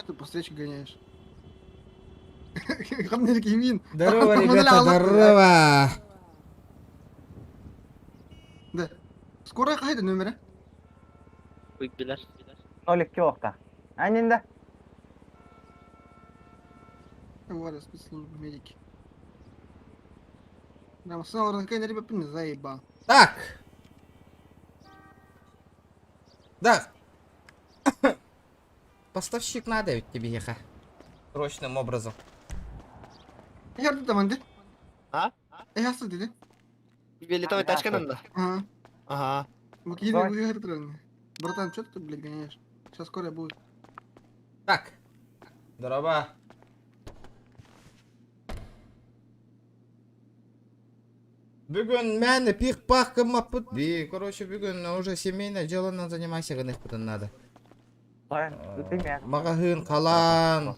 ты по встречке гоняешь? Хамнер Кимин. Здорово, ребята, здорово. Да. Скоро қайда нөмірі? Uygular. 02 оқта. Айненде? Говорю, спецслужбы, медики. Прям снова разгоняли бы, блин, заебал. Так. Да. Поставщик надо ведь тебе, еха. Срочным образом. Yardım tamam de. Ha? Hasta dedi. Belli tamam тачканында. Ага. Ага. Вот едем, Давай. вы говорите, братан, что ты, блядь, гоняешь? Сейчас скоро будет. Так. Здорово. Бүгін мәні пих-пах кымаппыт. Короче, бүгін уже семейное дело занимайся гынық бұтын надо. Мағахын, қалан,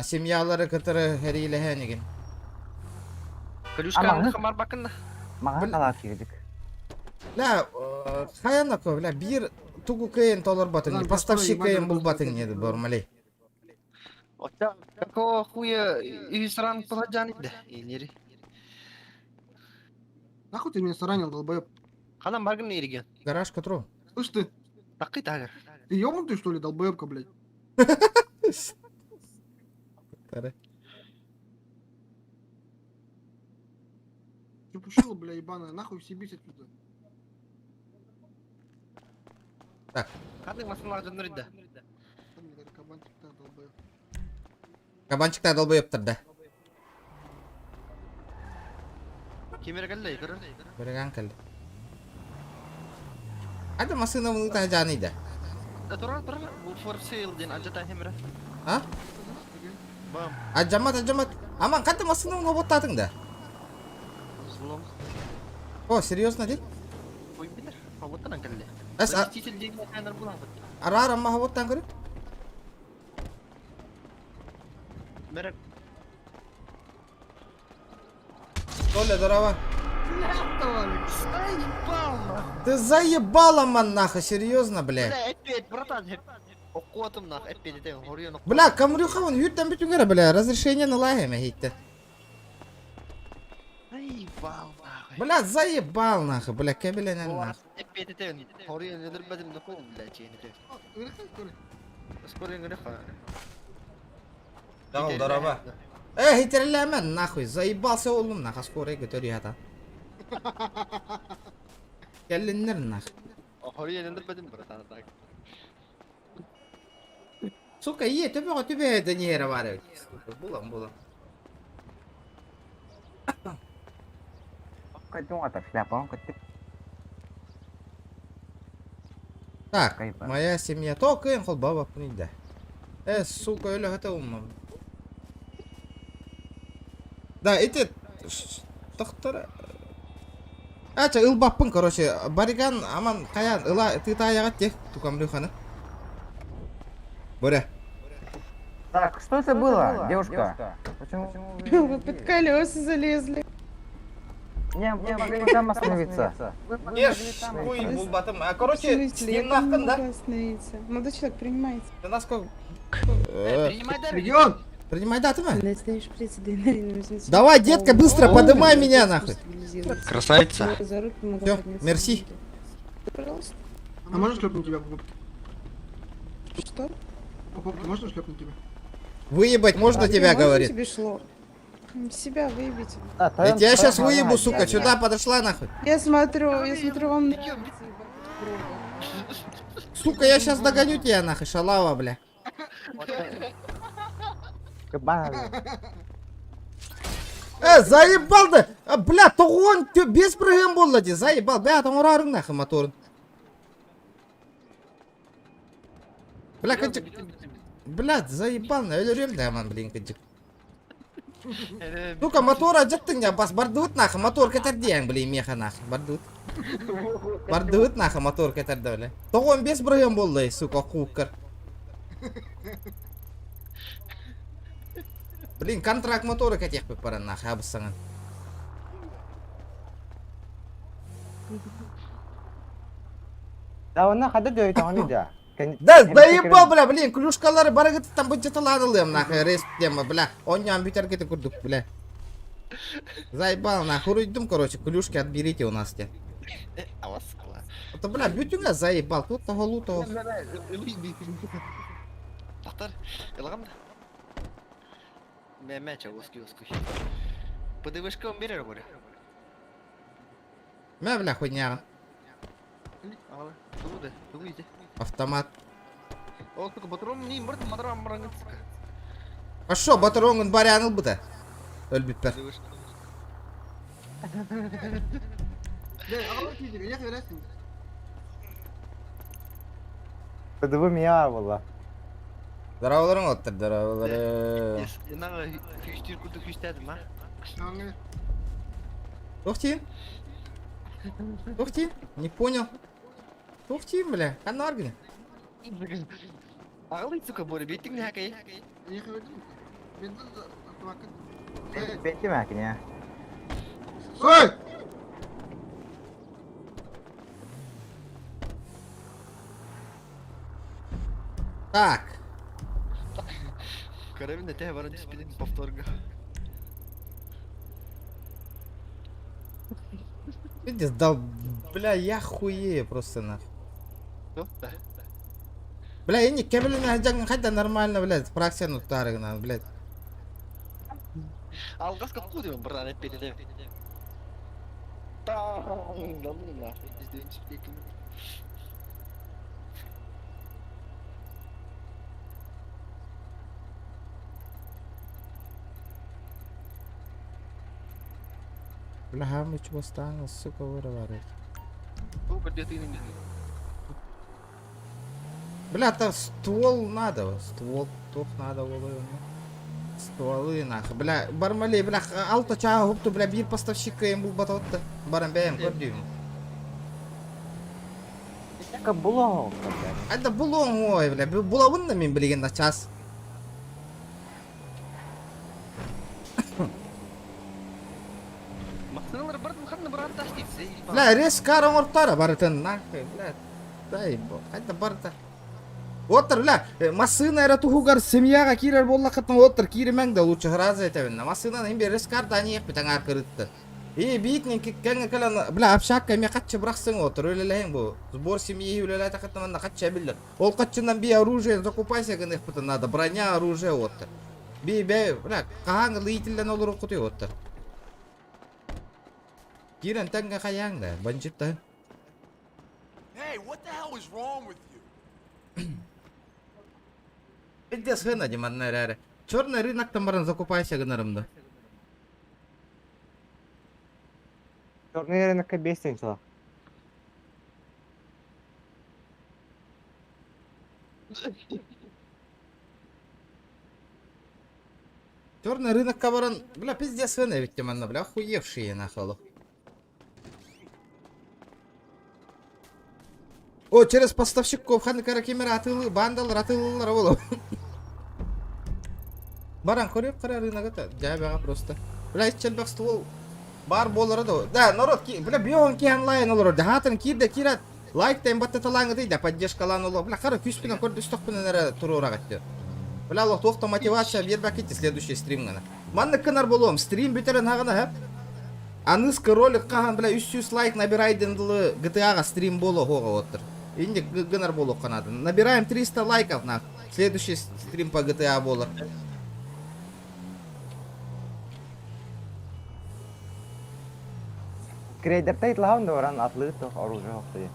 семьялары кітірі әрейлі әнеген. Клюшканы хамар бакында. Маған қалар кирдик. Ля, қаяна ко, ля, бір тугу кайын толар батың, поставщик кайын бұл батың еді, бормалей. Отта, како хуя үйсіран пыладжаниді. Елері. Нахуй ты меня сранил, долбоеб? Қадан баргын ерген. Гараж көтіру. Слышь ты, Таққи тағыр. ты ёбнутый, что ли, долбоебка, блядь? Чепушила, бля, ебаная, нахуй все бесит отсюда. Так, Қадың масынлағы жандырыды. Там, мне говорит, кабанчик, да, долбоеб. кабанчықтар долбойып тұрды. Кемері кәлді, көрі. Біріган кәлді. Ады масына мұныңта жаныйды. Тұра. Бұл for sale ден ажата хемері. А? Бам. Аджамат. Аман, қанты масына мұны боттатың да? Злом. О, серьезно дей? Ой, білер. Фавоттан кәлді. Әс, Заместитель деген әнір бұлан бұд. ара маға боттан көрі? Мерек. Толя, здорово. Заебал, нахуй. Ты заебал, аман, нахуй, серьезно, блядь. Бля, әтпет, братан. Оқуатым, нахуй, әтпет етен. Хориян оқуатым. Бля, камрюха вон юттан бүтін көрі, бля, разрешение на лагеме хитті. Заебал, нахуй. Бля, заебал, нахуй, бля, кәбіленен, нахуй. әтпет етен. Хориян едірбәдім нахуй, бля, чейін етен. Скорый греха. Дағыл, здорово. Хитерлемен, нахуй, заебался олым, нахуй, скорый götürüyor hata. Gellinler, нахуй. Хориян едірбәдім, братан, так. Сука, төбе de нері бар. Булам. Қайтың атар, шляпаң қыттық. Так, Кайфа. моя семья. Только им хол баба пнида. Сука, öyle hata olmam. Да, эти доктор. Ача, ылбаппын, короче. Бариган, аман, каян, ыла, ты таягат тех, тукамлюханы. Боря. Так, что это было, девушка? Почему Вы под колеса залезли. Не могли там остановиться. Ешь, хуй, булбатым. В Короче, с смысле? Я ним там не нахуй, да? могу остановиться. Молодой человек, принимайте. Ты насколько... Принимай дәрі. Регион! Принимай даты, ма? Настоящий шприц адреналина возьмите. Давай, детка, быстро подымай меня, нахуй. Красавица. За руки могу Всё, подняться. мерси. Пожалуйста. А можно шлепнуть тебя по попке? Что? По попке можно шлепнуть тебя? Выебать можно тебя, Можно говорит. тебе шло? Себя выебите. Я тебя сейчас выебу, сука, сюда подошла, нахуй. Я смотрю, вам нравится. Сука, я сейчас догоню тебя, нахуй, шалава, бля. Заебал да! Бля, тоғын без прыгын болды де, заебал. Бля, там ұрарың, нахуй, моторын. Бля, кінчік. Бля, заебал, өлірем да, аман, блин, кінчік. Сука, мотора жеттің я, бас бардуыт, нахуй, мотор кетерден, блин, меха, нахуй, бардуыт. Бардуыт, нахуй, мотор кетерді, бля. Тоғын без прыгын болды, сука, қуыққыр. Блин, контракт мотора кетек бі пара, нахуй, абысаңын. Давына қады дөй таңын еді. Да, заебал, бля, блин, клюшкалары бара кетип там быжытыланылым, нахуй, рейс-тема, бля. Оннан битер кетип курдук, бля. Заебал, нахуй, уйдем, короче, клюшки отберите у нас, те. Аваскала. Это, бля, бютюнга заебал, тут того лутого. Бахтар, ылгам да. Мәчә узки. ПДВшка он берер горе. Мя, бля, хуйня. Ала, тугуйды. Автомат. Ол тугу батыром не мырт мадрам марангыцка. А шо, батароңын баряныл бұда? Өлбүтпер. ПДВшка. Бля, ағалар кейдегі, яқ вересің. ПДВ меня была. Здоровларың оттыр, здоровлары. Нага күштер күрді күштәдім, а? Аңы. Тухтин? Тухтин? Не понял. Тухтин, бля, канаргин. Ағылый, сука, бори, беттің не хакай? Яқ вересің. Мен de автомакет. Пейте мәкіне. Стой! Так. Карабин да тәе барын түспеден повторга. Видишь, дал, бля, я хуею просто нахуй. Да. Бля, я не кабелина хаджаган хайда нормально, блядь, праксияны ұттарығына, блядь. Алғасқа қудым бірдан әтпеді де. Таңдалына. Бізден түспекім. Бля, хамы чего стану, сука, вырывает. О, где ты не. Бля, там ствол надо, ствол тоқ надо было. Стволы нахуй, бля, бармалей, бля, алты чаға ғыпты, бля, бір поставщикка ем бұл бататты. Барам бәйім, көрдеймін. Как было? Айда бұл оң ой, бля, бұлауын да мен білген да час. Мақсаналар бардың қанды бір атташ дейсі. Бля, рескар оңырттары барытын, нахуй, бля. Дай, айда барыта. Отыр, бля, масына әрі тұхуғар семьяға кирер болла қытын отыр, киремәң да лучше ғразы етәвінна. Масынан ембе рескар да не екпі тәң арқырытты. Бейтнен кәңі кәлін, бля, апшақ кәме қатшы бірақсың отыр, өлеләйін бұл. Сбор семьи өлеләй тақытыманда қатшы әбілдір. Ол қатшынан бей оружие закупайся кән екпіті надо, броня оружие отыр. Бей, бля, қағаңы лейтілден олыр оқыты отыр. Кирен тәңгі қаяң да, банжитті. Hey, what the hell is wrong with you? Пиздец хына деманнар әрі. Черный рыноктан барын закупайся гынарымды. Черный рынок бестен чылақ. Черный рынокка барын, бля, пиздец хына ведь деманна, бля, охуевшие нахуй. О, через поставщиков ханы каракемер атылы, бандалар атылылар болу. Баран көріп қара рыногата, жабаға просто. Бля, иччелбек ствол бар болары да. Да, народ, бля, бьён ки онлайн олар. Хатын кирде кират. Лайк тайм батты талаңы дейді, поддержкалан олар. Бля, қара күшпінен көрді үстіқпінен әрі тұру ұрағатты. Бля, Аллах, тоқта мотивация бербәк кетті следующий стрим ғана. Манны кынар болуым, стрим бітерін ағына, хэп. Анысқы ролик қаған, бля, 300 лайк набирайдыңдылы GTA-ға стрим болу хоға отыр. Инде гынар болу қанады. Набираем 300 лайков на следующий стрим по GTA болу. Крейдерта итлағын да оран атлығы тоқ оружие хоқты.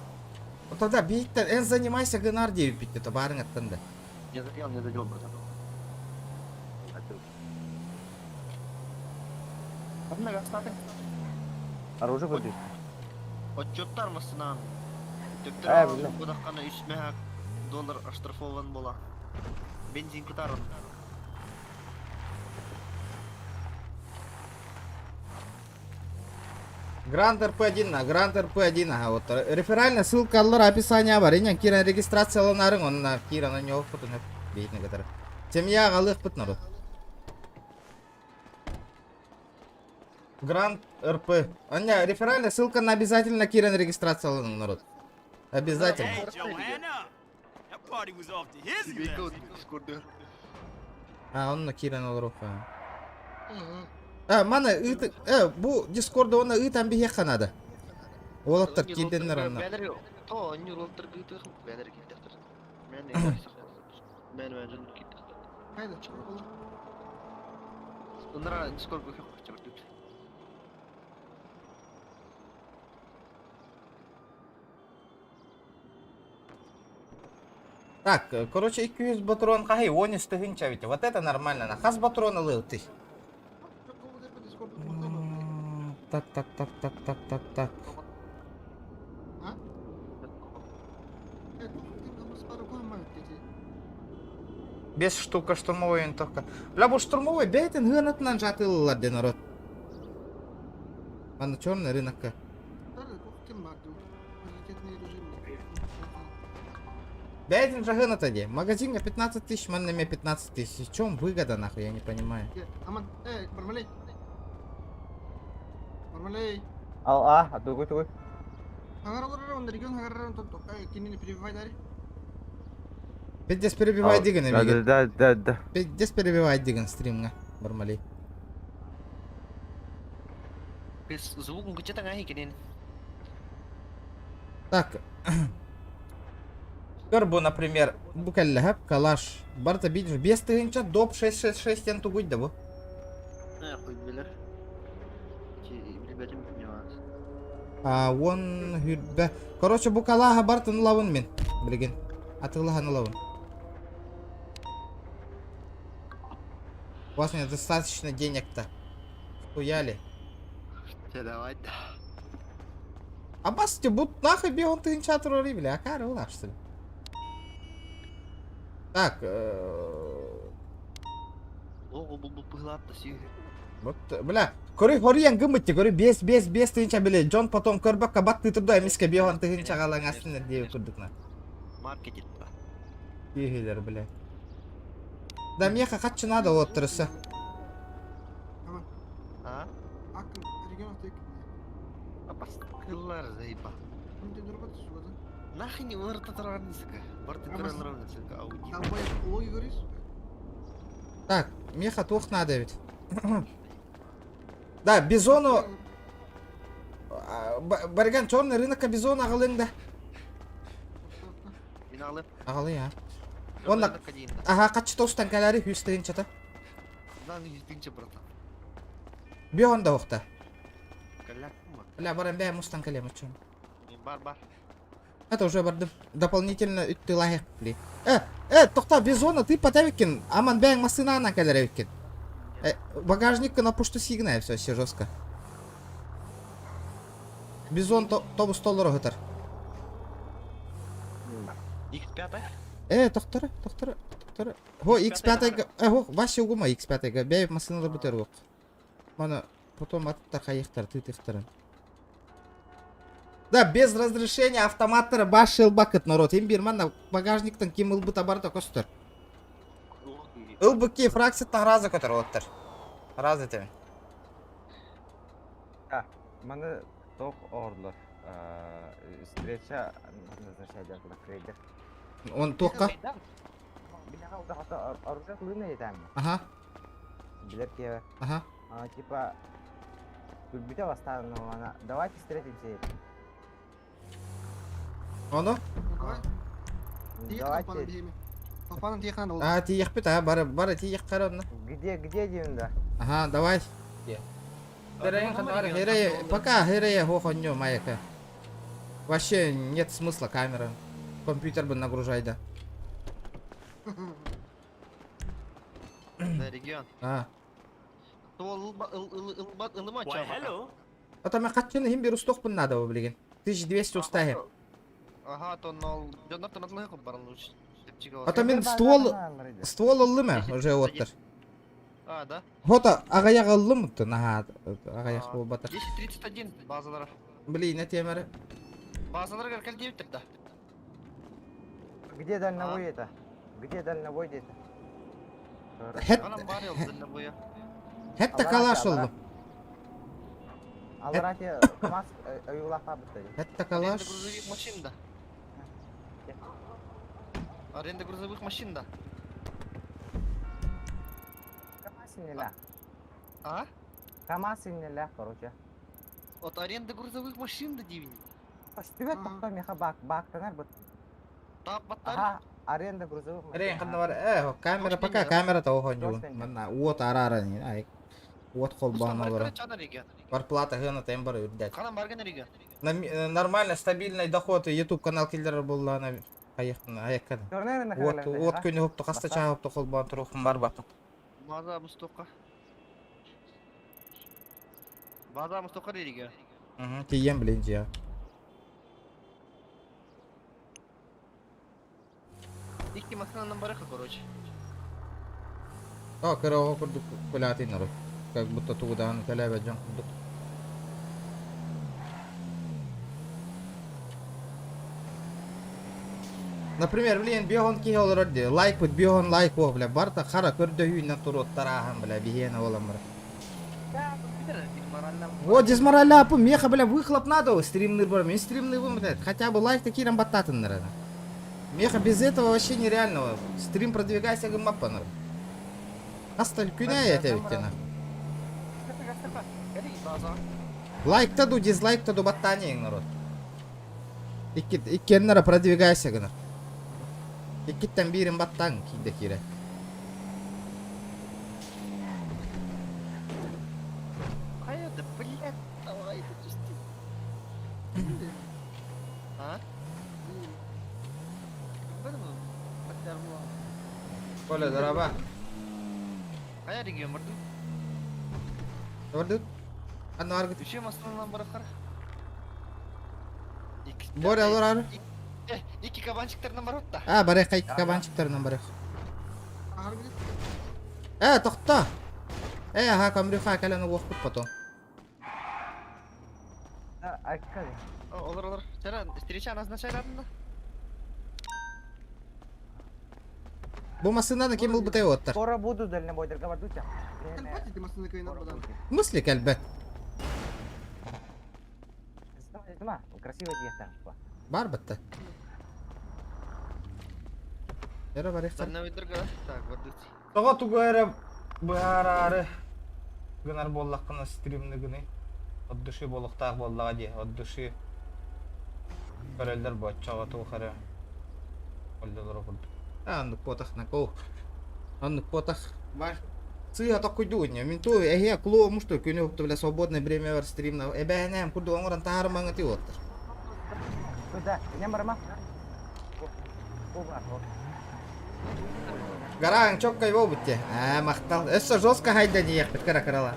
Тогда бейттен, эн занимайся гынар дейіп бітті, барың аттында. Не задел, братан. Қандай қастады? Оружие бұдды. Отчеттар мысынан. Ә, білдім. Одаққаны $300 оштрафован бола. Бензин күтарын. Гранд РП1, Гранд РП1, ага, вот. Реферальная ссылка аллар описания бар. Инен кирен регистрацияланарың, онына кирен он yok путын өп бейтіне катары. Семья ғалық пут народ. Гранд РП. Аня, реферальная ссылка на обязательно кирен регистрацияланын народ. Обязательно. Hey, Joanna! party was off to his Бейка left. вот Discord'da. Onunla kiren olur o falan. Mana bu Discord'da ona ıtan bir hek kanadı. Olatlar kildenler onunla. Бәлер yok. То, они ролтер гитер, бәлер гитер. Мен не мен жыл гитер. Haydi çabuk olun. Onlara Discord yok çabuk tut. Так, короче, 200 патрон кахи, он из тыгынча ведь. Вот это нормально. На хас патрон алыл ты. Çok oldu hep Discord'da kurtarma. Так. Ha? Evet, ama spara koymayın dedi. 5 штука штурмовой винтовка. Бля, bu штурмовой бейтен гынатынан жатылылар де народ. Ана черный рынокка. Tabii korktum vardı. Приоритетный режим. Бейтен же гынат де. Магазинга 15 тысяч, манными 15 тысяч. В чем выгода нахуй, я не понимаю. Aman, Barmaley. Barmaley. Tunggu. Hangar olur onda region hangar top. Kini перебивай dari. Пиздец перебивай диген эмеге. Да. Пиздец перебивай диген стримга. Бармалей. Без звуком где-то нахи кенен. Так. Горбу, например, букаллахаб, калаш. Барта видишь, без тыгынча доп 666 ен тугуй да бу. Хуй билер. Билбетим нюанс. Он хүрбе. Короче, бу калаха бартын лавын мен. Билген. Атылахан лавын. У вас мне достаточно денег-то. Хуяли. Давай. А басте бут нахуй бегон тыгынча турори, бля. Акары улар, что ли? Так, О, bu pıhlatlı şey. вот, бля. Кори хориян гымытти, кори без тыгынча биле. Джон потом көрбөк кабат тытырды, эмиске бегон тыгынча калаң астына деп көрдүк на. Маркетинг ба. Егелер, бля. Да меха качы надо вот тұрысы. Aman. А? Akın region tek. Апас. Кыллар зайба. Şimdi dur bak şurada. Нахи не вырта таранысыка. Барты Апас. таранысыка. Ауди. Там боя логи görüyorsun. Так, меха тух надо ведь. Да, бизону... Барган, черный рынок бизон ағылың да. Мен алып. Ағылы, я. Онда... Ага, качы тоустан калари хүстігін чата. Дан yüzüncü братан. Бегон да оқта. Каляк мı? Бля, барам бәй мустан калем очын. Бар. Это уже бардым. Дополнительно үтті лайық, бли. Тоқта, бизона, ты потавикин. Аман бәйң масына ана каларивикин. Багажникка на пушту сигнай, все жестко. Бизон тобу столлары ғытар. X5? Тоқтары. Хо, X5-га, хо, ваше угума X5-га, бәйіп масыналы бүтер ғоқ. Мана, потом аттар қайықтар, тытықтарын. Да, без разрешения автоматтары баш ылбакыт народ. Им бирман багажниктан ким ылбыта барда көстір. Ылбыки фракцияттан разы көтір оттыр. Разы теме. Mana toq orlar. Встреча назначается на крейдер. Он тоққа? Меня уdah atau оружие лына етем. Ага, Билер кева. ага. Типа Кульбита восстала, она. Давайте встретимся. Оно? Давай. Тиек Давайте. kapanın diyeyim. Kapanın tiyekten oldu. Тиек бит, бары тиек қарадына. Где девында? Ага, давай. Херея, пока Херея хохоньё маяка. Вообще нет смысла камера. Компьютер бы нагружай, Да, регион. Why, hello. Это мы хотели им беру сток надо, блин. 1200 уставим. Ага, то нол. Жондар тонатла хо баран лучше. Это мен ствол алды ма уже оттыр. А, да? Хота агаяк алды ма ты на агаяк бол батыр. 1031 базалар. Блин, на темері. Базалар как 9 тогда. Где дальнобой это? Где дальнобой где-то? Анам бар ел дальнобоя. Хетта калаш алды. Аларате мас аюлаха бітті. Хетта калаш. Грузовик машинда. Аренда грузовых машин да. КамАЗ инелях. А? КамАЗ инелях, короче. От аренда грузовых машин да дивни. Постивет Ага. токто меха бактанар бут. Тап баттар. Ага, аренда грузовых машин. Рейн кында бар. Камера Дос пока менде. камера тохон Дос жуун. менде. Мына уот арара ни. Ай. Уот холбан олар. Чана реген. Барплата гына тем бар үрдәт. Канан барген реген. Нормально стабильный доход YouTube канал килдер булла ана аяктан аякка. Көрнең мен Вот күнү хопто каста чагыпты холбан турухум бар бак. База Мустока. База Мустока реген. Тием билин жия. Икки машинадан бараха, короче. О, кырого курдук кулати народ. Как будто тугудан калаба жон курдук. Например, блин, бегон ки олар де лайк бит бегон лайк о бля барта хара көрдө үйнө турут тарахан бля бигена оламыр. Вот дизморалла апы меха бля выхлоп надо стримный бар мен стримный блядь хотя бы лайк такие баттатын наверное. Меха без этого вообще нереально. Стрим продвигайся гамапанер. Асталь күнә я тебе тена. Лайк таду, дизлайк таду баттание народ. Икки нара продвигайся гына. Иккиттен бирин баттан кийде кире. Кайда, блядь, давай допусти. А? Бәрі бәттер була. Коля дараба. Кая реген барды? Gördün? Anne var git. Üçe masasından bırakır. Borya alır abi. İki kabancıklarından var hatta. Ha baraya kayık kabancıklarından baraya. Harbi git. Toxta. Ha kamri fakalana vokut потом. Айкка. Olur olur. Sen встреча назначайладın da. Bu masından kim bul butay ottar. Скоро буду дальнобойдерга бардуча. Хватит ты машины кайнат бадан. В смысле кальбе? Ма, красиво диета. Бар бітті. Ері бар ехтар. Дальнобойдерга. Так, бардучи. Тоға тугайра баарары. Гынар боллаққына стримні гыны. Отдыши болықтақ боллаға де. Отдыши. Көрелдер бөтчаға туғары. Олдылар оқырды. Аннық потақна коу. Аннық потақ. Бар. Сыйға тоқ күйдуғын. Мен той әхе клоу мұшты күні өпті біле свободный время бар стримна. Әбәнәм күрді оңыран тағармаңы ти оттыр. Куда? Нем барма? Гараң чок кайбау бітте. Мақтал. Өссі жостқа хайда не еқпіт кара-карала.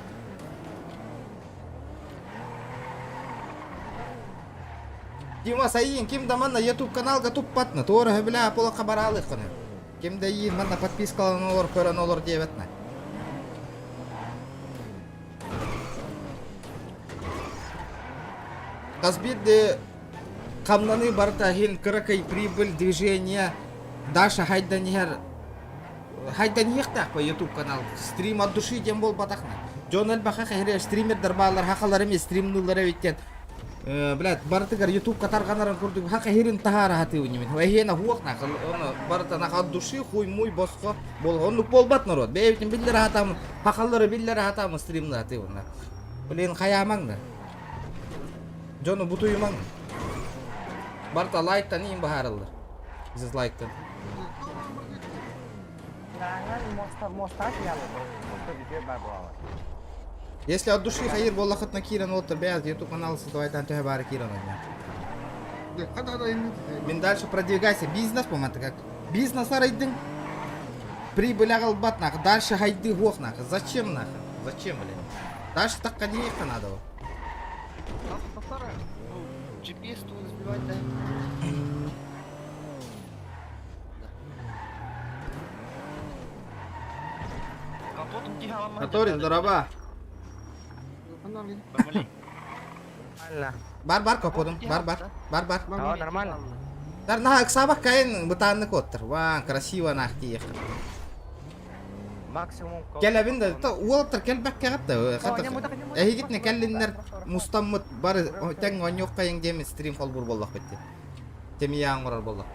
Дима сайын ким да манна YouTube каналга туппатны. Торы бля пола хабаралы қыны. Ким да йин манна подпискалан олар көрін олар дебетні. Казбидді камнаны барта хин кракай прибыль движения. Даша хайда нехер. Хайда нехтақ по YouTube канал. Стрим от души дем бол батақны. Джон Эльбаха хахире стримердер балар хақалар емес стримнулар өйттен. Блядь, бартыгар YouTube катарганарын көрдік. Хақа херин тахара хаты өнемен. Вайхена хуақна. Барта нақа от души хуй муй босқа бол. Онлық болбат народ. Бәйбетен биллер хатамын. Хақалары биллер хатамын стримны хаты өнна. Блин хаямаңны. Джону бутуймаң. Барта лайктан ең бахарылды. Дизлайктан. Моста яла. Моста видео бабуала. Если от души хайыр боллақыт на Киран отыр бәз YouTube канал создавайтан төһе бары Киран ойнап. Да, когда им Мен дальше продвигайся. Бизнес поматы как. Бизнес арайдың. Прибыль ағылбат нах. Дальше хайды хуақ нах. Зачем нах? Зачем, блин? Дальше такқа денег-то надо. Повтора. GPS тут сбивать, да? Капотом тихо. Который дораба. Нормально. Нормально. Бар каподым. Бар. Да, нормально. Дар нах сабақ кайын бытанны коттыр. Ва, красиво нах тиех. Максимум. Келебин да уолтер келбек кагатты. Эхигитне келлиннер мустаммыт бар тең оньёк кайын дем стрим холбур боллак бетти. Теми яңырар боллак.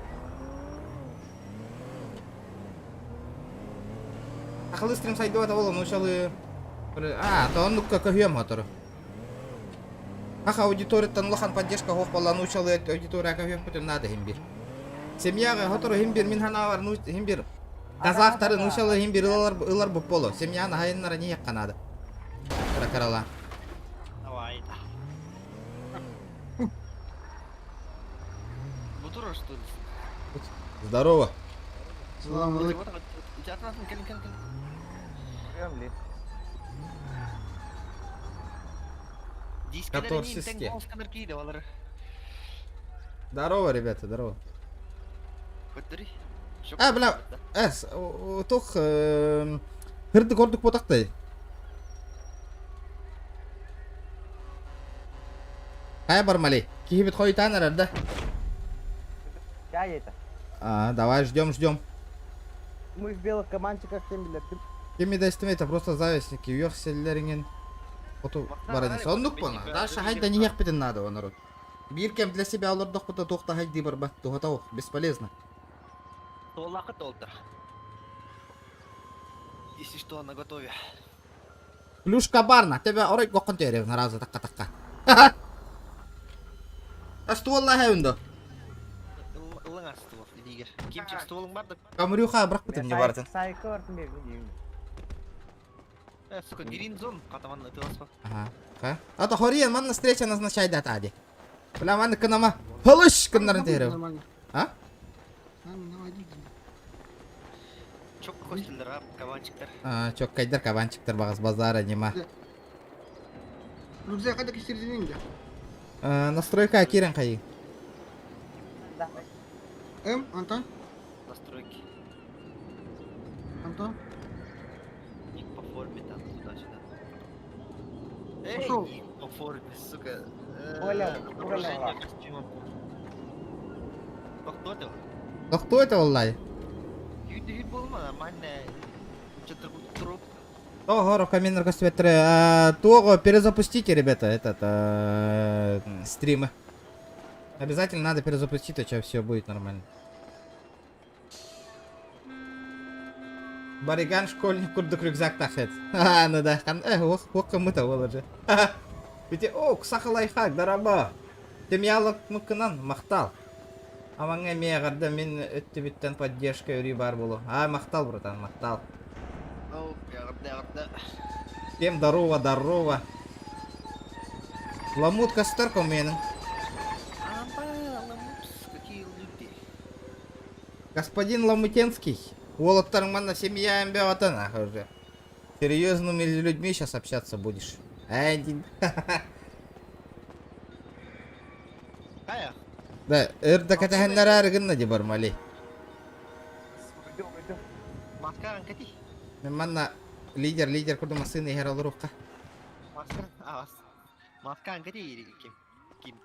Ахалы стрим сайды бата болу, нушалы... тооннукка көһүйөм хотору. Аха аудиторияттан улахан поддержка хоқ болла, нушалы аудитория көһүйөм бүтін нады химбир. Семьяға хотору химбир мин ханавар, химбир... Казақтары нушалы химбир ылар бұп болу. Семьяны хайыннара не яққанады. Карала. Давай. Бутура, что ли? Здорово. Салам алейкум. У тебя красный калин. Кремли. Каторсиске. Здорово, ребята, здорово. Бля, тух... Хырды көрдік ботақтай. Қай бар мали? Кихибет қойтан әрді? Чай это. Давай, ждем. Мы в белых кабанчиках тембелер. Кеми да истемейті, просто завистники, үйеқ селлеріңен оту барады. Сондық бұна, дашы хайда не яқпетін надо, о народ. Бір кем для себя олырдық бұта тоқта хайди бар бәт, туғатауық, бесполезно. Толака толтер. Если что, на готове. Плюшка барна, тебе орай гоқын терев на разы таққа. Ствол лахай Лыңа ствол, дигер. Кимчик стволың барды. Камрюха бірақ бітім не бардың. Сайкы бартын берген. Сука, Гринзон, катаманны тыласпа. Ата хориян манна встреча назначай дат ади. Бля, манны кынама. Хылыш кыннарын терев. Нормально. Давай, иди. Чок хостелдер, кабанчиктер. Чок кайдар кабанчиктер бағыз базара нема. Рюкзак қайда кестерденің де? Настройка кирен қайы. Антон? Настройки. Антон? Ник по форме там, туда-сюда. Пошел. Ник по форме, сука. Оля. Отображение костюма. Кто это? Да кто это, валлай? Вид был нормальный. Что-то труп. Ого, каменный костюм. Того перезапустите, ребята, стримы. Обязательно надо перезапустить, а все будет нормально. Бариган школьник курдук рюкзак тахет. Ну да, ох, кому-то выложи. Ведь, кусаха лайфхак, дараба. Темьялок мукынан, мақтал. Амаңа меғарда мен өтті біттен поддержка үрі бар болу. Мақтал, братан, мақтал. Всем здорово. Ламут костерка у меня. Какие люди. Господин Ламутенский. Волоттарың манна семья эмбеотан, уже. Серьезными людьми сейчас общаться будешь. Кая? Да, эрдакатахеннар арыгынна ди бар мали. Маскаран кати? Мен манна лидер курду масыны хер алырукка. Маскаран кати ким?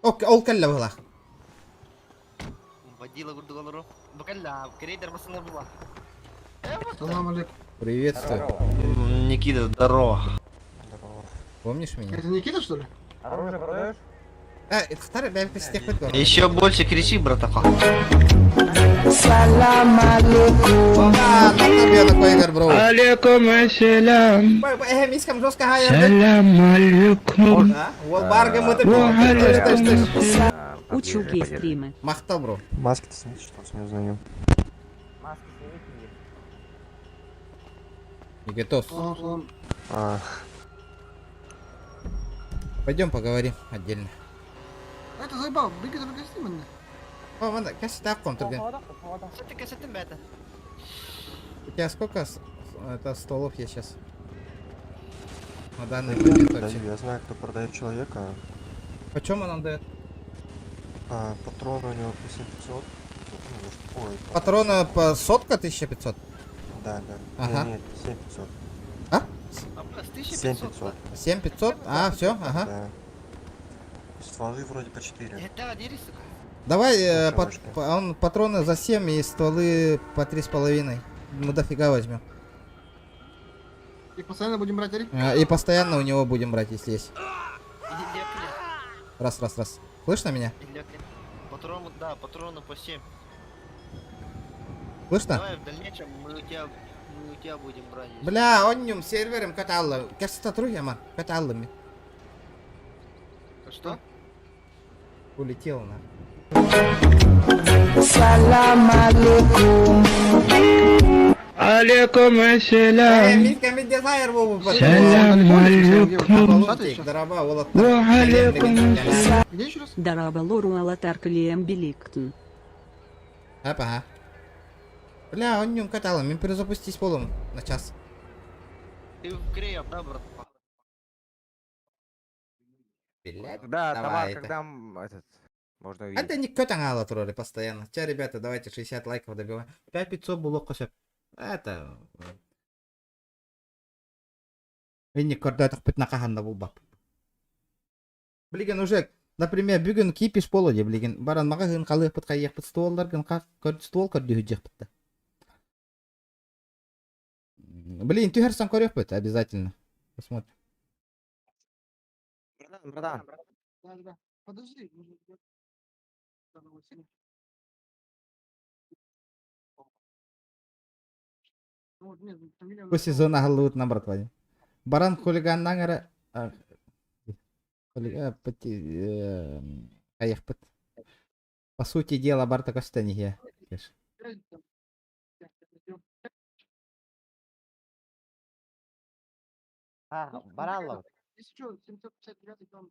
Ол калла бала. Водила гурду галару. Бакалла, крейдер масына была. Салам алейкум. Приветствую. Никита, здорово. Помнишь меня? Это Никита, что ли? Оружие продаешь? Это второй бабка с тех пор. Еще больше кричи, братаха. Салам алейкум. Там тебе такой игр, бро. Алейкум ассалам. Мискам жестко хайер. Салам алейкум. Вот барга мы ты. Учуки стримы. Махта, бро. Маски-то снять, что с меня узнаю. Маски снимите. Никитос. Салам. Пойдем поговорим отдельно. Это заебал, беги за магазин. О, манда, касса таком турген. Что ты кассетом бета? У тебя сколько это столов есть сейчас? На данный момент вообще. Я знаю, кто продает человека. Почем он дает? Патроны у него 5500. Ой, Патрона по сотка 1500? Да. Ага. Нет, 7500. А? 7500. 7500? Все, ага. Да. Стволы вроде по 4. Это дерись, сука. Давай, Девушка. он патроны за 7 и стволы по 3,5. Мы дофига возьмем. И постоянно будем брать рейд? И постоянно у него будем брать, если есть. Иди лекли. Раз. Слышно меня? Патроны, да, патроны по 7. Слышно? Давай в дальнейшем мы у тебя будем брать. Бля, оннюм серверим каталлы. Кәсті тұру яман, каталлыми. Что? Улетел на. Салам алейкум. Алейкум ассалам. Мин комедия сайыр болу. Салам алейкум. Дараба, олат. Ва алейкум ассалам. Где еще раз? Дараба лору алатар клеем беликтн. Ага. Бля, оннюм каталлы. Мин перезапустись полом на час. Ты в Креев, да, братва? Блядь, Да, давай товар, это. когда этот можно А увидеть. да не котан ала тролли постоянно. Че, ребята, давайте 60 лайков добиваем. 5500 было косяк. Это... Инни кордатах пятнакаханда булбап. Блиген уже, например, бүгін кипиш полоде, блиген. Баран мага гын калых пыт кайyak пыт стволдар гын ствол корды хүджек пытта. Блин, тюхерсан корек пыт, обязательно. Посмотрим. Братан, Да. Подожди. Вот, нет, фамилия- По сезону галут на братване. Баран хулиганнан ара... Кайyak пыт. По сути дела, барта костани я. Баралов. Если что, 759 там.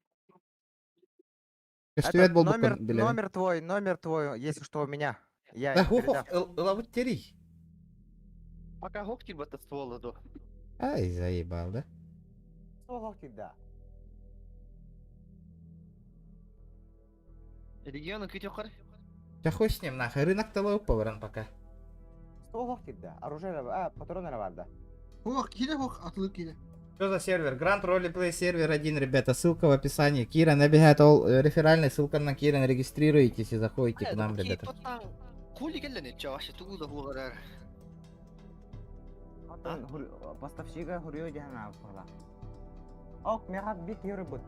Кэштуэт бол номер, буккан, билем. номер твой, если что, у меня. Я Да, передам. лавут тери. Пока гохти бата ствола до. Ай, заебал, да? Что да? Регионы китёхар. Да хуй с ним, нахуй. Рынок-то лоу поваран пока. Что да? Оружие, патроны var да. Ох, киде, ох, отлык киде. Что за сервер? Grand Roleplay сервер 1, ребята. Ссылка в описании. Кира набегает реферальная ссылка на Киран. Регистрируйтесь и заходите к нам, ребята. Хули келлен чё вообще тугуда хугара. Поставщика хурьё дяна фала. Ок, меня бит юрыбыт.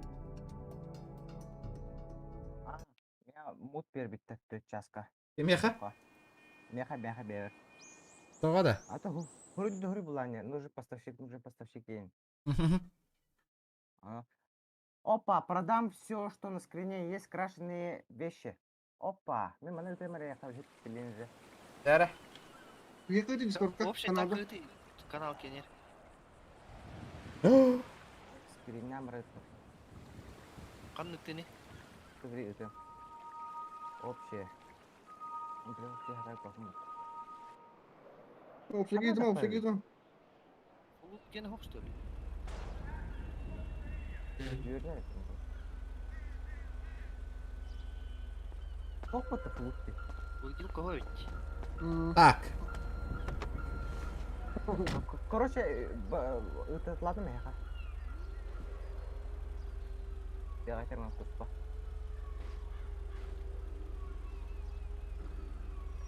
Меня мут пербит 4 часка. Меха? Меха бер. Что вода? А то хури булане, нужен поставщик день. Опа, продам все, что на скрине есть, крашеные вещи. Опа, мимо на этой море я хожу в линзе. Дара. Где какой-то дискорд, как Вообще канал, так да? ты канал кинер. Скриням рэп. Канны ты не. Смотри, это общее. Ну, прям все играют по-моему. О, все гидом. Кен хок что ли? Юрий, сколько это флутки? Выйдил кого ведь? Так. Короче, это ладно, меха. Я термин куспа.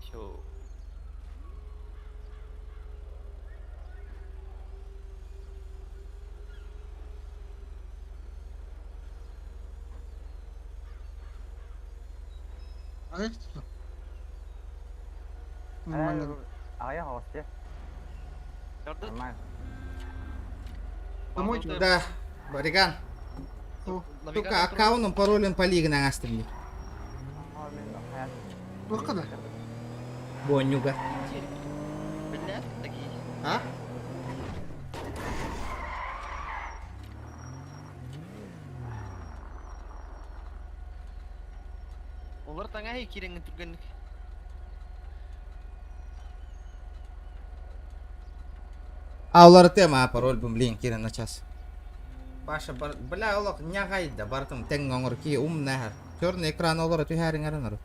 Чё? А это что? Нормально. А я гости. Gördün? Нормально. Помочь? Да. Бариган. Только аккаунтом, паролем по лиге на астрами. Ох, когда? Бонюга. Блядь, такие. А? Олар таңа кереңін түрген. А улар тема пароль бумлин кира на час. Баша бля олок нягайда бартым тең оңор ки нахар. Черный экран олар тюхарин арынар.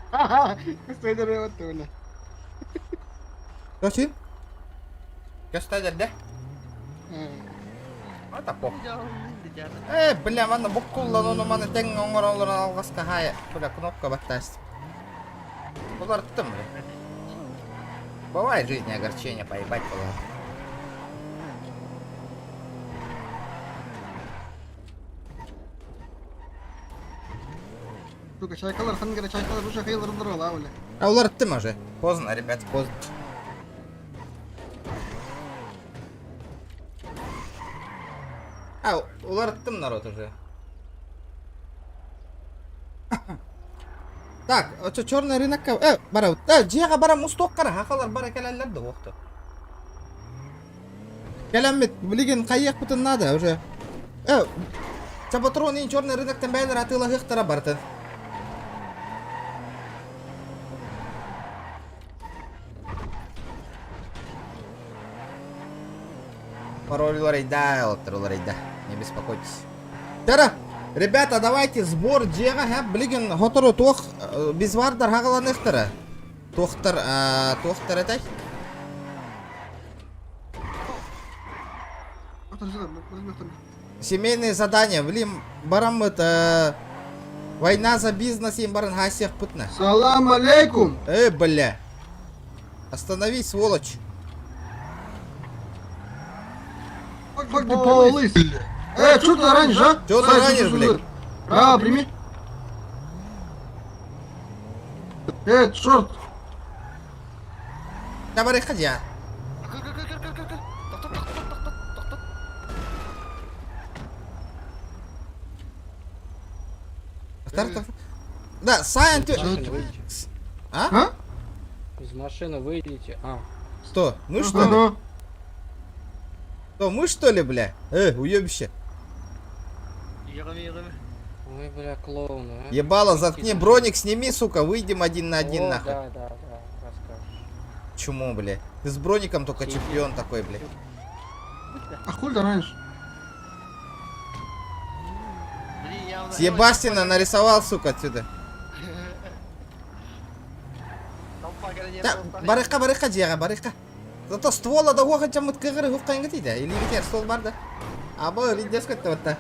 Ха-ха, стой да вот ты. Точин? Кастадер да? Ата пох. Бля, мана буккулла но мана тең оңор олар алгаска хая. Бля, кнопка баттас. Олар тым. Бывает в жизни огорчение, поебать было. Сука, чайкалар, хан гара чайкалар уже хейлар драла, бля. А улар иттим уже. Поздно, ребят, поздно. А, улар иттим, народ, уже. Так, это черный рынок. Бара. Жига бара мусток кара. Хакалар бара келелер да вакыты. Келемет, билген кайык бутун надо уже. Чапатрон ин черный рыноктан бәйлер атыла хыктара бартын. Пароль рейда, не беспокойтесь. Тара, ребята, давайте сбор жега, билген хотору тох безвардар хагаланыктары. Тохтар этай. Семейные задания, блин, барам это война за бизнес им баран хасех путна. Салам алейкум. Бля. Остановись, сволочь. Как ты полыс? Что ты ранишь, а? Чё ты ранишь, блядь? Прими. Черт. Давай, ходя. Да, Сайен, ты... А? Из машины выйдите. Что? Мы что ли? Что, мы что ли, бля? Уебище. Ой, бля, клоуны, а. Ебало, заткни броник, сними, сука, выйдем один на один, нахуй. Да, расскажешь. Чему, бля? Ты с броником только чемпион такой, бля. А хуй ты ранишь? Себастина нарисовал, сука, отсюда. Да, барыка, жега, барыка. Зато ствола да хуха чамут кыгыры хуққайын кетейді. Или бекер стол бар да. Або, лидес кетті бітті.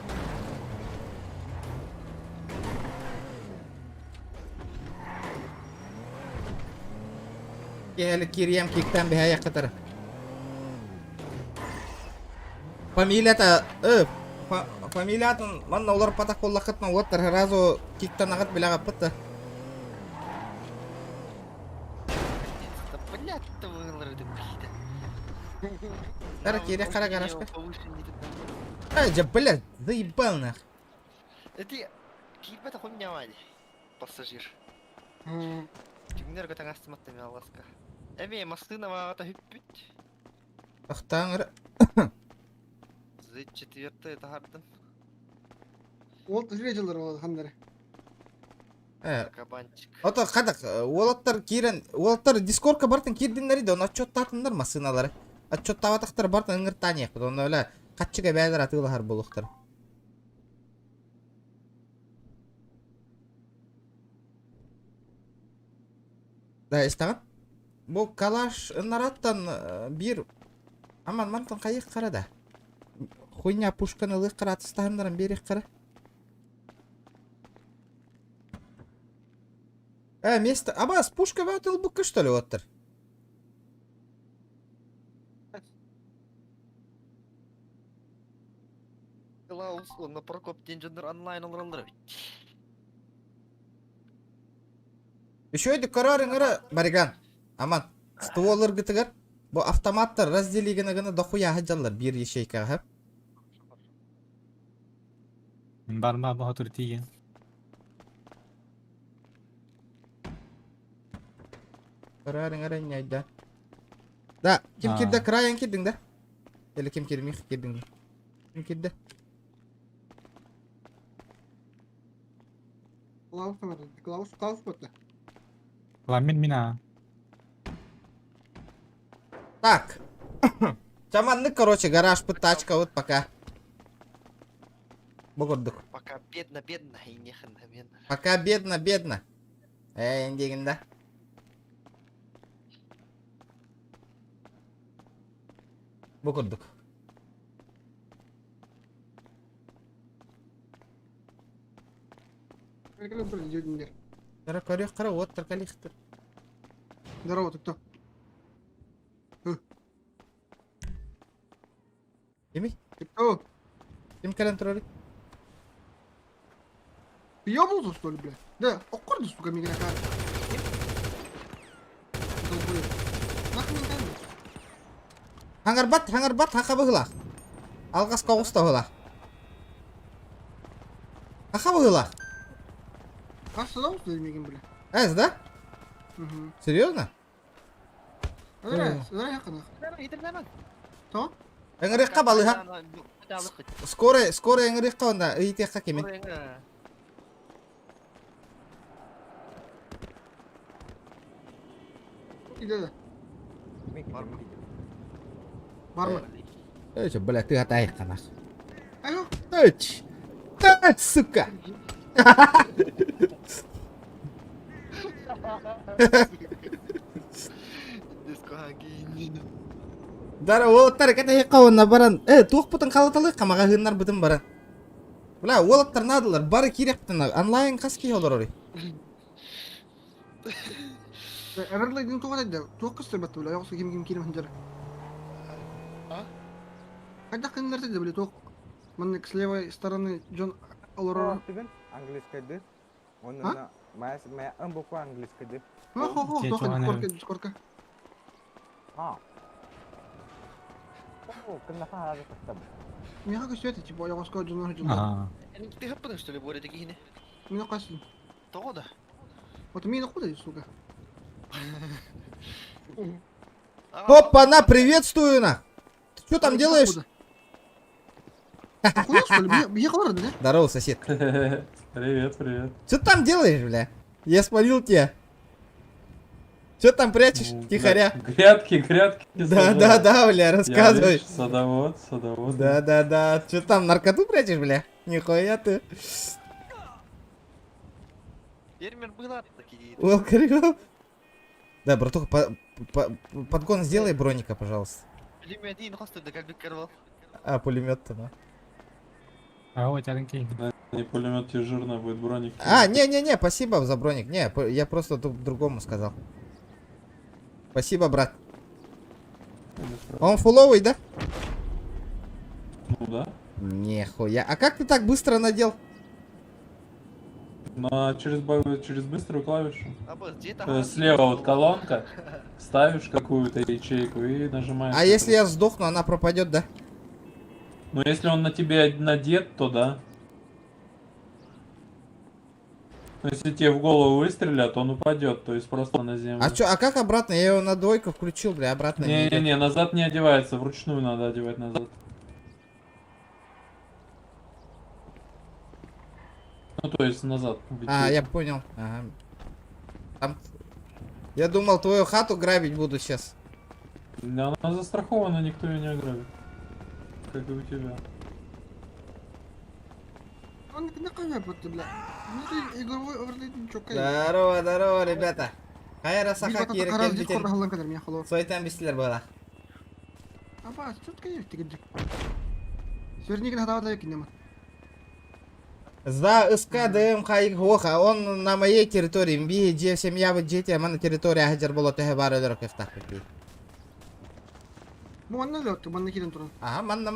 Келі кириям киктен бе аяқ қатары. Фамилията, фамилиятын, манна олар патақ қоллақытна олаттар разо киктен ағат білаға пытты. Кара кире, кара гаражка. Блядь, заебал нах. Это кипа такой нямали, пассажир. Тимнер готов астматами аласка. Эми машина вата хиппит. Ахтаңыр. Z4 тахардын. Ол зрителер ол хандар. Кабанчик. Ото қадақ, олаттар кирен, олаттар дискордқа бартын кирдіңдері де, оны отчеттатындар машиналары. Отчеттаватықтар бартын ыңырттан еқпід, оны өлі қатшыға бәдір атығылар болуқтар. Да, істаған? Бұл калаш ынараттан бір... Аман мантын қайық қарада. Хуйня пушканы лық қыраты стағындарын берек қара. Место... Аба, с пушкой ватыл бұқы, что ли, оттыр? Клаус, он на Прокоп Тенджендер онлайн олралдыр. Еще еді көрарың ұры, Бариган. Аман, стволыр гітігір. Бұл автоматтар разделигіні гіні дохуя хаджалар, бір ешейка ғып. Барма бұл hatır тиген. Көрарың ұры нейді. Да, кім кирді, крайын кирдің да? Әлі кім кирмейх кирдің да? Кім кирді? Клаус көтті. Ламин мина. Так. Чаманны, короче, гараж, тачка, вот пока. Богордук. Пока бедно и нехрен бедно. Пока бедно. Индеген да? Богордук. Көрек қара, оттыр калихтыр. Здорово, ты кто? Емей? Ты кто? Кем кәлін тұрары? Ты ёбнулся, что ли, блядь? Да, окорды, сука, меня Hangar bat haka bıhla. Algas koğusta hıla. Haka bıhla. Karşıda mısın dedim bile. Ez da? Серьезно? Öyle yakın. Tamam. Engriqqa balı ha. Skore engriqqa onda itiqqa kimin? Gidelim. Var mı? Var mı? Öyle bırak tığat ayıqqa naq. Ayo. Öç. Сука. Дара олаттар кете хикауына баран. Туқ бұтын қалаталы қамаға хыннар бұтын баран. Бля, олаттар надылар. Бары керек бұтын. Онлайн қас кей олар орай. Everley'den tuğ edildi. Tuğ kıstır battı bile. Yoksa kim kilim hıncara. Kaç dakika nerede bile tuğ. Mannek с левой стороны Джон Олорора. Тиган английскийді. Оны моя буква английскийді. Хо-хо-хо, туğ Дискордка. Kenapa harus tetap? Мне как светит, типа, я вас сказал, Джон. Ага. Ты хапаешь, что ли, Боря, такие не? Меня касси. То да. Вот меня куда, сука? Опа, на, приветствую, на. Ты что там делаешь? Куда, что ли? Ехал, да? Здорово, сосед. Привет. Что ты там делаешь, бля? Я спалил тебя. Что там прячешь, тихоря? Грядки. Да, бля, рассказывай. Садовод. Да. Что там, наркоту прячешь, бля? Нихуя ты. Фермер была такие. Волкарев. Да, братуха, подгон сделай броника, пожалуйста. Пулемет один хостер, да как бы корвал. А, пулемет-то, да. А вот яренький. Не пулемет тебе жирно будет, броник. А, не, спасибо за броник. Не, я просто другому сказал. Спасибо, брат. Он фуловый, да? Ну да. Нихуя. А как ты так быстро надел? Через быструю клавишу. А босс, где то? Слева вот колонка. Ставишь какую-то ячейку и нажимаешь. А если я сдохну, она пропадет, да? Ну если он на тебе надет, то да. Но если тебе в голову выстрелят, он упадет, то есть просто на землю. А как обратно? Я его на двойку включил, бля, обратно не идет. Не, назад не одевается, вручную надо одевать назад. Ну то есть назад. А, я понял. Ага. Там... Я думал, твою хату грабить буду сейчас. Да, она застрахована, никто ее не ограбит. Как и у тебя. Он на кого бля? Ну игровой Everley'den çok iyi. Здорово, ребята. Хайра саха кире келбитен. Дискордка kadar меня хало. Сойтан бистилер была. Апа, что ты говоришь, ты Сверни на хата кинема. За СКДМ хайк хоха, он на моей территории. Мби где семья вот дети, а на территории Хаджар было те бары дорог их так. Манна лёт, манна киден туран. Ага, манна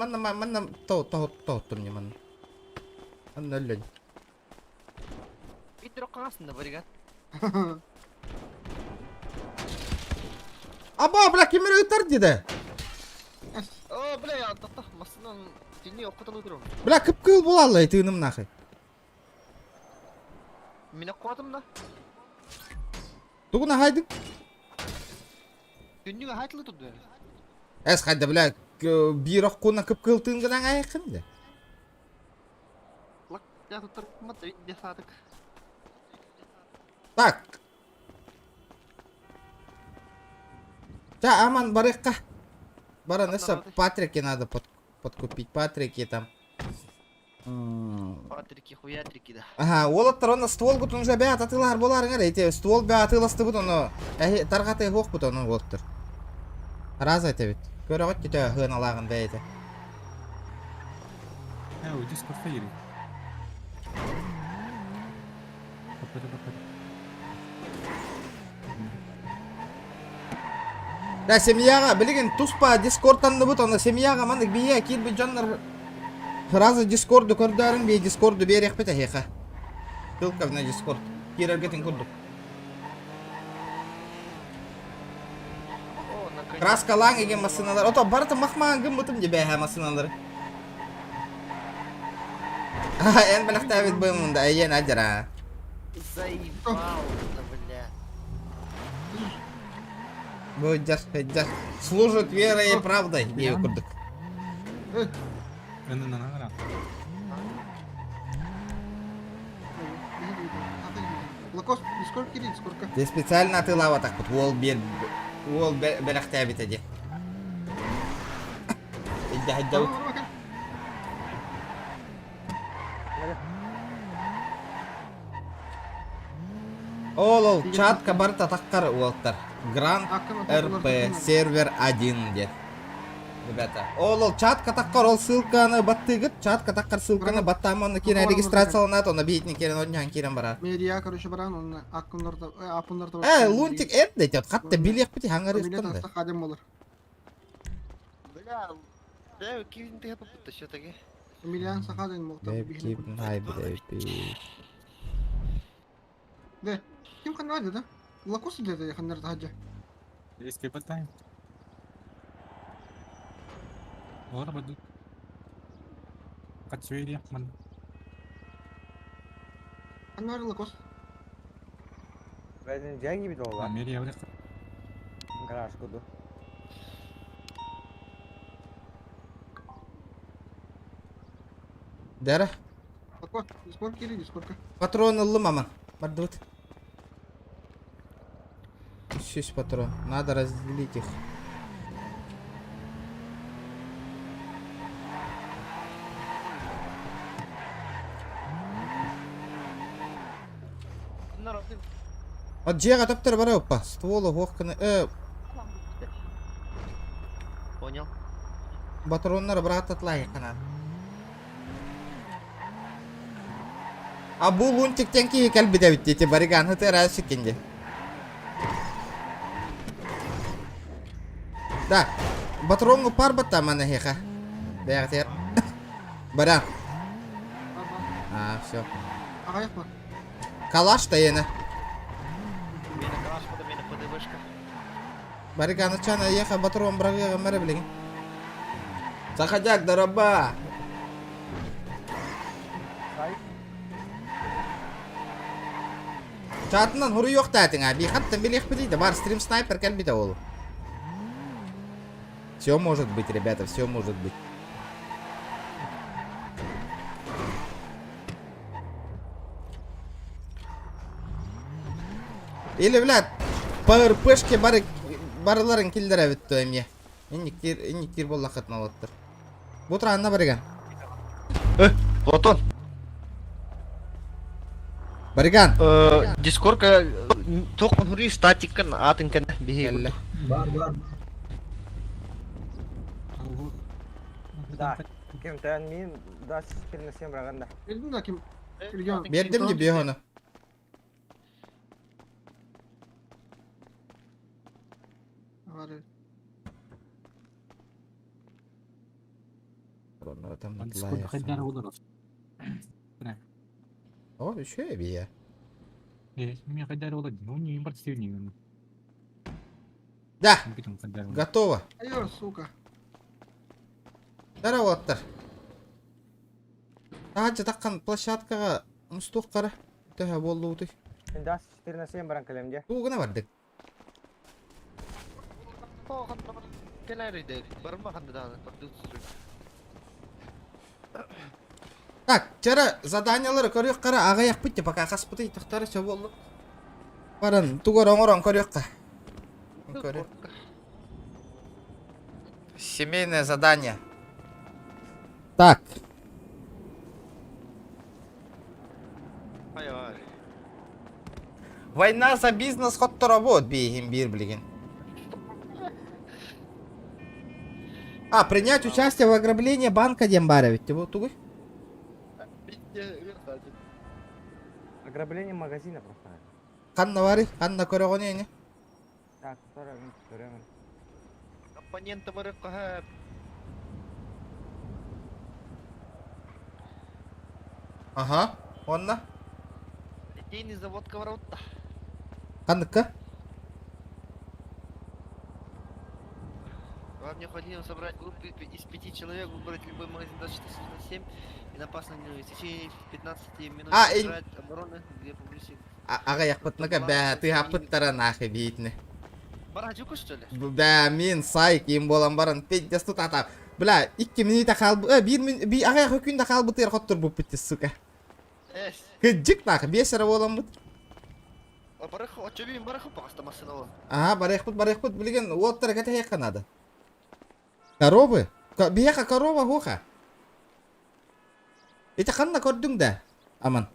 то мне манна. Манна лёнь. Питер классно, бригад. Аба, бля, кемер өтәрді де. О, бля, я тата, масынан тени оқытылы тұрым. Бля, кіп-кіл болалай тыным нахай. Мен қуатым да. Тугына хайдың? Күннің айтылы тұрды. Әс қайды, бля, бір оққуына кіп-кіл тынгынан аяқын де. Лак, я тут тұрмат, виде садық. Так. Да, аман барыққа. Баран, это Патрики надо подкупить. Патрики там. Патрики, хуятрики, да. Ага, олаттар онда ствол бұтын жа бәт атылар боларыңар. Әйте, ствол бәт атыласты бұтын. Тарғатай хоқ бұтын олаттар. Раз айта бет. Көрі ғыт кеті ғын алағын бәйті. У Дискорда ири. Да, семьяға, білеген, туспа Дискордтанды бұтын. Семьяға мандық бейе, кел бі жанлар... Разы Дискорду көрдәрін бей Дискорду берек бет әхеқа. Ссылка на Дискорд. Керергетін көрдік. О, на Краскалаң еген машиналар. Ото барты махман гым бутым же бәһә машиналар. Эн біліқті әбет бұйымында әйен әдіра. Заебал, бля. Бұджар, бұджар. Служит верой и правдой. Бейі күрдік. Лакос, сколько кирит, сколько? Ты специально атылава так вот. Ол біліқті әбет әде. Идді әдді Ол чатка барта таққар уолттар. Гранд РП сервер 1 дед. Ребята, ол чатка таққар ол ссылканы баттыгыт, чатка таққар ссылканы баттаманы кейін регистрацияланат, оны бейтін керен однян керен барат. Медиа, короче, баран, он аккунларда, лунтик эт дейт, қатты билек бити хаңар ешкінді. Қадем болар. Бля, да, кивин ты это путаешь, что таки? Миллиан сахаден мохтар. Да, ким ханады, да? Лакос деді ханарды хаджа. Еске паттайым. Олар бадут. Қатсуэри ман. Ханары лакос. Бәдін жәнгі бит олар. Америя бұрек. Гараж күді. Дәрі? Лакос, сколько кирит, сколько? Патрон ұлы маман. Бардут. 6 патрон. Надо разделить их. Вот жега топтар бара опа. Стволы вохканы. Понял. Патроннар брат атлай канат. А бу лунтик тенки калби да битти бариган хате раз шикинде. Да. Патронну пар бата мана хеха. Бягтер. Бара. А, всё. Ағаяқ бар. Калаш та ена. Мені краш буде, мені подивишка. Бариган чана еха патрон брага мэре блин. Заходяк дороба. Чатынан хуру yok тәтіңа. Би хаттан билех бідейді. Бар стрим снайпер кәл биді ол. Все может быть, ребята, все может быть. Или, блядь, ПРПшке барыларын келдер әбітті әмне. Инниктер бол лақытын алаттыр. Бұтыр анна барыған. Вот он. Барыған. Дискорка тоқын хури статиккан атынкан бихи. Да, кем тән мен да перенесем браганда. Бердің да кім? Келген. Бердім де бе оны. Ағары. Сколько ходяр олар. О, еще бия. Мне ходяр олар. Ну, не импортивный. Да, готово. Айо, сука. Дараваттар. Тағанча таққан площадкаға мұстуқ қара. Тәхә болу ұты. Мен да перенесем бран кәлемде. Туғына бардық. Так, чара заданиялары көрек қара ағаяқ бітті, пока қаспыты тұқтары все болды. Барын, туғар оңыран көрекқа. Семейное задание. Так. Война за бизнес хотто работ бейхим бир блин. А, принять участие в ограблении банка Дембара, ведь вот тугой? Ограбление магазина просто. Ханна вари, ханна корегоне не. Так, второй время. Компоненты вырывка. Ага, онна. Литейный завод Коворота. Ханныкка? Вам необходимо собрать группу из 5 человек, выбрать любой магазин 24/7 и напасно в течение 15 минут А, и- держать обороны, где публисит. Ага, яқпытныға бәті яқпыттарын ақы бейтіні. Бара жүкі что ли? Бә, мен сай кейін болам барын, пейдес тұт атап. Бля, 2 минута қалбы, 1 ағай хүкінде қалбы тер қоттыр бұл бітті, сука. Эс, Күджік нақы, 5 ара болам бұд. бараху, очебим бараху паста масынова. Ага, барайық бұд, білген, оттары кәті яқынады. Коровы? Бияқа корова хоха. Это қанна көрдің да, аман.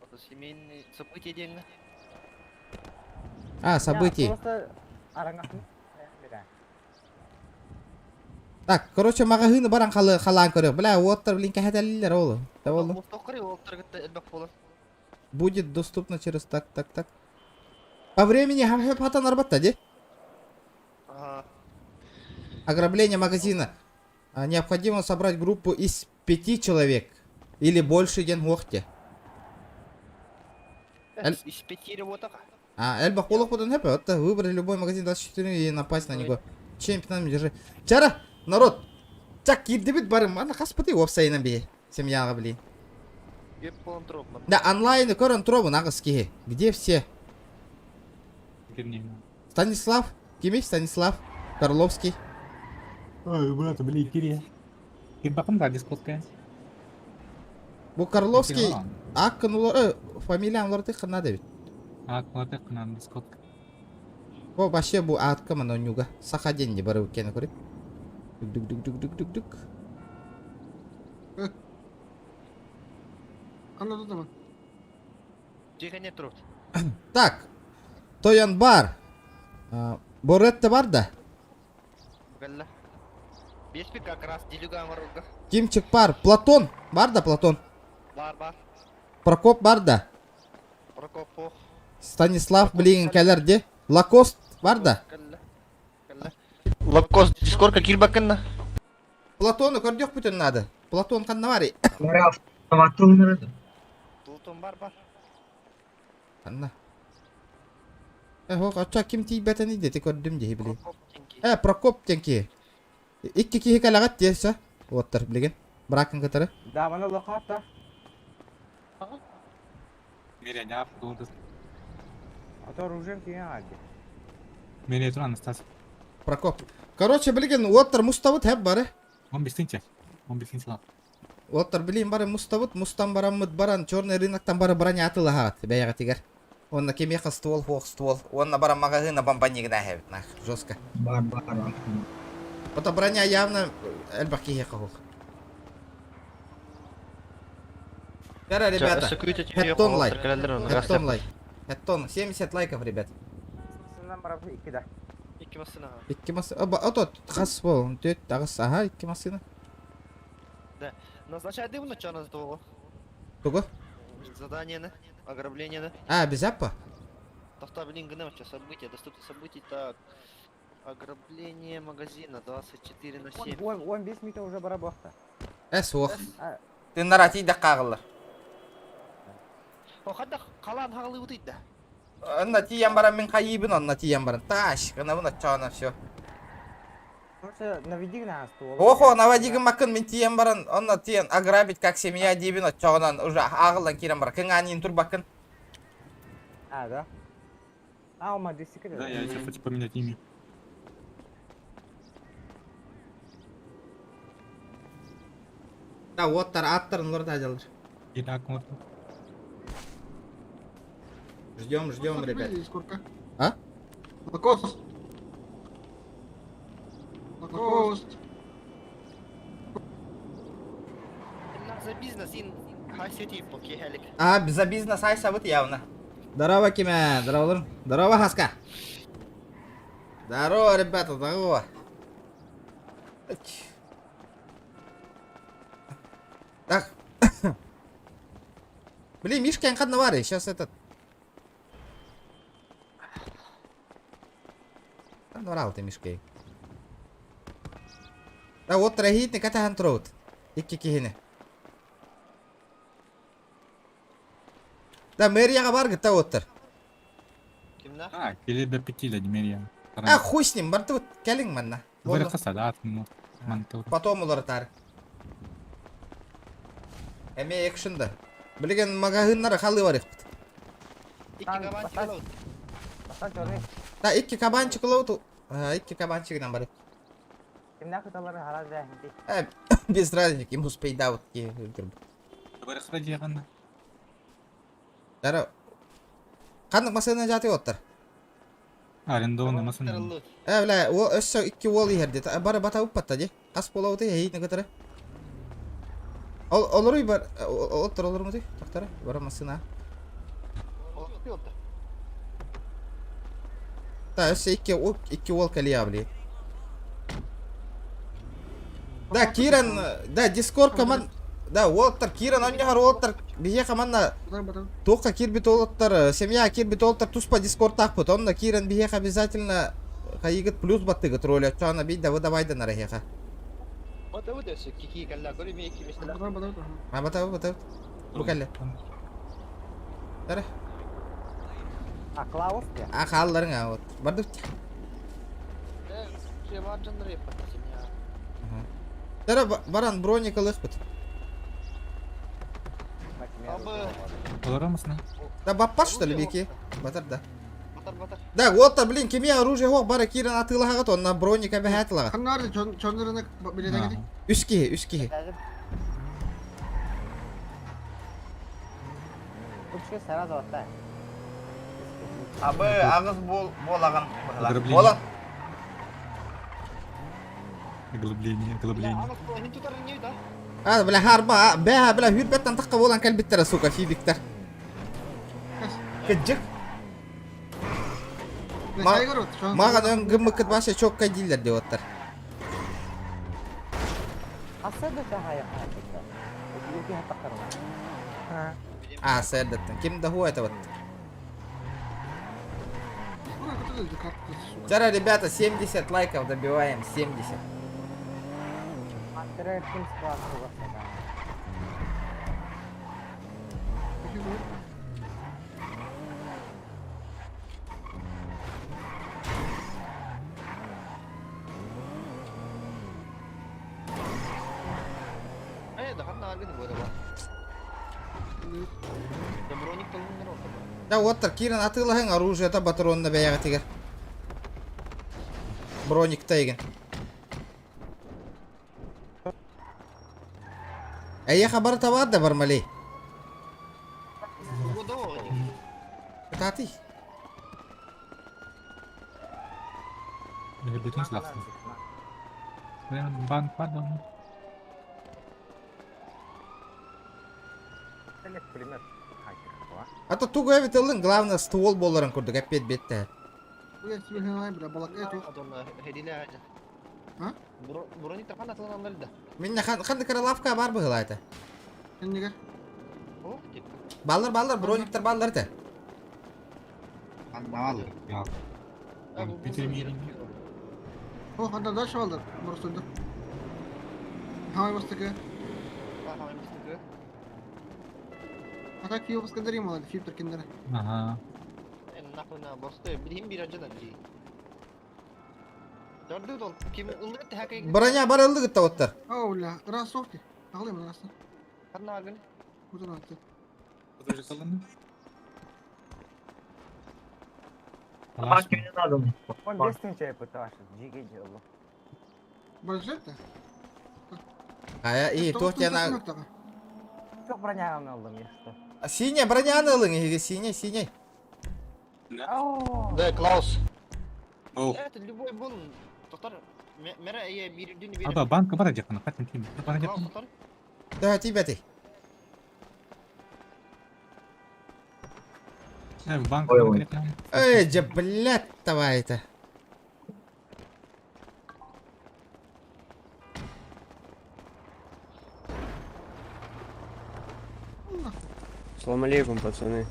Это семейные события деньги. А, событий. Просто араңақны. Так, короче, магазины баран қалан көрек. Бля, оттар блин кәхәтәлілер олы. Да олы. Мустақыры ол тұрғытта әлбәк болар. Будет доступно через так. По времени хатан арбатта, де? Ага. Ограбление магазина. Необходимо собрать группу из 5 человек. Или больше ден уақте. Из 5 работаға. Эльбах олық бұдан хәпі. Отта, выбрали любой магазин 24 и напасть на него. Чем 15 минут держи. Чара, народ. Чак кирді бит барым. Ана қаспыты опсайынан бе. Семьяға білейін. Еп болан тұрып. Да, онлайны көрін тұробы нағыз кеге. Где все? Станислав? Кемей Станислав? Карловский? Ой, брат, блин, Кирия. Кир бақым да дискотка. Бұл Карловский ақын олар, фамилия оларды қына да бит. Ақылаты қынан дискотка. О, башы бұл атқа мұны онюға. Сақа денде бары өкені көріп. Дук. Қандай тұтамын? Жеға не тұрып? Так, Тоян бар. Боретті бар да. Гәлі. Беспек как раз делюга амаруға. Кимчик бар. Платон. Бар да Платон. Бар. Прокоп бар да. Прокоп пох. Станислав білеген кәлерде. Лакост бар да. Гәлі. Лакост дискорка кирбакынна. Платоны көрдек бүтін нады. Платон қанна бар и. Плутон бар. Қанна. Хоқ, açak kim тейбәтін идеті көрдім дей білейін. Прокоп теңки. Прокоп теңки. Икки кихи кәләғат дейсі. Оттар білеген. Бракын кітірі. Да, мана лохата. Мерия, не авто. А то оружие киген алды. Мерия, тұран, Стас. Прокоп. Короче, білеген, оттар мұставыт әп бары. 15-тен. 15-тен сылап. Оттар білейін бары мұставыт. Мұстан баран мұд баран. Черный рыноктан бары бұраны атылы хағат. Бәйіға тегер. Онна кемеха ствол, хоқ ствол. Онна баран магазина бомбанигна әбіт. Нах, жестко. Бар. Ота броня явно әлбақ кехеқа хоқ. Кара, ребята. Хэттон лайк. Хэттон лайк. Хэттон. 70 лайков, ребят. Сынан барабы 2 да. Екі масына. 2 масына. Ото, қас бол. 4 ағыз. Аха, 2 масына. Да. Назначай дымны, что нас того. Туго? Задание, ограбление. Без аппа? Тахта, блин, гнем, что события, доступны событий, так. Ограбление магазина 24/7. 15 минута уже барабахта. Оқ. А, Ты наратида қағылы. О, хадда қалан хағылы өтейді. Онна тиян баран мен қайыбын, онна тиян баран. Таш, ғына бұна чағына все. короче, наведи на ствол. Охо, навадигін мақын мен тиян баран, онна тиян ограбить как семья дейбін, от чағынан уже ағылдан керен бар. Кің анин тұр бақын. А, да? А, ума 10 Да, я сейчас хочу поменять имя. Да, оттар, аттарын лорда ажалыр. Итак, вот. Ждем, ребят. Сколько? А? Лакост. За бизнес, ин хайсети поки хелик. За бизнес ай сабыт явно. Здорово, Киме, здорово. Здорово, Хаска. Здорово, ребята, здорово. Так. Блин, Мишка, я на варе, сейчас этот. Норал ты, Мишка. Да, вот трагитник, это хантроут. Икки-кихини. Да, мэрияға бар гітта оттыр. Кимна? Келе до 5 да, Мерия. А, хуй с ним, барты вот келин манна. Говорят, салат, ну, мантур. Потом улар тар. Эме экшенда. Билген магазиннары халы бар икпит. İki kabancı kalaut. Баста жоры. Да, икки кабанчик улауту. Икки кабанчигинан бар. Кимнак ыталары хараз бәхинди. Без разницы, им успей вот ки. Говорят, ради ягана. Дара. Кандык масына жаты оттар. Арендованный машина. Tırıllı. Бля, о өссө икки вол иерди. Бара бата уппатта же. Кас болауты хейт негатары. Олоруй бар. Оттар олору ты? Тактары. Бара масына. Oldu. Да, өссө икки вол калиябли. Да, Киран, да, Дискорд команд. Да, оттар Киран оньяхар оттар. Бие команда тоққа кирбит олттар, семья кирбит олттар туспа Дискорд тақпыт. Онда Киран биех обязательно хайгыт плюс баттыгыт роль. Чана бейда выдавайда нарахеха. Bata bu da su kiki kalla kuri mi iki mesela. Бата. Букалле. Дара. А Клаус я? А халларың вот. Барды. Şey var canları yaparsın ya. Дара баран броник алыхпыт. Abi. Олара машина. Да баппар что ли беки? Батар да. Batar. Да, оттар блин, кеме оружие хок бара Киран атылахагат, онна броник абахатлага. Ханнарды чондырына билете гidi. Үскеhe. Üçke sarad otta. Абы агыз болаган. Ограбление. Болан. Оглубление. Ama ini tutar ini dah. هذا بلا هاربا بها بلا هير بتن تقبولا كلب الترسوكا في بكتر كجك ما غادي نقمك باشا شوك كجيل دي وتر Asada cahaya hakika. Itu hatakar. سيدت كم ده هو يتوت ترى رебята 70 лайков добиваем 70 Антера тим спрашивал. Да хатна аргын böyle bak. Да броник толун рот. Да вот Киран атылахын оружие-то патронна бәяга тигер броник тайген Әйе хабар табар да бармали Bu da o. Тати Или бетон слався. Банк падал. Телек пулемет. Ата тугу эвит ылын главное ствол боларын курдук аппет бетте Adamlar hediyle hacı. Ha? Броник тахан атылан анлар да. Минне ханды каралавка бар быгыла айта Неге? О, тип. Баллар брониктер баллар те Ya. Bitirmeyelim. О, ханда дальше балдар. Бурсунду. Хавай бастыгы. Ага, мистики. Атак фио баскандарим алады, фиптер киндері. Ага. Нахуйна басты. Bileyim bir acıdan ki. Gördü dol. Kim ıllık hakay. броня бар ылды гытта оттар Ау, ля, раз софти. Ağlayayım rası. Kanna argın. Kuzun attı. Подожди, салоны. Он бестинче пытался. Джиги делал. Бажетті? Ая и тохтяна Çok бронягам aldım ya что. синяя броняны ылың еге синяй Да, Клаус. Ол. Это любой бун. Тотар. Мера я бирдini bir. Aba банка бар жақын. Қатын тим. Бар жақын. Тотар. да тибети Банк бар жақын. эй же блядь давай это Салам алейкум, пацаны.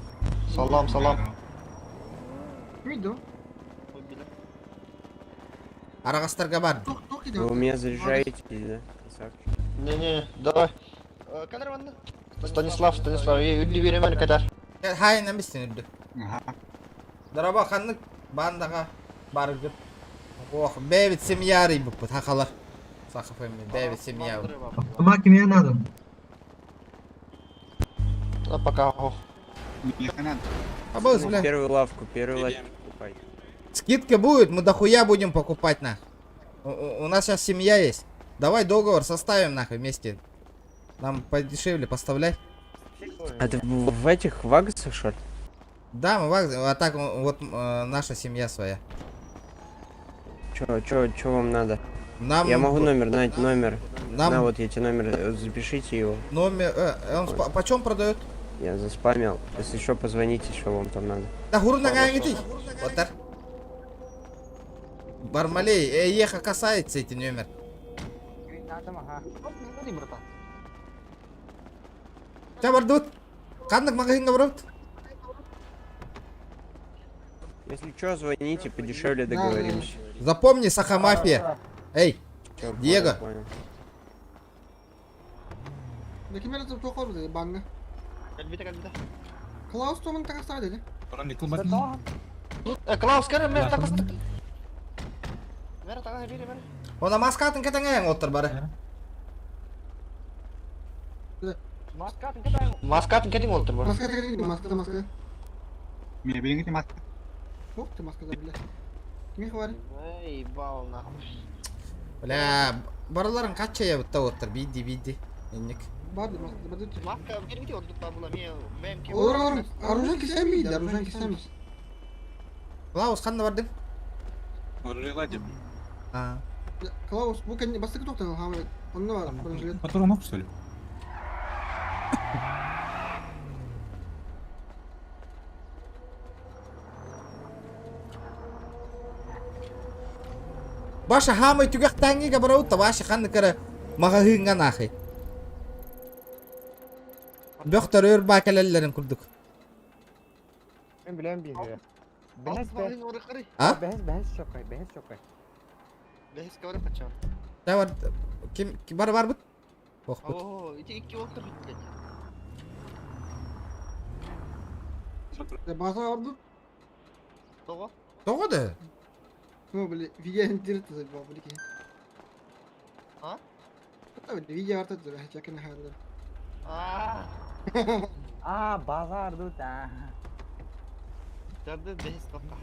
Salam. Видео? арагастарга бар Тох Вы иде. у меня заряжаетесь, да? Красавчик. Не, давай. Kadar vandı? Stanislav, ünlü bir hemen kadar. хайна мистин үрдү дараба ханнык бандага барып Ох, бэвит семья рыбы, подхахала. Сахафами, бэвит семья. Помаки мне надо. А пока. А босс, бля. Первую лавку покупай. Скидка будет, мы дохуя будем покупать, нахуй. У нас сейчас семья есть. Давай договор составим, нахуй, вместе. Нам подешевле поставляй. А ты в этих вагасах, что ли? Да, мы а так вот наша семья своя. Чё вам надо? Нам... Я могу номер, дать номер. Нам... На, вот эти номер, запишите его. Номер... он почем продает? Я заспамил. Если что, позвоните, что вам там надо. Да гурна гангити. Вот так. Бармалей, еха касается эти номер. Ча бардут? Кандак магазин брут? Если что, звоните, подешевле договоримся. Запомни, Сахамафия. Эй, Чё, Диего. понял. Да кем это плохо было, банга. Кальбита. Клаус то он так оставили. Orang dikumat nih. Клаус, скажи, мэр так оставь. Мэр так бери, мэр. Он маскатын кетенген отыр бары. Маскатын кетин олтур бар. Маска тегин, маска. Меня bilang itu mas. Фух, ты маска забыла. Кем хвали? Эй, бал нахуй. Бля, барларын кача я бутта отыр, биди. Инник. Барды, барды. Маска бермейді олтур табыла, мен ке... Olur. Aruzan kesemiydi, aruzan kesemiz. Клаус, қанда бардың? Orang lagi. Клаус, bu kendi bastık doktorun hamile. Onda var, bronzlet. Которого ног, что ли? Баша хамай түгек тәңгеге барауытта, баша қанды кірі маға хыңған ақы. Бөқтер өр бакелелерін күрдік. Ben bilen bir yere. Behis be. А? Behis şokay. Behis kavara kaçan. Жа бар, бар бұд? Оқ бұд. Oo, iki oltur bitti. Basa vardı. Togo. Тоғыды? Ну, блин, видео интересно забыл, блин. А? Да, блин, видео vardı da, çekin hayırlı. Bazar tut ha. Tadı behis toka.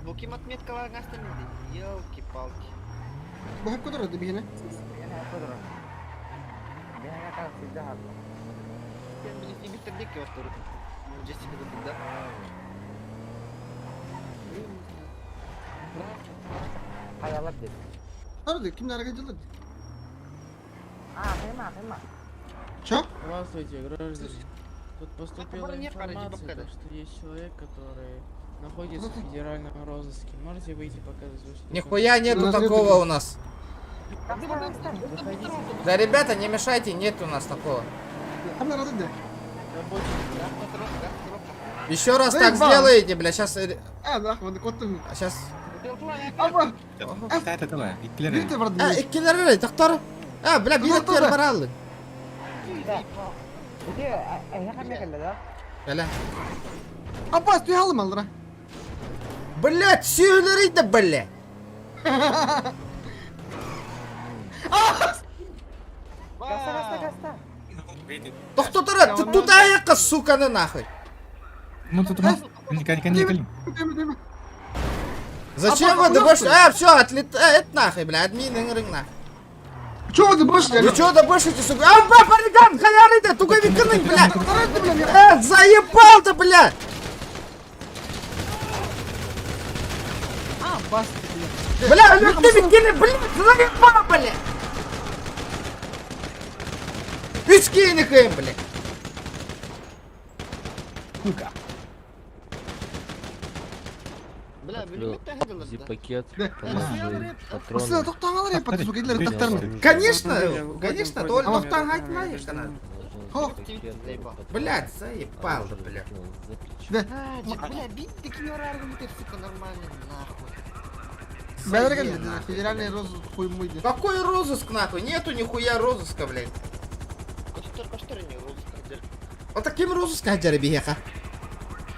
Bu kim atmetkalar gazetemizdi? Yolki-palki. Bu hep kadar oldu bir yine. Ben hep olurum. Ben ne kadar sizde haklı. Ben bilisi bitirdik ki otur. Jessica da burada. Hayalat dedi. Aradı, kimler aracılık? Kıyma. Çak? Здравствуйте, граждане. Тут поступила Это информация, покажи. что есть человек, который находится в федеральном розыске. Можете выйти показать? Нихуя нету такого у нас. Выходите. Да, ребята, не мешайте, нет у нас такого. Kimler aradı da? Еще раз Эй, так бам! сделаете, бля, сейчас... Ha, bak, hadi kottum. Сейчас... Ama, Это lah, iklan. bir de vardı. Иккелері, доктор? Бля, билеттер бар алды. Peki, yakın ne kaldı da? Бля. Abbas, tüy alım aldı. Блядь, сүйелерейді, бля. Gasta. Тоқтотыры, тут аяққа, суканы, нахуй. Ну тут mas. Николин. Deme. Зачем Абба, вы хуя больше... что? Все, отлетает нахуй, бля, админ рынок нахуй. Çoğu da boş Вы чё добышите, сука? Париган, халяры-то, туговиканы, бля. Заебал ты, бля. Abbas. Бля, туговиканы, бля, заебал, бля. Üçgeni kıyım, bля. Сука. Бля, билетті гиділер. Пакет. Aslında doktorlar yapar, su gidiler doktorlar. Конечно, только доктор знаешь, что надо. Блядь, заебал ты, бля. Бля, бить такие аргументы, сука, нормально, нахуй. Ben geldi. Federalный розыск хуй мuydu. Какой розыск, нахуй? Нету нихуя розыска, блядь. Koştur ne rozıskar. Вот таким розыска хаджары бихеха.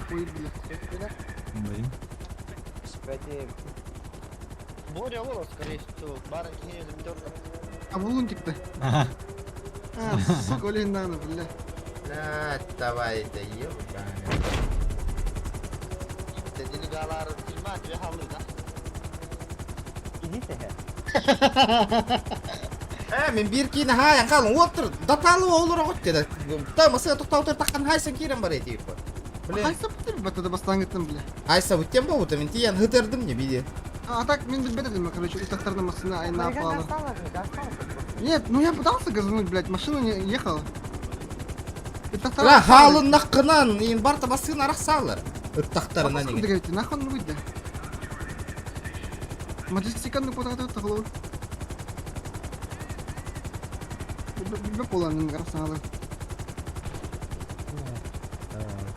Хуй, блядь. Блин. Kısmeti Боря Волос, скорее всего, барыньки не дергал. А в лунтик-то? Ага. А, сука, блин, надо, бля. Блядь, давай, да ебаный. Делегалар, тюрьма, две голы, да? Идите, Мен бир кийин хаян калың отур. Даталы олура кот деді. Таймасы тоқтауты таққан хайсан кирен бар еді. Қайсы бұттыр бәтті бастан кеттім, бля. Айса бүттен ба бұты, мен тиян ғытырдым не биде. А так, мен бедердім, короче, ұстақтардың машина айна апалы. Осталось. Нет, ну я пытался газануть, блядь, машина не ехала. Ла халын наққынан, ең барта басын арақ салыр. Үттақтарына Нахуй неге. говорите, нахуй он выйдет. Маджестиканды потратил тагло. Бе поланын гарасалы.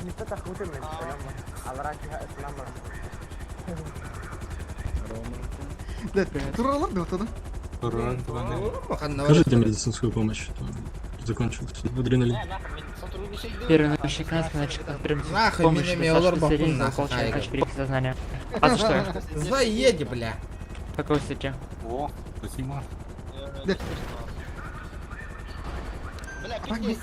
Никто так хуже не Алрачиха ислама. Да, туралар да вот Скажите медицинскую помощь. Закончился адреналин. Первый начальник нас, значит, Нахуй меня олар бақын нахуй хайгы. сознание. А за что? Заеди, бля. В какой статье? О, спасибо. Бля, пиздец,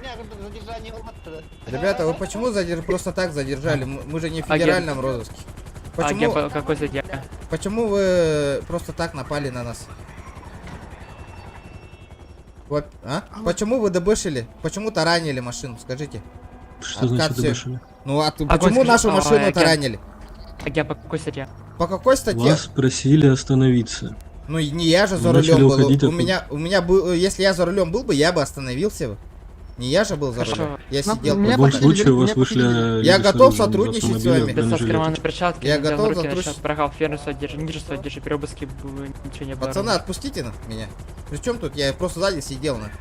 меня задержание Алматы. Ребята, вы почему просто так задержали? Мы же не в федеральном розыске. Почему, Какой статье? почему вы просто так напали на нас? Вот, а? Почему вы добышили? Почему таранили машину? Скажите. Что значит всё. добышили? Ну а почему нашу машину таранили? По какой статье? По какой статье? Вас просили остановиться. Ну и не я же за Вы начали рулем был. уходить У оттуда. меня был, если я за рулем был бы, я бы остановился бы. Не я же был за рулем. Хорошо. Я сидел. В Меня любом попросили случае у вас меня вышли... Я люди готов с сотрудничать с автомобиля в вами. Без бронежилетах. карманной перчатки, Я взял готов руки, затрудничать. начал прогал ферму, ниже содержи, при обыске ничего не было. Пацаны, отпустите меня. Причем тут я просто сзади сидел на.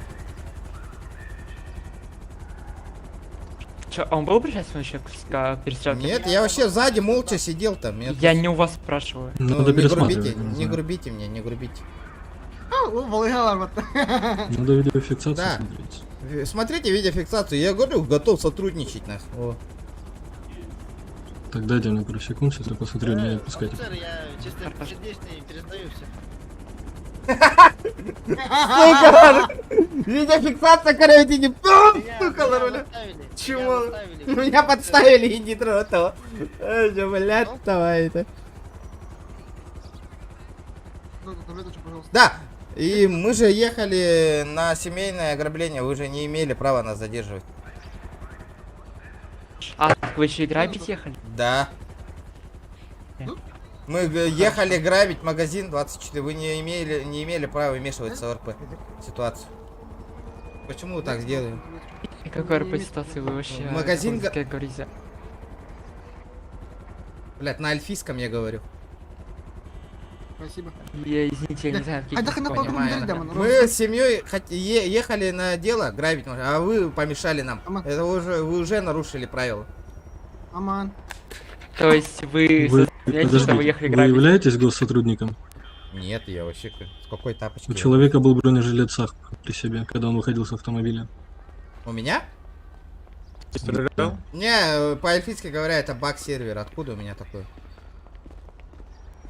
Чё, он был причастен еще к перестрелке? Нет, я вообще сзади молча сидел там. Я не у вас спрашиваю. Ну, Надо не грубите, пересматривать. не грубите мне, не грубите. Волыгалар вот. Надо видеофиксацию Да. смотреть. Смотрите видеофиксацию, я говорю, готов сотрудничать нас. О. Так, дайте мне пару секунд, сейчас я посмотрю, не отпускайте. Офицер, я чисто сердечный пересдаю все. Видеофиксация, короче, не... Сука, на руле. Чего? Меня подставили и не трото. Блядь, давай это. Да, и мы же ехали на семейное ограбление, вы же не имели права нас задерживать. А, вы еще и грабить ехали? Да. Мы ехали грабить магазин 24, вы не имели права вмешиваться в РП ситуацию. Почему вы так сделали? И какой РП ситуации вы вообще... Магазин как говорите? Блядь, на альфийском я говорю. Спасибо. Я, извините, я не знаю, какие... А так и на Понимаю. Мы с семьей ехали на дело грабить, а вы помешали нам. Аман. Это вы уже нарушили правила. Аман. То есть вы... Вы, Знаете, что вы ехали вы грабить? являетесь госсотрудником? Нет, я вообще с какой тапочки? У человека был бронежилет САХ при себе, когда он выходил с автомобиля. У меня? Да. Не, по-эльфийски говоря, это баг-сервер. Откуда у меня такой?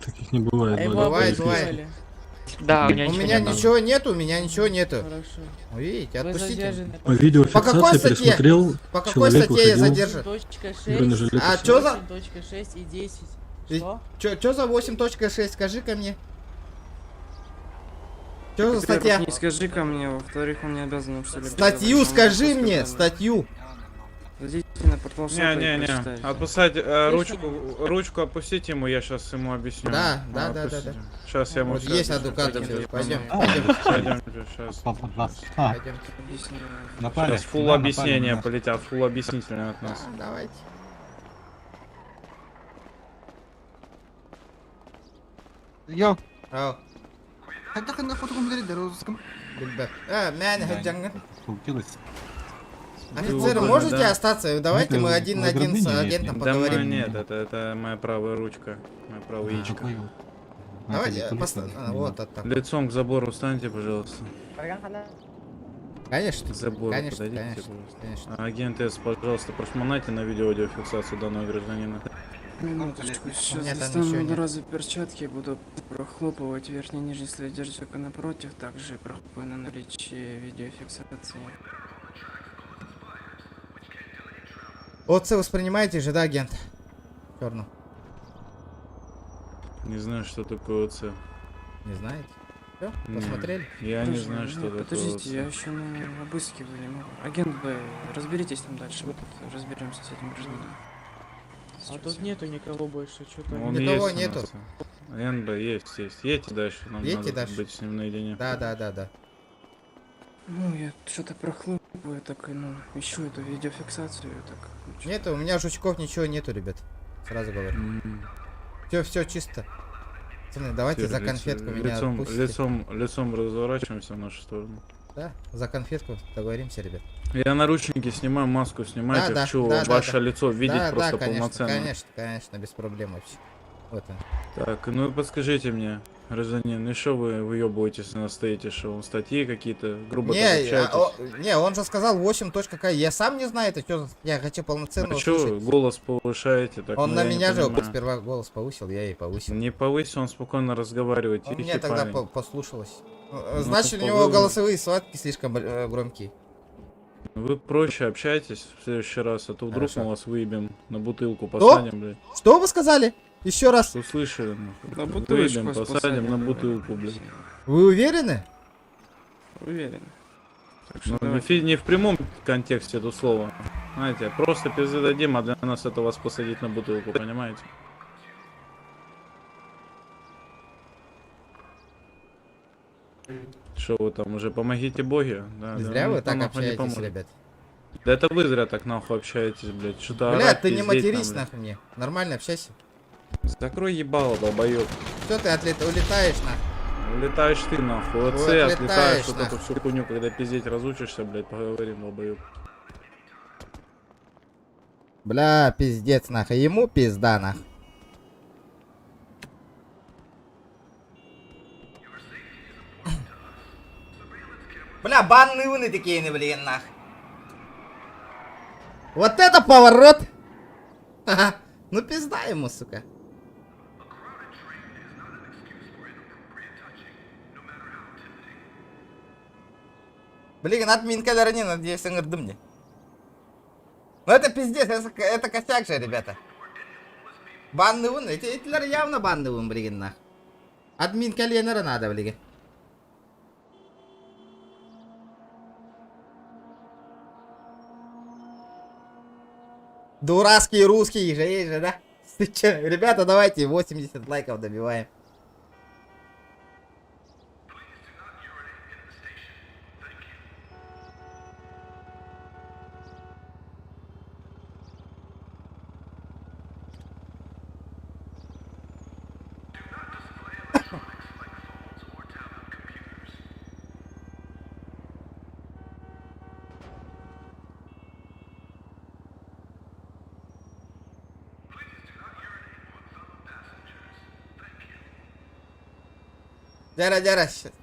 Таких не бывает. А Бывает, по-эльфийски. бывает. Да, У меня ничего нету, у меня ничего нету. Хорошо. Видите, отпустите. По видеофиксации По какой статье? пересмотрел, По какой человек статье я выходил задержан? в бронежилете. А чё за... 8.6 и 10. Чё за 8.6? Скажи-ка мне. Чё за статья? Не скажи ко мне, во-вторых, он не обязан что-либо. Статью скажи мне, статью. Зайдите на портал СОПа и Не-не-не, прочитайте. отпускать, ручку опустите ему, я сейчас ему объясню. Да. Сейчас я ему Вот всё есть объясню. адвокат. Пойдем. Пойдем. Пойдемте, сейчас. Пойдем. Сейчас фулл объяснения полетят, фулл объяснительные от нас. Давайте. Йо. Ау. А так и на фотокомпьютере да розыском. Билбек. Мяне хаджанган. Получилось. Офицеры, Да. можете остаться? Давайте Это мы один на один с ограбление, агентом Да поговорим. нет, это моя правая ручка, моя правая яичко. Давайте, вот так. Лицом к забору встаньте, пожалуйста. Конечно. К забору Конечно, подойдите, конечно, пожалуйста. конечно. Агент С, пожалуйста, прошмонайте на видеофиксацию данного гражданина. Минуточку, Нет, сейчас там ничего достану нет. одноразовые перчатки, буду прохлопывать верхний и нижний слой держака напротив, также прохлопаю на наличие видеофиксации. ОЦ воспринимаете же, да, агент? Черно. Не знаю, что такое ОЦ. Не знаете? Все, Не, посмотрели? Я не Подожди, знаю, что такое Подождите, я ОЦ. еще на обыскиваю не могу. Агент Б, разберитесь там дальше, мы тут разберемся с этим гражданином. А тут нету никого больше, что-то. Он Никого есть у нету. нас. НБ есть. Едьте дальше, нам Едьте надо дальше. быть с ним наедине. Да. Ну, я что-то прохлопываю, так, ну, ищу эту видеофиксацию, так. Нету, у меня жучков ничего нету, ребят. Сразу говорю. Все чисто. Пацаны, давайте за конфетку меня отпустите. Лицом разворачиваемся в нашу сторону. Да, за конфетку договоримся, ребят. Я наручники снимаю, маску снимайте, хочу ваше лицо видеть просто полноценно. Конечно, без проблем вообще. Вот он. Так, ну и подскажите мне, гражданин, и что вы выебываетесь на стоите, что статьи какие-то, грубо так общаетесь? Не, он же сказал 8 точка какая. Я сам не знаю, это что. Я хочу полноценно А что услышать. голос повышаете? Так, Он ну, на я не меня же понимаю. сперва голос повысил, я и повысил. Не повысил, он спокойно разговаривает. Он Тихий мне тогда парень. послушалось. Значит, у него попробуй. голосовые схватки слишком громкие. Вы проще общайтесь в следующий раз, а то вдруг Хорошо. мы вас выебем на бутылку, посадим, блядь. Что вы сказали? Еще раз. Услышали? нахуй. На бутылочку Выебем, вас посадим на посадим, бутылку, блядь. Вы уверены? Уверен. Так Ну, что давайте. не в прямом контексте это слово. Знаете, просто пизды дадим, а для нас это вас посадить на бутылку, понимаете? Что вы там уже помогите боги? Да, Не да, зря вы никто так нахуй не общаетесь, поможет. ребят. Да это вы зря так нахуй общаетесь, блядь. Что-то Блядь, ты не пиздеть матерись там, блядь. нахуй мне. Нормально общайся. Закрой ебало, долбоёб. Что ты улетаешь нахуй? Улетаешь ты нахуй, ОЦ, отлетаешь, отлетаешь вот нахуй. эту всю хуйню, когда пиздеть разучишься, блядь, поговорим, долбоёб. Бля, пиздец нахуй. Ему пизда нахуй. Бля, банные уны такие, блин, нахуй. Вот это поворот! Ха-ха. Ну пизда ему, сука. Блин, админкалерни, надеюсь, он говорит, мне. Ну это пиздец, это косяк же, ребята. Банный ун, эти явно банный ун, блин, нах. Админкалернера надо, блин. Дурацкий русский же есть же, да? Ты че, ребята, давайте 80 лайков добиваем.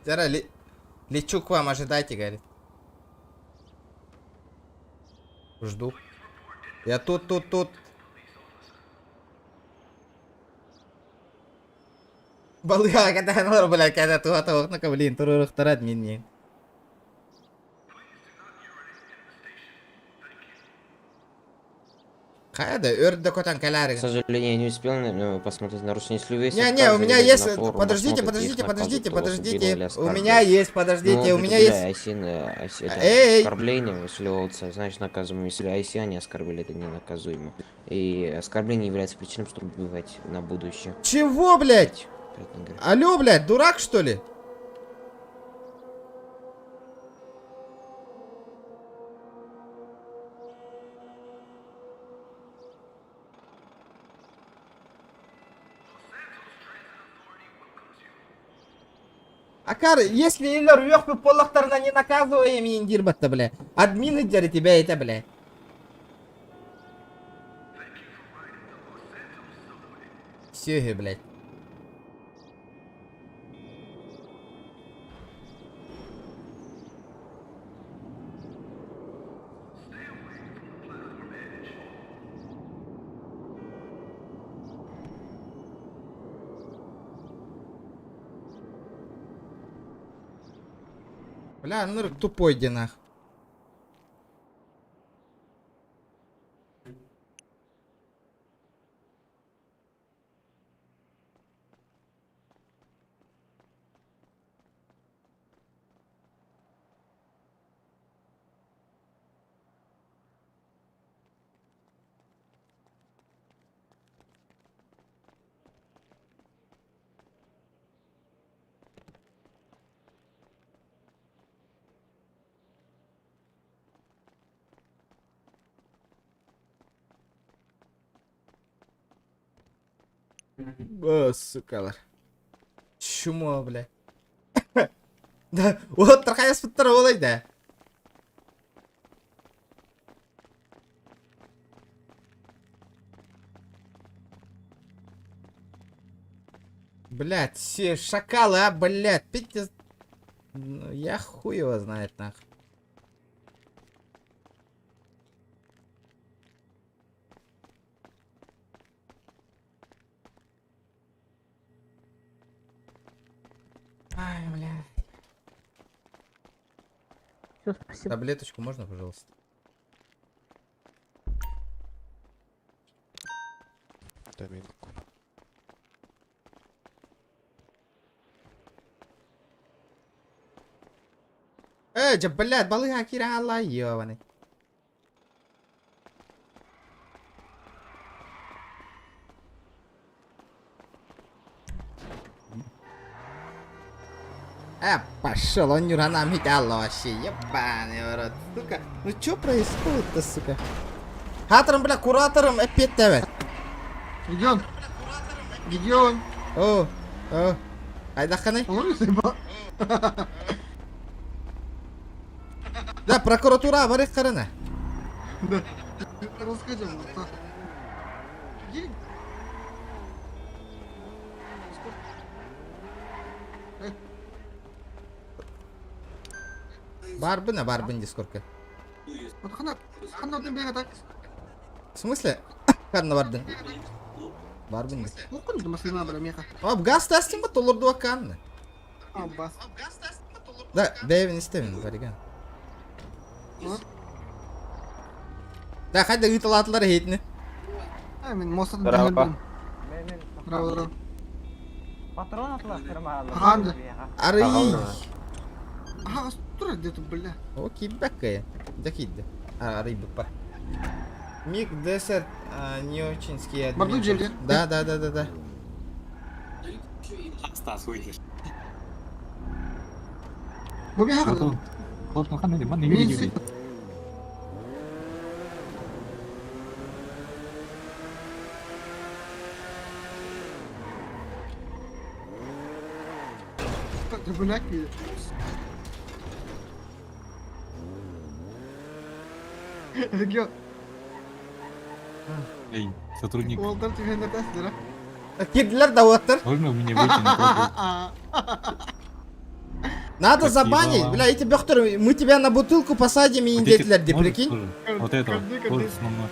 Дяра, лечу к вам, ожидайте, говорит. Жду. Я тут. Балыга, когда блядь, когда тугатовок на блин, турурых тарат минни. Кайда, өрдө котан К каляры. сожалению, я не успел посмотреть нарушение. Если вы есть Не, отказы, у меня зайдите есть. на форум, Подождите. посмотрите их наказы, кто вас убил или У оскорбил. меня есть, подождите, у меня есть. Эй! Оскорбление, если ОЛЦ, значит наказуемо. Если IC они оскорбили, это не наказуемо. И оскорбление является причиной, чтобы убивать на будущее. Чего, блядь? Алло, блядь, дурак что ли? Акар, если илер yok bir поллахтарына не наказываем индир батта, бля. Админы дяри тебя это, бля. Все, блядь. Бля, Нурик тупой где нах. Сукалар. Чумо, бля. Да, вот трахая с фоторолой, да. Блять, все шакалы, а, блять, пиздец. Ну, я хуй его знает, нахуй. Ай, бля. Все, спасибо. Таблеточку можно, пожалуйста? Да, блядь, балыга кира алла, ёбаный. Пошел, он Нюрана мигал вообще, ебаный ворот. Сука, ну чё происходит-то, сука? Хатором, бля, куратором опять давай. Регион. Регион. О. Айдаханы. Да, прокуратура, барик карана. Да. Расскажи, Барбын дискорка. Вот хана бега так. В смысле? Хана бардын. Барбын. Окун да маслина бара меха. Об газ тастим ба толорду аканны. Бас. Да, Дэвин истемин бариган. Да, хай да ыталатлары хейтни. Мен мостан дәлбим. Браво. Патрон атластырма. Ханды. Ары. Ага, тура где-то, бля. Окей, бакая. Дакидда. Ары бупа. Миг десерт не очень ски. Барду джели. Да. Стас, выйдешь. Боби хакады. Вот, ну, ханали, ман, не видели. Ты, блядь, Регион. Эй, сотрудник. Уолтер тебе на тест, да? Кидлер да Уолтер. Можно мне выйти на пробу? Надо забанить, бля, эти бёхтеры, мы тебя на бутылку посадим и индетлер, ты прикинь? Вот это, вот основное.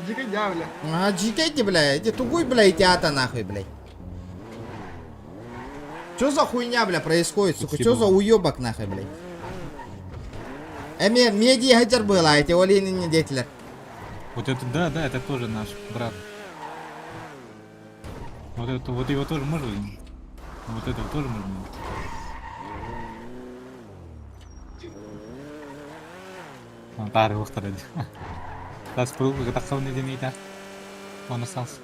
Джикай, бля. А, джикайте, бля, эти тугуй, бля, эти ата нахуй, блядь. Чё за хуйня, бля, происходит, сука? Чё за уёбок нахуй, блядь? Меди хатер было, эти олины не детлер. Вот это, да, это тоже наш брат. Вот это, вот его тоже можно? Вот этого тоже можно? Тары уқтырады. Тас пробуга тақсауны демейді. Оны салсын.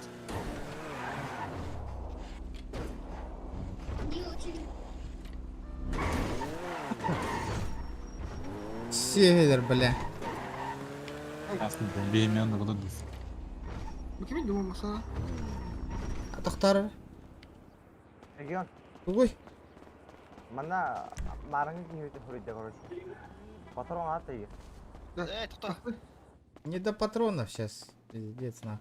Север, бля. Aslında beğenmeyen de bu da düz. Bakayım думаю, масана. Тоқтар. Регион. Тугуй. Мана мараңыз не өте хүрейді, короче. Патрон атайы. Кто? Не до патронов сейчас. Пиздец, на.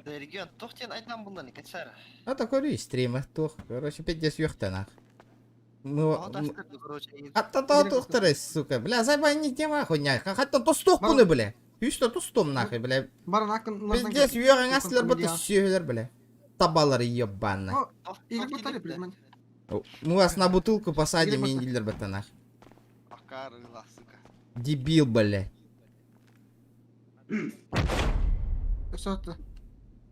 Да, регион, тохтен айтам bundan ne kaçar? А такой стрима, тух. Короче, 50 юхта нах. Ну, а тухтары, сука, бля, забани тема хуйня. Хатта тостух буны, бля. Юшта тустом нахуй, бля. Пиздец, юран аслер бата сүйелер, бля. Табалары ебаны. И как бы тали призман. Мы вас на бутылку посадим, и дилер батанах. Акарыла, сука. Дебил, бля. Өсөттү.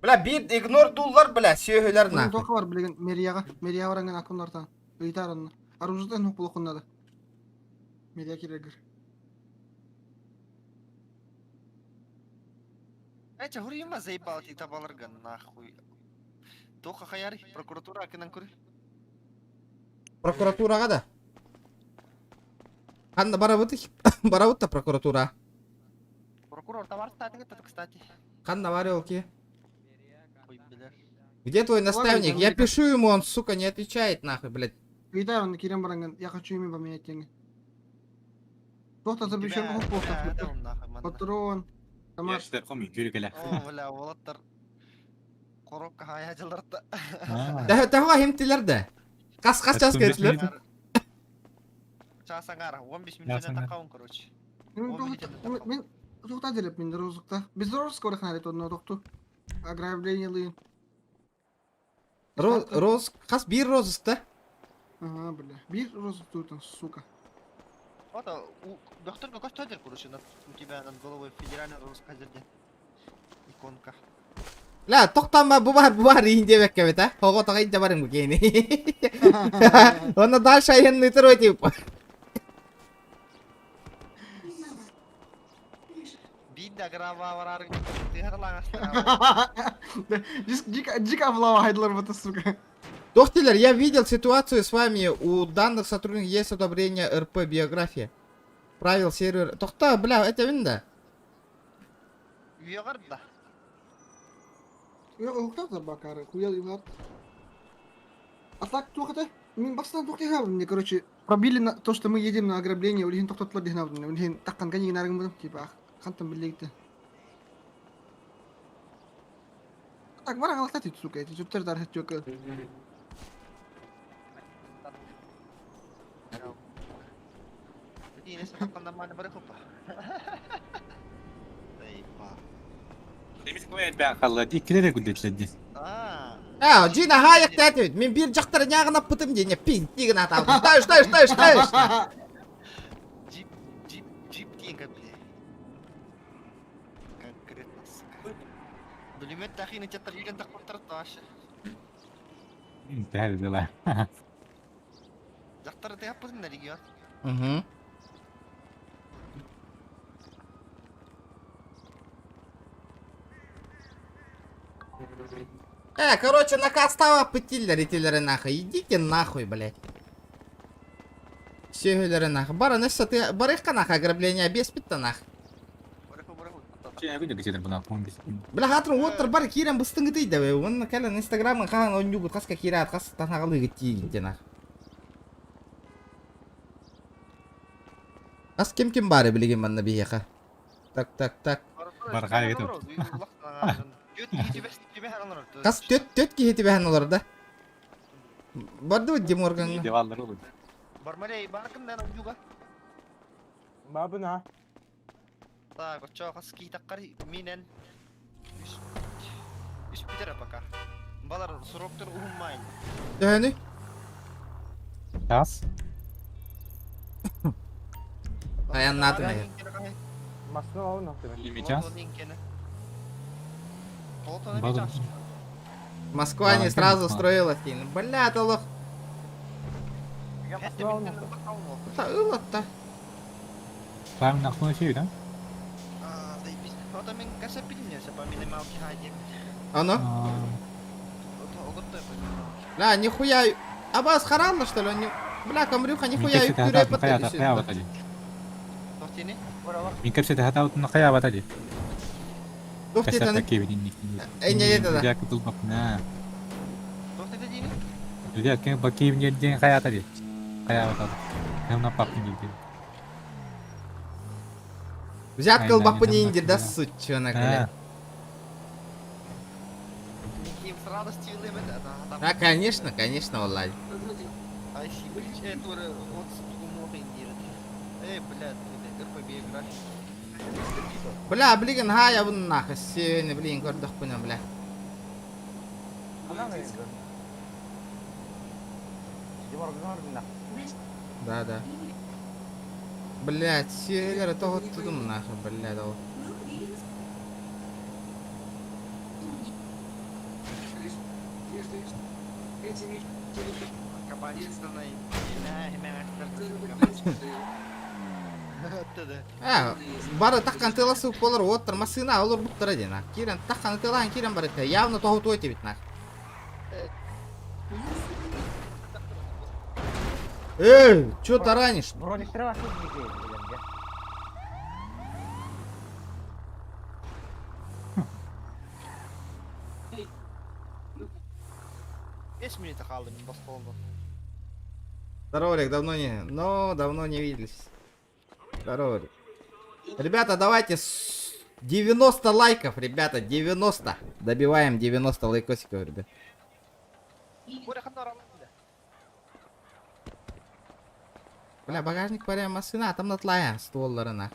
Бля, бит игнор дуллар, бля, сөйлөр Bunun нахуй. toka var bilegen Meriyaga. Meriyaga varangan akımlardan. Uytar onu. Aruzdan hukuk bulunmadı. Meriya kiregir. Эти хурима заебал ты табаларган нахуй. Тока хаяри, прокуратура акынан кури. Прокуратурага да. Канда барабыт прокуратура. Прокурор товар статик это, кстати. Канда барелки. Ой, бля. Где твой наставник? Я пишу ему, он, сука, не отвечает нахуй, блядь. Uytar onu kirem varangan. Я хочу ими поменять деньги. Тохта запрещен хукuk болса. Патрон. Тамар. О, бля, волоттар. Коробка хая жылдыртты. Тахуга хемтилер да. Кас час кетилер. Часаңар, 15 минуттан такауын, короче. Мен тохта делеп мен розыкта. Без розыска орахна рет onu тохту. Ограбление. Роз, кас бир розыск да? Ага, бля. Bir розыск тут, сука. Вот, доктор какой стадер, короче, у тебя над головой федеральный розыск хазерде. Иконка. Ла, тоқтама, бубар иінде бекке бет, а? Хого тоға иінде барым bu кейни. Оны дальше айынны тұру тип. Бинда грава варарың, тыгырлаңастыр. Дико облавайдылар вот сука. Доктор, я видел ситуацию с вами. У данных сотрудников есть одобрение РП биография. Правил сервер. Тохта, бля, это винда. Виогарда. Кто за бакары? Хуял им. А так тухата? Мен бастан тухтыга мне, короче, пробили на то, что мы едем на ограбление, улин тохтотлар дигнавдын. Улин таккан гани наргын будем, типа, хантам билегти. Так, бараң аластат сука, эти жүптер дархат жок. Ini sebab nambah berapa? Baiklah. Джина хаяк тәтүд. Мен бир жақтар няғынап бұтым дейіне пин тегін аталды. Тайш. Джип теңгі біле. Конкретно, сука. Бүлімет тақины чаттар еген тақпақтар ташы. Жақтары тәйіп бұтым да регион. Короче, на кастава пытиллери нахуй. Идите нахуй, блядь. Сөйлері нахуй. Бара, нәсі ты барыққа нахуй ограбление беспитті нахуй. Бля, хатырын оттыр бар кирен бұстың гітейді бе. Оны кәлін инстаграмын қаған он югут қасқа кират, қасқа танағалы гітейді нахуй. Қас кем бары білеген банда бейеқа. Так. Барға етіп. Қас төт кейті бәхін олар да. Барды өтде Морганға. Девалдар olur. Бармалей, баркындан ұйуға. Бабына. Так, очо, қас кейтаққар менен. Үш бітері пока. Балар сұрақтыр ұғынмайын. Дәні? Час. Аян натын аян. Масны оу нақтымен. Ими час. Москва не сразу строилась. Бля, толох. Ылатта. Правильно нахуй şey да? Заебись. Вот мен кәсіп білімне, сәпа менің мауки хайдем. Оно? Бля, нихуя. Абас харанно, что ли? Бля, Камрюха, нихуя юктюре подтащит. Min kapsete hata utun kaya ba tadi? Тухти таны. Не это да. Я кутул бакна. Тухти тadi ini? Dia kayak baki menjadi kaya tadi. Kaya apa tadi? Yang nampak menjadi. Взят колбаку не инди, да сучонок, бля. А, конечно, Влади. Бля, блин, я вон нахуй, сегодня, блин, гордох понял, бля. Димор, на. Да. Блять, сервер, это вот тут нахуй, блядь, да. Бары таккан тыласы болар, оттыр, масына олар бұқтыр еден. Кирен таккан тылан, кирен бар ете. Явно тоғыт өте бит нах. Эй, чё таранишь? Броник треба шутки, блядь. Бес минут қалды мен бас қолымда. Здорово, Олег, давно не виделись. Здорово. Ребята, давайте 90 лайков, ребята, 90. Добиваем 90 лайкосиков, ребят. Бля, багажник паря машина, там натлая стволларына.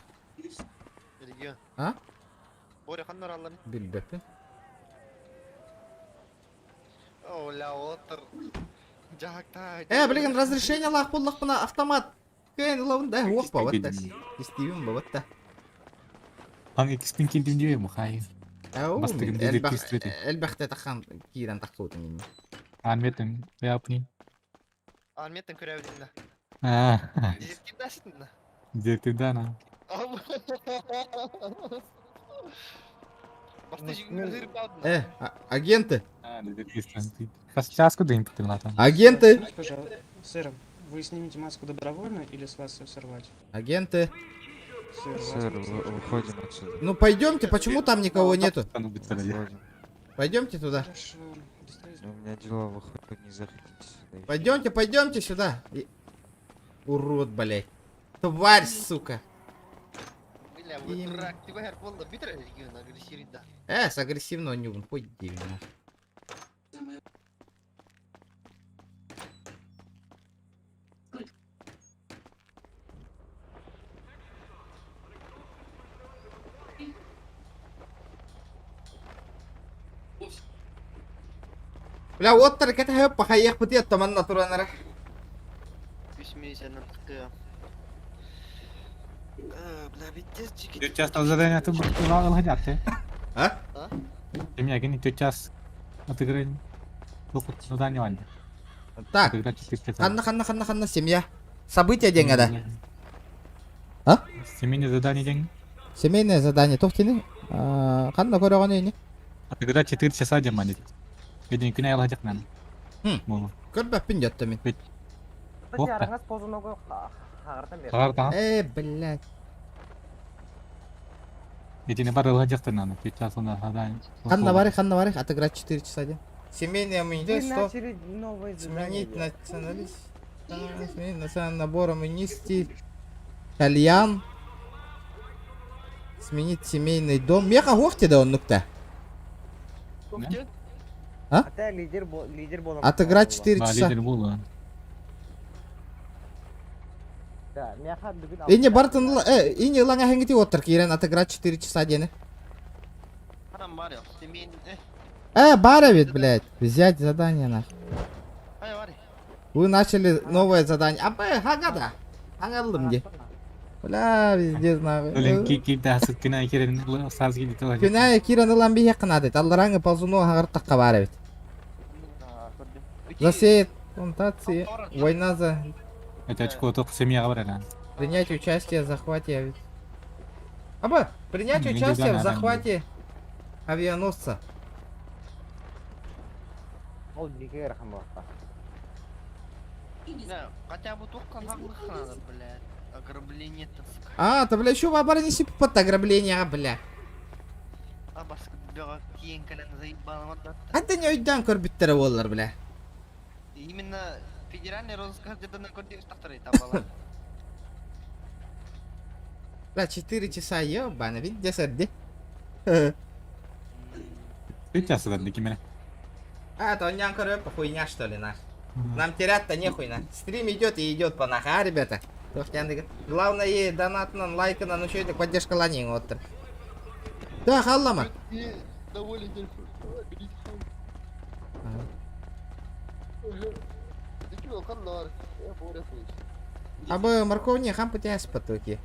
А? Боря қандар алларын. Билбеппин. Оля, отыр. Жақта. Блин, разрешение лах боллах бына автомат. Кайын лауында, оқпа, ватта. Истивим ба, ватта. Hangi kısmın kildim diyor mu? Hayır. Бастыгын әлбәхтә тахан кирен таққуытын мен. Анметің, япни. Анметтің көрәудің Директивдасың да. Директивдана. Басты жігін ғырып алдың. Агенты. Сейчас куда им потом. Агенты. Пожалуйста, сэр, вы снимете маску добровольно или с вас все сорвать? Агенты. Сэр, выходим отсюда. Ну пойдемте, почему там никого нету? Пойдемте туда. Хорошо. У меня дела, выходит, не захотите сюда. Пойдемте сюда. Урод, блядь. Тварь, сука. Бля, вы дурак, ты бахер полда битер регион агрессивный. С агрессивного не вон, пойди меня. Бля, вот так это я похаях путет, то man натуранера. Бля, биттерчики. Сейчас там задание ты брал хотят. А? Ты меня гни сейчас отыграй. Лукут задание вань. Так. Ханна, семья. События деньги, да? А? Семейное задание деньги. Семейное задание, тохтины. Ханна көрөгөн эне. Отыграть 4 часа деманит. Един күн аял хажак мен. Көрбөппүн жаттым мен. Кстати, араңыз позуного қағыртан бер. Қағыртан? Блядь. Едине бар ыл хажактан аны. 4 час онда задание. Ханна бари, отыграть 4 часа дем. Семейное меню, Вы что? начали новое задание. Сменить националист. Сменить национальный набор амнистии. Кальян. Сменить семейный дом. Меха хохте да он нукта. А? Ата лидер болам. Отыграть 4 часа. Лидер был. Да, мяха бүгін. Ине бартын, ине лаңа хенгити отыр кирен отыграть 4 часа дені. Адам бар я, семейный. Бара ведь, блядь. Взять задание нахуй. Вари. Вы начали новое задание. Хагада. Хагадылдым де. Бля, везде знаю. Олен кийда сыт күнә керен саз кийди тала. Күнә кирен ылан бие кынады. Аллараңы ползуно хагыр такка бара ведь. Засеет плантации. Война за... Это очко только семья говорила. Принять участие в захвате... принять участие в захвате авианосца. Ол неге рахым болса. Да, хотя бы только наглых надо, блядь. Ограбление таскать. Ты, бля, еще в обороне неси под ограбление, бля. Баска бега киен кален заебалом отдать. Ты не уйдем корбиттері олар, бля. Именно федеральный розыск где-то на кодекс второй там было. Бля, 4 часа, ёбана, ведь где сэрди? 4 часа дадли кимene. Это он нянка рэпа, хуйня что ли, нах. Нам терять-то нехуй, нах. Стрим идет и идет по нах, ребята? Главное, донатна, лайкана, ну что это, поддержка ланинг, вот. Да, халлама. Абы морковь не хам пытаясь потоки.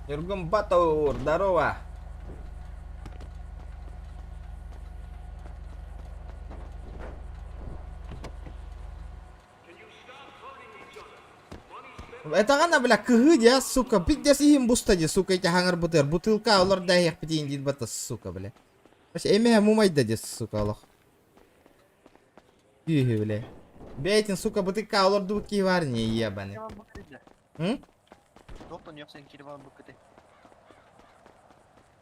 Юргум Батур, здорово. Это она, бля, кыгы, сука, пиздец им бустади, сука, эти хангар бутер, бутылка, олар да их пятин дит бата, сука, бля. Вообще, эми мумай дадис, сука, аллах. Юхи, бля. Бейтин, сука, бутылка, олар дуки варни, ебаны.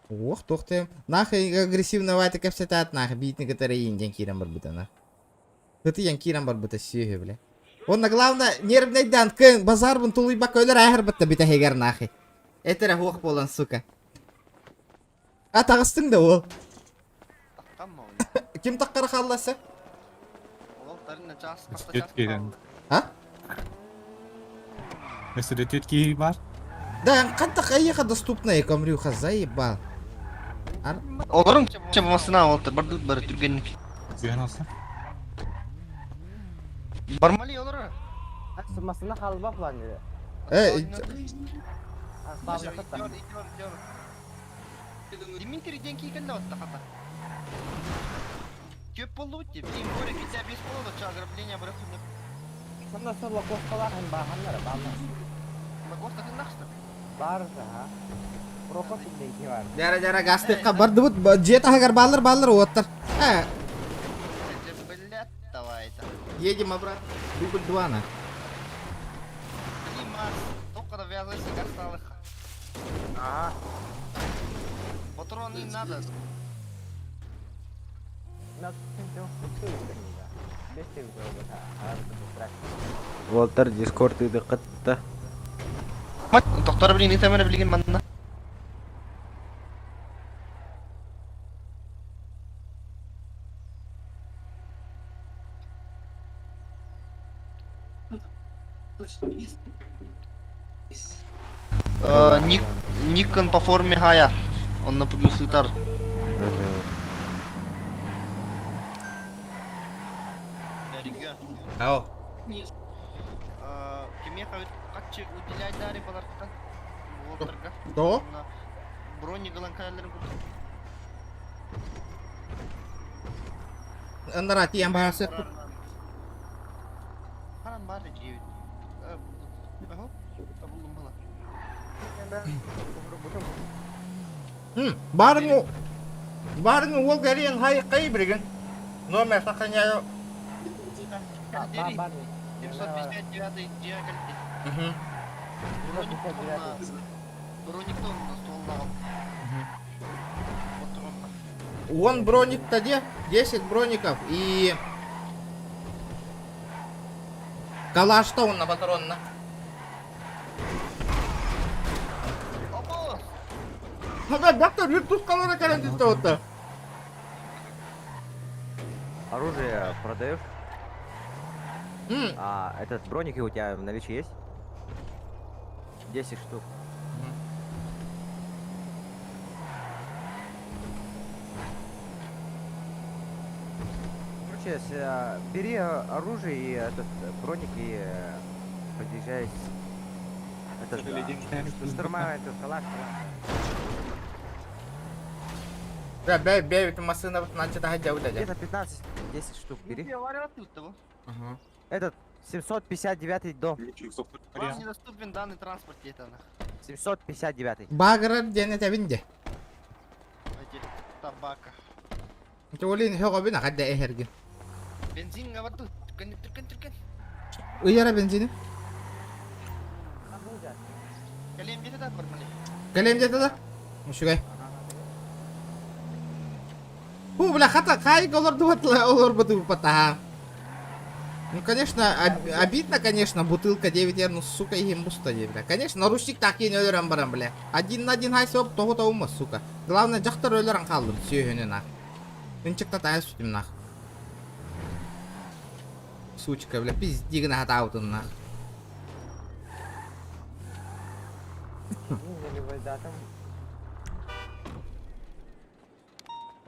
Ох, тохты. Нахай агрессивно вайта капсетат, нахай, битни, которые индиан кирам барбута, нах. Это ян кирам барбута, сюхи, бля. Он на главное нервный дан, кен базар бун тулуй бакойлер ахер битта бита хегер нахи. Это рахух болан, сука. А тагыстың да ол. Ким таққар қалласы? А? Если тетки бар? Да, қантақ айеға доступная комрюха, заебал. Оларың чем масына олтыр, барды бары түргенник. Зиян алса? Бармали олар. Сумасына қалба план еді. Димитри деньги келді отта қата. Көп болды өтте, білейм көре кетсе 5 болды, ограбление бұрақсында. Сонда сол лакосталарын бағанлары, бағанлар. Лакоста қындақшты? Бар жа. Прокофик дейкі бар. Жара гастыққа барды бұд, жет ағар балыр оттыр. Блядь, давай это. Едем обратно. Дубль 2 на. Только навязывайся гасталых. Патроны не надо. Волтер Дискорд үйді қытты. Мать, тоқтар білген, етемені білген маңына. Никон по форме Гая. Он напугил сытар. Ау. Кеме качы уделяй дари баларктан. Волтерга. То? Брони галанкайларын курды. Андарати yang bahasa. Харам бары жеуд. Ага. Табылдым бала. Барың ол гәрен хай қай бірген. Номер сақаня. 759 диагонал. Брониктон на стол. Он броник-то где? 10 броников и... Калаш-то он на патронно. Доктор, виртус колора карантин-то. Оружие продаешь? Этот броники у тебя в наличии есть? 10 штук. Короче, бери оружие и этот броник и подъезжай. Штурмовая этот калаш. Да, бей, это машина вот начала ходить. Где-то 15, 10 штук бери. Этот 759 дом. Вам недоступен данный транспорт где-то. 759. Баграр ден это винде. Табака. Это улин хего бина хадда эхерген. Бензин гавату. Түркен. Уяра бензин. Калем где-то да бармали. Калем где-то да? Мушугай. Бля, хата хай голор дуатла олор баду патаха. Ну, конечно, обидно, конечно, бутылка 9 евро, ну, сука, им буста, бля. Конечно, наручник так и не өлерам барам, бля. 1 на 1 хай соп, того-то ума, сука. Главное, жақтар өлерам қалдым, сүйгені нах. Инчикта тая сутим нах. Сучка, бля, пиздигна хатаутын нах.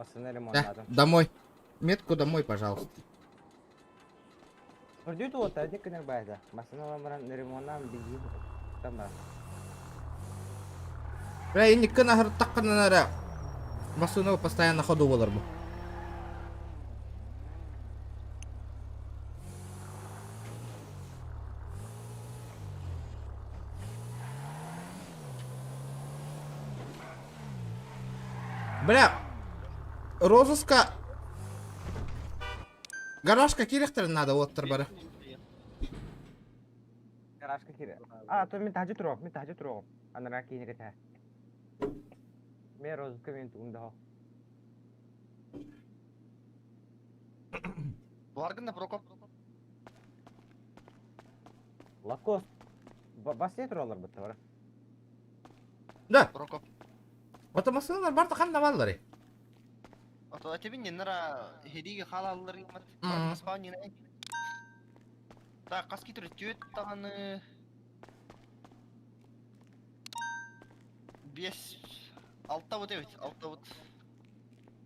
Машина Да, ремонтада. домой. Метку домой, пожалуйста. Продют вот, один конербайда. Машина ремонтан беги. Там да. Бля, енді күн ахыр таққаннан әрі машина постоянно ходу болар бұл. Бля, розыска гаражка керектер надо оттыр бары. Гаражка кире. А, то мен тажы тұрғым. Анара кейінеге тә. Мен розыска мен туғымда хо. Варгана Прокоп. Лакос. Басне тұралар бұтты бара. Да, Прокоп. ота машиналар барды қанда баллары. Ото тебе не нара хериге халаллар юмат. Мгм. Испания. Так, каски түртөт таганы. Бес алта вот evet, алта вот.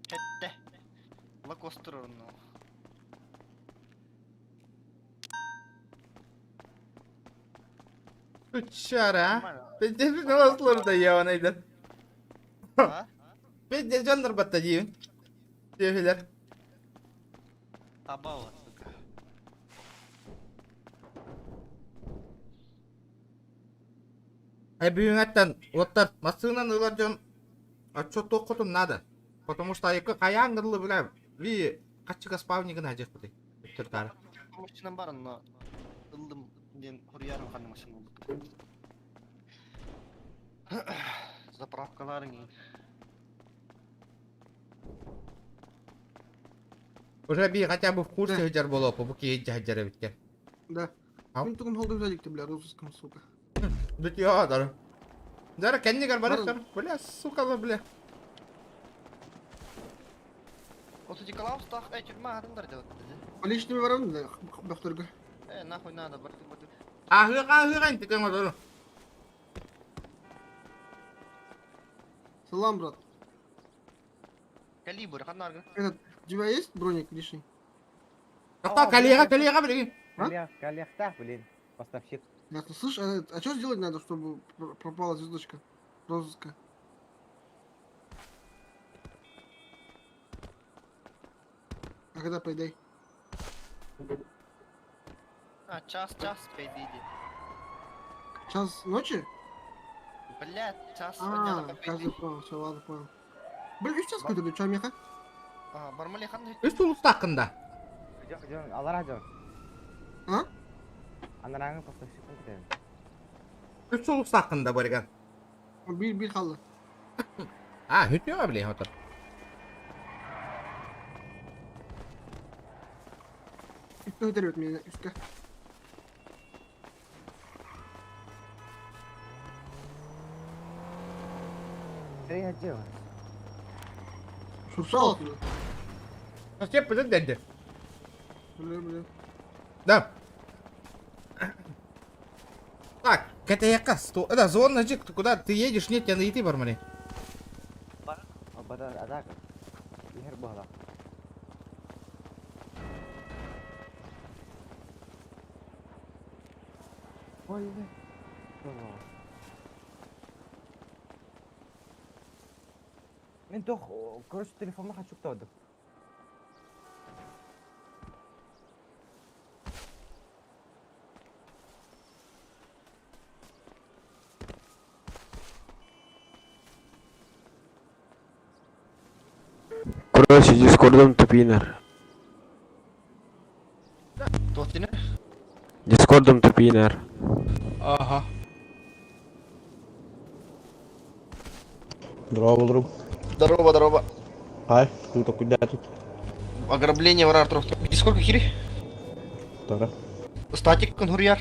Хетте. Лакострорно. Күтшара. Пендежі қаласылар да яуанайды. А? Пендежі жандар батта дейін. Девелер. Табава, сука. Бүйін аттан, оттар, машинан ылар жон отчет оқытым надо. Потому что екі қаяңғырлы білем. Ви қачыға спавнигін әжек бұдай. Түртары. Машинам бар, но ылдым ден хурьярым қаны машина болдық. Заправкаларың. Уже би хотя бы в курсе жар боло, по буки жар биткен. Да. Ау. Мен тугум холдым заликти, бля, розыском, сука. Дути адар. Зара кеннигер Барын. барышар. Бля, сука, бля. Вот эти Клаустах, тюрьма арындар делать. Личными ворами, да, бахтырга. Нахуй надо, барту. Ахыған тікен отыр. Салам, брат. Калибр, ханарга. Этот, у тебя есть броник лишний? Кака, коллега, білген. Коллег, блин. Поставщик. Да, ты слышишь, а что сделать надо, чтобы пропала звездочка розыска? А когда пойдай? Час, пойдите. Час ночи? Блядь, час А, каждый понял, все, ладно, понял. Блин, и сейчас какой-то, что, меха? Бармале ханды. Үз тұлыс тақында. Жон, алара жон. А? Анараңы поставщикын күтемін. Үз тұлыс тақында барған. Bir kaldı. Hütüyor bile otur. Üstüne öderiyor beni, üstte. Nereye делать? Шуршал оттуда. Все, подожди. Бля. Да. Так, это я касту. Это зона джик, ты куда ты едешь? Нет, тебя найти, бармани. Бада атака. Ихер бала. Ой, да. Мен toch, короче, телефонға хочу ктауды. Короче, дискордом тупинер. Тотинер? Дискордом тупинер. Ага. Здорово, друг. Здорово. Ай, круто, куда тут? Ограбление в Рартров. Сколько хири? Тора. Статик, конхурьяр.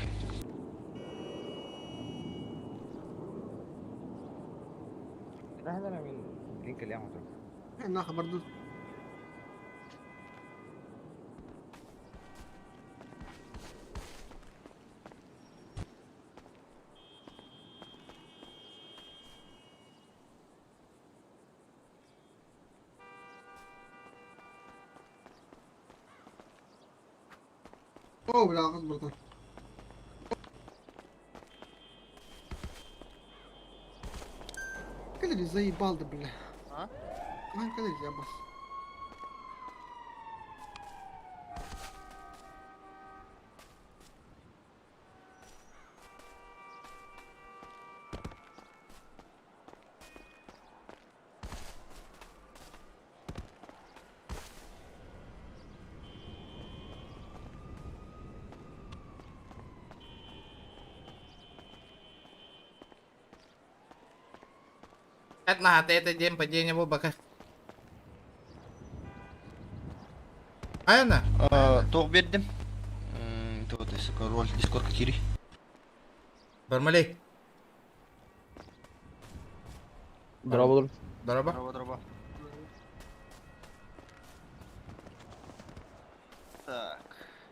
Нахер мен линк ілем отыр. Нахуй, бардут. О, бля, как братан. Когда заебал, да, бля. А? Когда я бас. Это день падения в облако. Айна? Тоқ бердім. Тут роль дискордқа кири. Бармалей. Здорово. Здорово. Дроба. Так.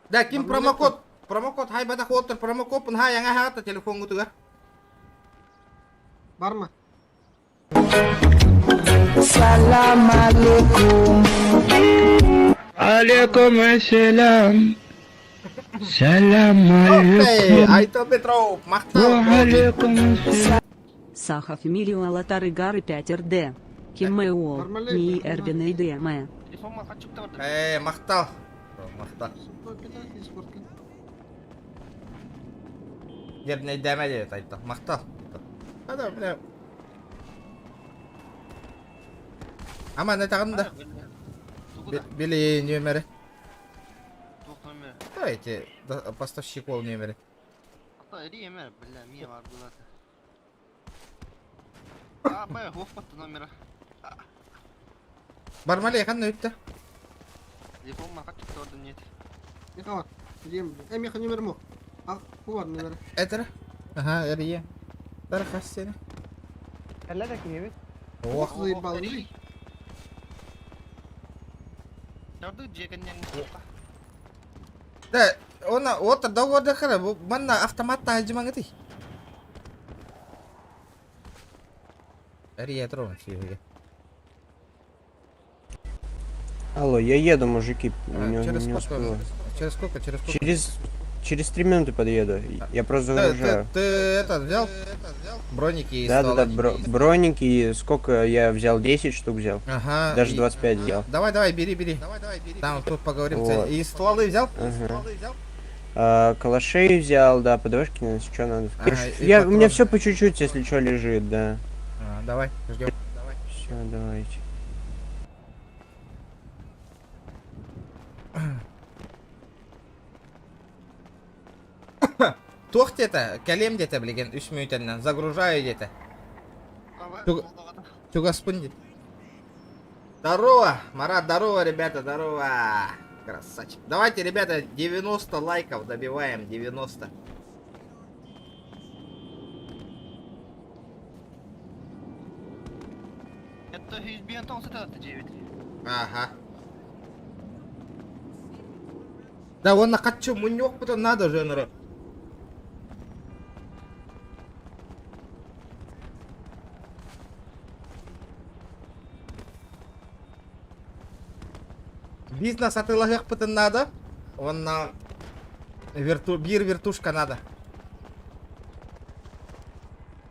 Да, ким промокод. Промокод хай бата хотыр. Промокод пun хай яңа хата телефон гутуга. Барма. Salam alaikum. Alaikum assalam. Salam alaikum. Айто Петров, мақтал. Алейкум асалам. Сахов Эмилио Алатары Гары 5РД. Кимео. Ни Эрбин и ДМ. Телефонма қатшықта барды. Мақтал. Мақтал. Дерне дәме деді айтты. Мақтал. Ада, бля. Аман айтағында. Бели нөмірі. Тоқ номер. Давайте, поставщик ол нөмірі. Ата, ири емер, бля, мия бар болады. Бая, хофпатты номері. Бармалей, қандай өтті? Телефонма қатшықта барды нет. Меха бар. Дем, меха номер мо. А, бар номер. Әтірі? Ага, әрие. Дарқас сені. Әлі де кейбет? Оқ. Заебал. Жарды жекеннен Да, оны отыр договорда қара, манна автоматта ажымаң еті. Әрие тұрған сүйеге. Алло, я еду, мужики. Через не сколько? успеваю. Через сколько? Через 3 минуты подъеду. Я просто загружаю. Ты это взял? Броники и Да, броники. Сколько я взял? 10 штук взял. Ага. Даже 25 взял. Давай, бери. Там тут поговорим. Вот. И стволы взял? Ага. Калашей взял, да, ПДВшки, что надо. Ага, У меня все по чуть-чуть, если что, лежит, да. Давай, ждем. Все, давайте. Тоқ деді, кәлем деді білген 3 минуттан загружаю деді. Чугаспын деді. Здорово, Марат, здорово, ребята, здорово. Красавчик. Давайте, ребята, 90 лайков добиваем, 90. Это избиен том сетады 9. Ага. Да, он на качу мунёк, потом надо же, народ. Бизнес атылагах потом надо. Он на бир вертушка надо.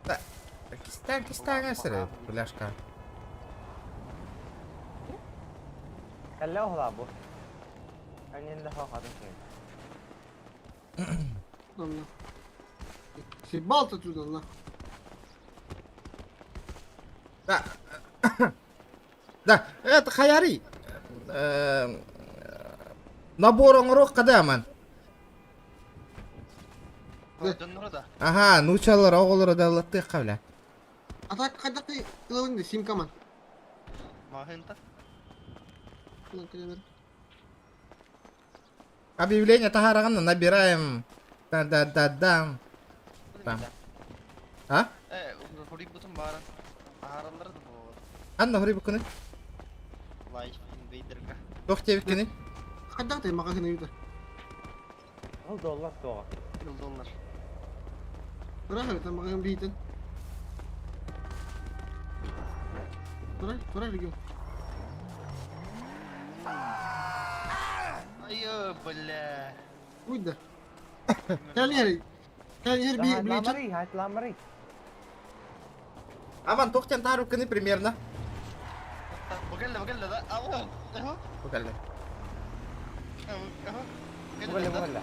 Да. Кистан, әсірі, пляшка. Әлі оғыла бұл. Әненді хоқадың кейін. Съебал ты отсюда, на. Да. Да, это хаяри. Наборың рух қадаман. Ага, нучалар оғылары да латты қавля. А так, когда ты ловынды, симка ман. Мағынта? Объявление тахарағанна набираем. Да-да-да-дам. Там. А? Хурибутын барын. Ағаралары да болады. Анна хурибу күні? Лайк, инвейдерға. Тоқ тебік күні? Қайда ты магазин үйді? $10 тоға. $10. Тұрақ әлі, магазин бейтін. Тұрақ регион. Айо, бля. وده كان يهري بي بليتشر هات لامري Аман, тоқтен тару күні примерно. بقول له ده اهو اهو Покажи. اهو بقول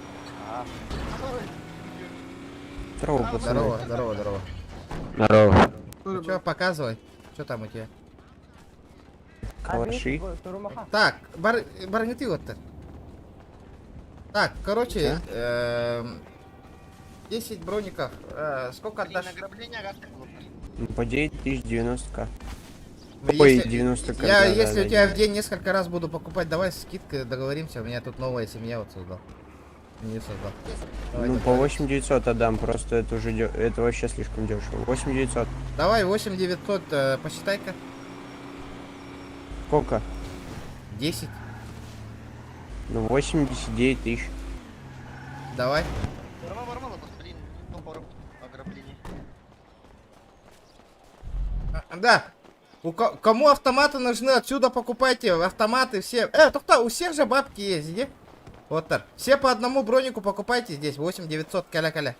Здорово, пацаны. Здорово. Здорово. Ну чё, показывай. Что там у тебя? Калаши. Так, барнеты вот так. Так, короче, 10 броников. Сколько отдашь? Награбление Ну, по 9090к. Если- Ой, 90к. Я, да, если да, у тебя да. в день несколько раз буду покупать, давай скидкой договоримся. У меня тут новая семья вот создал. Не создал. Давай, Ну, давай. по 8900 отдам, просто это уже это вообще слишком дешево. 8900. Давай 8900, посчитай-ка. Сколько? 10. Ну, 89 тысяч. Давай. Нормально, блин, ограбление. Да. Кому автоматы нужны, отсюда покупайте автоматы все. Только у всех же бабки есть, где? Вот так. Все по одному бронику покупайте здесь. 8900 каля-каля.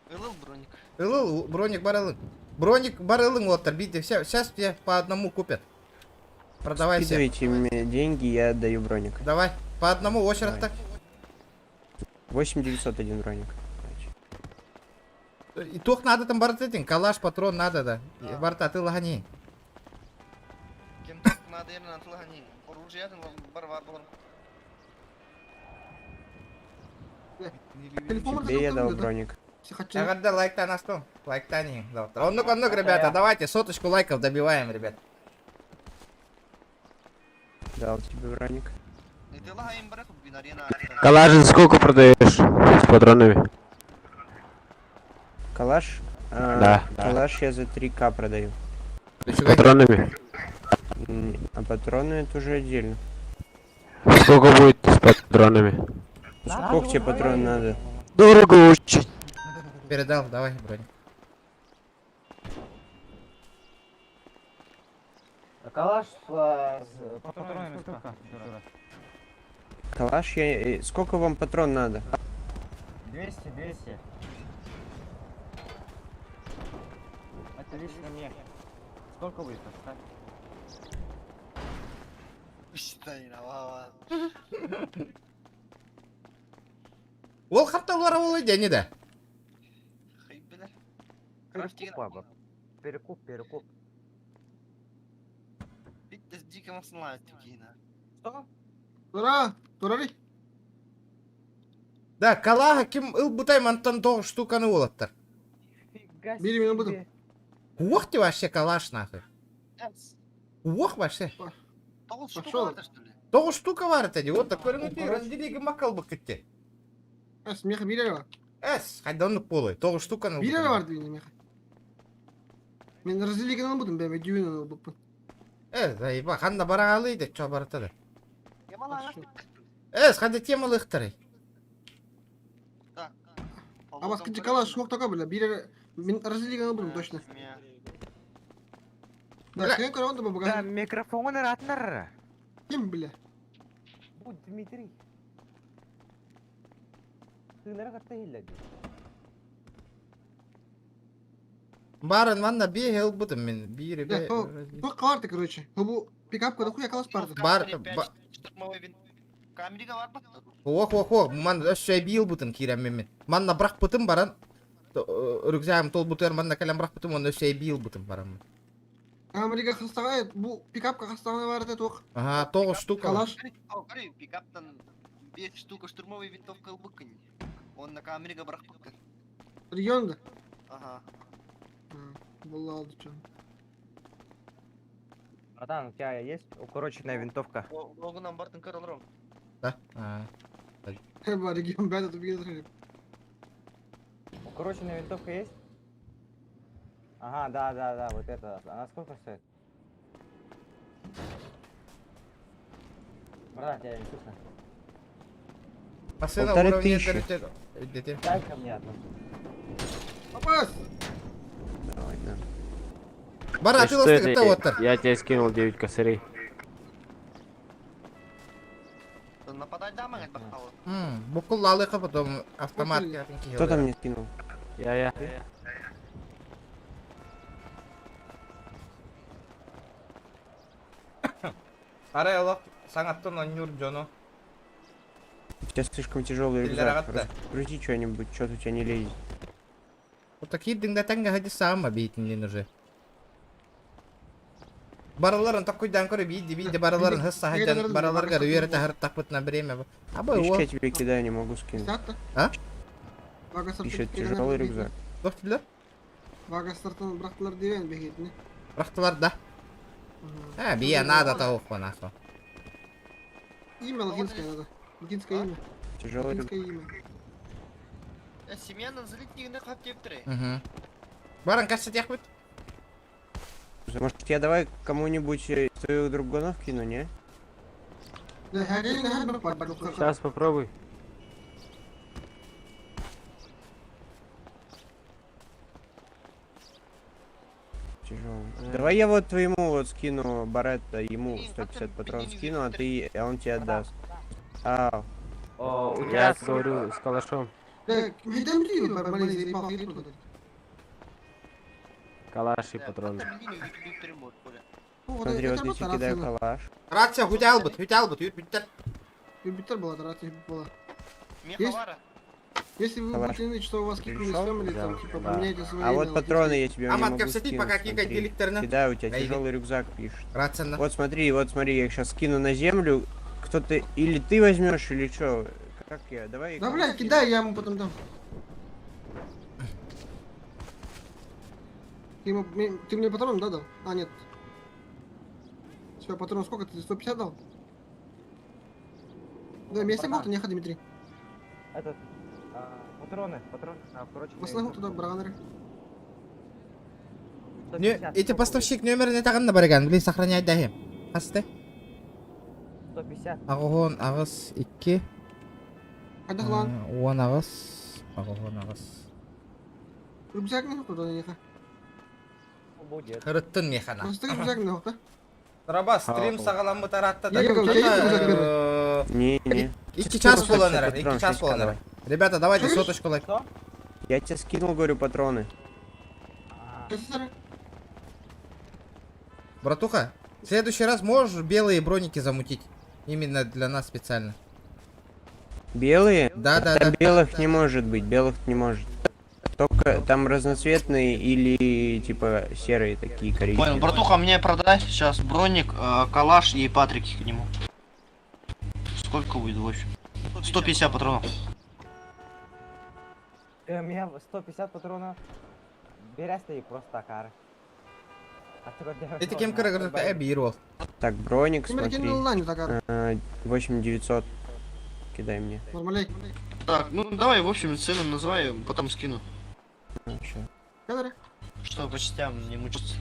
Ылыл броник. Броник барылын. Броник барылын вот так. Бейте. Сейчас все по одному купят. Продавай все. Скидывайте мне деньги, я отдаю броник. Давай. По одному очередь так. 8901 броник. И только надо там бартетин. Калаш, патрон надо, да. Барта, ты лагани. Кем надо я на тлагани. Оружие барвар был. Тебе я дал броник. Ага, лайк-то на 100. Лайк-то не. Ну-ка, ребята, давайте соточку лайков добиваем, ребят. Дал тебе броник. И ты лагаем барах бинарина. Калаш сколько продаешь с патронами? Калаш? Да. Калаш я за 3К продаю. С патронами? А патроны это уже отдельно. Сколько будет с патронами? Сколько тебе патрон надо? Дорого очень. Передал, давай, броник. Калаш с патронами сколько? Калаш я... Сколько вам патрон надо? 200. Это лично мне. Сколько будет поставить? Считай, на Ол хапталар ол иде, не да? Перекуп. Ведь с диким слайд такие. Что? Турали. Да, калага ким ылбытай мантан 9 штуканы олаттар. Бери меня буду. Ух ты вообще калаш нахуй. Ух вообще. Пошел. 9 штука var dedi. Вот так көрүнүп разделиги макал бы кетти. Меха бирер бар. Хайданып болой. 9 штуканы. Бирер бар дейін меха. Мен разделеген албадым, бәбе дюйн албаппын. Заеба, ханда барагалы иде, чо баратады. Ханда темалы ыктырый. А баскынчы калаш шок така бля, бирер мен разделеген албадым точно. Да, сен көргөндө бу Да, микрофонун ратнар. Ким бля? Bu Дмитрий. Сынара катта хиллади. Барын ванна бие ылбыдым мен. Бири бе. Бу каларды, короче. Бу пикапка да хуя калаш барды. Камерига бар ба? Ох, ман өшөй бийил бутын кирем мен. Манна брак бутым баран. Рюкзагым тол бутер манна калам брак бутым, он өшөй бийил бутым баран. Камерига хастагай, бу пикапка хастагай барды ток. Ага, 9 штука. Калаш. Смотри, пикаптан 5 штука штурмовой винтовка ылбыкын. Он на камерига брак бутын. Регионда? Ага. Была чё. Братан, у тебя есть укороченная винтовка? Логунам бартын кырылром. Да? Бар регион бәді тут бейдір. Укороченная винтовка есть? Ага, да, вот это. Она сколько стоит? Брат, я не слышно. Машина 1500. Дай ко мне одну. Попасть! Давай, да. Бара, ты лостык, это вот так. Я тебе скинул 9 косарей. Букул лалыка, потом автомат. Кто там мне скинул? Я. Арайлок, саңаттан онюр джону. Сейчас слишком тяжелый рюкзак. Грузи что-нибудь, что-то у тебя не лезет. Вот такие дыңдатанга хади сама бейтинлен уже. Бараларын такойдан көрі бейді бараларын хысса хаджан бараларға рүйері тахыр тақпытна время. Видишь, я тебе кидаю, не могу скинуть. А? Пишет тяжелый рюкзак. Доқтылар? Вагастартан брақтылар деген бекетіне. Брақтылар, да. Бия надо того нахуй. Имя латинское надо. Латинское имя. Тяжелый Латинское имя. Семья назрит не как тептры. Баран кажется тяхбыт. Может, я давай кому-нибудь своих другонов кину, не? Сейчас попробуй. Тяжелый. Давай я вот твоему вот скину Баретта, ему 150 патронов скину, а он тебе отдаст. У тебя говорю с калашом. Калаш и патроны. Смотри, вот здесь кидаю калаш. Рация, хутялбыт, юрбиттер. Юрбиттер была, рация была. Меховара. Если вы будете иметь, что у вас кикнули с фэмили, там, типа, поменяйте свои А вот патроны я тебе не могу скинуть. Кидаю, у тебя тяжелый рюкзак пишет. Рация. Вот смотри, я их сейчас скину на землю. Кто-то, или ты возьмешь, или что? Как я? Давай. Да, блядь, кидай, я ему потом дам. Ты мне патрон дал? А, нет. Все, патрон сколько ты? 150 дал? Да, вместе был, не ходи, Дмитрий. Патроны, короче. Маслаху туда, браганеры. Эти поставщик номер не таган на бариган, блин, сохранять дахи. Хасты? 150. Агон, агас, 2. Адахлан. Уан агас. Агон, агас. Рюкзак не туда не ха. Будет. Хырыттын механа. Просто рюкзак не ха. Раба, стрим сагалам бутаратта. Не. 2 час полонера, 2 час полонера. Ребята, давайте соточку лайк. Я тебе скинул, говорю, патроны. Братуха, в следующий раз можешь белые броники замутить? Именно для нас специально. Белые? Да. Белых не может быть, белых не может. Только там разноцветные или типа серые такие коричневые. Понял, братуха, мне продай сейчас броник, калаш и патрики к нему. Сколько будет в общем? 150 патронов. У меня 150 патронов. Берешь ты просто так, ары. Это кем я беру. Так, броник, смотри. 8900. Кидай мне. Так, ну давай, в общем, цену называй, потом скину. Что по частям не мучиться.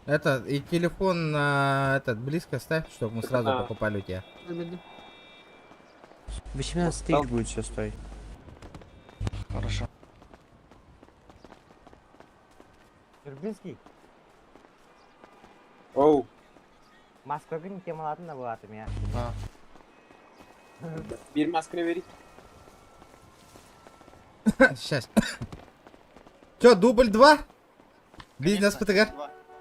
Это, и телефон этот близко ставь, чтобы мы сразу покупали у тебя. 18 тысяч будет все стоить. Хорошо. Юрбинский. Оу. Москва не тема ладно была ты меня. Bir maskara vereyim. Сейчас. Чё, дубль 2? Бизнес ПТГ?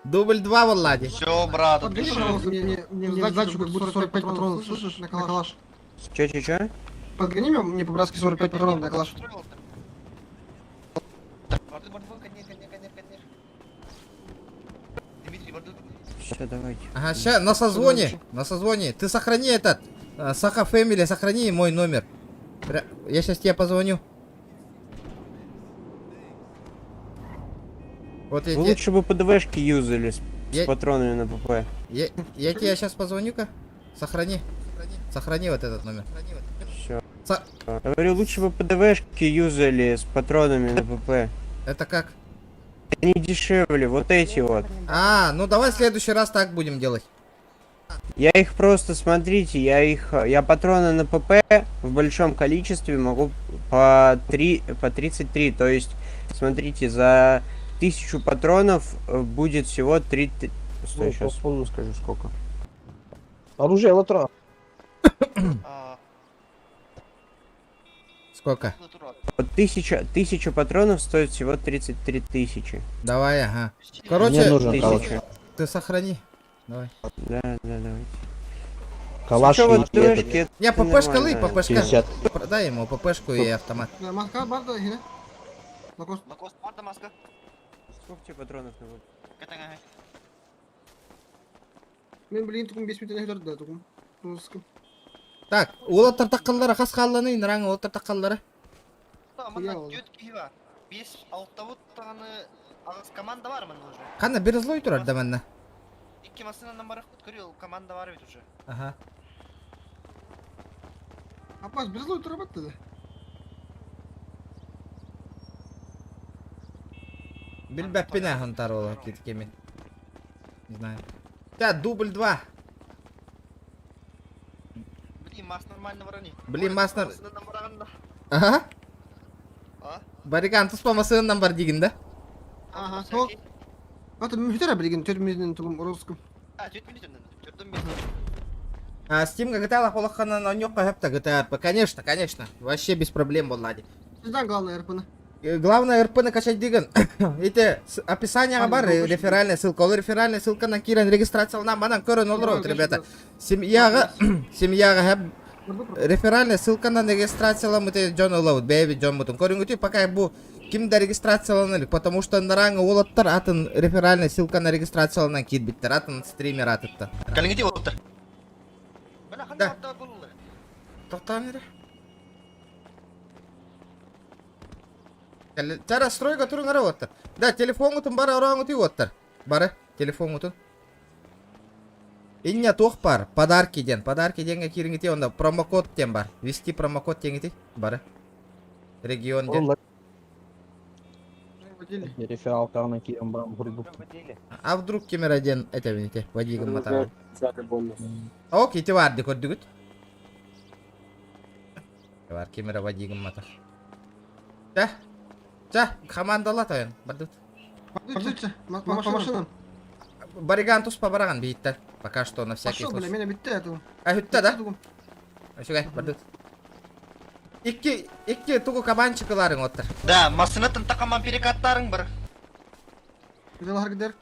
Дубль 2, Влади. Все, брат, Подгони, пожалуйста, мне задачу, как будто 45 патронов, слышишь, на калаш. Чё? Подгони мне по-братски 45 патронов на калаш. Все, давайте. Ага, ща, на созвоне. Ты сохрани этот, Саха Фэмили, сохрани мой номер. Я сейчас тебе позвоню. Вот я лучше бы ПДВшки юзали с патронами на ПП. Я тебе сейчас позвоню-ка. Сохрани вот этот номер. Все. Говорю, лучше бы ПДВшки юзали с патронами на ПП. Это как? Они дешевле, вот эти вот. Ну давай в следующий раз так будем делать. Я их просто, смотрите, я патроны на ПП в большом количестве могу по 33, то есть, смотрите, за 1000 патронов будет всего 3... Стой, сейчас помню, скажу сколько. Оружие, латра. Сколько? Вот 1000 патронов стоит всего 33 000. Давай, ага. Мне Короче, нужен калаш. ты сохрани. Давай. Да, давай. Калаш Чё и вот ТВшки, это Не, ППшка лы, нормально. ППшка. 50. Продай ему ППшку и автомат. Маска бар да хина. Лакост. Лакост, парда маска. Сколько тебе патронов надо? Катanga. Мен билейин тугум 5 минут ехдер да тугум. Тускым. Так, улаттар таккаллары кас калланы, нараңы улаттар таккаллары. Мына төт киһи бар. 5-6 вот таганы агыс команда бар мында уже. Кана бир злой турар да манна. 2 машинадан барып көрү, команда бар бит уже. Ага. Апас бир злой турабат да. Билбәппинә хантар ола киткемен. Не знаю. Да, дубль 2. Блин, масс нормально барани. Блин, масс нар- Машинадан барганда. Ага. А? Бариган туспамасынан бар деген да. Ага, сол. Аты мүтәрә билеген 4 минуттан тугум рускым. А, 4 минуттан. 4 минут. А Steam GTA холохана на нёк хапта GTA. Конечно, конечно. Вообще без проблем боллади. Сиздан главное РПны. Главное РП накачать деген. Эти описание бар, реферальная ссылка. Ол реферальная ссылка на кирен регистрацияланан банан көрөн олдур, ребята. Семьяга хаб реферальная ссылка на регистрацияланмыты Джон Олоуд, Бэби Джон Мутун. Көрүнгүтү пока бу кимде регистрацияланылык, потому что нараңы олоттар атын реферальная ссылка на регистрацияланан кирбиттер, атын стример атытты. Калиңди оттар. Бана кандай атта болду? Токтаңыр. Чара стройга турыңар оттар. Да, телефоңутун бар ораңуту оттар. Бары, телефоңутун. Иння тох бар, подарки денге кириңити онда промокод тен бар. Вести промокод теңити бары. Регион ден. Рефералкарына кием барам хурду. А вдруг кемераден этевините, вадигым матар. О, кити варды көрдүгүт. Бар кемера вадигым матар. Да. Да, командала таян, бардут. Бардутча, по машинам. Бариган туспа бараган бииттер. Пока что на всякий Пошел, бля, случай. меня битте это. А хүтта да? Сюгай, бардут. Икки тугу кабанчыкыларың оттар. Да, машинатын такаман перекаттарың бар. Güzel hareketler.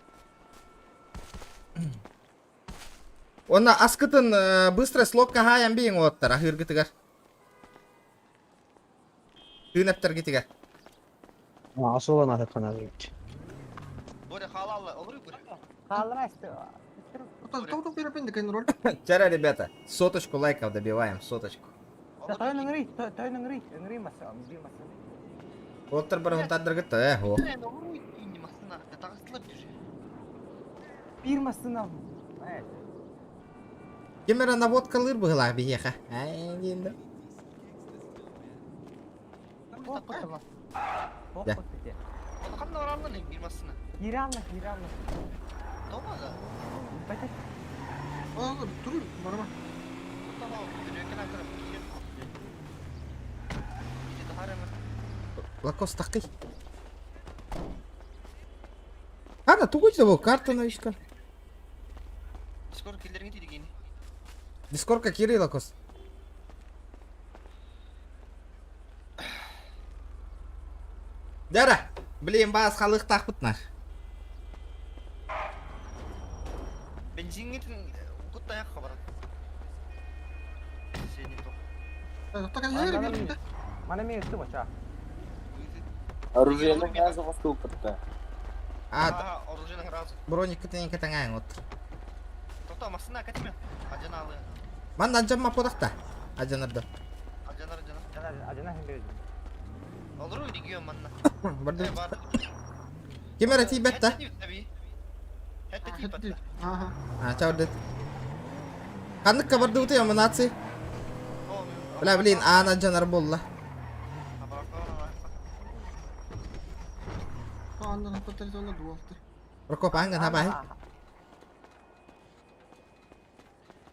Онна аскытын быстро слогка хаян бейін оттар, ахыргытыгар. Тынаптар гитигар. Асылан атқан азык. Боре халал olur mu? Кто перепенди кайын роль? Чара, ребята, соточку лайков добиваем, соточку. Той маса. Оттар бар хунтадыр гытты, о. Bir masına. Кемера наводка лыр была биеха. Ай, динда. Да. Қандай орамды не бирмасына? Ирална. Томага. Байтак. Aa, dur, barama. Tamam, жүреккен акырып. Иди харема. Лакос такый. Ана, тугуйся во карта новичка. Скоро киллерин дейді кейін. Дискорка кири лакос. Дара, блин, бас халық тақпытна. Бензингетін құтта аяққа барады. Сені тоқ. Так, это Mana mevzu bacha. Оружие на газа воступта. Оружиның разы. Броник кітінен кетіңайын отыр. Тоқта, масына кәтіме. Ажаналы. Ман аджамма подақта. Аджанарды. Ажанар. Ajana hem bezdim. Olur mu rегион манна? Барды. Бар. Кемера ти бетта. Хәтті типатта. Ага. А, чау дед. Ханныкка барды уты яманаци. Бля, блин, ана джанар болла. Anda пытались он двофты. Прокоп, анган хабай.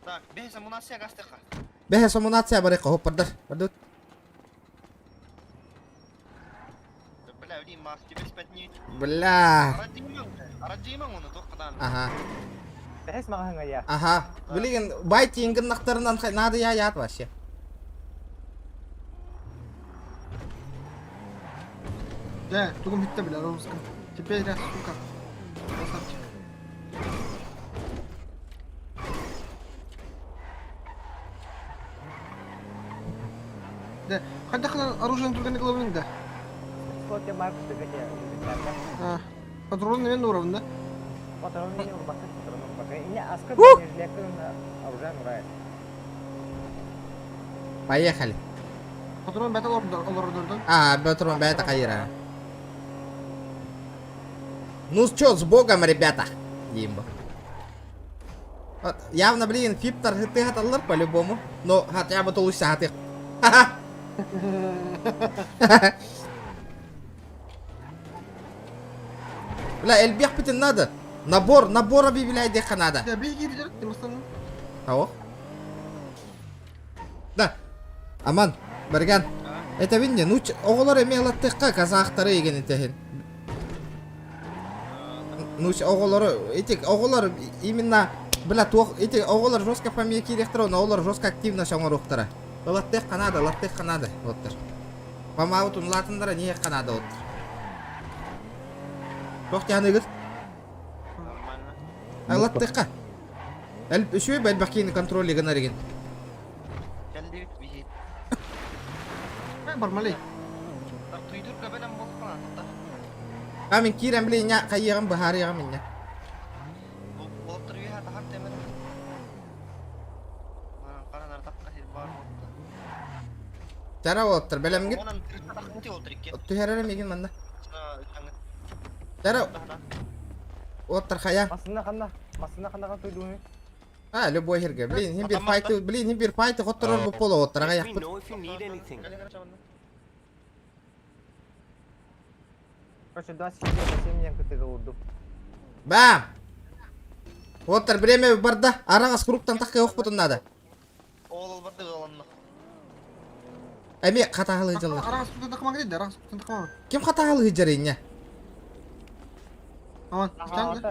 Так, бейса мунасия гастыха. Бехе сомунация барека, хоп, бардыр. Бардут. Бля, блин, Макс, тебе спать не... Бля. Арадиман оны тоқадан. Ага. تحس معاها يا Ага. Блин, байти ингеннахтарынан надо я ят вообще. Да, тугум хитте бля, русском. Теперь раз, сука. Красавчик. Да, хоть дохна оружием только не головным, да. сколько я марку догоняю Патрон, наверное, уровень, да? патрон не урбакай патрон урбакай ini askar межлекен оружие нурает Поехали. Патрон бета олордордан. Патрон бета кайра. Ну чё, с богом, ребята. Димба. Вот, явно, блин, Фиптер, ты гаталар по-любому. Но хотя бы толуся гатых. Бля, эльбех битен надо. Набор объявляет деха надо. Да, беги, ребят, ты мастану. Кого? Да. Аман, Барган. Это винни, ну оголор эмела тыкка казахтары еген этехин. Ну оголор, эти оголор именно, бля, эти оголор жестко фамилия кирехтро, но оголор жестко активно шоңорухтара. Латтех Канада. Вот. Помаутун латындара не Канада вот. Рохти ханыгыз. Латтехка. Шуй бәлбәкин контроль еген ареген. Бармалей. Амин кирем блин ня кайягам бахар ягам миння. Cara water belum gitu. Tuh hari ini mana? Cara water kaya. Masına kanda kan tuh dulu Любой herga. Blin himpir fight kotor bu polo water kaya. Короче, 27 yang ketiga urdu. Bam. Water время barda. Arağas gruptan takya yok butun nada. Ами қатағылы жылдар. Арағыз күтін тақымаға дейді, арағыз күтін тақымаға. Кем қатағылы жарайын, Аман, күтін де.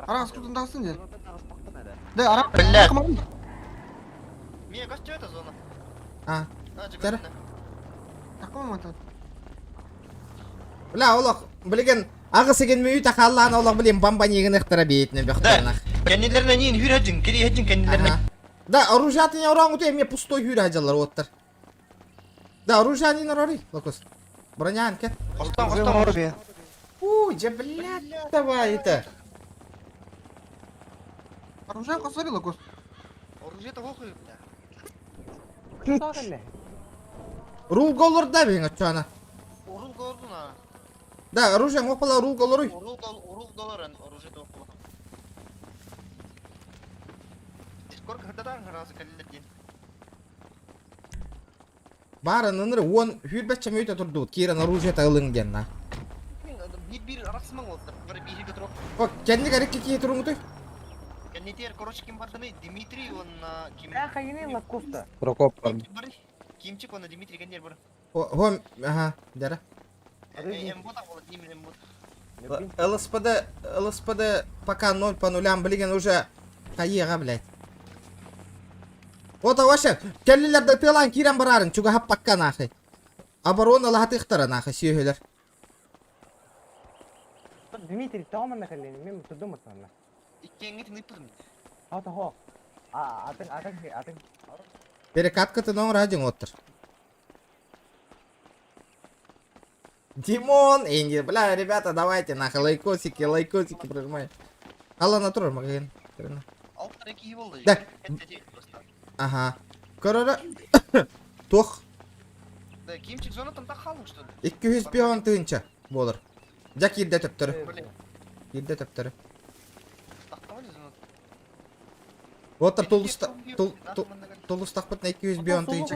Арағыз күтін тақысын де. Да, Бля. арағыз тақымаға дейді. Мия, кажется, это зона. Жара. Тақымаға тады. Бля, олақ, білген, ағысы ген мүйі тақаллаған олақ білен бамба неген ықтыра бейтіне бөқтарынақ. Кәнелеріне нейін үйір әджін, кері әджін кәнелеріне. Да, оружиятын ораңы тұй, мен пустой үйір әжалар оттар. Да, оружие не нарори, локус. Броня анкет. Костан. Ja, блядь, давай это. Оружие қосари, локус. Оружие-то охуй, бля. Что это? Рул голор да бен ачана. Урул голорду на. Да, оружие опала рул голорой. Урул голорен, оружие-то охуй. Сколько хатадан разы кәнелерден. Барын ыныры он хүрбәтчә мөйті тұрды. Керен оружие тағылың на. Bir arasman oldu. Böyle bir hile drop. О, кәнді кәрекке кей тұрыңы тұй? Кәнетер, короче, кем барды ме? Дмитрий, он кем? Ах, не лакуста. Прокоп. Кимчик, он Дмитрий Кәнер бар. О, ага, дәрі. Эмбота болды, немен эмбот. ЛСПД пока 0 по нулям, блин, уже каеға, блядь. Вот, вообще, кәлілерді тылан керен барарын, чуға хап пакка нахай. Оборона лағаты иқтара нахай, сүйелер. Дмитрий, таума нахалин, мен тудумат нахалин. Иккенге тыңдып тұрдым. Ата хо. Атың. Перекатка ты номер 1 оттыр. Димон, Энди, бля, ребята, давайте нахай, лайкосики прожимай. Алла натур, магазин. Алттар екі болды. Да. Ага. Көрірі. Тоқ. Да, Кимчик зонатан так қалың, что ли? 200 пион тыынча болыр. Жак ерде төптірі. Ерде төптірі. Отыр тулыстақ бұтына 200 пион тыынча.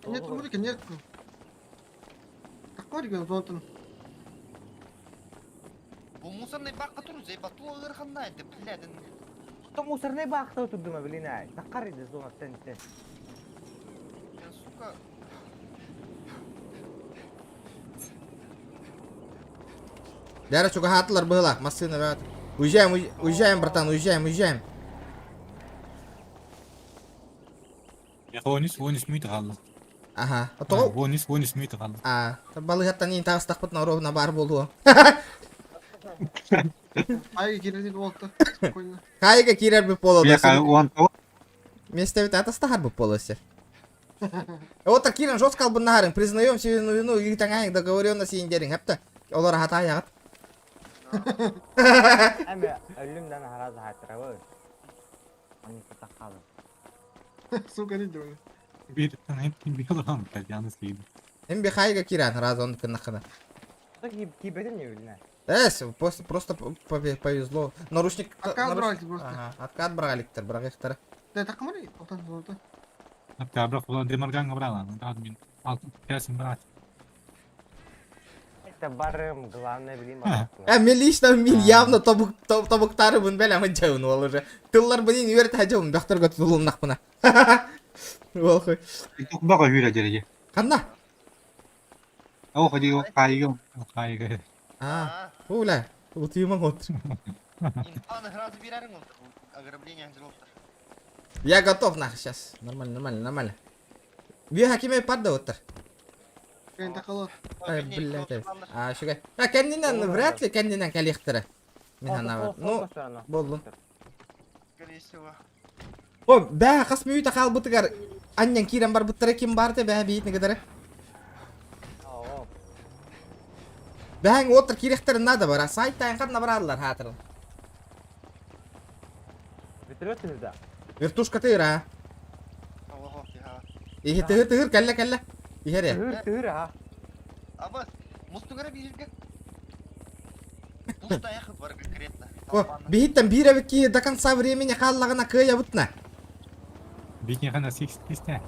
Нет, рубрика, нет. Такой регион зонтан. Бұл мусорный баққа тұру, зайбату ағырғанда әді, біләдің. Кто мусорный бак-то тудума, блин, ай. Таққариды зона тәнті. Сука. Дәрі чуға хатылар бұғылақ, машина бәт. Уезжаем, братан, уезжаем. Я вонис мүйті қалды. Ага. Вонис мүйті қалды. Балығаттан ең тағыстақ бұтына ровна бар болуы. Айға кереді болықты. Қайға керер бұп болуы. Я Месте ведь это стахар бы полосе. Вот так Киран жестко был нахарен. Признаем себе вину и таңайық договоренность ендерин. Хепті. Олар хата аяғат. Әмі өлімден аразы хайтыра ғой. Они катақ қалды. Сука, не делай. Bir kalırım yalnız değil. Hem bir қайға Киран разы он кінна қына. Кибеден не өліне. Просто повезло. Наручник... Откат брали просто. Ага, откат браликтер, брағиқтар. Да, так мали, отан золото. Hatta bırak ulan demirgan брала. Daha ben altın kesin bırak. Это барым, главное, блин. Мен лично явно тобуктары бұн бәл амын жауын ол уже. Тыллар бұнен үйерді әжауын бәқтарға тұтылуын нақпына. Ол қой. Баға үйрі дереге. Қанна? О, ходи, қайығы. Уля, ұтыйымың отыр. Я готов нахуй сейчас. Нормально. Веха кеме падда отыр. Кайын тақалы. Ай, блядь. Шугай. Кәндінен, вряд ли кәндінен кәлектірі. Мен ана, ну, болдым. О, бәға қас мүйті қал бұтығар. Аннен кирен бар бұттыры кем барды бәға бейітіні кедірі. Бәң отыр керектерін нады бар. Сайттайын қадына барадылар хатырын. Вертолетіңізді? Вертушка тыыр, а? Ихе тыыр, кәлі. Ихере. Тыыр, а? Абас, мұстығыры бейірге. Пуста аяқы бар конкретно. О, бейіттен бейрі ки до конца времени қаллағына күйе бұтына. Бейітіне қана 8-5-те.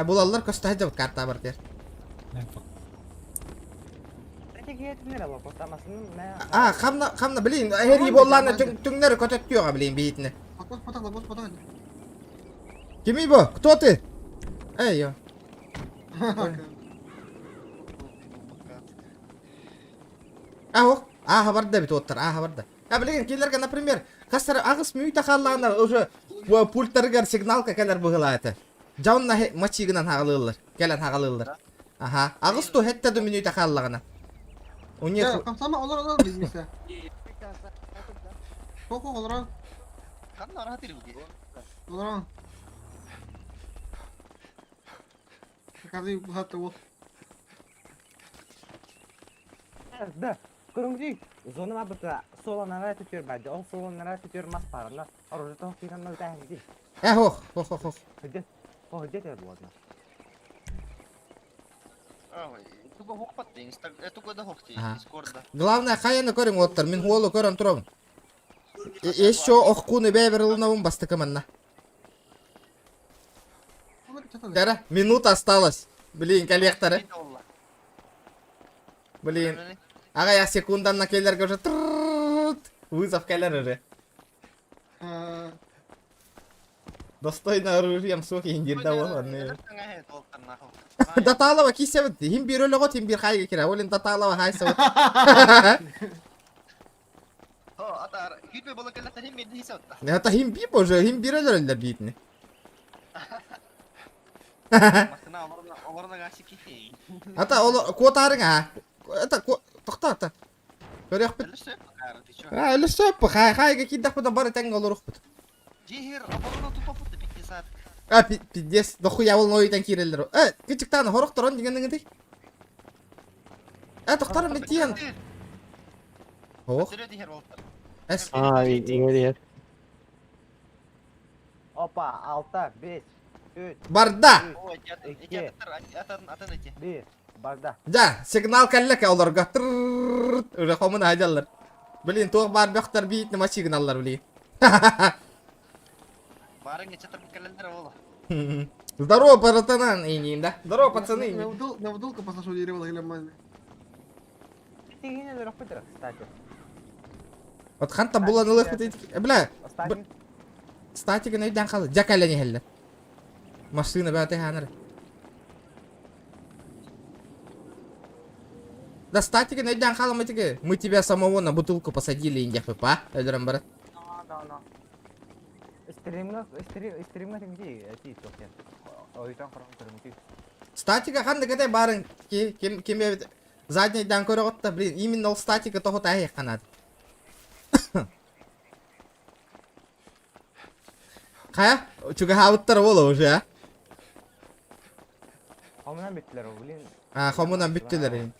Бұлалар көсті әді бұт карта бар дер. Қамна білейін, әрі болланы түңнері көтеттіуға білейін бейітіні. Потақ. Кемей бо? Кто ты? Эй, ё. Хабарда бит оттыр, хабарда. Білеген келерге, например, қастар ағыс мүйті қаллағына уже пульттарығар сигналка кәлер бұғыла әті. Жауынна мачигынан хағылылыр, кәлер хағылылыр. Ағыс ту хетті ду минуйта қаллағына. Ya, sama olur biz mesela. Kok olur. Kan rahat değil bu. Olur. Kadın bu hatta bu. Да, көріңдей, зоныма бұты солан арай түтер бәді, ол солан арай түтер мас барына, оружы тоқ деген мөлді әңді. Хох. Хыдет әр болдың. Только хок подтынь, только да хок тебе, дискорда. Главное, қайыны көрің оттыр, мен қолы көрін тұрым. Еще оққуны бәбір ұлынауын басты кімінна. Кәрі, минут осталось. Блин, коллектары. Блин. Аға я секунданна келерге уже вызов келер уже. Достойно оружием сухи индирда болған. Даталова кисебіт. Хим бір өлі ғот, хим бір қайғы кері. Олен даталова хайсы ғот. Ата, хитме болы келләттен хим берді хисі ғотта. Ата хим біп уже, хим бір өлі өлілер бейтіне. Масына оларына ғасып кетейін. Ата, қотарың а. Ата, тоқта ата. Көрек біт. Өлі сөп бұ, қайғы киддақ бұдан бары тәңгі олырық бұд. Жегер, апарына тұпа бұдды 5 саат. Пиздец, дохуя ол нойдан кирелер. Кичіктаны хорық тұрын дегенің дей. Тоқтарым беттен. Оқ. Әс. Игорь. Опа, 6, 5, 3. Барда. 2, 1, барда. Ja, signal кәлләк оларға. Уже қомын ажалар. Блин, тоқ бар бәқтар бейтіні ма сигналлар білейін. Барыңа чатыр бұл кәлендер олы. Здорово, братан, инейін да. Здорово, пацаны. На вдулка послушал дерево, или мазли. Ты не дурак пытер, кстати. Вот ханта буланылық бітейді. Бля, статигі нөйден қалды. Жак әлі нехелі. Машина бәте ханыр. Да статика найдян халам этиге. Мы тебя самого на бутылку посадили, индяхы, па? Эдерам брат. No. Стримна теңдей, әти токен. Ойтан қарам көрімті. Статика ханды кәде барын кеме заднейдан көрі қотта, блин, именно ол статика тоғыт аяқ қанады. Қая? Чуға хауыттар болу уже, а? Қомынан біттілер о, блин. Қомынан біттілер, ең.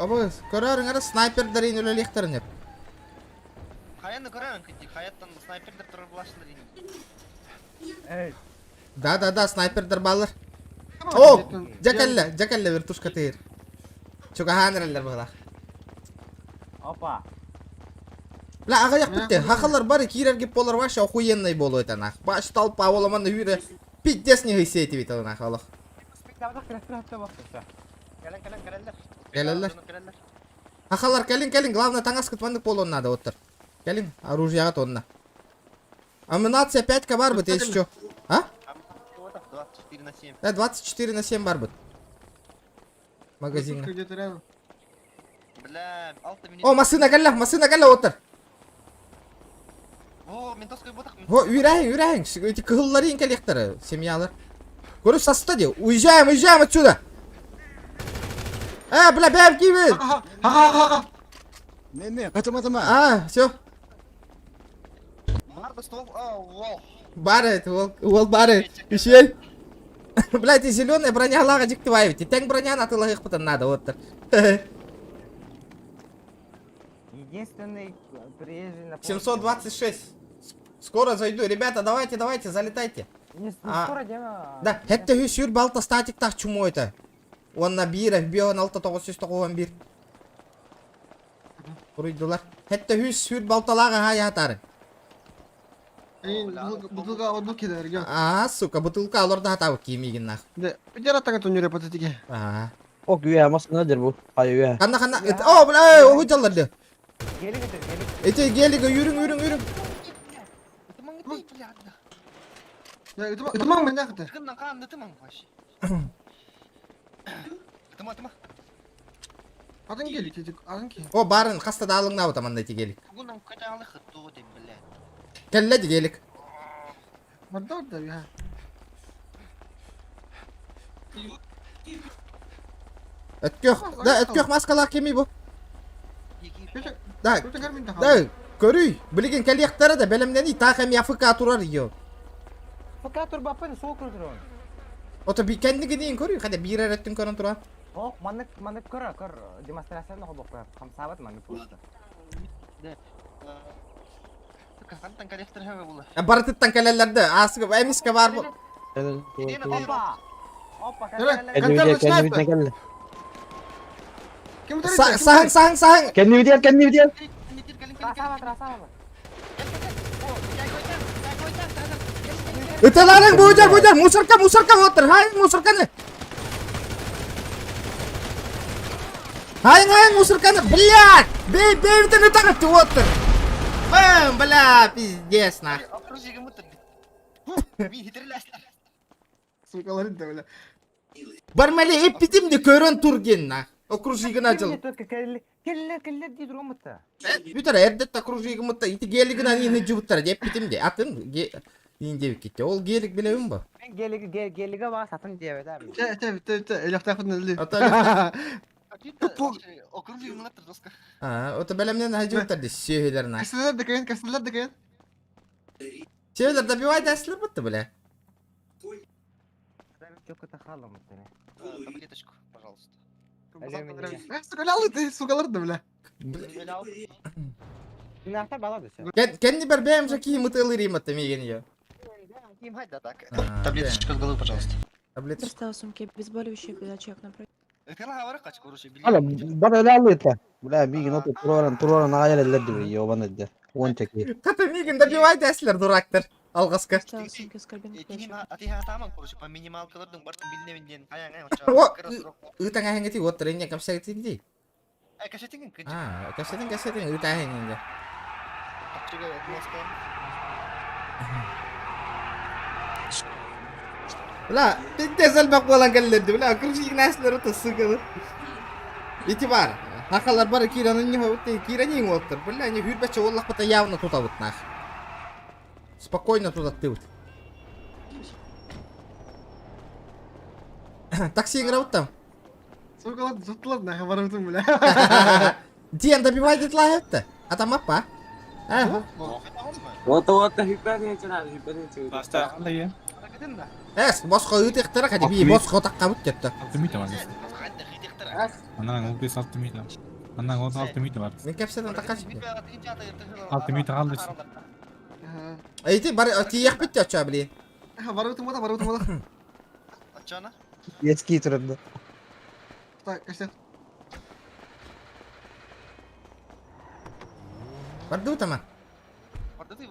Обыз, көрерің әрі снайпердерін өлелектірін еп. Қаяны көрерің, қаяттан снайпердер тұрыр бұлашылыр ең. Да, снайпердер балыр. О, жакалле вертушка тейір. Чуға ханыралар бұғылақ. Опа. Бля, ағаяқ бітті. Хақылар бары кейрер кеп болар башы охуенный болу өтен ақ. Башы талпа оламанды үйрі пиддесіне ғыйсы еті бейті ақ олық. Келелер. Хақалар келін, главное таңас күтмандық болу оннады отыр. Келін, оружияға тонна. Аминация 5-ка бар бұд, есі чо? А? 24/7 бар бұд. Магазинна. О, машина кәлі отыр. О, ментовской ботақ. О, үйрәйін. Эти кығыллар ең кәлектері, семьялар. Көріп сасыта де, уезжаем отсюда. Бля, бәм кейбін. Не, качама. Все. Барды стол, вол. Бары, ол бары. Еще. Бля, ты зеленая броня лага диктываете. Тәң броня натылығы қпытын надо, отыр. Единственный приезжий на... 726. Скоро зайду. Ребята, давайте, залетайте. Скоро дема... Да, хетте хүй сүйір балта статиктақ чуму это. Онна бир, бион 6-991. Құрыйдылар. Хетте хүй сүйір балталағы хай атары. Бутылка одну кидер, ге. Сука, бутылка оларда хатау киемеген нах. Да, идер атаға төнер патетиге. О, güya masinadır bu. Hayır güya. Қанна. О, бля, оғы жалларды. Гелигі. Эти гелигі, үрің. Ытымаң мен нақыты. Кыннан қанды тымаң башы. Тыма. Адың келік, адың ке. О, барын қастада алыңна отаманда эти гелик. Бүгіннен көте алықы туғы деп біле. Келледі гелик. Барда, я. Өткөк маскалар кемей бұл. Да, көрүй. Білген кәлияқтары да бәлемден тақым яфыка тұрар eo. Фыка тұр бапын, сол көрдір он. Ото кәндігі дейін көрүй, қада бір әреттің көрін тұран. О, маңып көр демонстрацияны қол боқ қойып. Қамсабат маңып көрді. Қантан кәлектір әуе бұлы. Барытыттан кәлелерді, асығы әміске бар бұл. Опа, Сағын. Kendi video. Расава. Ütеларың бұйдар, мусорка отыр, хайын мусорканы. Хайын мусорканы, блядь, бейбейден ütағытты отыр. Бля, пиздец, нах. Окружигі мұтыр. Мен хитерләстер. Сукаларын да, бля. Бармәлі эппетімді көрін тұрген, нах. Окружигін ажыл. Келлер дейді ромыты. Бүтір, әрдетті окружигі мұтты, ити гелігін аны жүбіттір, эппетімді. Атын, индебік кетті. Ол гелік білеуім ба? Мен гелігі бар, сатын дебет әбі. Электафын әлі. Окружигі мұнаттыр, доска. Ота бәлемнен ажыбыттырды, сөйлерін. Кәсілер декен. Сөйлер добивайды әсілер бұтты, бля. Таблеточку, пожалуйста. Сукаларды, бля. Günahta baladı sen. Kendi bir benim жаки мытылырым это меген её. Им хать да так. Таблеточка с головы, пожалуйста. Таблеточка. Достал сумки обезболивающие, человек напротив. Это лаговара качку, короче, Hala bana öyle anlattı. Bula bir gün oturup turan ayar ederdi bir yoban eddi. Он çekiyor. Kata megen добивайды әсілер дурактар. Алғасқа. Достал сумки с карбином. Атиха таман, короче, по минималкалардың бартын билневінден аяң Ütang aheng iti water nya kapsa iti di. Кашетingen күн. Кашетин ütang aheng nya. Bля, pinde zelbek bolan gellerdi. Bля, kırışık nesler otosu kadar. İtibar. Hakalar bari kiranın не вот кира не отыр. Бля, не hürbeçe Allah bata явно тут вот нах. Спокойно туда ты вот. Такси играл там. Сколько лет затлад на говорю бля. Диан добивает это. А там apa? Вот хипер Поставь. Босқа өте иқтырақ әде бей босқа отаққа бұт кетті. 6 мита бар. Ананың 15-6 мита. Ананың 16 мита бар. Мен кәпсәден таққа шықты. 6 мита қалды. Әйті, тиек бітті өтші білейін. Бару тумада. Ачана? Ески тұрды. Так, кәшті. Барды ұтама? Барды ты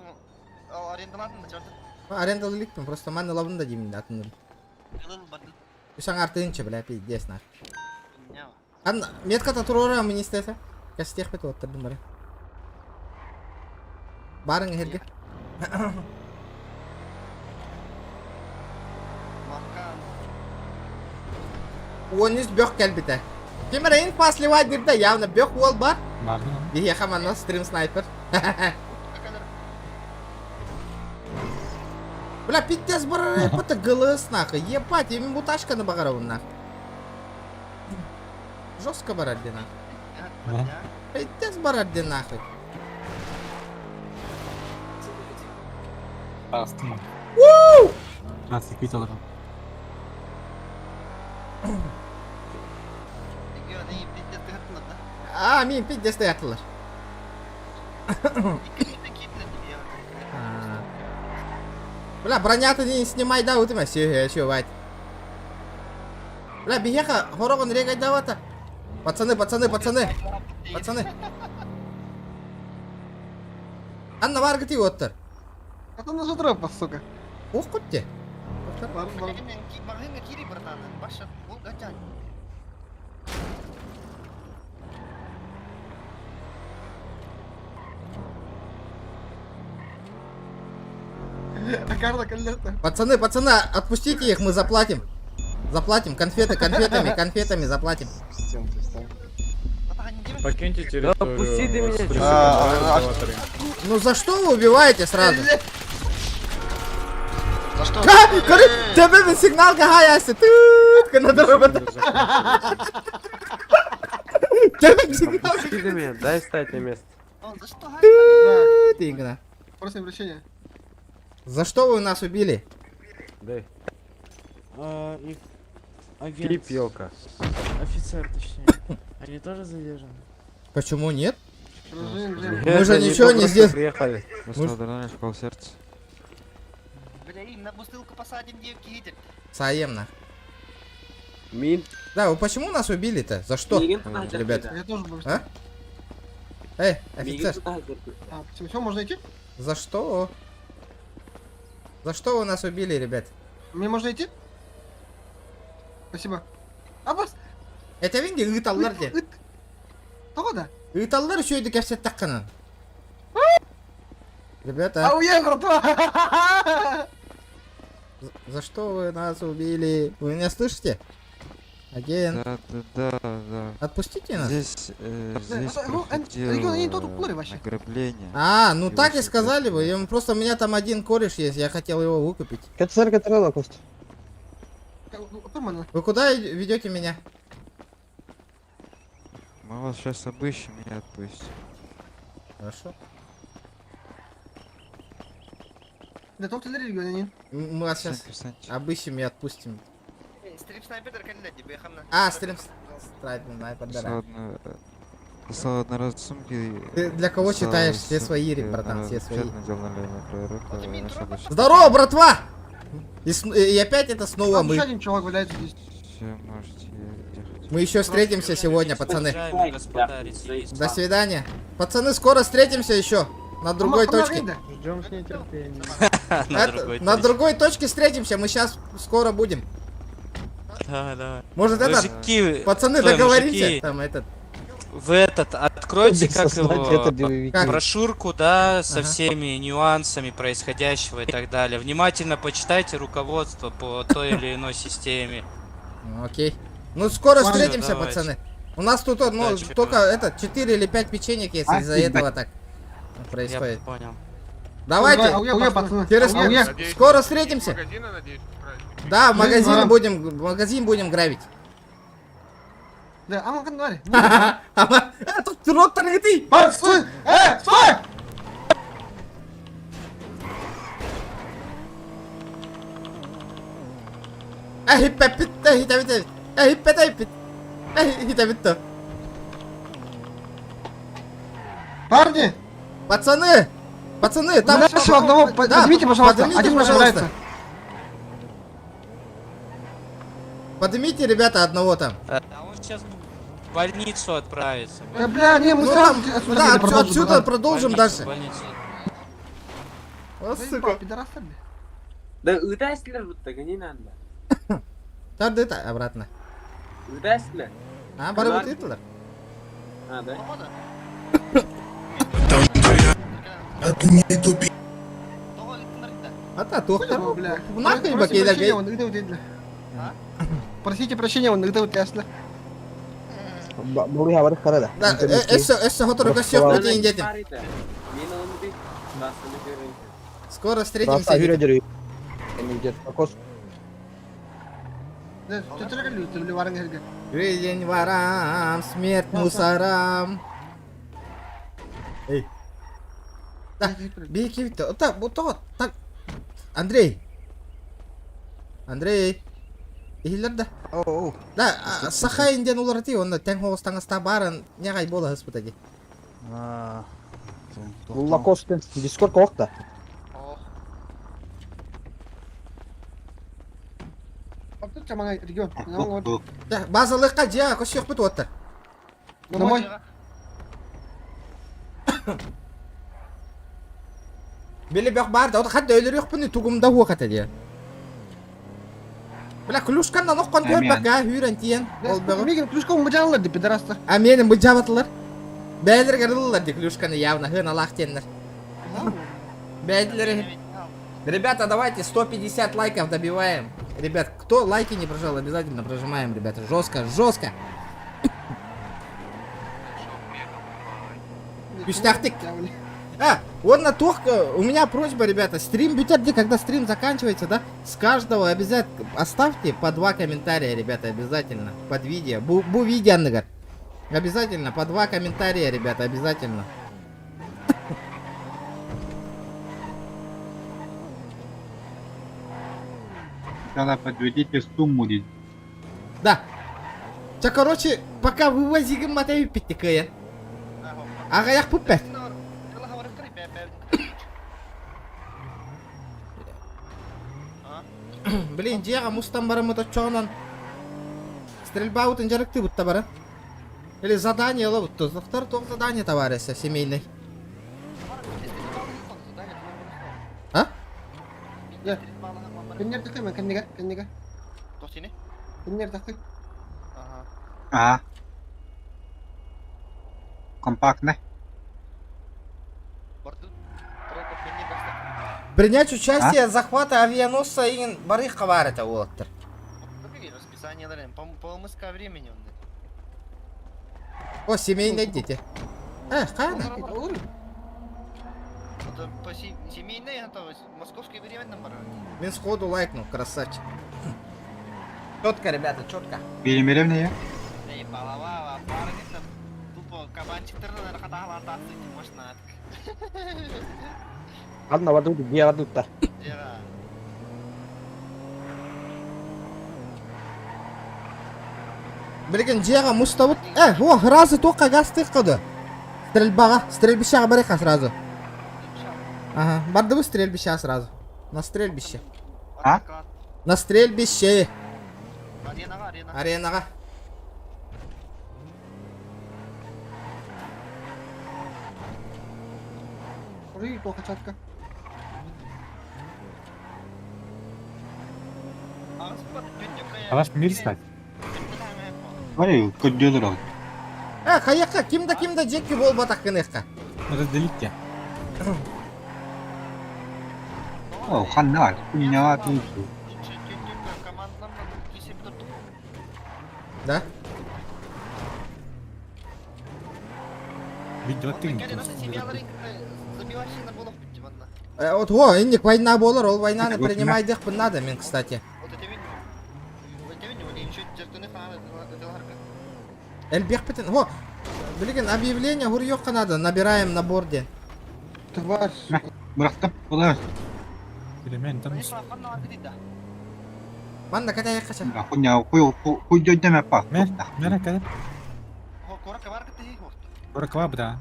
арендалатын да чарты? Арендалы ликпін, просто манны лабында деймін атын ұрын. Үсің артыншы білә пейдес нақ. Метката тұрора мұны істесі? Кәстек бет отырдым бары. Барың әрге. Он из бёк кәлбіті. Кемерейін пасливай дырда, явно бёк ол бар. Барды. Бейе хаманна стрим снайпер. Бля, пиздец, бара, это голос нахуй. Ебать, я муташка на багарову нахуй. Жестко барадди нахуй. Пиздец, барадди нахуй. Астма. Уу! Нас и питал. А, мен пиздец ятылар. Бля, бронята не снимай, да, вот все, еще вать. Бля, бегеха, хорогон регай давата. Пацаны. Анна варга ты оттыр. А то на тропа, сука. Ух, кутте. Пацаны, отпустите их, мы заплатим. Заплатим, конфетами заплатим. Покиньте территорию. Отпустите меня. Ну за что вы убиваете сразу? За что? Тебе сигнал гаяся. На дорогу. Тебе сигнал. Отпустите меня, дай стать на место. За что? Ты игра. Просим прощения. За что вы нас убили? Дай. Их агент. Кипелка. Офицер, точнее. Они тоже задержаны? Почему нет? Мы же ничего не сделали. Приехали. Школ сердца. Бля, им на бутылку посадим, девки едет. Саемна. Мин. Да, вы почему нас убили-то? За что? Ребята. Я тоже буду. А? Офицер. Все, можно идти? За что? За что вы нас убили, ребят? Мне можно идти? Спасибо. Аббас! Это винди ыталлар де. Тоғада? Ыталлар еще иди кәпсет таққанан. Ребята. Ауе, братва! За что вы нас убили? Вы меня слышите? Агент. Да. Отпустите нас. Здесь ограбление. А, ну так и сказали бы. Просто у меня там один кореш есть, я хотел его выкупить. Вы куда ведете меня? Мы вас сейчас обыщем и отпустим. Хорошо. Да только для региона. Мы вас сейчас обыщем и отпустим. Стрим снайпер кандидат тебе хамна. А, стрим снайпер, да. Салатные сумки. Ты для кого читаешь? Все свои, братан, все свои. Здорово, братва! И опять это снова мы. Мы еще встретимся сегодня, пацаны. До свидания. Пацаны, скоро встретимся еще. На другой точке. Ждем с нетерпением. На другой точке встретимся, мы сейчас скоро будем. Да. Может это, пацаны, договоримся? Там этот. вы этот, откройте, Без как сознания его, это боевики. брошюрку, да, со Ага. всеми нюансами происходящего и так далее. Внимательно почитайте руководство по той или иной системе. Окей. Ну, скоро Всё, встретимся, давайте. пацаны. У нас тут, ну, Удачи. только это, 4 или 5 печенек есть, из-за этого так происходит. Я понял. Давайте, пацаны. через- скоро встретимся. Да, в магазин ладно. будем грабить. Да, а ну-ка, давай. Тут роттер ты! Стой! Стой! Парни! Пацаны, там... Нашего одного поднимите, пожалуйста. Один наш нравится. Поднимите, ребята, одного там. А он сейчас в больницу отправится. Бля, не, мы Ну, сразу там, отсюда да, продолжим, отсюда давай. продолжим Больницу, дальше. больницу. Вот Заебал, сука. пидорасы, бля. Да удастся ли так не надо? Да, это обратно. Удастся ли? А, барабут это. А, да? А та тухтар. Бля. Нахуй Просите бакейда прощения, гей. он нигде вот Просите прощения, он нигде вот ясно. Boleh awak kerja dah. Да, эссе хотор косёк бутин детим. Скоро встретимся. Rasa hira jadi. Ini jet fokus. Да, ты тоже как люди, ты варang harga. Грязень ворам, смерть мусорам. Эй. Да, бейки вито. Вот так, вот так. Андрей. Ихилер да. Oh. Да, саха индиан улар ти, он тен хоос тангас табаран нягай бола хаспутаги. Wallah kosten. Discord kok dah. Apa cuma ngai region? Да, базалыкка жа косёк бут оттар. Домой. Били бяк бар да, хадда өлөр yok bunu tugumda huwa kata dia. Бля, клюшканна ноккон көрбөк а, хүрен тиен. Ол бөгө. Мигин клюшка умажалар деп пидорастар. А менин бу жабатылар. Бәдер кырылылар ди клюшканы явно хын алах теннер. Бәдилер. Ребята, давайте 150 лайков добиваем. Ребят, кто лайки не прожал, обязательно прожимаем, ребята. Жестко. Пиштахтик. Вот на тух, у меня просьба, ребята, стрим бютерди, когда стрим заканчивается, да, с каждого обязательно оставьте по 2 комментария, ребята, обязательно, под видео. Бу видео, нагар. Обязательно, по 2 комментария, ребята, обязательно. Тогда подведите сумму. Да. Ча, короче, пока вывозим матаю питтикая. Ага, я пупет. Блин, жега мустан барамы точогонан. Стрельба утын жарыкты бутта бара. Или задание ла бутта. Завтра ток задание товарища семейный. А? Kenyer takay man, kenyer. Кто сini? Kenyer takay. А. Компактно. Принять участие в захвате авианосца и барых каварета уоттер. Расписание дали. По МСК времени он. О, семейные дети. Хайна. По семейной готовность. Московский время номер. Мен сходу лайкнул, красавчик. Четко, ребята, четко. Перемерем я. Эй, балава, парница. Тупо кабанчик-то на катала тасы, может надо. Ладно, воду, где воду-то? Блин, жега муставут. О, разы только газ тыкады. Стрельбища барыха сразу. Ага, бардывы стрельбища сразу. На стрельбище. А? На стрельбище. Аренага. Ой, плохо чатка. Алаш мир стать. Ой, кот делал. Каяққа? Кимді жекке бол батақ кенеққа. Разделите. О, ханна, хуйня тут. Да? Видео ты. Вот, индик война болар, ол войнаны принимайдық надо, мен, кстати. Эльбек бітін, білген, объявление ғұрйоққа надо, набираем на борде. Тварь. Бұрақтап, болар. Элемент таныс. Манда кәтәйек қаша. Хуйня, хуй жойдеме па. Мера кәдіп. Қорақва бұда.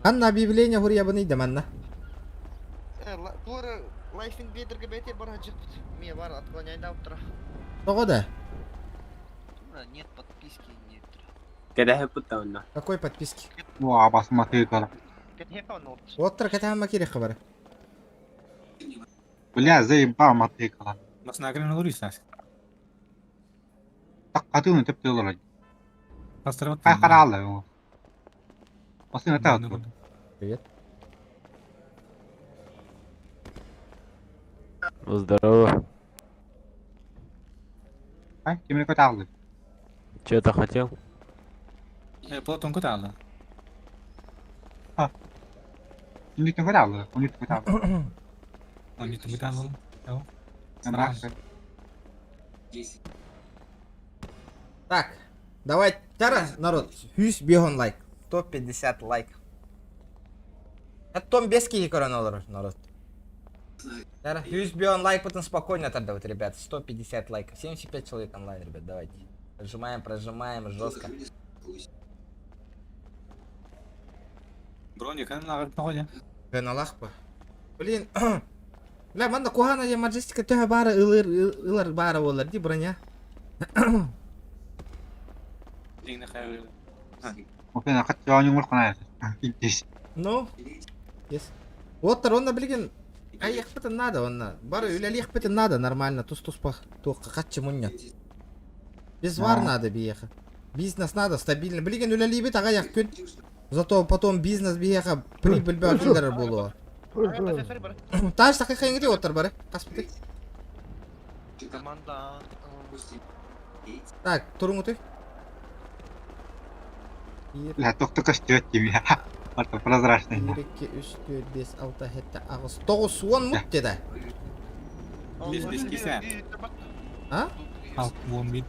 Анна объявление ғұрия бұнайды, манна. Лайфинг бедерге бете бара жықпыт. Мен бар отклоняйда ауып тұра. Тоғыда? Нет подписки, нет. Кәдәһе бұтта онда. Какой подписки? Уа, басыма тыйқала. Оттыр кәтәмі керек қабары. Бля, заебал тыйқала. Нас нагрен лурисас. Так, қатуын тіпті олар. Пастырват. Қайқаралы. Басына тәуіт. Привет. Здорово. Кеміне көт алды. Че-то хотел? Платон көт алды. Кеміне көт алды. Он көт алды. Так, давай, народ, 100 бегон лайк. 150 лайк. Это том без киги корона, народ. 100 бегон лайк, потом спокойно тогда, вот, ребят. 150 лайков. 75 человек онлайн, ребят, давайте. Прожимаем, жестко. Броник, нағырып нағыды. Геналах па. Блин, бля, манда кухана я маджестика төһө бары ылар бары олар ди броня. Деңді қайғы. Окей, қатты жауын ұңғыр қана. Ну, yes. Оттар, онда білген, аяқ бітін надо, онда. Бары үләлиқ бітін надо, нормально, туз-туз-па, тоққа қатчы мұнят. Без вар надо бияха. Бизнес надо, стабильно. Білген үләли бит ағаяқ күн. Зато потом бизнес бияха прибыль бәлділер болуа. Таш тақи қайыңды оттар бары, қаспыты. Так, тұрың ұты. Бля, тоқты ждет тебя. Это прозрачный. 1, 2, 3, 4, 5, 6, 7, 8, 9, 10 мұт деді. Без киса. А? Ал, 10 бит.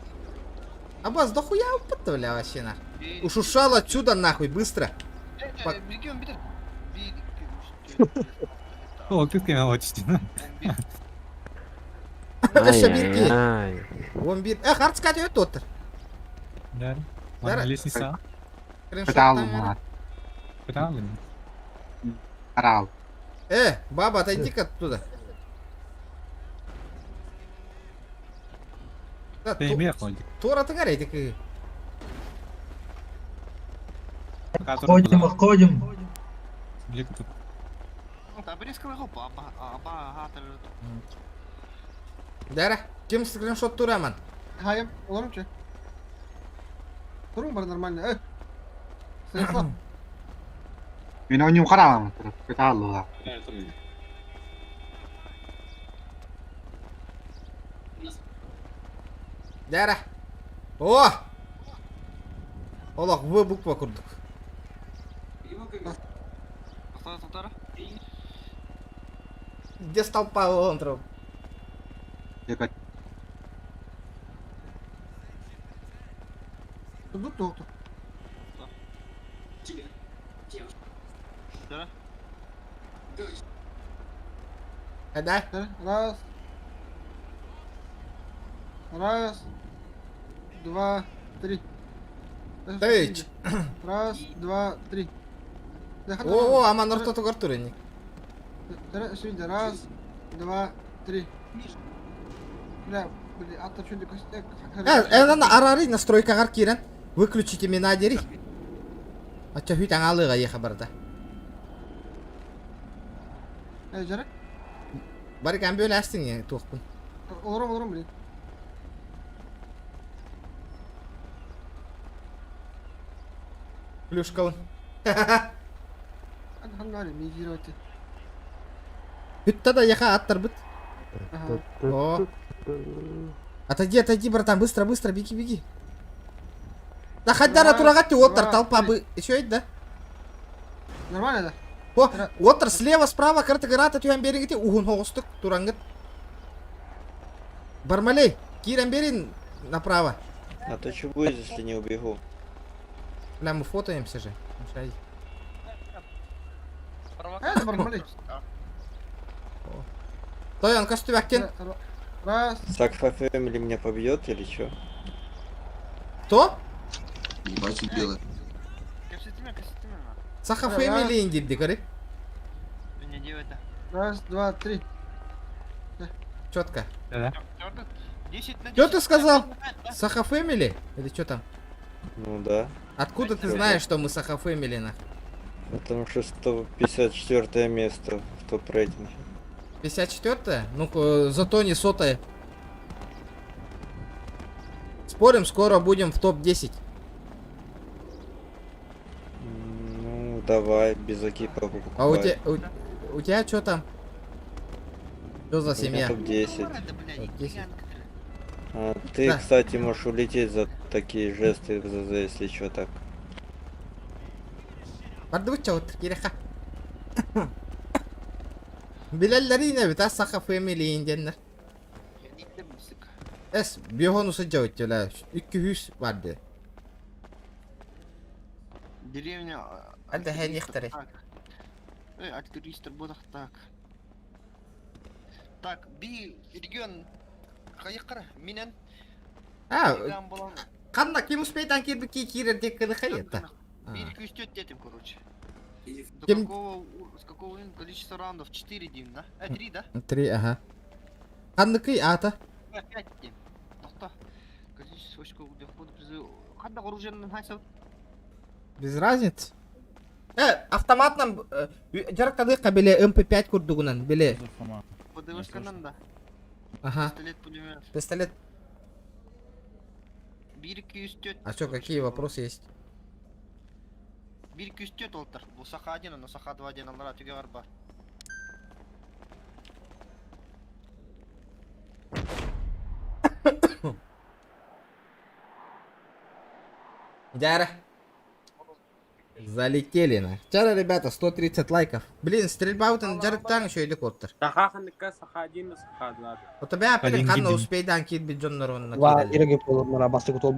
Абаз, да хуя упыта, бля, вообще на. Уж ушел отсюда нахуй, быстро. О, ты кем очти. Шабирки. 10 бит. Хард скатывает тот. Да. Ладно, лестница. Пытал, мат. Пытал? Орал. Баба, отойди-ка оттуда. Ты имеешь ходит. Тора, ты горей, Ходим. Дара, кем скриншот тураман? Хайм, оларым че? Тұрың бар нормально, средства. Мен ойнем қарағым, пытал ола. Дара. О! Олақ, В буква құрдық. Где столпа он троп? Декать. Тут доктор. Да? Раз, два, три. Тыч. Раз, два, три. О, аман ортоту картуренник. Раз, два, три. Бля, аттар шундай көстек. Арарый настройкаға кирен. Выключите меня дери. Ача хүт аңалыға еха барда. Жарай? Бары кәмбе өләстің е, тоқпын. Олором, блин. Плюшкалын. Хангари, мигировать. Хютта да яха аттар бит. О. Отойди, братан, быстро, беги. Да хаддара турагатти оттар, толпа бы. Еще да? Нормально, да? О, оттар слева, справа, картагарата тюям берегите, ухун хостук, турангат. Бармалей, кирам берин направо. А то что будет, если не убегу? Бля, мы фотоемся же. Мешай. Это Бармалей. Тоян, костюмякен. Раз. Сакфа Фэмили меня побьет или что? Кто? Ебать, белый. Саха Фэмили индиди, говори. Раз, два, три. Четко. Да. Что ты сказал? Саха Фэмили? Или что там? Ну да. Откуда ты знаешь, что мы Саха Фэмили, нах? Потому что 154 место в топ-рейтинге. 54-е? Ну, зато не 100-е. Спорим, скоро будем в топ-10. Ну, давай, без экипа покупай. А у тебя что там? Что за семья? Топ-10. А, ты, кстати, можешь улететь за такие жесты в ЗЗ, если что так. Бардуча вот, киреха. Bilalleri ne biter Saka Family indienler. Es bir onu sıcak öyle 200 vardı. Деревня... Hadi her yıktırı. Артиллеристр будах так. Так, би регион кайыкыр менен. Ha, kandak kim uspeyden kirdi ki kirer dekini hayata. Би 204 дедим, короче. До Кем- какого, с какого количества раундов? 4 дим, да? 3, да? 3, ага. Kandıkı ata. 5 дим. Тохта. Количество очков для входа призыва. Кандай оружиенен хайсап? Без разницы. Автоматla жаркадыкка биле MP5 курдугунан биле. ПДВшканан да. Ага. Пистолет, пулемет. Пистолет. 1-204. А что, какие вопросы есть? 1-204 олтар. Бу Саха 1, но Саха 2 1 алара түге бар бар. Дяра. Залетели на. Вчера, ребята, 130 лайков. Блин, стрельба вот на Джарктан еще идет коттер. Саха ханка, Саха 1, Саха 2. У тебя опять Один ханна гибель. успейдан кит биджоннарон на Ва, кидали. иреги полумара басты кутол.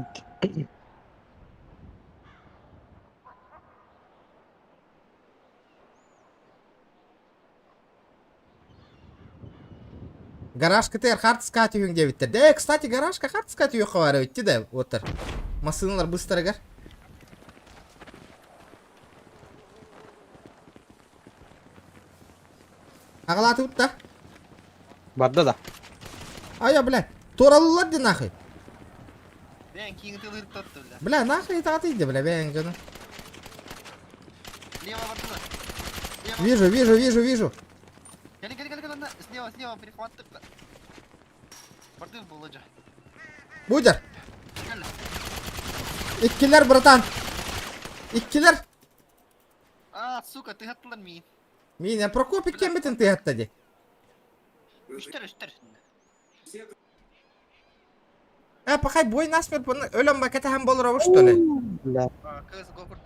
Гараж КТР хард скатываем 9. Да, кстати, гаражка хард скатываем хаваривать. Ти да, оттер. Масыналар быстро гар. Агалаты утта. Барда да. А я, бля, торалылар ди нахуй. Бен кийин тылыр тотты бля. Бля, нахуй это отойди, бля, бен жена. Слева вартына. Вижу. Гали, слева перехватты. Барды был лоджа. Будер. İkkiler bratан. İkkiler. А, сука, ты гаттылар мин. Меня Прокопик кем битин ты гаттади? Үштер. Пахай бой насмерть ölüm макета hem болыр авы что ли? Бля. КС гопыр.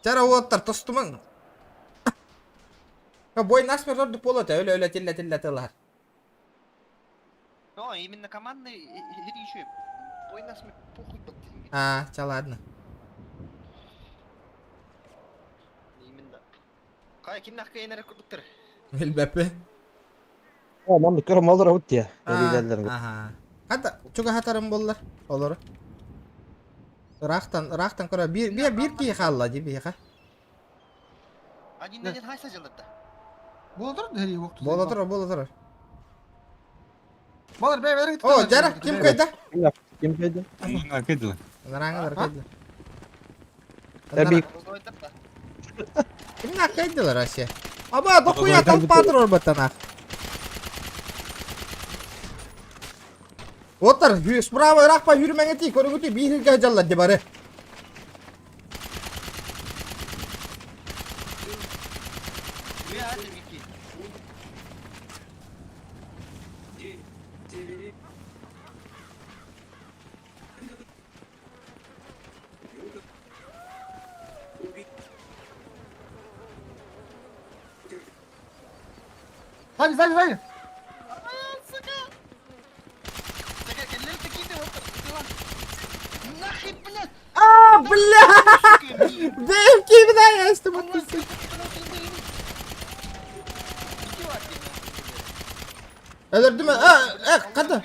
Чара оттар тостуман. Бой насмерть орды полота öyle тилля тылар. О, именно командный еще. Бой нас похуй подтянет. Ча ладно. Именно. Кай кимнах кейнер курдуктыр. Билбепе. О, мамды көрөм алыр аут я. Элилерлерге. Ага. Хата, чуга хатарым боллар. Олар. Рахтан кора bir ки халла ди биха. Один на один хайса жалатта. Болдыр да хери вакыт. Болотыр. Балар бей берет. О, жара ким кайда? Ким кайда? Кайдылы. Нараңалар кайда. Таби. Кимна кайдылар Россия? Аба, дохуя толпа тұрыр батана. Otur, sправа rakpa yürümen eti, korungutu bir hirge hacalladı bari. Сзади. Бля! БМК бля, я с тобой тусил. Öldürdü mü? Kadın.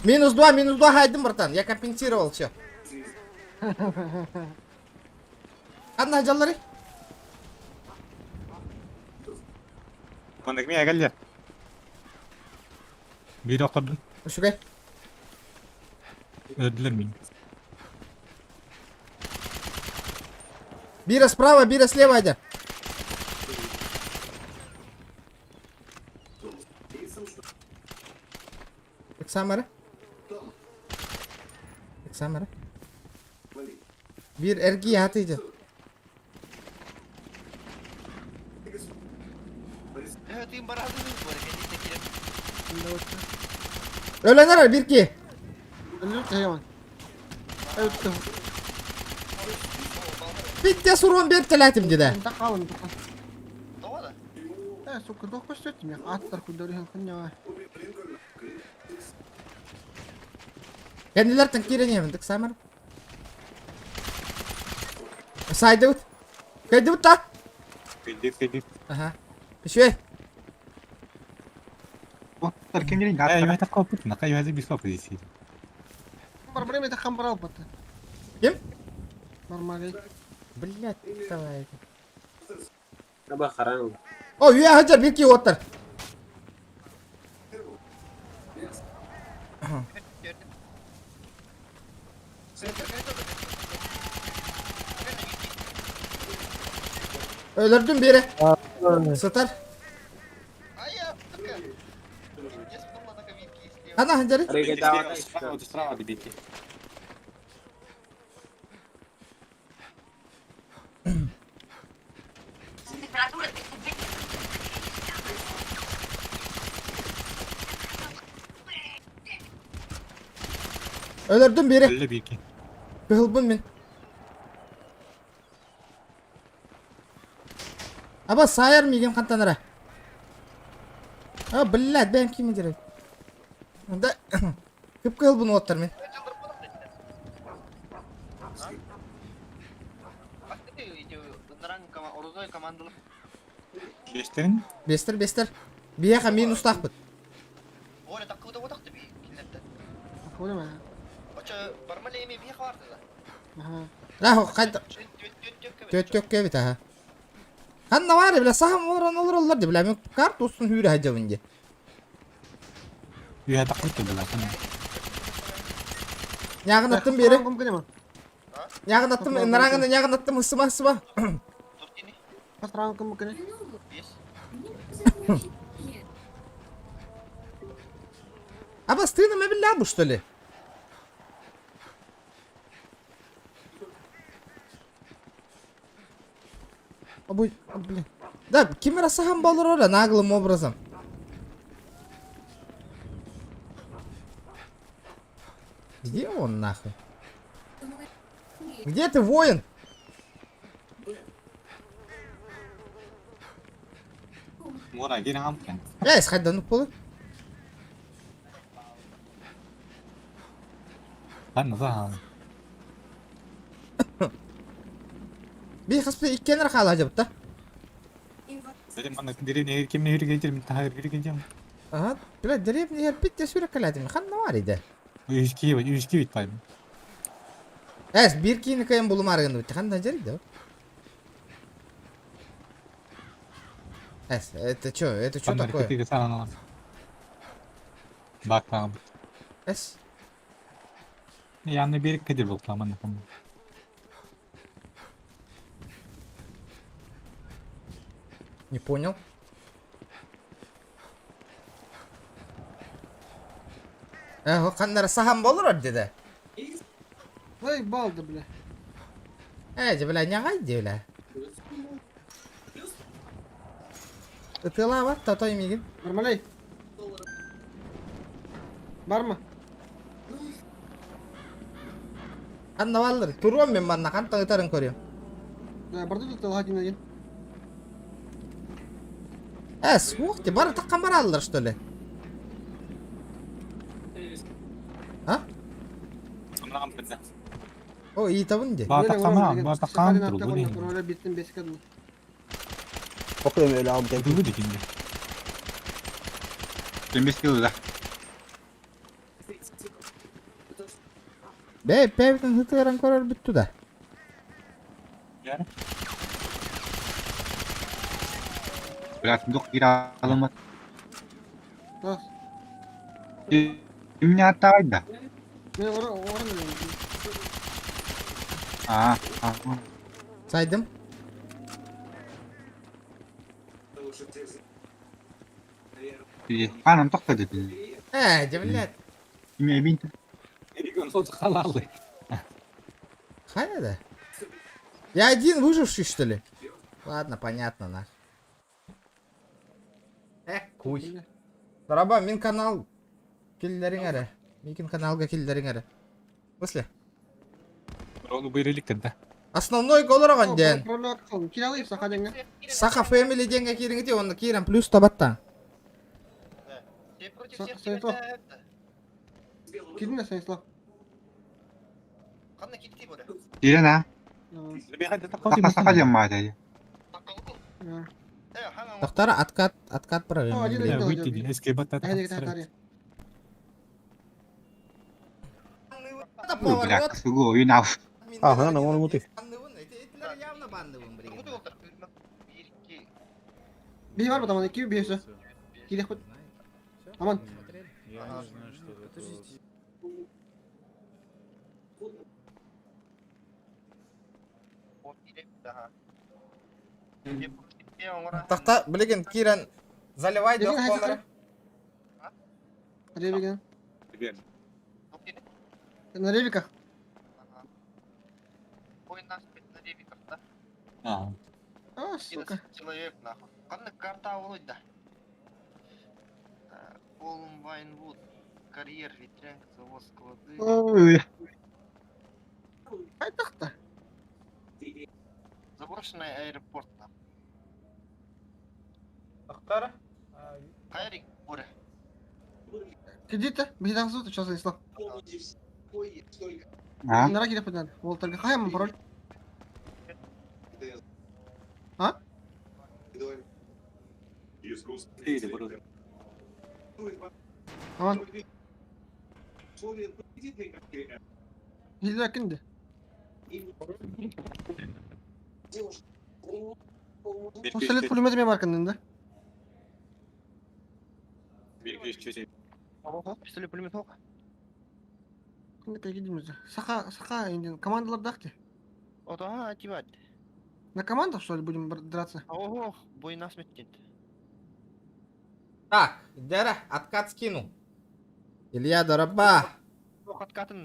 Минус 2 haydim братан. Я компенсировал все. Kadın hacaları. Konak mı gel ya? Bir oturdun. Şu gel. Öldüler mi? Бира справа, Бира слева один. Камера. Камера. Bir ergi yatıydı. Ölenler var bir ki. Bitti sorun bir telatim gide. Сука, дох пустите меня. Аттар кудорихин хуйня. Kendiler tankire yemedik Samer. Side out. Kaydı ut ta. Kaydı. Aha. Şey. Я такого путина, я за бесо позиции. Проблема это хамбрал пота. Кем? Нормально. Блять, давай. Аба харам. O üye hacer bir ki otur. Öldürdüm biri. Satar. Ana hacer. Справа добейте. Öldürdüm biri. Öyle bir ki. Kıhılbın min. Aba sayar mıyım kantanlara? Ha billah ben kimi direk. Da kıp kıhılbın otur min. Бестерин? Бестер. Бияха минус тахпыт. Понял. Lahu kayda. Tök bit ha. Hanna var ya bile saham olur de bile ben kart olsun hüre hacavınca. Ya taklit de bela sana. Yakın attım biri. Yakın attım, narangını yakın attım ısıma. Пострангам мукане. Aba стыдно мы бля что ли? Блин. Да, кем рассахам болор ора наглым образом. Где он нахуй? Где ты, воин? Мора, гене амкен. Сходи, ну полы. Ладно, за. Bir kısmı ilk kenara kal acaba da. Dedim bana deri kimle yürü geleceğim, tahir yürü geleceğim. Aha, bile derip yer bitti süre kaladım. Kan ne var idi? Uyuşki bit payım. Bir kini kayın bulum argındı bitti. Kan da ceriydi o. Это что такое? Ты сам Bak tamam. Yanına bir kadir bul tamam. Не понял. О кандары сахам болор деди. Ой, балды, бля. Же бля, нягайды бля. Ытыла бар, татой мигин. Нормалей. Барма. Анда балдыр, туром мен манна канта ытарын көрөм. Да, барды тут лагин один. Суухти, бары таккан баралар, что ли? А? О, iyi табын де. Батакан тургули. Öyle bittim basic adını. Bakıyorum öyle abi. Тургули şimdi. Ben beskil da. Певтин хытыран көрөр бүттү да. Biraz dok kira alamat. Nasıl? Kimnya ataydı. Ne oran ne? Saydım. Kanım tok dedi. Cemillet. Kimya binti. Халалы. Хая да? Я один выживший, что ли? Ладно, понятно, нах. Куй. Дараба, мен канал келдерің әрі. Мекин каналға келдерің әрі. Мысли? Onu böyleliktir de. Основной голор оған ден. Киралайып сақа денге. Сақа фэмили денге керіңіде, оны керім плюс табаттан. Станислав. Кирин Станислав. Kira na. Saka diyan mada. Тоқтары откат программ. Выйти, эскейп от Bırak sugu oyun av. Aha, ne onu muti. Bir var mı tamam? 2 bir şey. Gidek bak. Aman. Я не знаю, что это. Тақта, білеген, Киран заливай доқ қолары. Ревика. На ревиках. Сука. Человек, нахуй. Қандай карта олайды да. Колум Вайнвуд. Карьер, ветрянка, завоз, склады. Ой. Ай тақта. Заброшенный аэропорт, нахуй. Тақтары? Хайрик, буря. Кредиті? Бейді ағызу тұр, Станислав. А? Нара кедеп бұдан. Ол тұрға қайамын пароль? А? Aman. Hilda kimdi? O selet pulüme demeye markandında. Pistolet пулемет оқ. Кімді кәйгедіміз? Сақа енді командалар дақты. Ага, ативать. На командах, что ли, будем драться? Ого, бой насмерть нет. Так, Дера, откат скинул. Илья, дораба.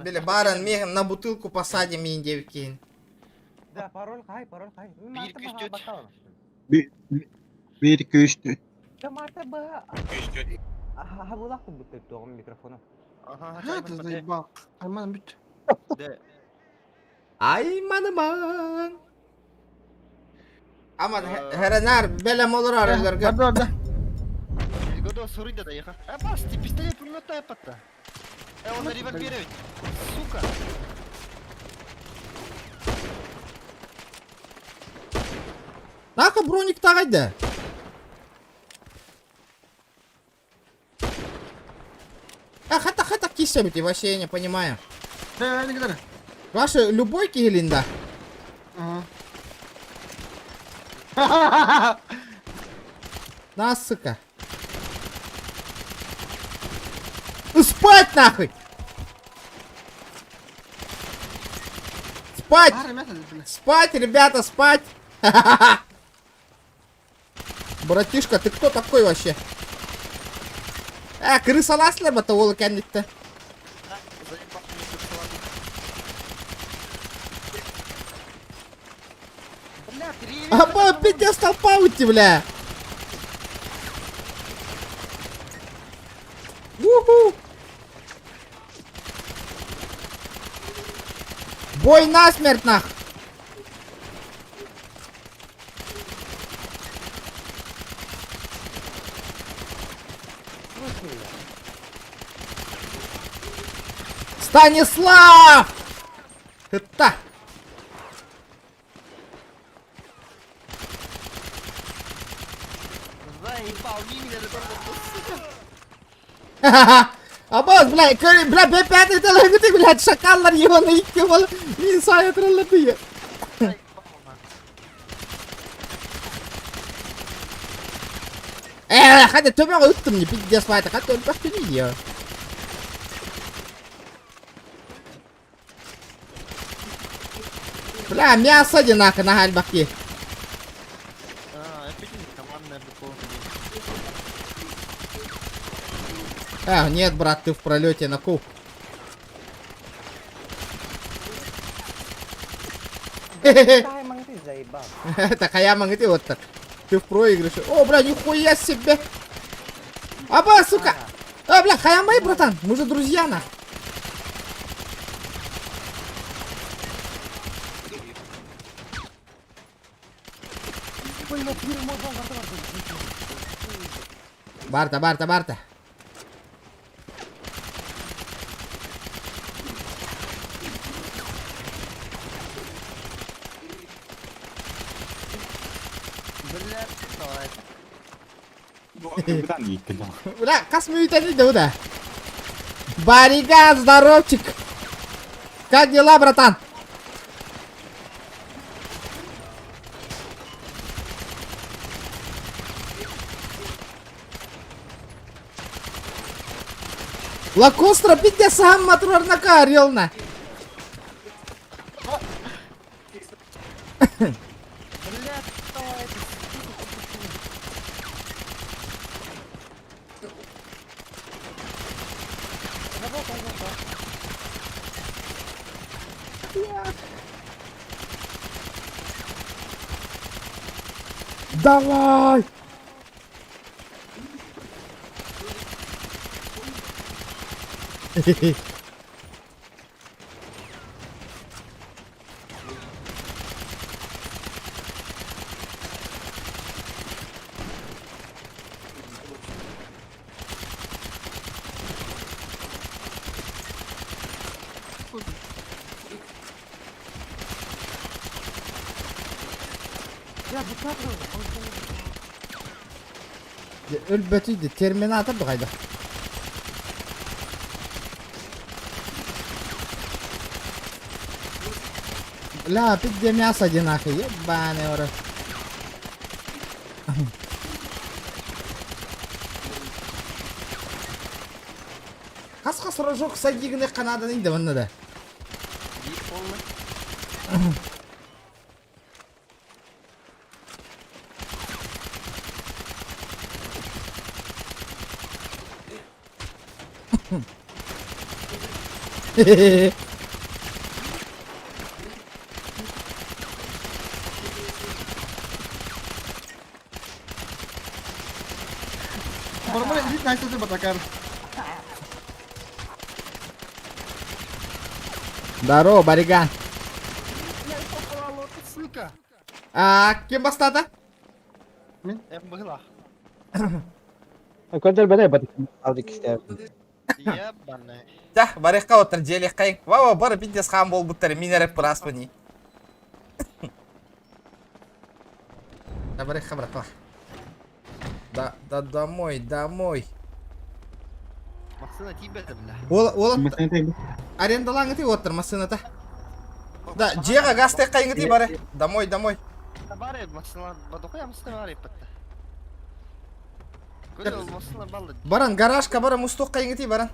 Били баран, механ на бутылку посадим и девки. Да, пароль хай. Bir, iki, üç, dört. Да, Марта бы... Хабулах тут будет тоғым микрофоном. Ага, ты заебал. Айман бит. Да. Айманыман. Ama herener belem olur arılar. Да. Годо сурыда да еха. Бас, ты пистолет пулемет тайпатта. Он на револьвере ведь. Сука. Нака броник тағайды. Хата кисебите, вообще я не понимаю. Да, не гитара. Ваши любой кигелинда? Ага. На, сука. Спать нахуй! Спать! Спать, ребята, спать! Братишка, ты кто такой вообще? Крыса ласлеба-то ол кәннетті. Аба, пиздец, толпа у тебя, бля. Уху. Бой насмерть, нах. Станислав! Это. Заебал, не меня, Абаз, бля, бля, Б5 таланг ты, блядь, шакаллар ебаный, кебал, инсай отраллады я. Hadi töbe öttüm ni piddes fayta kat ölbäs tüni ya. Бля, мясо одинако на гальбаке. Нет, брат, ты в пролете на куб. Такая манги вот так. Ты в проигрыше. О, бля, нихуя себе. Аба, сука. А, бля, хаямай, братан. Мы же друзья, на. Барта, Барта, Барта. Бля, космоютали, да, да. Бариган, здоровчик. Как дела, братан? Лакостра, пидя сам мотор накарил на. Давай! Ölbetiydi, Terminator da kaydı. La, пидде мясо одинаково, ебаный урод. Қасқа рожок садигіне қанадан инді мұнда да. Нормально, иди, Настя, ты батакар. Здорово, Бариган. Сука. Кем бастады? Была. كنت البداية بدك عاودك كتاب. Ебаный. Да, барихқа отыр, желек қайын. Вау, бары пиддес хан бол бұттары, мен әріп бұрас бұны. Да, барихқа, братва. Да, домой, домой. Максына тебе-то, бля. Ол, арендалаңы ты отыр, масына-то. Да, жеға гасты қайыңы ты бары. Домой, домой. Бары, Максына, бадухая Максына бары патта. Баран, гаражка, баран, мустуқ қайыңы ты, баран.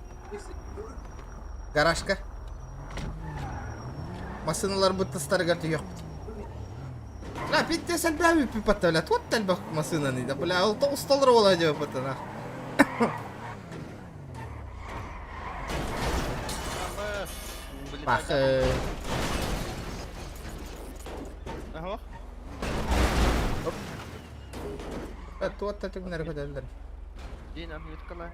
Гаражка. Масыналар бұттыстары көрті yok. Ла, питте сәл бәбі пипатта, бля, туат тәл бақ масынаны, да, бля, ол ұсталыр ола деп бұттана. Бақ, Tuotta tygner kodelder. Dina mitkala.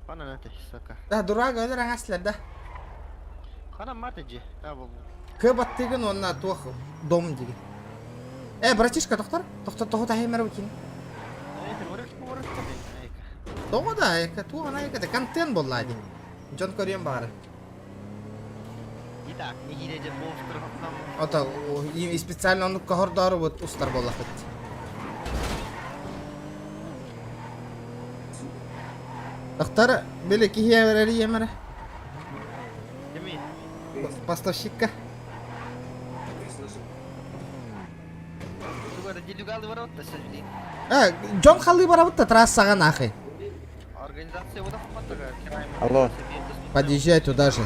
Pana näte saka. Да, дурак, öder angaslar da. Kana матеджи. Табу. Кыбат тиген онна тух дом диги. Братишка, доктор? Доктор, того та хемер укин. Того да, эка ту она эка контент боллади. Жон көрем бары. Итак, не гидеде бовтыр хатам. Ата, и специально он кахордары вот устар боллахат. Доктор, били кихия верери емере. Деми. Поставщикка. Тугара дилюгалы воротта сәжди. Жон халы барабытта трассага нахай. Организация вот автоматага. Алло. Подъезжай туда же.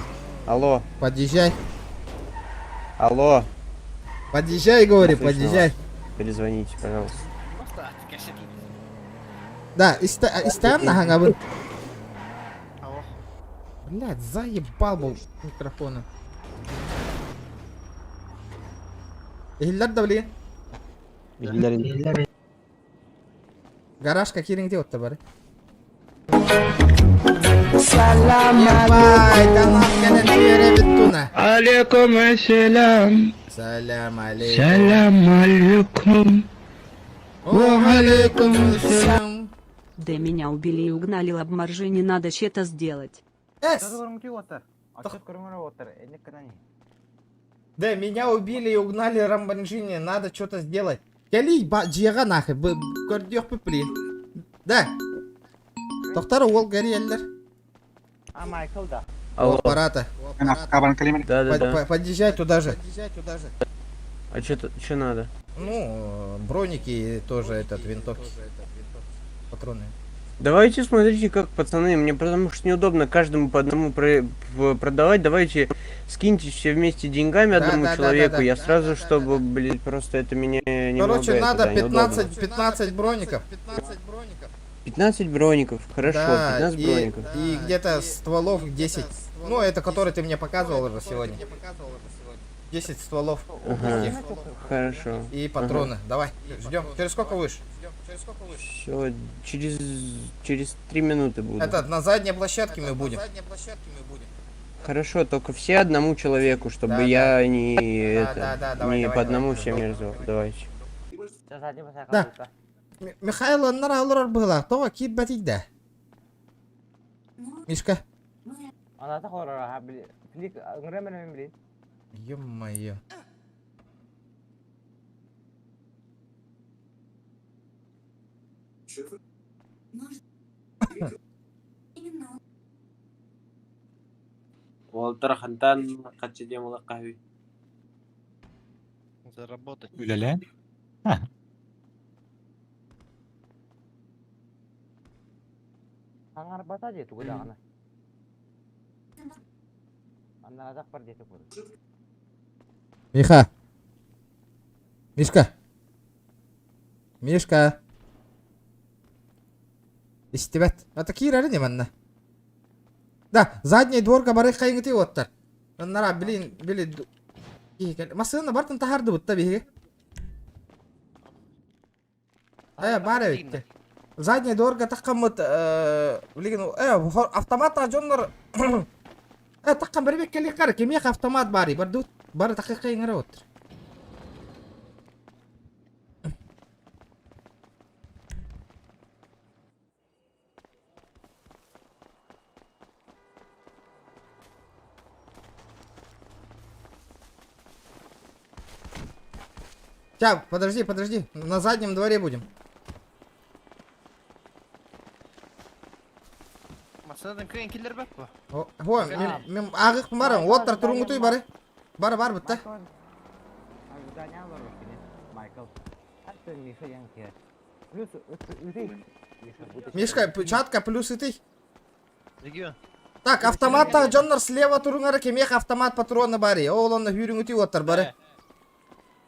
Алло. Подъезжай. Алло. Подъезжай, говори, подъезжай. Перезвоните, пожалуйста. Да, истаем на хангабын. Блядь, заебал был микрофона. Эхиллер да блин. Гаражка киринг де отта бары. Салам алейкум. Алейкум Салам алейкум. Салам алейкум. Ва алейкум салам. Да меня убили и угнали, Лабмаржи, не надо что-то сделать. Да, меня убили и угнали Рамбанжини, надо что-то сделать. Кели джига нахай, гордёх пыпли. Да. Доктор Уолл Гарриэллер. Майкл, да. Алло. Аппарата. Да. Подъезжай туда же. А что надо? Ну, броники тоже этот, винтовки. Патроны. Давайте смотрите как, пацаны, мне потому что неудобно каждому по одному продавать. Давайте скиньте все вместе деньгами одному человеку. Да. Я сразу, чтобы, блин, просто это меня не Короче, надо 15 броников. 15 броников, хорошо, да, 15 броников. И где-то стволов 10. Ну, это который ты мне показывал уже сегодня. 10 стволов. Ага. Хорошо. И патроны. Ага. Давай, ждем. Через сколько выше? Все, через 3 минуты буду. Это на задней площадке мы будем. Хорошо, только все одному человеку, чтобы я не по одному всем не раздавал. Давайте. Да. Михаил, нравилось было. То кит батить да. Мишка. Она такая, блин, блин. Ё-моё. Уолтер Хантан качедем лакави. Заработать. Ля-ля. Аңар бата жету кудагана. Анда азак бар жету куд. Мишка. Истебет. Это кирали не манна. Да, задний дворка бары хайнгти оттар. Нара блин. Масына бартын тахарды бутта биге. Бара битте. Задний дворка таккамыт блин автомат жоннор таккам бербек келик кар кемек автомат бари бардут бары таккай ngara оттар. Сейчас, подожди. На заднем дворе будем. Масадан кыйын киллер бак ба? Во, мен агык барам. Оттар туруңутуй бары. Бар бутта. Майкл. Мишка, чатка плюс и ты. Регион. Так, автоматта жоннор слева туруңар кемек автомат патроны бары. Олонны хүрүңүтүй оттар бары.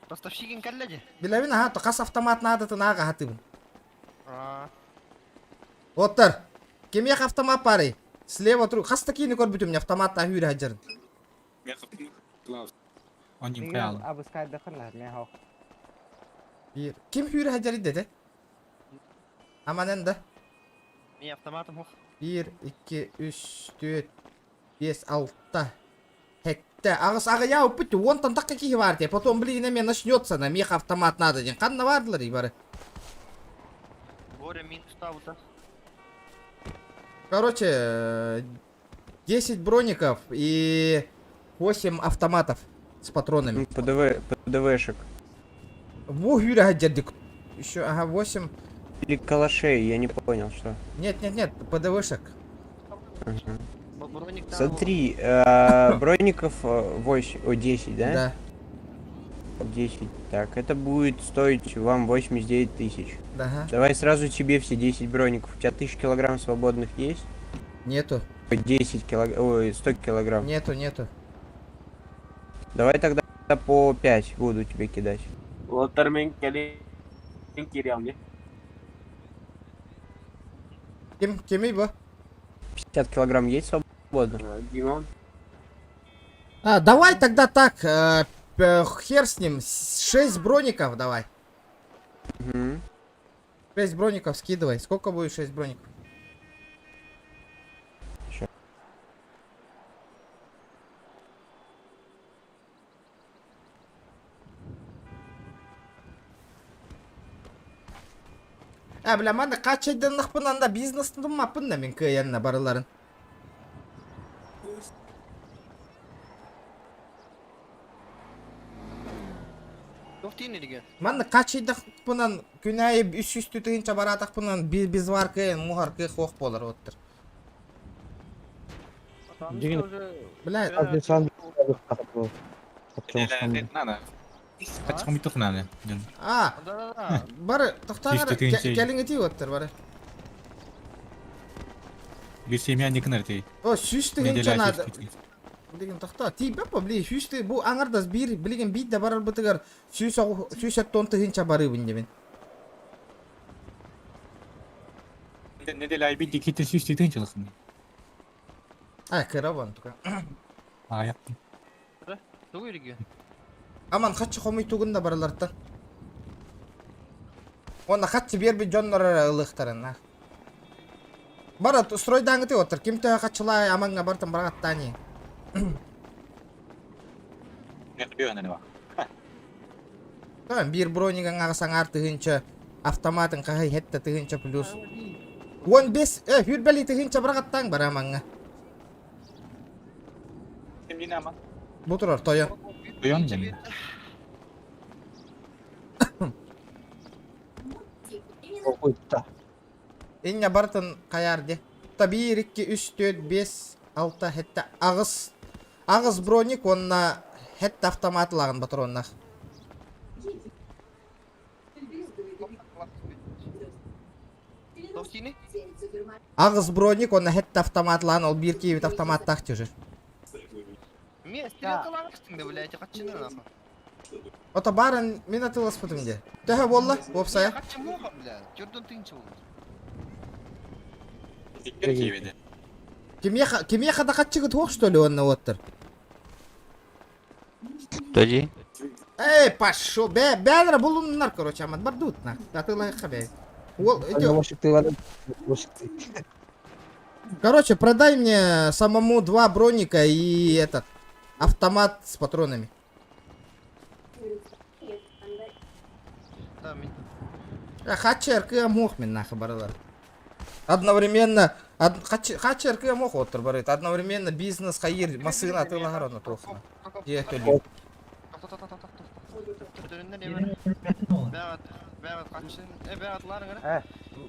Поставщикин калледи. Билебин ага, кас автомат надо тынага хатыбын. Оттар. Кемек автомат бары. Слева туру. Кас такие көрбүтүм мне автоматта хүрү хаджарын. Он не прял. Абыскай дахынлар, мен хау. Ким хүрү хаджары деди? Aman endi. Мен автоматом хук. 1, 2, 3, 4, 5, 6. Хетте. Ағыс ағы яуып бітті. 10 тан таққа кейі бар де. Потом, блин, мен начнется на мех автомат надо ден. Қанна бардылар ебары? Боря, минус ставлю. Короче, 10 броников и 8 автоматов с патронами. ПДВшек. Во, Юрия, дядик. Еще, ага, 8. Или калашей, я не понял, что. Нет, ПДВшек. Смотри, броников 8, 10, да? Да. 10. Так, это будет стоить вам 89 тысяч. Ага. Давай сразу тебе все 10 броников. У тебя 1000 килограмм свободных есть? Нету. 10 килограмм, ой, 100 килограмм. Нету. Давай тогда по 5 буду тебе кидать. Лотармен кирям. Кем его? 50 килограмм есть свободно? Димон. Давай тогда так, хер с ним, 6 броников давай. 6 броников скидывай. Сколько будет 6 броников? Бля, манда қачайдан нақпын анда бизнестің мапын да мен көйенна барыларын. Манда қачайдан нақпынан күнәйі 300 түтігінші баратақпынан біз бар көйен мұғар көй қоқ болар оттыр. Бля, Қачқым бітті қынаны. бары, тоқтағыр, кәліңі тей оттыр бары. Bir семья не кінір О, сүйістігін жанады. Білген тоқта, тей бәпі, білей, сүйісті, бұл аңырдас бір, білген бейді барар бұтығар, сүйісет тонтығынша бары бінде мен. Недел ай бейді кетен сүйістігін жылықын. Кіра бан тұға. Аяқтым. Туғы ерге? Аман қатшы қомай тұғында баралардан. Онда қатшы бербі жонлары ұлықтарын. Бара, стройдан ғыты отыр. Кем төға қатшылай аманға бартын барағаттан ең. Bir брониган ағасан артығынша автоматын қағай хетті тығынша плюс. 15, хүрбәлі тығынша барағаттан бар аманға. Бұл тұрар, тойон. Тойон және. Инне бартын қаярды. 1, 2, 3, 4, 5, 6 хетті ағыз броник, онына хетті автоматылағын батыроннақ. Ағыз броник, онына хетті автоматылағын, ол бір кейбет автоматтақ тежір. Мен стрелкалағыстың да, блядь, қатшыны нақы. Ота барын мен атылас бұтымде. Төхі болла, опсая. Қатшы моға, блядь, жүрден тыңчы болды. Кемеха да қатчығы тоқ, что ли, онына оттыр? Тоди? Пашо, бәдірі бұлынынар, короче, амад, бар дұтна. Атылай қабай. Короче, продай мне самому 2 броника и этот автомат с патронами. Хачерка мох мен нахуй баралар. Одновременно хачерка мох отыр барыт. Одновременно бизнес хайыр масына атылар оны тоқна. Жетелі.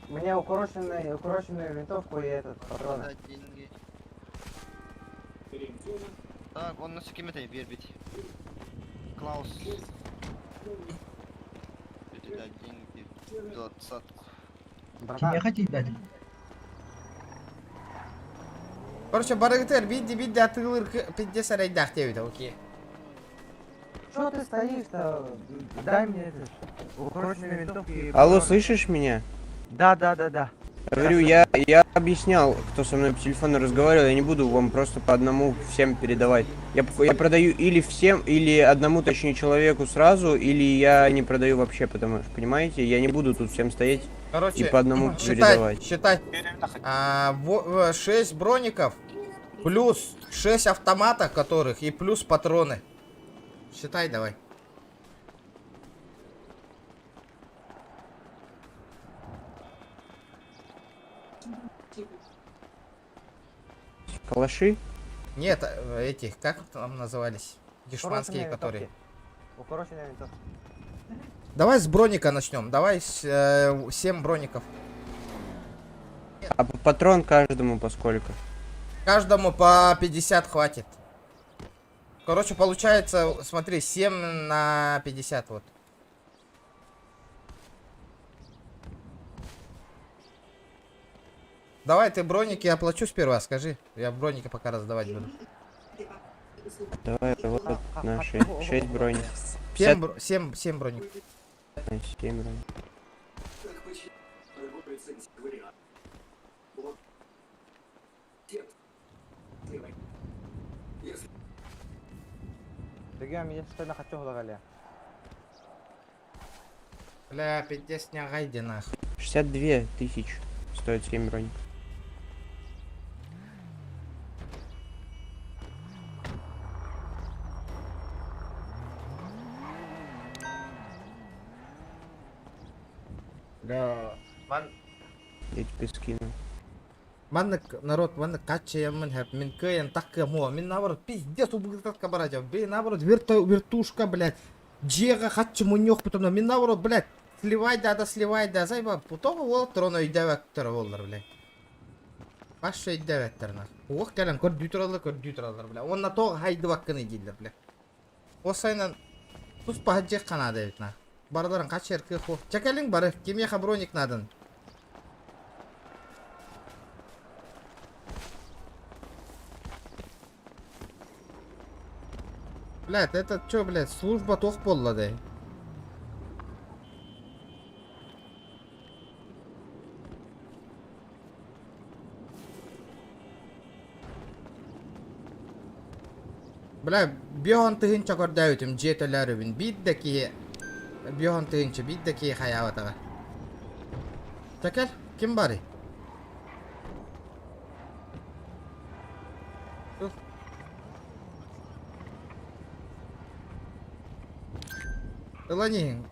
Мне укороченную винтовку и этот патрон. Так, он на секиметей бербить. Клаус. Деньги. 20. Кемеха хотите дать? Короче, барыгытыр, бидди атылыр пидде сарайдақ деуді, окей. Что ты стоишь-то? Дай мне это. Укороченную винтовку и... Алло, слышишь меня? Да. Говорю, я объяснял, кто со мной по телефону разговаривал, я не буду вам просто по одному всем передавать. Я продаю или всем, или одному, точнее, человеку сразу, или я не продаю вообще, потому что, понимаете, я не буду тут всем стоять Короче, И по одному передавать. считай. 6 броников, плюс 6 автоматов которых и плюс патроны. Считай давай. Калаши? Нет, этих, как там назывались? Дешманские, которые. Укороченная винтовка. Давай с броника начнем. Давай с 7 броников. А патрон каждому по сколько? Каждому по 50 хватит. Короче, получается, смотри, 7 на 50 вот. Давай ты броники оплачу сперва, скажи. Я броники пока раздавать буду. Давай, вот на 6 броник. 7 броник. 7 броник. Бля, пиздец, не гайди нахуй. 62 тысячи стоит 7 броник. Да. Я тебе скину. Манна народ, манна кача я манхаб, мин кэян такка мо, мин наоборот пиздец убегает кабараджа, бей наоборот вертушка, блядь, джега хача мунёх, потом мин наоборот, блядь, сливай да, зайба, потом вот трона идевектер воллар, блядь. Баша идевектер нах. Ох, калан көрдүтүралар, блядь. Он на то хайды вакканы дейдер, блядь. Осайнан тус пахаджи канада бит нах. Бардарын кача эрке хо. Чакалин бары, кемья хаброник надан. Блядь, это чё, блядь, служба тох болла, да? Бля, бион тыгын чакор дәүтим, жетеләрүбин, биддәки, бион тыгынчы, биддәки хаяватага. Чакал, ким бары? Ланин.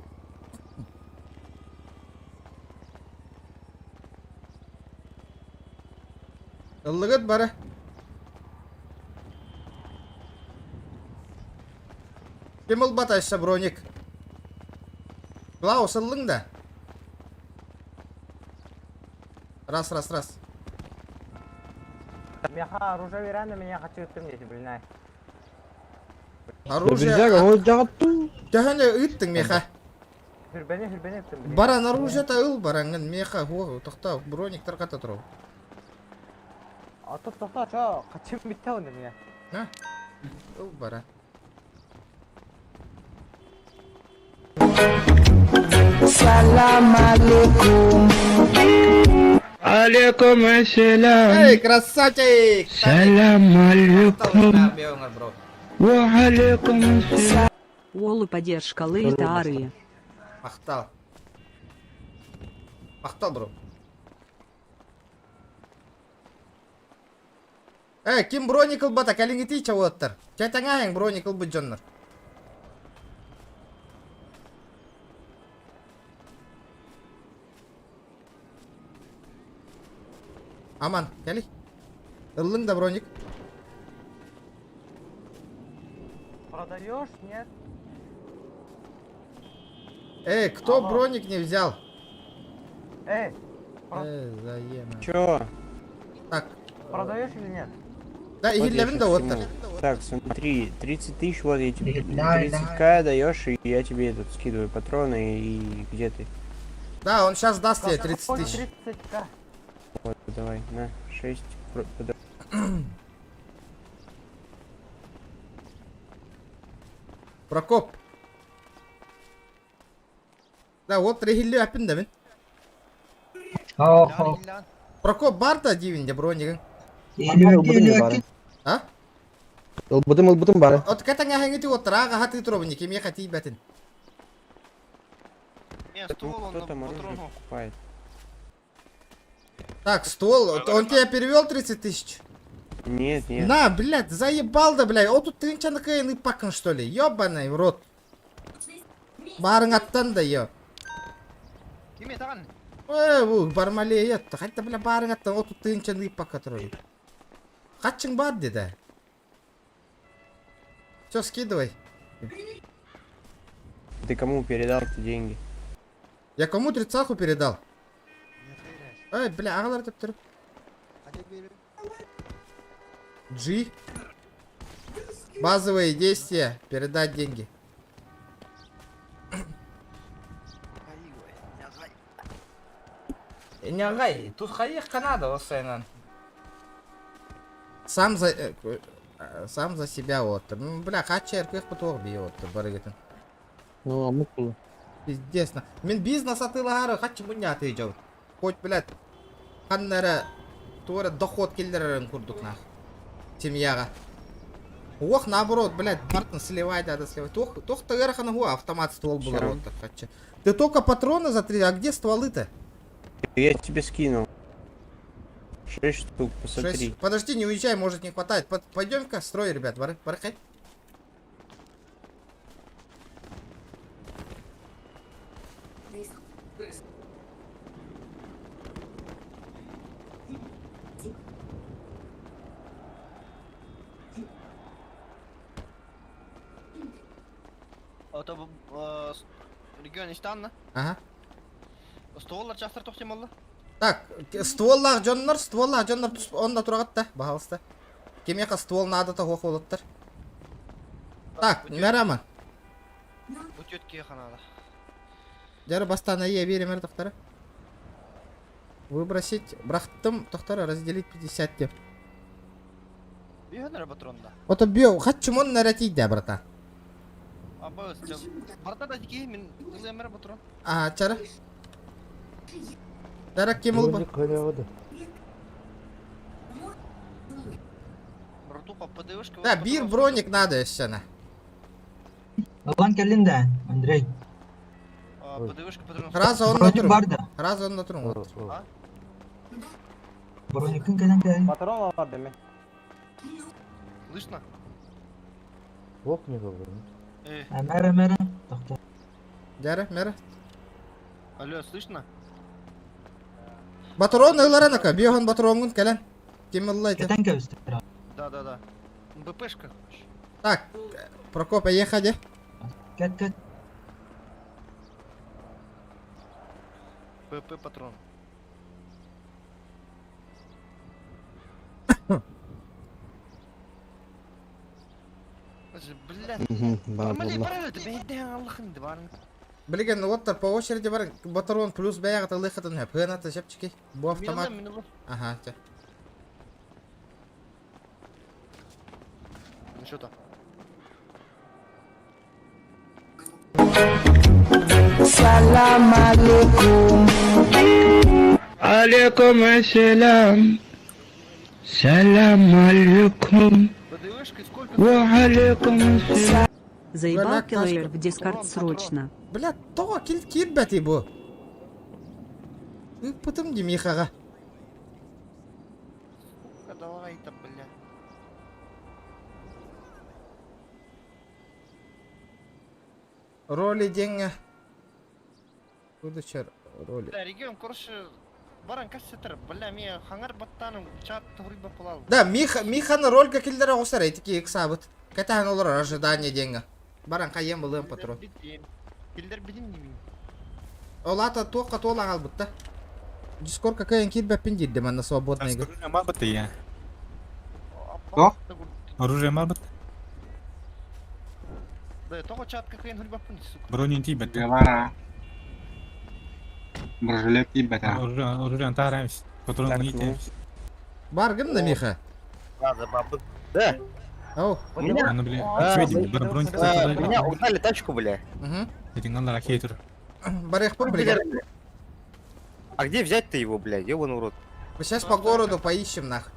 Ыллыгыт бары. Кем ыл батайса броник? Клаус ыллың да? Раз. Меха оружие вераны меня хочу тымдеть, блин. Оружие... Тәһәне ыттың меха. Хүрбәне тым. Баран оружие-то ыл барангын меха. О, тоқта, брониктар ката тұру. Тоқта, чо, қачым бітті онды меня. На, ыл бара. Салам алейкум. Алейкум ассалам. Эй, красавчик! Салам алейкум. Ва алейкум ассалам. Олы поддержка лейтары. Мақтал, бро. Ким броник ыл бата, кәліңі тейча оттыр. Кәтіңа ең броник ыл бұд жоннар. Аман, кәлі. Ыллың да броник. Продаешь, нет? Кто броник не взял? Заема. Чё? Так. Продаешь или нет? Да, и Левин да вот. Так, смотри, 30 тысяч, вот я тебе 30к даешь, и я тебе этот скидываю патроны, и где ты? Да, он сейчас даст тебе 30 тысяч. 30к. Вот, давай, на, 6. Прокоп. Да, вот рехилли апин да мен. Прокоп бар да дивинде бронигин. А? Ылбытым бар. От катаңа хангити отырага хаты туробни кеме хати бәтин. Кто-то оружие покупает. Так, ствол, он тебя перевел 30 тысяч? Нет, нет. На, блядь, заебал да, блядь. О, тут ты ничего на кайны пакан, что ли? Ёбаный в рот. Барың аттан да, ё. Кеме таган? Бұл бармале ятты. Қайта, бля, барың аттан. О, тут ты ничего на пакан, тұрой. Қатшың бар, деді. Все, скидывай. Ты кому передал эти деньги? Я кому 30-ку передал? Ай, бля, ағалар деп тұр. G. Базовые действия. Передать деньги. Не агай, тут хаих Канада, Осейнан. Сам за себя вот. Ну, бля, хачер, как потом бьет, барыгатан. Ну, а мы Пиздец. Мен бизнес атылары хачы мұня атыйжау. Хоть, блядь, ханнары тура доход келдерерін курдук нах. Семьяға. Ох, наоборот, блядь, Мартин сливай, да, сливай. Тох тагарахана хуа, автомат ствол был рот, так хачы. Ты только патроны за 3, а где стволы-то? Я тебе скинул. 6 штук, посмотри. 6. Подожди, не уезжай, может не хватает. Пойдем-ка, строй, ребят, барахай. Это регионистан, Ага. Стволлар жастар тоқтем алды. Так, стволлар жоннор, онда турагатта, бахалыста. Кемеқа ствол надата хоқ болаттар. Так, мерама. Өтетке қанады. Жары бастан ае беремер тоқтары. Выбросить, брахттым, тоқтары разделить 50 деп. Бейханара патронда. Ото беу, хатчымон наратейді, брата. Абы, барта да деке, мен ұзаймара патрон. Ага, чары. Дарак кем ол ба? Братуха, ПДВшка... Да, бир броник надо еще. Алан келдин да, Андрей. ПДВшка патрон... Раза он на трум. Раза он на трум. Броникин келен келен. Патрон var demek. Слышно? Бог не говорит. Мэра. Жары, мера. Алло, слышно? Батрон ыйларанака, биохан батронгун келен. Кемеллайте. Да. БПшка. Так, Прокоп, ехади. Кет. БП патрон. Блядь. Нормально, правильно, ты бейден Аллахын диварын. Блиген, вот по очереди бар батрон плюс бәяғыты лыхытын хөп. Хыната жепчики. Бу автомат. Ага, те. Ну что-то. Салам алейкум. Алейкум ассалам. Салам алейкум. Ва алейкум ассалам. Заебал киллер в дискорд срочно. Бля, то кирбәти бу. Путым демихаға. Давай-то, бля. Роли деньги. Будучи роли. Да, регион, короче, баран кассетер, бля, мен хангар баттаным чат турба полал. Да, Миханы рольга килдері ғосар, этики иксабыт. Катахан олар ожидание деньги. Баран қайем болым патрон. Килдер бидин деймін. Олата тоққа толаң албытта. Дискор какая кирбәппен дейді мен на свободный игры. Оружие мабыты я. Что? Оружие мабыты. Да, только чат какая хульбапын, сука. Бронин тибет. Бара. Бражелет тибет. Оружие тарамс. Патрон не Баргын да, Миха? Да. Ау. У меня угнали тачку, бля. Эти надо ракетер. Барех побригер. А где взять-то его, бля? Ёбаный урод. Мы сейчас по городу поищем, нах.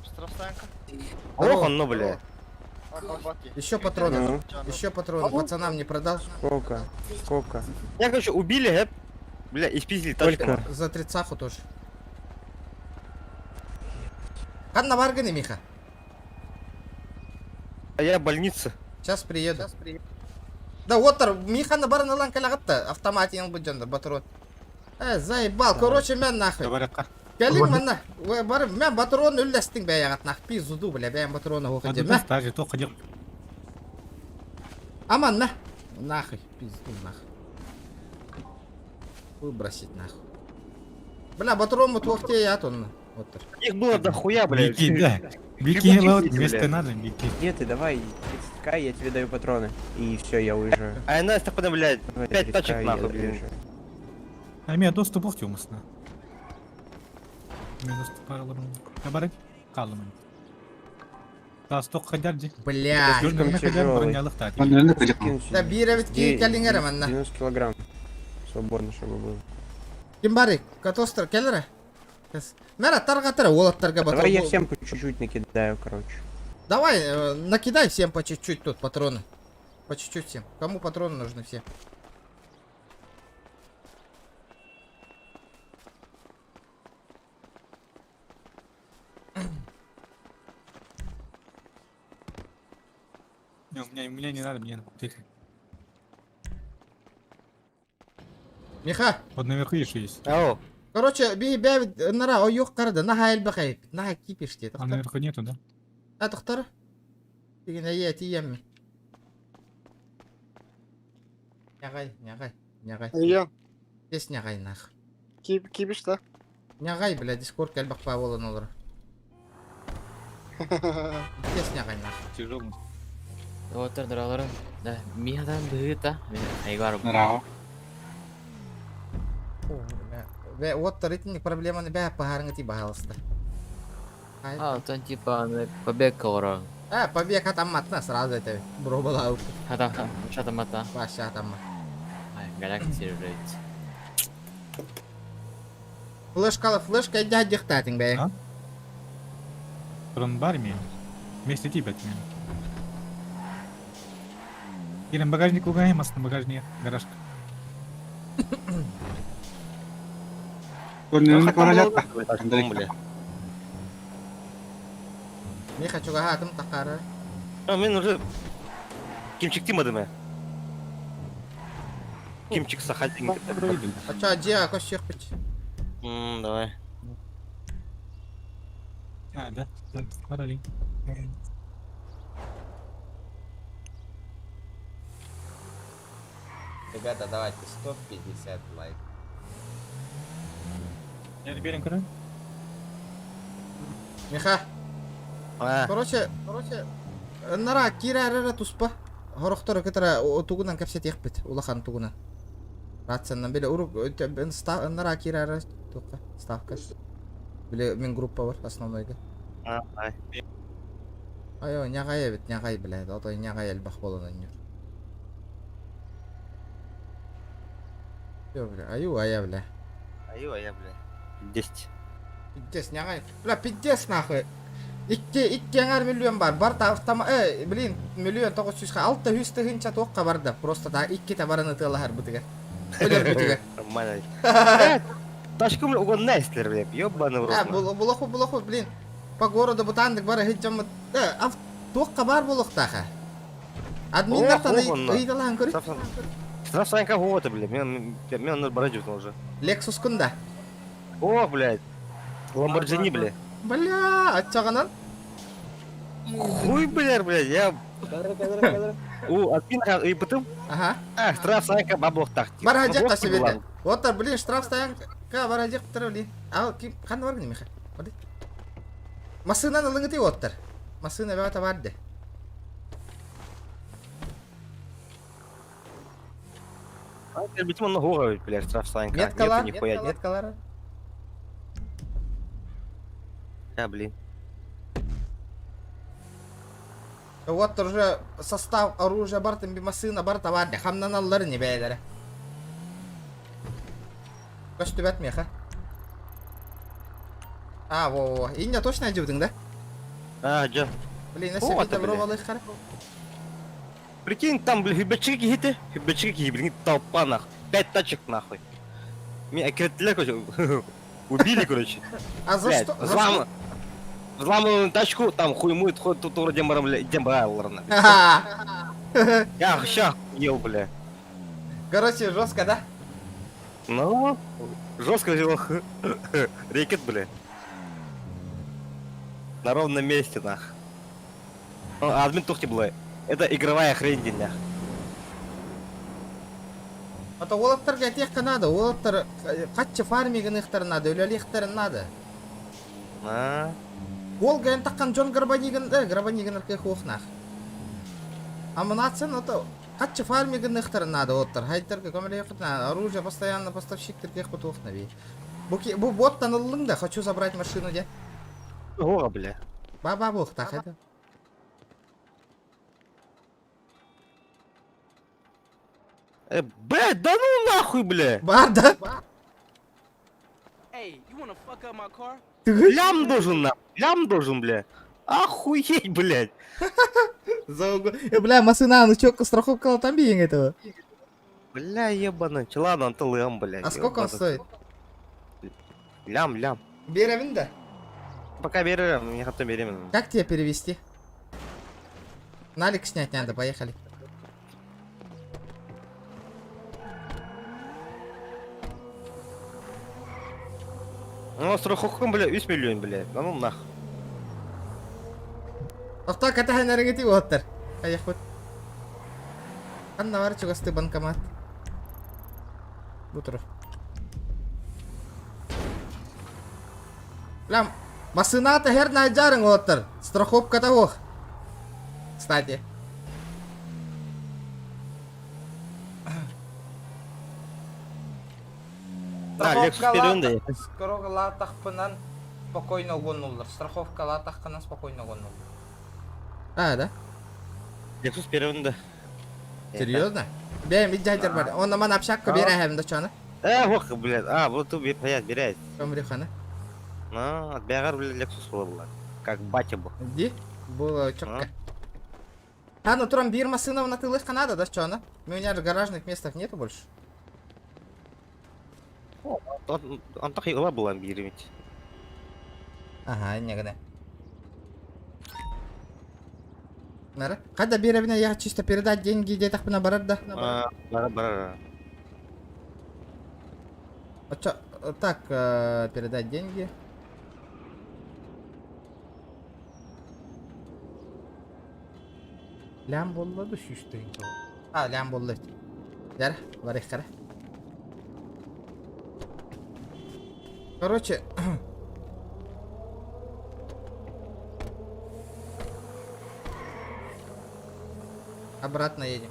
Штрафстанка. Ох, он, ну, бля. Еще патроны. Еще патроны. Пацанам не продал. Сколько? Я, короче, убили, бля, и спиздили тачку. За 30-ху тоже. Ханна барганы, Миха. А я в больнице. Сейчас приеду. Да, Уоттер, Михана барына лан калагатта. Автоматин бұджандар, батырон. Заебал, короче, мен нахуй. Келің манна. Мен батырон үлләстің бәяғат нах. Пизуду, бля, бәян батырона оқыды. Аман, на. Нахуй, пизду, нахуй. Выбросить, нахуй. Бля, батырон мы твохте я тонна. Их было дохуя, блядь. Бики, да. Бики, лаут, вместо надо, Бики. Нет, ты давай, 30к, я тебе даю патроны. И все, я уезжаю. А Настя, блядь, 5 тачек нахуй, блин. А меня доступ охте умысна. Меня доступ параллельно. Набарать? Калым. Тасток ходярди. Бля. Да биревит келингер манна. 90 килограмм. Свободно, чтобы было. Кимбари, катостер келлера? Мера таргатера, волоттарга батон. Давай я всем по чуть-чуть накидаю, короче. Давай, накидай всем по чуть-чуть тут патроны. По чуть-чуть всем. Кому патроны нужны все? Не, у меня не надо, мне тихо. Миха! Вот наверху еще есть. Ау. Короче, бәбит нара ойық қарады, наға әлбі қайып, наға кипеште. А наверху нету, да? А, тұқтары? Деген әйе тиемме. Нягай. Ия. Дес нягай нах. Кибиш, да? Нягай, бля, дискорд кәлбақ па болын олар. Дес нягай нах. Тяжелый. Вот дралары. Да, миhadan быта. Айгар. Нрао. Вот ритник проблема не бе пахарнга ти бахалста. А, то типа побег кора. Побег атаматна сразу это бробала. Шатамата. Ваша атамма. Галактизировать. Флешка иди диктатинг бе. Тронбар мне. Вместе тебя тебе. Или багажник угаем, а на багажнике гаражка. Не хочу гахатым такара. Мен уже кимчик тимадыме. Кимчик сахатин. А чё, где кощех пить? Давай. А, да? Параллель. Ребята, давайте 150 лайк. Я берем король. Миха. Короче, нара кирарара туспа. Хорохтор кетера тугунан капсет яхпет. Улахан тугунан. Ратсаннан беле урук нара кирара тука ставка. Беле мен группа бар основнойга. Айо, нягай бит, нягай блядь. Ото нягай элбах болонан юр. Yo, бля, аю, ая, бля. 10. 50 нягай. Бля, 50 нахуй. 2 миллион бар. Бар автома, блин, миллион 900 600 тыгынча тоққа барды. Просто та 2 табарыны тылахар бутыга. Өлер бутыга. Нормально. Ташкым угон найстер, блядь. Ёбаный в рот. Булаху, блин. По городу бутандык бары хиджамы. Тоққа бар булахтаха. Админдар таны ыйдалаан көрі. Штрафсайнка вот, блядь. Мен надо бараджу уже. Lexus кунда. О, блядь. Lamborghini, блядь. Бля, атчағанан. Хуй, блядь, я... Админка и потом? Ага. Штрафсайнка баблох тахти. Бараджақ та себеті. Оттар, блин, штрафсайнка бараджақ тұр, блин. Ал, қанды баргын, Миха? Масынан ылыңыты оттар. Масына бәғата барды. Битим он ногу, блядь, штрафсайнка. Меткалары. Блин. Вот уже состав оружия бартым бимасына бар табарды. Хамнан аллары не бәйлері. Көш түбәт меха. Во. Иння точно әдеудің, да? Жа. Блин, если это бровалы их хорошо. Прикинь, там, блин, хибачики, блин, толпа, нахуй. 5 тачек, нахуй. Меня короче, убили, короче. А за что? взламываем тачку, там хуй мыет, ходит тут вроде дембрайлерна. Я ща ел, бля. Короче, жестко, да? Ну, жестко взял. Рекет, бля. На ровном месте, нах. Админ тухти, бля. Это игровая хрень, дня. Это олаттарга тек надо, олаттар каччы фармиген ихтарнады, өлөлі ихтарнады. Ол гайын таққан Джон Грабаниген аркех оқнақ. Амынатсын, это каччы фармиген ихтарнады олаттар. Хайттарга көмілі еқытна, оружие постоянно поставщиктер кех бұт оқна бей. Бұл боттан ұлың да, хочу забрать машину де. О, бля. Баба бұқ, так это. Блядь, да ну нахуй, бля! Барда! Лям должен, бля! Охуеть, блядь! Бля, машина, ну чё, страховка там биен этого? Бля, ебаный, ладно, он лям, блядь. А сколько он стоит? Лям. Берем, да? Пока берем, не хочу берем. Как тебе перевести? Налик снять надо, поехали. Ну, страховка, бля, 3 миллион, бля. Да ну нах. Автак, это ханаргати оттар. Поехали. Анна варчу гасты банкомат. Бутро. Лям, машина-то херная джарен оттар. Страховка того. Кстати. Страховка латахпынан спокойно гоннулар. Страховка латахпынан спокойно гоннулар. А, да? Lexus перевында. Серьезно? Бем, виджайдер бар. Он наман общакка берем, да чана? Ох, блядь, вот тут берет. Комрихана. Ну, от Бягар, блядь, Lexus было. Как батя был. Иди, было чётко. А, ну турам бир машина на тылых Канада, да чана? У меня же гаражных местах нету больше. Он так и был амбировать. Ага, негде. Нара? Когда беревня я чисто передать деньги, где так на барад, да? Бара. А чё, так, передать деньги. Лям боллады шүштейін. А, лям боллады. Жара, барих кара. Короче, обратно едем.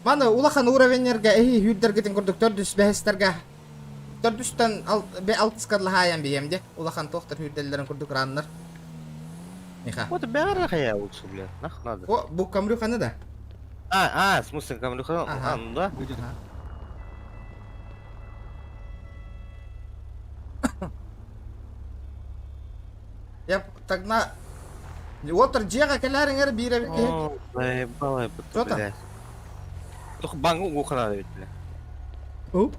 Мана улахан уровеньерге хүлдергетин көрдүк 405-терге. 400-тан 6-скарлахаян биемде. Улахан тоқтар хүлделлерин көрдүк раннар. Миха. Вот Бягар хая лучше, блядь. Нах надо. О, бу камрюханы да. В смысле камрюханы? Ага. Ну да. Я тогда... Отыр жеға келеріңер биребеке. Ой, балай, блядь. Только бангу гуха надо ведь, бля. У?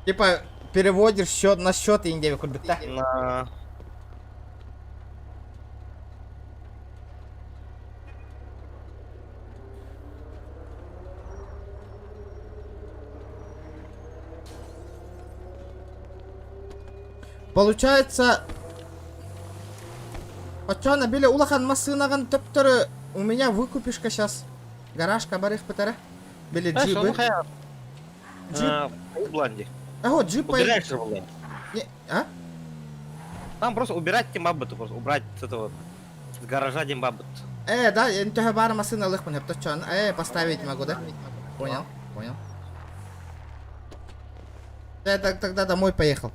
Типа переводишь счет на счет и индеви курдук, да? На... Получается... Пачана били улахан машинаган төптөрү у меня выкупишка сейчас. Гаражка барых пытара. Били джипы. Джип. Бланди. Ого, джип. Убираешь его, а? Там просто убирать Тимбаббету, просто убрать с этого, с гаража Тимбаббет. Да, я не бара машина лых понял, поставить могу, да? Понял. Я тогда домой поехал.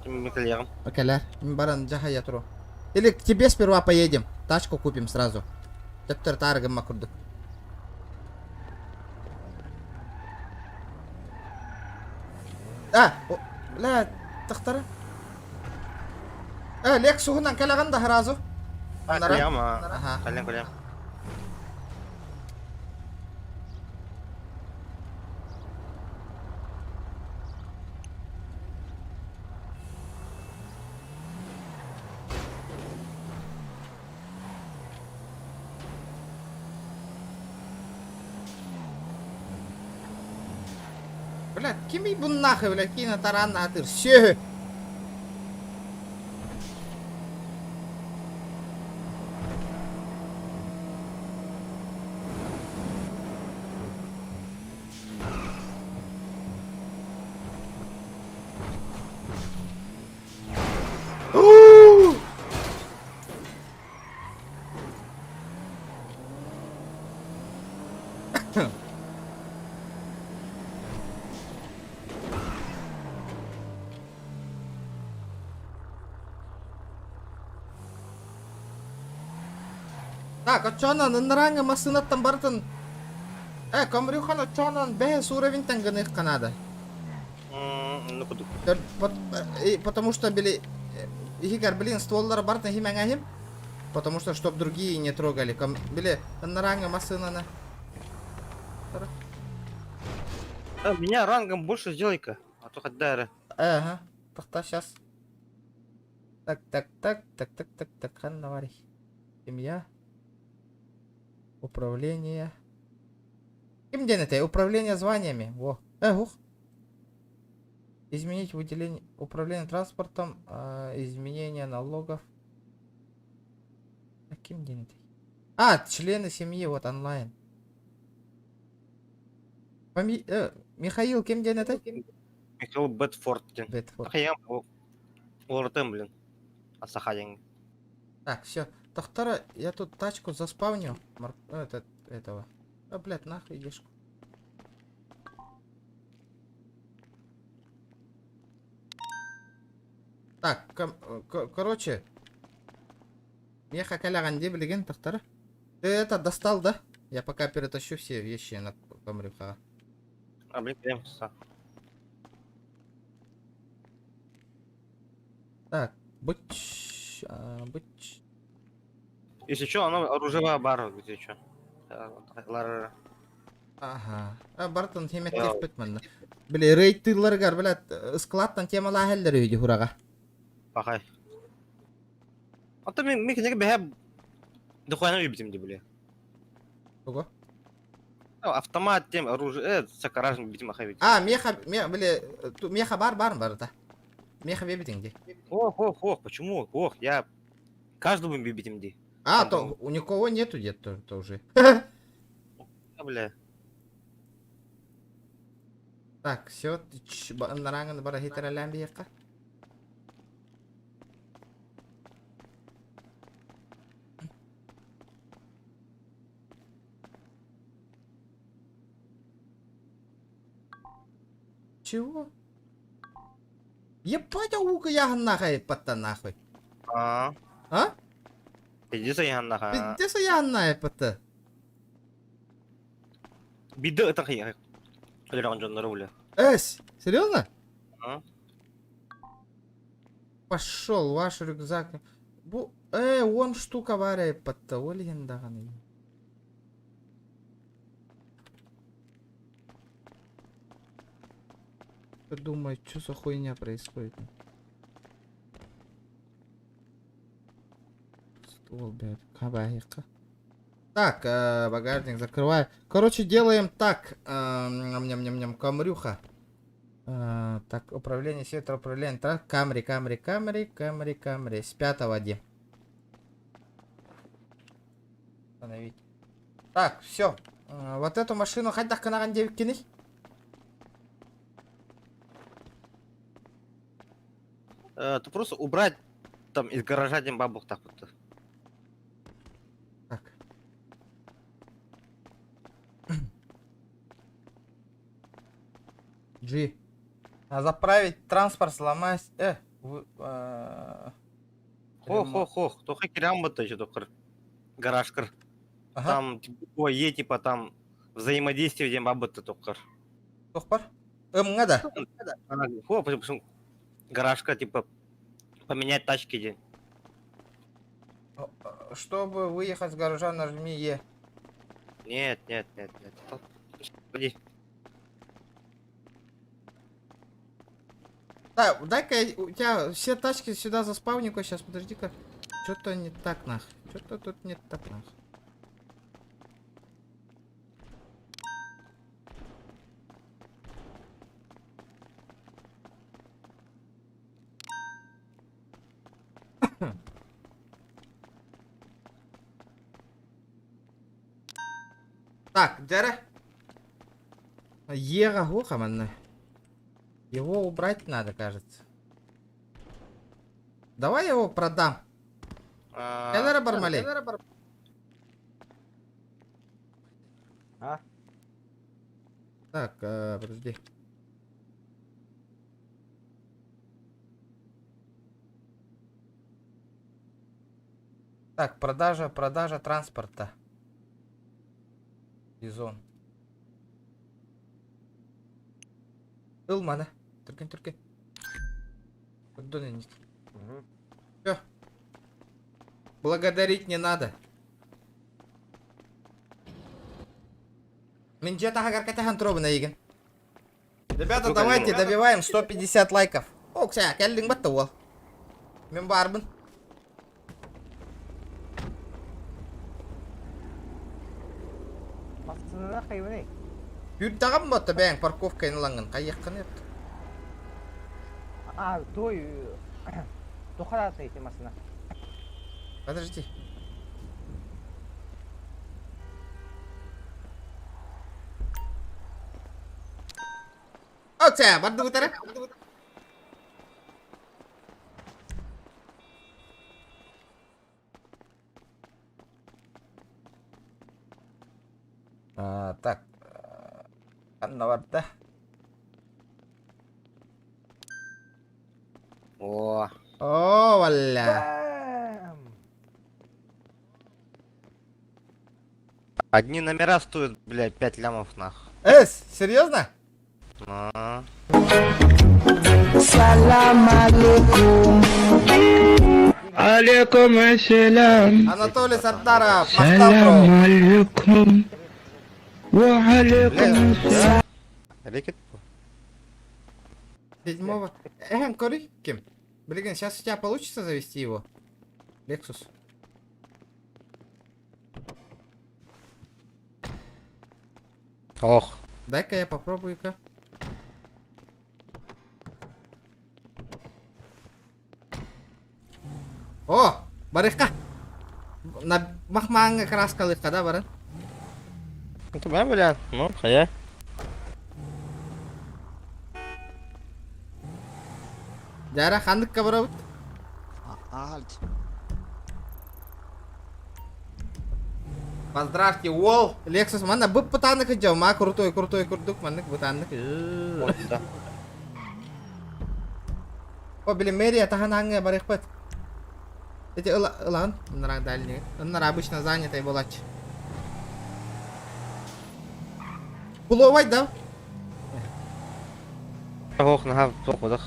Микалером. Окей, баран джаха я тру. Или к тебе сперва поедем. Тачку купим сразу. Тёптер таргам макурду. Бля, тахтара. Лек сугунан калаганда харазу. Калям, калям. Бля, кими бун нахуй, бля, кина таран натыр. Все. Так, очонан нранга масынаттан бартын. Комрюхан очонан бе суровин танганых Канада. Ну, куду. Потому что били игар, блин, стволлары бартын химангахим. Потому что чтоб другие не трогали. Били нранга масынана. Меня рангом больше сделай-ка, а то хоть дайры. Ага, так, сейчас. Так, ханнавари. Семья. Управление. Кем день это? Управление званиями. Во. Ух. Изменить выделение. Управление транспортом. Изменение налогов. Кем день это? Члены семьи. Вот онлайн. Михаил, кем день это? Михаил Бетфорд. Бетфорд. Я Уортем, блин. Асахадин. Так, все. Тахтара, я тут тачку заспавню. Этого. Блядь, нахуй идешь. Так, короче. Меха каляганди, блин, Тахтара. Ты это достал, да? Я пока перетащу все вещи на Комрюха. Блин, Так, будь. Если что, оно оружевая бара, где что. Ага. Бартон химет кеспетмен. Били рейтиларгар, блядь, складтан темала хеллер үйді хурага. Пахай. А то ми кнеге бехеб дохуяна үйбитим де, бля. Ого? Автомат тем, оружие, сакаражн битим ахай битим. Меха бар-та. Меха бебитим де. Ох, почему? Ох, я каждому бибитим де. То у никого нету где-то уже. Бля. Так, все, наранган барахитара лямбиека. Чего? Ебать, аука я нахай пата нахуй. А? Иди за яннаха. Пиздец я нахай пата. Бида это хай. Алиран Джон Рауля. Серьезно? Пошел ваш рюкзак. Вон штука варя пата, олендаганы. Думаю, что за хуйня происходит? Ствол, блядь, кабаека. Так, багажник закрываю. Короче, делаем так. Ням-ням-ням, Комрюха. Так, управление, сектор управления. Так, Камри. С 5-го где? Остановить. Так, все. Вот эту машину хоть так на кинь. Ты просто убрать там из гаража один бабух так вот. Так. G. А заправить транспорт, сломать... Хох, только кирям вот еще только гаражкар. Там типа типа там взаимодействие дем бабыты только. Тохпар? Надо. Гаражка типа поменять тачки день. Чтобы выехать с гаража, нажми Е. Нет. Погоди. Да, дай-ка у тебя все тачки сюда заспавню-ка сейчас, подожди-ка. Что-то не так, нах. Что-то тут не так, нах. Так, Джара. Ега Гохаман. Его убрать надо, кажется. Давай его продам. Кедара Бармалей. Так, подожди. Так, продажа транспорта. Бизон. Mana? Turkin. Всё. Благодарить не надо. Ребята, давайте добиваем 150 лайков. О, кстати, келдинг батту. Мен барбын. Юрдаган бата бәң парковка инланган кайяккан ет. Той тухарата итемасына. Подожди. Оце, бадду утара. Так. Наварда. О, валя. Одни номера стоят, блядь, 5 лямов нах. Серьезно? Салам алейкум. Алейкум ассалам. Анатолий Сартаров. Салам алейкум. Ва алейкум ассалам. Седьмого. Кори, Ким. Блин, сейчас у тебя получится завести его? Lexus. Ох. Дай-ка я попробую-ка. О, барышка. На махманга краскалы когда баран? Это бля, ну, хая. Жара хандыкка барабыт. Поздравьте, Уолл. Lexus, мана бып пытаннык жау, ма крутой курдук, маннык бытаннык. О, блин, Мерия тахананга барыхпыт. Эти ылан, нара дальний. Нара обычно занятый булач. Пуловать, да? Ох, нага, тоқудық.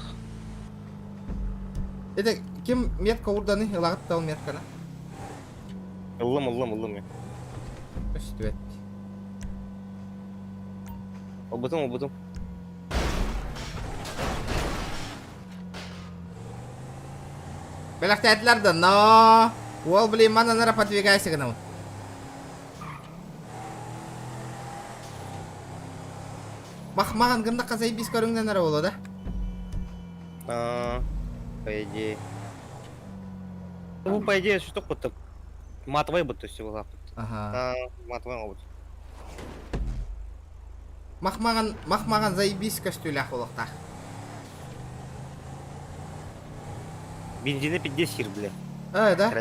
Это кем метка урданы, лагаттал меткана? Улым я. Өстүбет. Обутум. Белахты әтлерді, но... Ол, блин, мана нара подвигайся гнау. Махмаған гымда қазай бис көріңден нара олу, да? По идее. Ну, по идее, что такое-то матовый будет, то есть его лапать. Ага. Матовый будет. Махмаған заебись костюлях олықта. Бензина 50, бля. Да?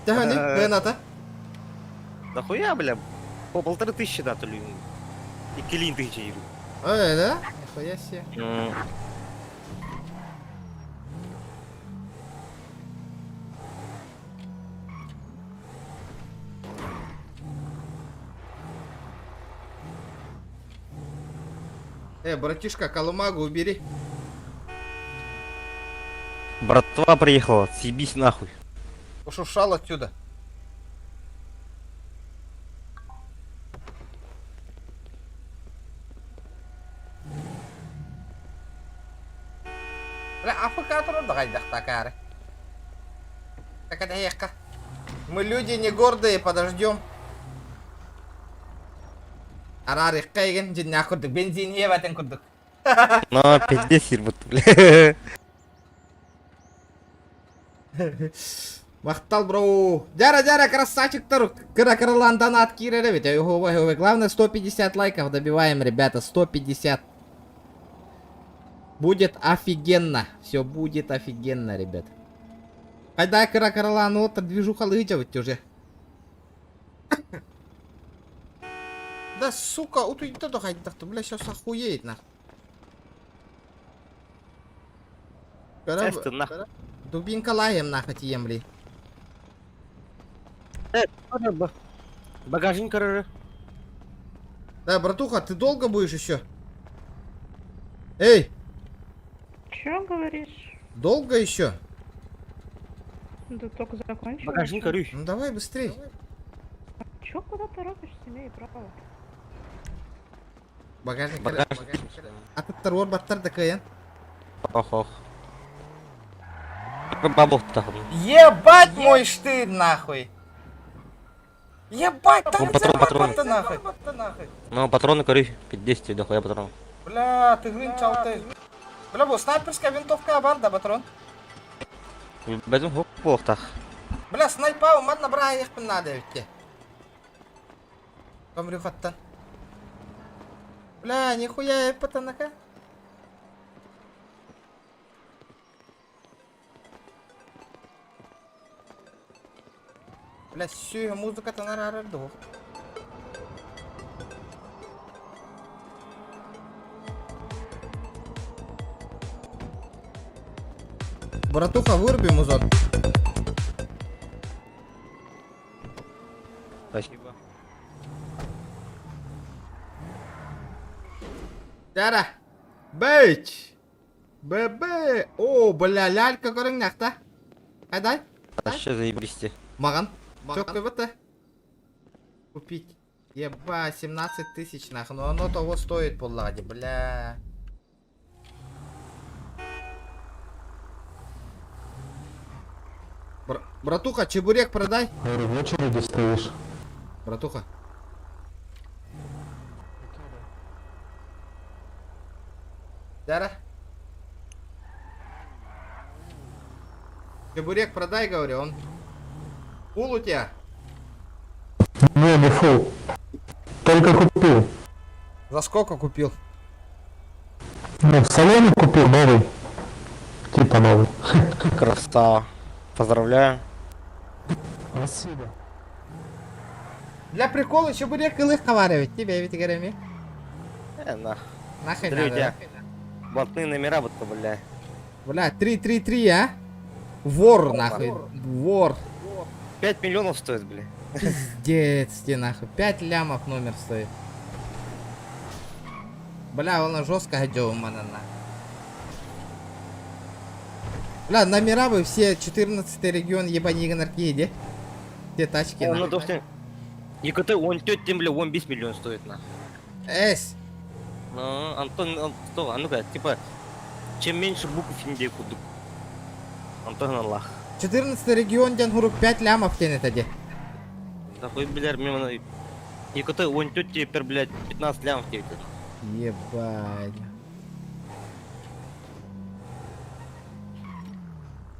Тягани, гената? Да хуя, бля. По 1500, да, то ли. И килин 1000 евро. Да? Нихуя себе. Братишка, колымагу убери. Братва приехала, съебись нахуй. Ушел отсюда. Мы люди не гордые, подождем. Арары кайген, джинна курдук, бензин ебатен курдук. Ну, пиздец, ебут, бля. Мақтал, бро. Жара, красавчиктар. Кыра-кырлан донат кирere ведь. Ой, главное 150 лайков добиваем, ребята. 150. Будет офигенно. Все будет офигенно, ребят. Айда, кыра-кырлан, вот движуха лыжавать уже. Да, сука, утуйте то хайдахты, бля, сейчас охуеет, нахуй. Дубинка лаем, нахуй, тием, бля. Багажник, короче. Да, братуха, ты долго будешь еще? Эй! Чё говоришь? Долго еще? Да только закончил. Багажник, короче. Ну давай быстрей. Чё, куда торопишься, имей право. Багажник. А тут торвор баттар такая. Ох. Бабух-то. Ебать мой штырь, нахуй. Ебать, там патрон. нахуй. Ну, патроны, короче, 50 дохуя патронов. Бля, ты глинчал ты. Бля, бо снайперская винтовка банда, патрон. Безум плохо. Бля, снайпа, мат набрать их надо ведь. Помрю хаттан. Бля, нихуя патанака. Бля, все, музыка-то нарарарду. Братуха, выруби музон. Спасибо. Дара! Бэйч! Бэбэ! О, бля, лялька көріңнәқта. Қайдай? Сейчас заебись. Маған? Чок это? Купить. Еба, 17 тысяч нахуй. Но оно того стоит поллади, бля. Братуха, чебурек продай. В очереди стоишь. Братуха. Дара. Чебурек продай, говорю, он. Фул у тебя? Не фул. Только купил. За сколько купил? Ну, в салоне купил новый. Типа новый. Красава. Поздравляю. Спасибо. Для прикола чебурек и легковаривать. Тебе ведь говорим. Нахуй надо. Блатные номера, вот то, бля. Бля, 333, а? Вор, нахуй. Вор. 5 миллионов стоит, бля. Пиздец, тебе нахуй. 5 лямов номер стоит. Бля, он жестко ходил у меня на. Бля, номера вы все 14 регион ебани анархии, все тачки. Ну, то, что... ЕКТ, он тетя, бля, он 10 миллионов стоит, на. Эс. Ну, Антон, а ну-ка, типа, чем меньше букв индейку, Антон Аллах. 14 регион, ден хурук 5 лямов тянет, аде. Да хуй, блядь, мимо... ЕКТ, он тетя теперь, блядь, 15 лямов тянет. Ебать.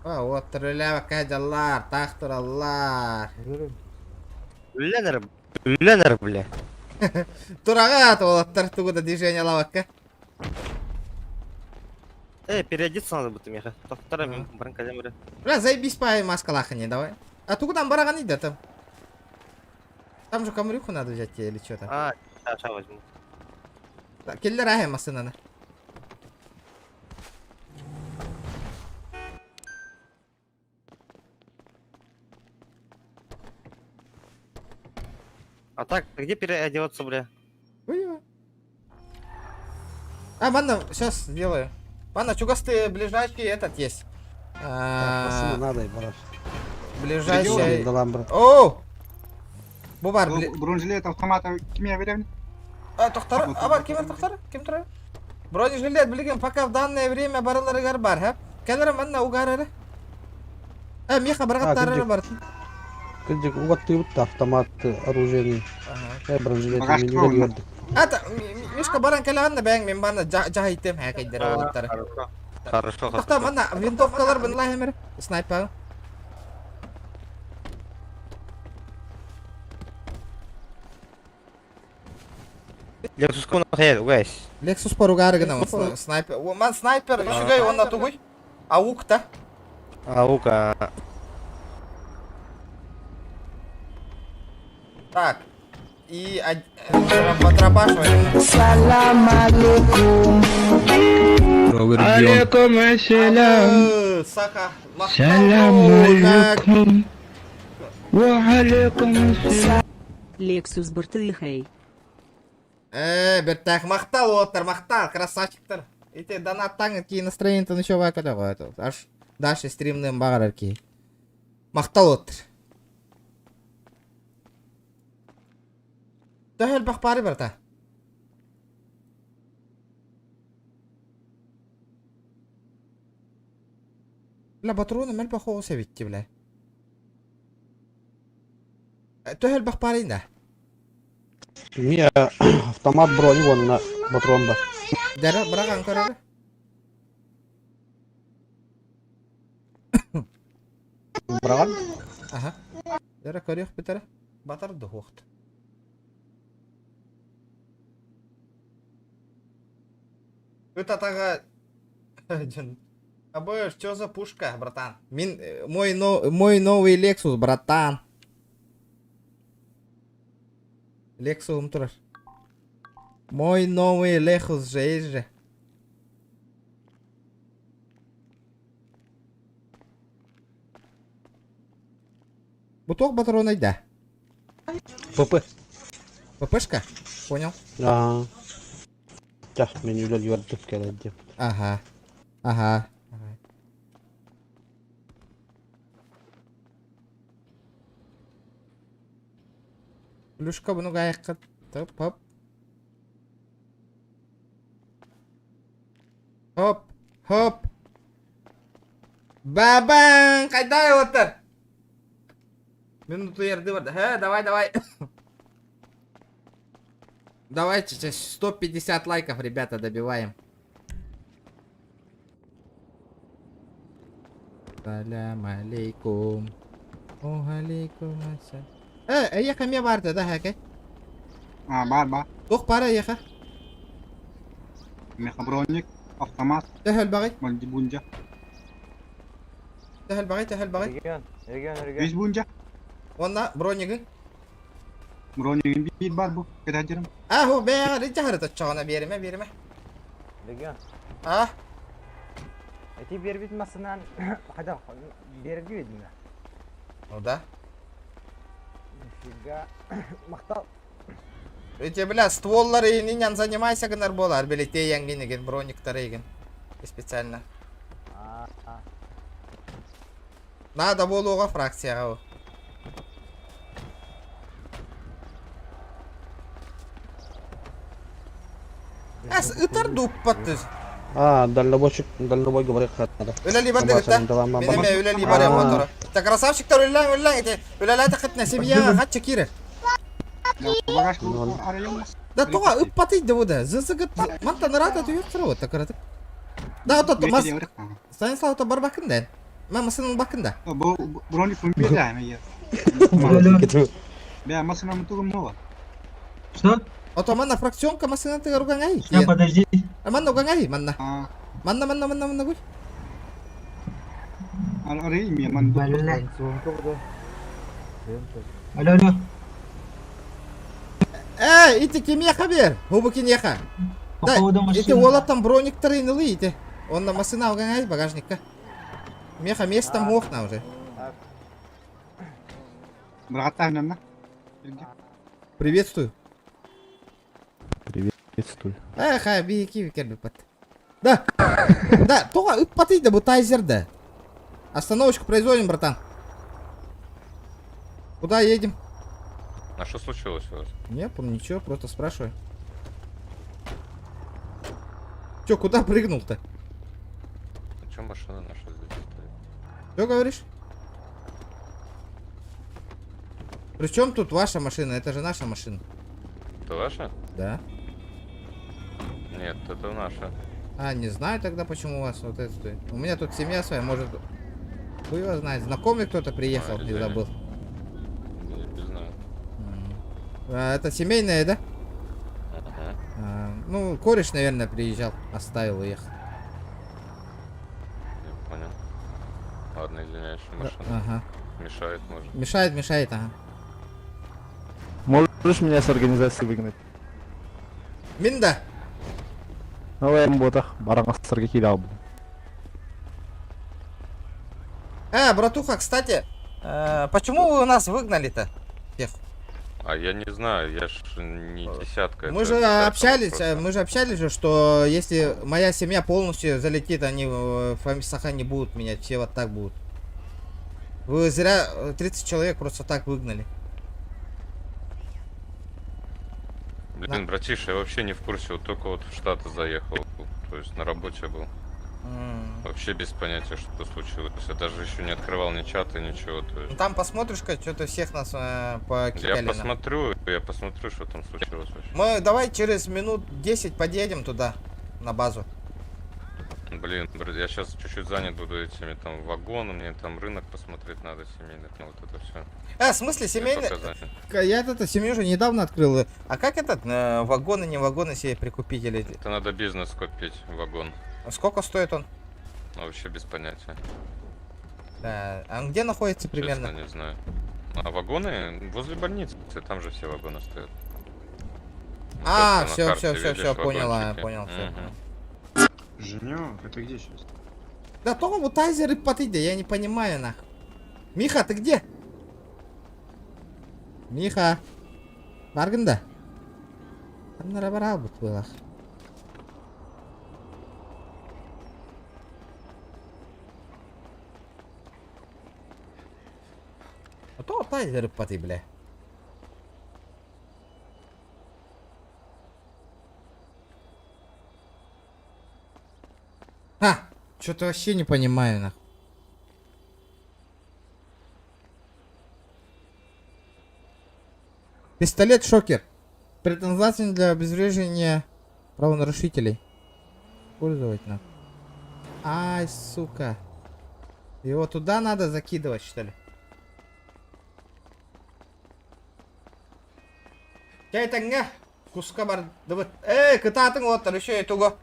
А, вот рулява кадаллар, тахтураллар. Ленер, бля. Турага, то вот тартуга движение лавака. Переодеться надо будет, меха. Вторая бронкоземля. Бля, заебись по маскалаха не давай. А туда там бараган идет там. Там же камрюху надо взять тебе или что-то. А, сейчас возьму. Так, киллер ахе масына. А так, где переодеваться, бля? Манна, сейчас сделаю. Манна, чугасты ближайший этот есть. Надо и брат. Ближайший... О! Бубар, бронежилет автомата кимия берем? Тохтар, кем тұрар? Бронежилет, білген, пока в данное время барылары бар, ха? Кәлері манна угарары? Меха барғаттары бар. Кыдик, угатты бутта автомат оружие. Бронежилет не görдük. Мишка баран кәлі анна бәң мен бана жахайтем хәкейдері угаттары. Хорошо. Тохта, манна винтовкалар бынла хемер, снайпер. Lexus кому нахуй, угайс? Lexus поругары гына, снайпер. Ман снайпер, үшігай онна тугуй. Аук-та. Аука. Так. И потрапашиваем. Салам алейкум. Алейкум ассалам. Саха. Салам алейкум. Ва алейкум ассалам. Lexus бартыхай. Бертах мақтал отыр, мақтал, красавчиктер. Ите донаттан кейін настроениятан еще вакада ғой. Аж дальше стримнен бағарар кейін. Мақтал отыр. Төхел бақ бары барта. Ла батруны мәл бақ оғы сәбетті білай. Төхел бақ бары инда. Мия автомат брони вон на патронда. Дәрі, бірақ анкарары. Браған? Аха. Дәрі көрек бітірі. Батарды оқты. Өт атаға... Абой, что за пушка, братан? Мой новый Lexus, братан. Lexus тұрыр. Мой новый Lexus же. Буток батарон айда. ПП. ППшка? Понял? Ага. Сейчас меню вердик келеді. Ага. Плюшка бұны ғайыққа топ. Хоп. Бабан, қайдай отыр? Минуту ерді барды. Давай. Давайте 150 лайков, ребята, добиваем. Салам алейкум. Алейкум ассалам. Еха ме барды, да, хәке? Бар. Тоқ бары, еха. Мехаброник, автомат. Тәхіл бағай. Манди бунжа. Тәхіл бағай. Реген. Весь бунжа. Онна, бронигін. Бронигін бейт бар бұл, кәдәдерім. Ху, бәяға рейджағыры тұтшағына беріме. Реген. Эти бербит масынан қайда берді едіңі? Ода? Нифига. Мақтал. Эти, бля, стволлары енінен занимайся гынар болар, білетей яңгенеген, брониктары еген. Специально. Надо болуға фракцияға о. Ытар дуппаттыз. Дальнобой говорит надо. Өләли барды гытта. Менеме өләли бары мотора. Та красавчиктар өләң ите. Өләлә тақытна семьяға қатча кире. Да тоға ыппатыйды бұда. Зызығыт. Манта нарата түйек тұры от тақыратып. Да ототты мас. Станиславта бар бақында. Мен масының бақында. Броник пумпеді әме ер. Бә, масына мұтығым мұға. Что? Ото манна фракционка масына ты ругангай. Подожди. Манна ругангай, манна. Манна гуй. Арай ми ман. Алло. Ите кемеха бер. Хубу кенеха. Да, ите олаттан брониктары инылы ите. Онна масына ругангай багажникка. Меха место мохна уже. Брата, наверное. Приветствую. Привет. Приветствую. Эх, бейки керби пат. Да. Да, тоға үп патыйды бұл тайзерді. Остановочку производим, братан. Куда едем? А что случилось у вас? Не, ничего, просто спрашиваю. Чё, куда прыгнул-то? А чё машина наша здесь стоит? Что говоришь? Причем тут ваша машина? Это же наша машина. Это ваша? Да. Нет, это наша. А, не знаю тогда, почему у вас вот это стоит. У меня тут семья своя, может... Хуй его знает. Знакомый кто-то приехал и забыл. Не знаю. А, это семейная, да? Ага. Ну, кореш, наверное, приезжал. Оставил и ехал. Я понял. Ладно, извиняюсь, машина. Ага. Мешает, может. Мешает, ага. Можешь меня с организации выгнать? Минда! Новая работа. Баранов Саргакилял. Братуха, кстати, почему вы нас выгнали-то? А я не знаю, я ж не десятка. Мы же общались же, что если моя семья полностью залетит, они в Саха не будут менять, все вот так будут. Вы зря 30 человек просто так выгнали. Блин, братиша, я вообще не в курсе, вот только вот в Штаты заехал, то есть на работе был. Вообще без понятия, что случилось. Я даже еще не открывал ни чата, ничего. То есть... Там посмотришь-ка, что-то всех нас покидали. Я посмотрю, что там случилось вообще. Мы давай через минут 10 подъедем туда, на базу. Блин, я сейчас чуть-чуть занят буду этими там вагонами, мне там рынок посмотреть надо, семейный, ну вот это все. В смысле семейный? Я эту семью же недавно открыл. А как этот вагоны, не вагоны себе прикупить или? Это надо бизнес купить, вагон. Сколько стоит он? Вообще без понятия. Да. А где находится примерно? Честно, не знаю. А вагоны возле больницы, там же все вагоны стоят. Все, понял, все. Женек, это где сейчас? Да то вот тайзеры потыди, я не понимаю нах. Миха, ты где? Миха. Барганда. Там на работу было. А то тайзеры поты, бля. Что-то вообще не понимаю, нах. Пистолет Шокер. Предназначен для обезвреживания правонарушителей. Использовать надо. Ай, сука. Его туда надо закидывать, что ли? Чайтанга. Куска бар. Кытатын вот, еще и туго.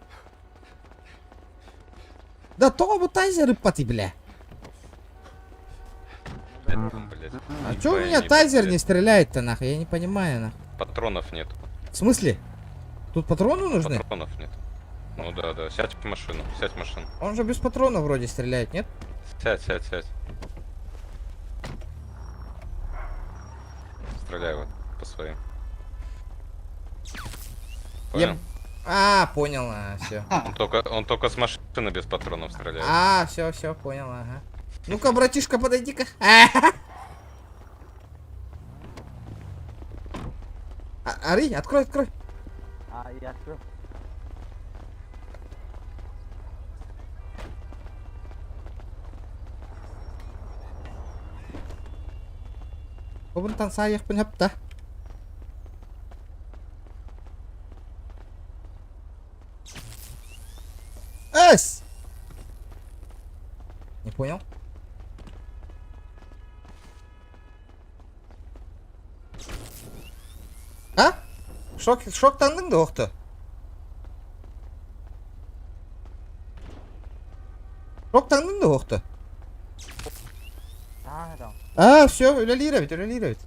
Да то вот тайзеры поты, бля. А чё у меня тайзер не стреляет-то, нахуй? Я не понимаю, нахуй. Патронов нет. В смысле? Тут патроны нужны? Патронов нет. Ну да, сядь в машину, сядь в машину. Он же без патронов вроде стреляет, нет? Сядь. Стреляй вот по своим. Понял? Понял, все. Он только с машины без патронов стреляет. Все, понял, ага. Ну-ка, братишка, подойди-ка. Ари, открой. Я открыл. Побын тансаяқ пын хапта. Не понял? Шоктандың да оқты? Шоктандың да оқты? Все, улялировать.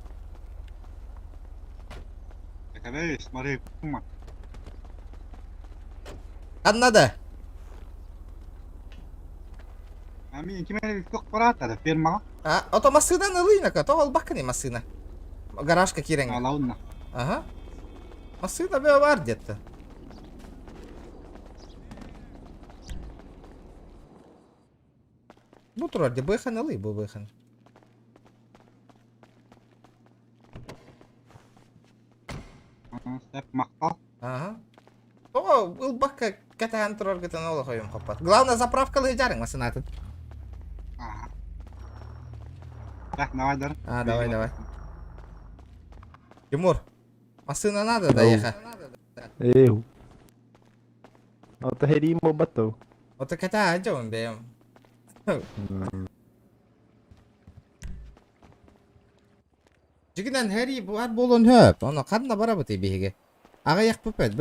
Смотри, кума. Одна. Мен кемерге көп барады фермаға. Ото масыдан ылыйнака, то ал бакыны масына. Гаражка кирең. Алауна. Ага. Масына бе бар где-то. Bu turardı. Bu ekhan alayım bu ekhan. Step мақпал. Ага. О, ылбакка катахан турар гытан ола коюм капат. Главное заправкалы жарың масынатын. Ага. Так, давай, дар. Давай. Тимур, машина надо доехать. Эйу. Это Херимо Бату. Вот так это один бьем. Жигнен Хэри буар болон хөп. Оны кадна бара бути биге. Ага як пупет.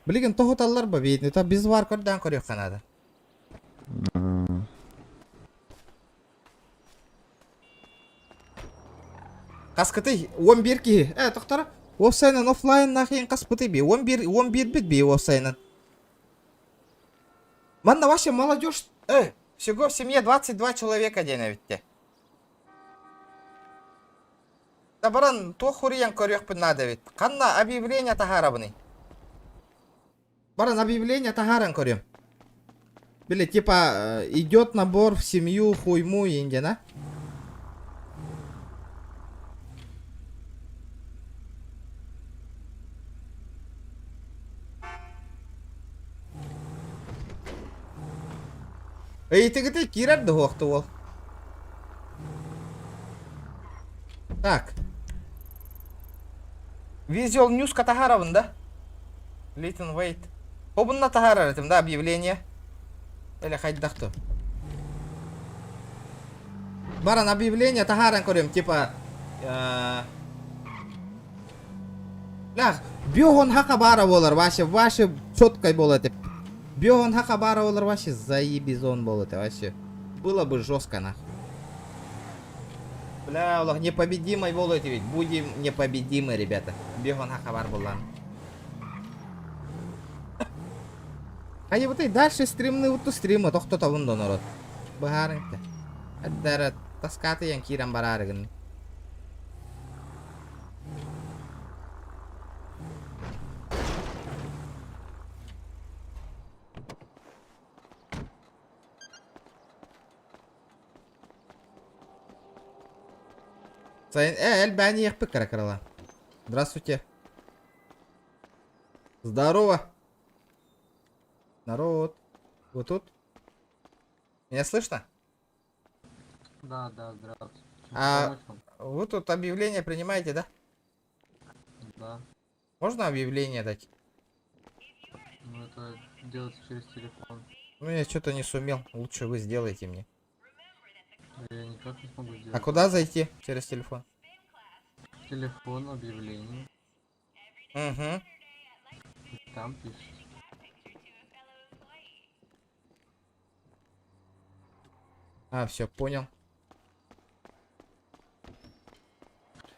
Билеген тохоталлар ба бейдни. Та biz var көрдөн көрөк канада. Каскыты 11 ки. Токтор. Офсайнан офлайн нахин каспыты би. 11 бит би офсайнан. Манна ваша молодежь. Всего в семье 22 человека денавитте. Табаран тохуриян көрөкпүн надо ведь. Канна объявление тахарабны. Баран объявление тахаран көрөм. Биле типа идет набор в семью хуйму индена. Ты кират дохтовал. Так. Visual News катахаравын да? Лейтен Вейт. Обынна тахараратым да объявление. Или хайдахту. Баран объявление тахаран көрем, типа... Бёгон хака бара болар, ваши чёткой болот. Бёгон хака бара болар, ваши заебизон болот, вообще. Было бы жестко, нахуй. Бля, Аллах, непобедимый болот ведь. Будем непобедимы, ребята. Бёгон хака бар болар. А и вот и дальше стримны вот стримы, то кто-то вон народ. Багарынты. Аддара таскаты ян киран барарыгын. Эльбани их пыкара. Здравствуйте. Здорово. Народ. Вы тут? Меня слышно? Да, здравствуйте. Вы тут объявление принимаете, да? Да. Можно объявление дать? Ну это делается через телефон. Ну я что-то не сумел. Лучше вы сделайте мне. Я никак не смогу сделать. А куда зайти через телефон? Телефон, объявление. Угу. И там пишешь. Все, понял.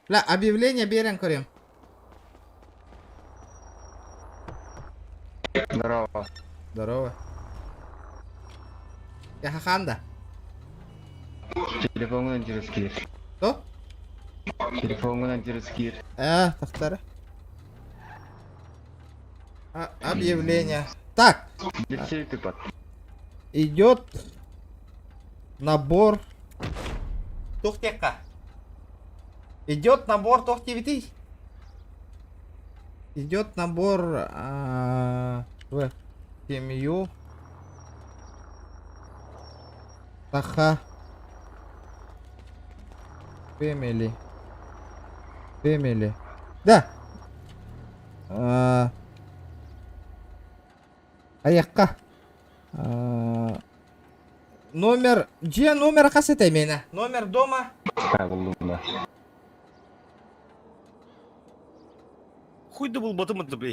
Бля, объявление берем, Корим. Здорово. Здорово. Я хаханда. Телефонun интересует. Что? Телефонun интересует. Повтори. Объявление. Так. Идет набор. Тухтека. Идет набор тухтевити. Идет набор в семью. Таха. Family. Да. Аяққа. Номер. Где номер қасетай мені? Номер дома. Хуй да был батымыды, бля.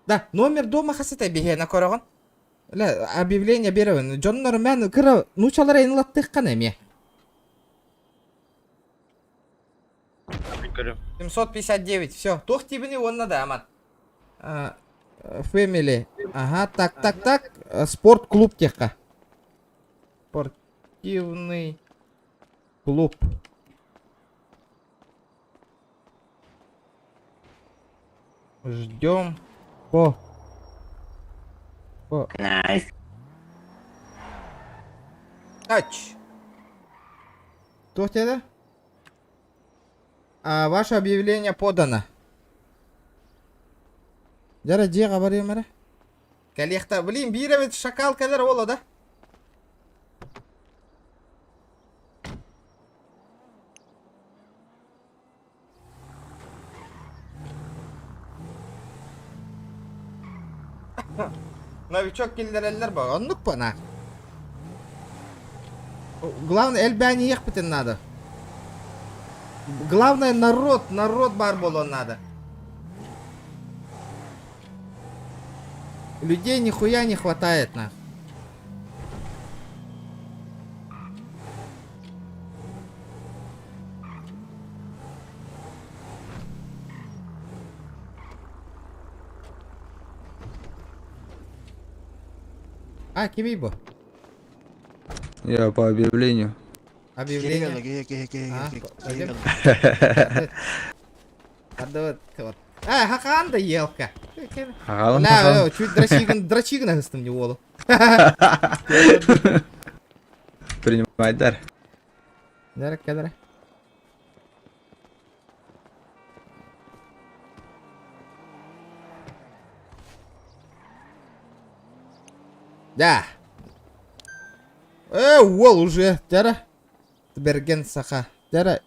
Да, номер дома қасетай бейе на көріғын. Объявление беруін. Джоннар мен кірі нучалар айнылаттық қана ме. 759, все. Тох тибini онна да, аман. Family. Ага, так. Спорт-клуб техка. Спортивный клуб. Ждем по Тач. Тоқтеді? Ваше объявление подано. Жара жеға барайым әрі. Кәлеқта, блин, бейревет шакал кәдір олы да. Новичок келдерелер ба, оннық па на? Главное, эльбяне ехпетен надо. Главное, народ бар болон надо. Людей нихуя не хватает, на. Кимибо? Я по объявлению. Объявление? Хаканда елка. Ля, чуть дрочигна гыстым не волу. Принимай дар. Дар кадра. Да. Уол уже. Дара. Берген саха. Дара.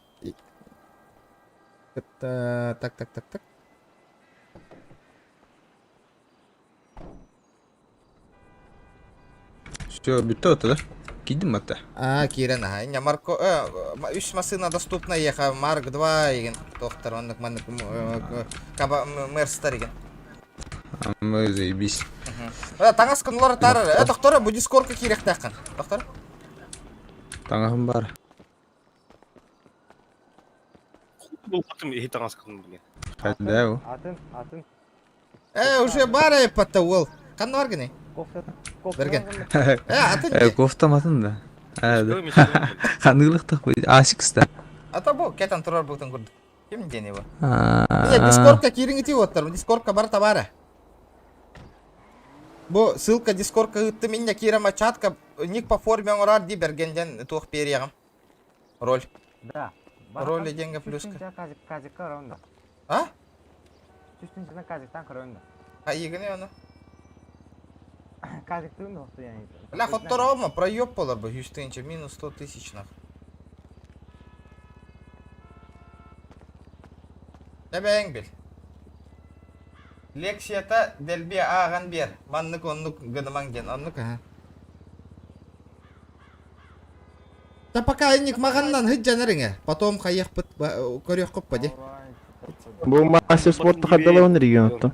Это... Так. Все, битто-то, да? Кидим это. Кирен, ага. Марко... Үш машина доступна еха. Марк 2 еген. Доктор, он Каба Мерстер еген. Мы заебись. Таңас күнлары тары. Доктор, бұл дискордқа керек таққан. Доктор? Таңағым бар. Бұл қатын ехи таңас күн білген. Қайда ол? Атын. Уже бар айпатта ол. Қанды бар гіне? Берген. Атын. Кофтаматын да. Қандығылықтық бұл. Асикста. Ата бұл, кетен тұрар бұлтын көрді. Кем дене бұл? Дискордқа керіңіті оттар. Дискордқа бар табары. Бұл ссылка дискордқа үтті менне керема чатка. Ник по форме оңырар ди бергенден туық берияғым. Роль. Да. Роли деньги плюска. Казикка ронда. А? Чувствуете на казиктан ронда. Егіне оны? Казиктың оқты яғын. Бля, хоттар алма, проеб болар бұл, үштейінше, минус 100 тысячнақ. Дәбәйін біл. Лексията дәлбе аған бер. Маннық оннық гыныман ген, оннық, аға. Да пока айник мағаннан хыд жанарыңа. Потом қайық бұт, көрек құп па де. Бұл мастер спортты қаддалауын регионатты.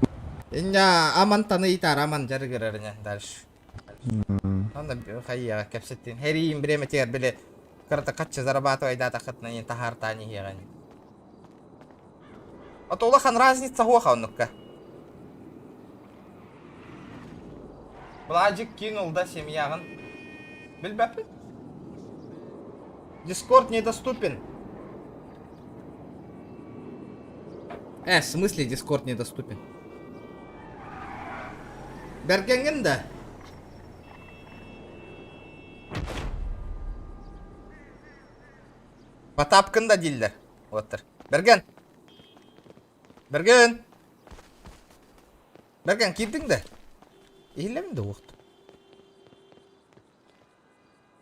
Инна аман таны итар, аман жарғырарыня дальше. Онда қайыға кәпсеттен. Хәрейін біреме тегер біле қырты қатшы зарабату айдата қытна ен тахар тани хеған. Ото олахан разница хуаха онныққа. Бұл ажик кинул да семьяғын. Білбәпі? Дискорд недоступен. В смысле Дискорд недоступен? Бергенген да? Потапкын да дилдер. Оттыр. Берген. Берген. Берген, кирдің да? Илем да оқты.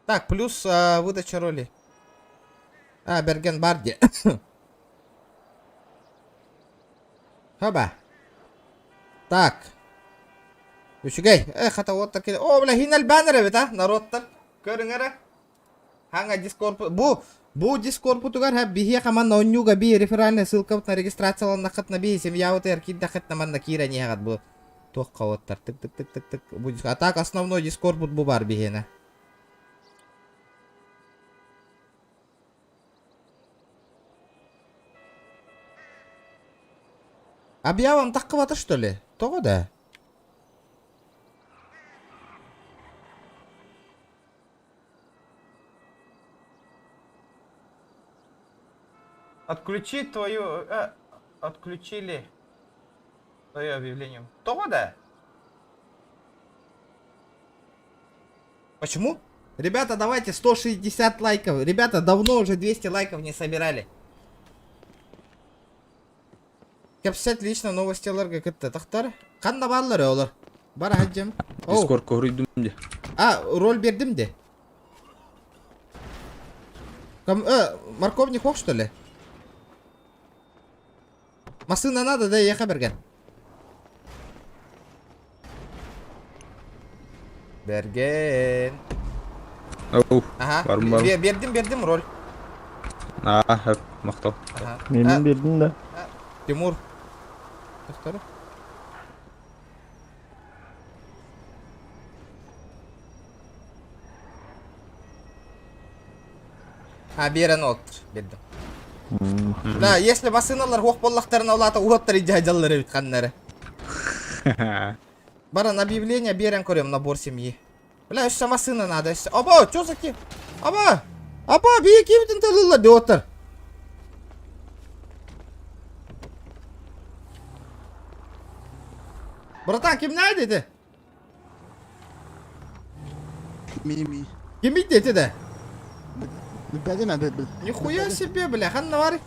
Так, плюс выдача роли. Берген Барди. Хаба. Так. Үшігей. Хата оттар келе. О, бля, хинал баннер бит, народтар. Көріңері. Ханга дискорд. Бу дискорд путугар ха бихе каман онюга би реферальная ссылка на регистрацияланна хатна би семья вот эркидда хатна манна кира не хат бу. Тоққа оттар. Тык. А так основной дискорд бу бар бихена. Объявам таққываты, что ли? Того да. Отключи твою... отключили твое объявление. Того да. Почему? Ребята, давайте 160 лайков. Ребята, давно уже 200 лайков не собирали. Кепсет лично новости ларга кетті. Тақтар? Қанда барлар олар? Бар хаджам. Дискорд көрдім де. А, роль бердім де. Морковник ох, что ли? Масына надо, да, яха берген. Берген. Оу. Ага. Барым барым. Бердім роль. Хөп, мақтал. Менің бердім да. Тимур. Тақтар? Берен отыр, бердім. Да, если басыналар хоқ боллақтарын аулаты уғаттар иде ажаллары бит қаннары. Баран объявление берен көрем набор семьи. Бля, еще машина надо. Аба, что за ки? Аба, бейек ебітін тылылар де отыр. Братан, кем не dedi? Мими. Кем dedi de? Бәдеме, Нихуя себе, бля, ханна бар.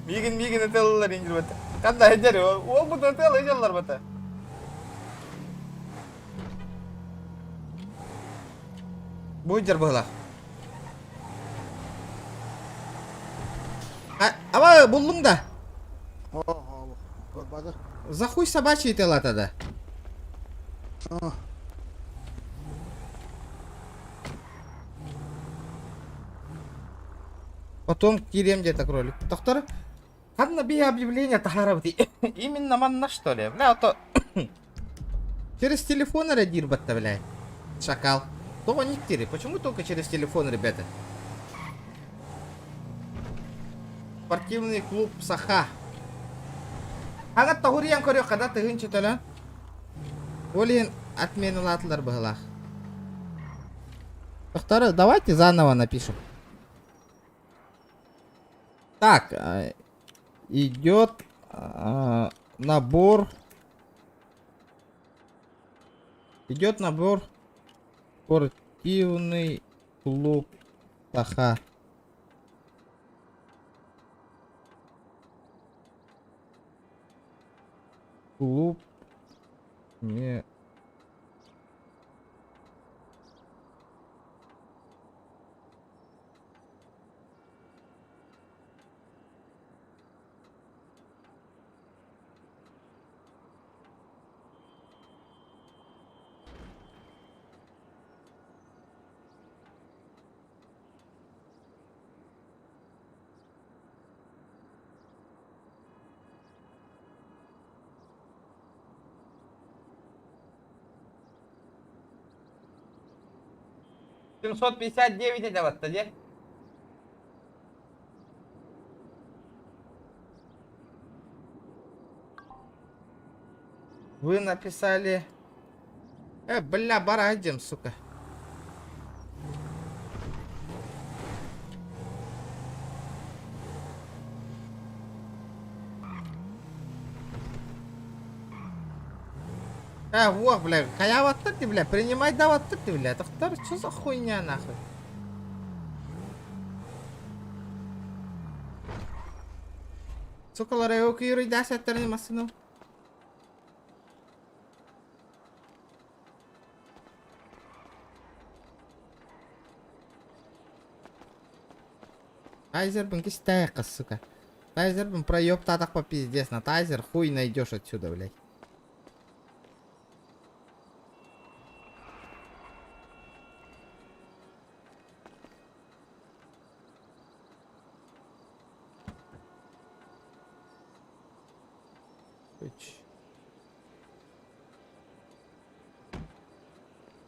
Мигин этеллар индир бата. Канда эдер, ол бут этел эжеллар бата. Буйдер была. Ава, булдың да. За хуй собачий тела тогда. Потом кирем где-то кролик. Доктор, как набей объявление тахаравти? Именно манна что ли? Бля, то через телефон радир баттавляй. Шакал. То не тири. Почему только через телефон, ребята? Спортивный клуб Саха. Агат тахуриан корё когда ты гынчы төлө? Олин отмену латлар быгылах. Доктор, давайте заново напишем. Так, идет набор. Идет набор спортивный клуб Саха. Клуб не $759 это вот где? Вы написали... бля, барадим, сука. Вот, бля, кая вот ты, бля, принимай, да вот ты, бля, доктор, что за хуйня, нахуй? Сука, ларайок юрий, да, сеттерни масыну. Тайзер бен кистая, сука. Тайзер бен проеб татах по пиздец, на тайзер хуй найдешь отсюда, блядь.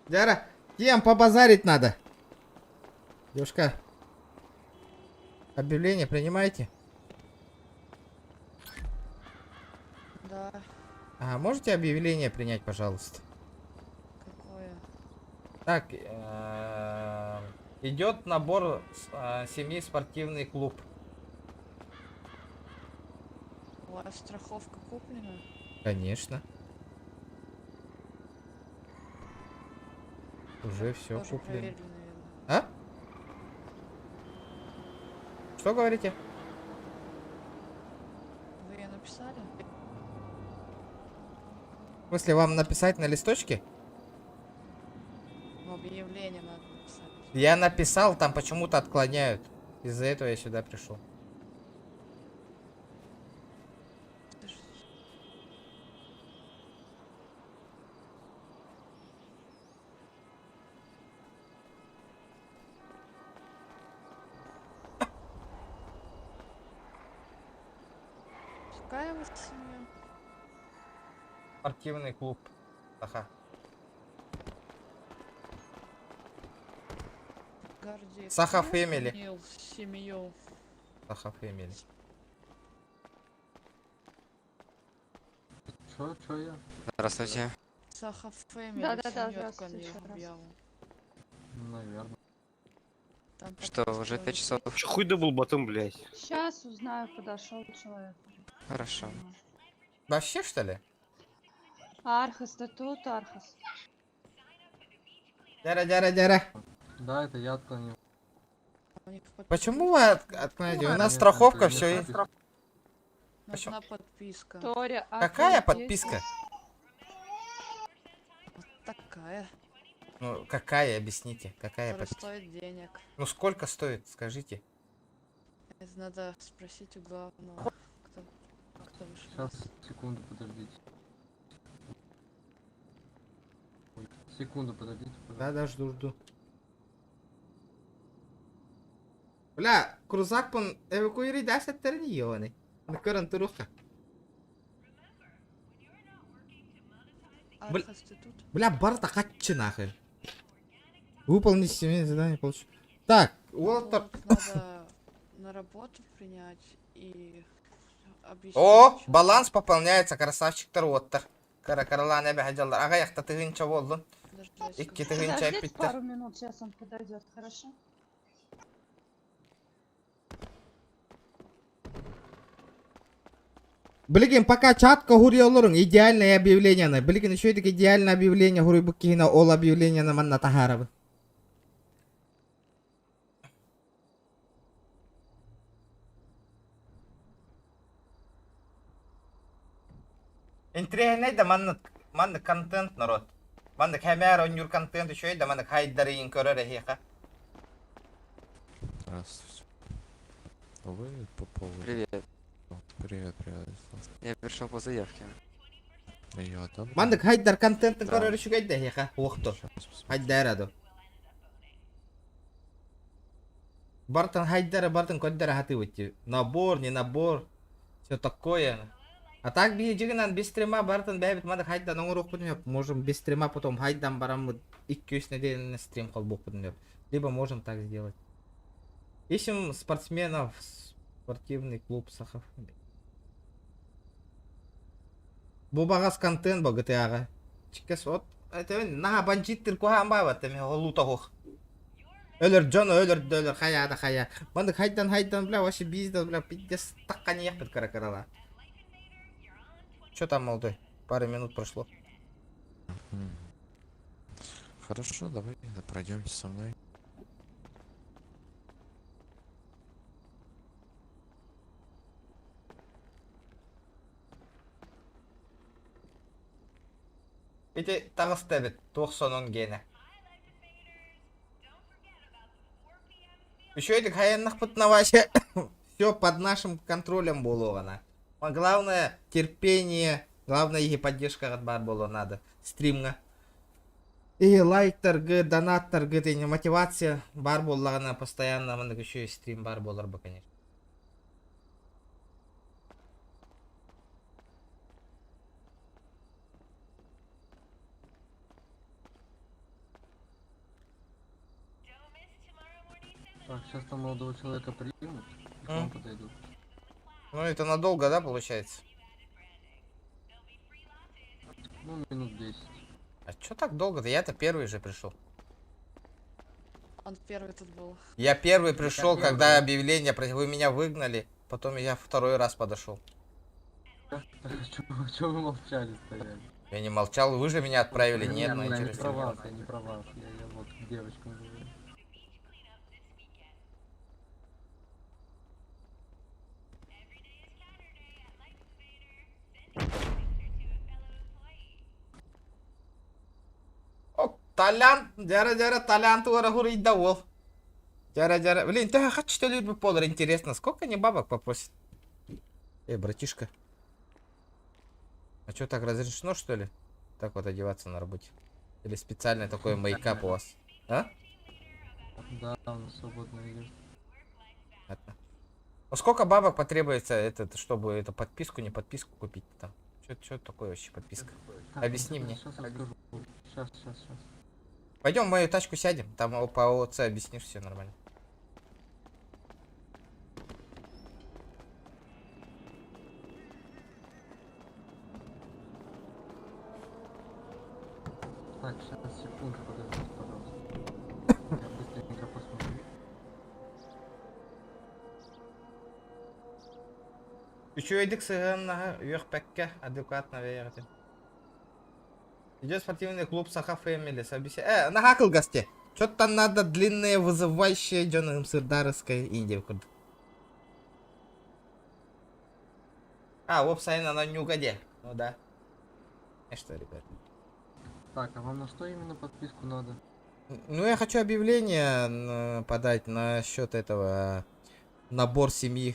Дяра, тем побазарить надо. Девушка, объявление принимаете? Да. А можете объявление принять, пожалуйста? Какое? Так, идет набор семьи спортивный клуб. вас страховка куплена? Конечно. Уже все Тоже куплено. проверили, наверное. А? Что говорите? Вы ее написали? В смысле, вам написать на листочке? В объявление надо написать. Я написал, там почему-то отклоняют. Из-за этого я сюда пришел. Какая у вас семья? Спортивный клуб. Ага. Горди. Саха Кто Фэмили. сменил семью? Саха Фэмили. Чё я? Здравствуйте. Саха Фэмили. Да-да-да, семью здравствуйте отклонил еще раз. объяву. Наверное. Там Что, подписка уже 5 висит. часов? Хуй да был батон, блядь. Сейчас узнаю, подошел человек. Хорошо. Вообще, что ли? Архас, да тут Архас. Дяра. Да, это я отклонил. У них подписка Почему висит. вы отклоняете? У Нет, нас нет, страховка, это все я есть. Нужна подписка. Тори, Какая Архас, подписка? Вот такая. Ну, какая, объясните. Какая Которая подписка? стоит денег. Ну, сколько стоит, скажите. Это надо спросить у главного. Кто вышел? Сейчас, секунду, подождите. Ой, секунду, подождите. Да, жду. Бля, крузакпын эвакуируйдас эттерни ёны. Накөрөн туруха. Архас, ты тут? Бля, барта каччы нахуй. Выполнить семейное задание получу. Так, Уолтер. Вот надо на работу принять и объяснить. О, чё. баланс пополняется, красавчиктер Уолтер. Каракарлан эбе хаджалдар. Ага, яхта тыгынча болду. Подождите, Икки секунду. тыгынча Подождите эппиттер. пару минут, сейчас он подойдет, хорошо? Блин, пока чатка хуриолорун идеальное объявление на. Блин, еще это идеальное объявление хури буккина ол объявление на манна тахарабы. Интригней да манна контент народ. Манна камера онюр контент еще да манна хайдары инкорер хека. Здравствуйте. Вы по поводу... Привет. Привет. Я пришел по заявке. Я там. Манна хайдар контент инкорер еще гайда хека. Уохто. Хайдарадо. Бартан хайдара, бартан коддара хаты выйти. Набор, не набор. Все такое. А так бежигнан без стрима бартан бэбит мадак хайда номер будем. Можем без стрима потом хайдам барам 2 недели стрим холбок будем. Либо можем так сделать. Ищем спортсменов, спортивный клуб Сахов. Бубагас контент ба GTA-га. Чикес вот. Это на банчиттер кухан ба баттами лутахох. Ölür John ölür хая. Мандык хайдан бля вообще бизнес бля пиздец таккан яхпет каракарала. Чё там, молодой? Пару минут прошло. Хорошо, давай пройдемте со мной. Эти тагыстебет 90 гене. Еще этих хаянных потновача. Все под нашим контролем было она. А главное терпение, главное и поддержка от бар было надо. Стримга. И лайк торгы, донат торгы, и мотивация бар была она постоянно, man еще и стрим бар был бы, конечно. Так, сейчас там молодого человека примут, и к вам подойдут. Ну это надолго, да, получается? Ну, минут 10. А чё так долго-то? Я-то первый же пришел. Он первый тут был. Я первый пришел, когда объявление, вы меня выгнали, потом я второй раз подошел. Чего вы молчали стояли? Я не молчал, вы же меня отправили, нет, но я не интересно. про вас, я не про вас. Я вот к девочкам говорю. О, Толян, жара, Толян туара хурыйда ол. Жара. Блин, ты хочу что ли полар, интересно, сколько они бабок попросят? Братишка. А что, так разрешено, что ли? Так вот одеваться на работе? Или специальный такой мейкап у вас? А? Да, он свободно идет. Ну сколько бабок потребуется, чтобы эту подписку, не подписку купить там? Что такое вообще подписка? Объясни мне. Сейчас. Пойдем в мою тачку сядем, там по ООЦ объяснишь, все нормально. Так, сейчас, секунду, подождите, пожалуйста. Я быстренько посмотрю. Üçüydük sığınlığı Юрпекке адекватно верите. Идет спортивный клуб Саха Фэмили. Нахакал гости. Что-то надо длинные, вызывающие Джоном Сырдаровской Индии. Веб-сайт на Нюгаде. Ну да. Что, ребят? Так, а вам на что именно подписку надо? Ну, я хочу объявление подать насчет этого набор семьи.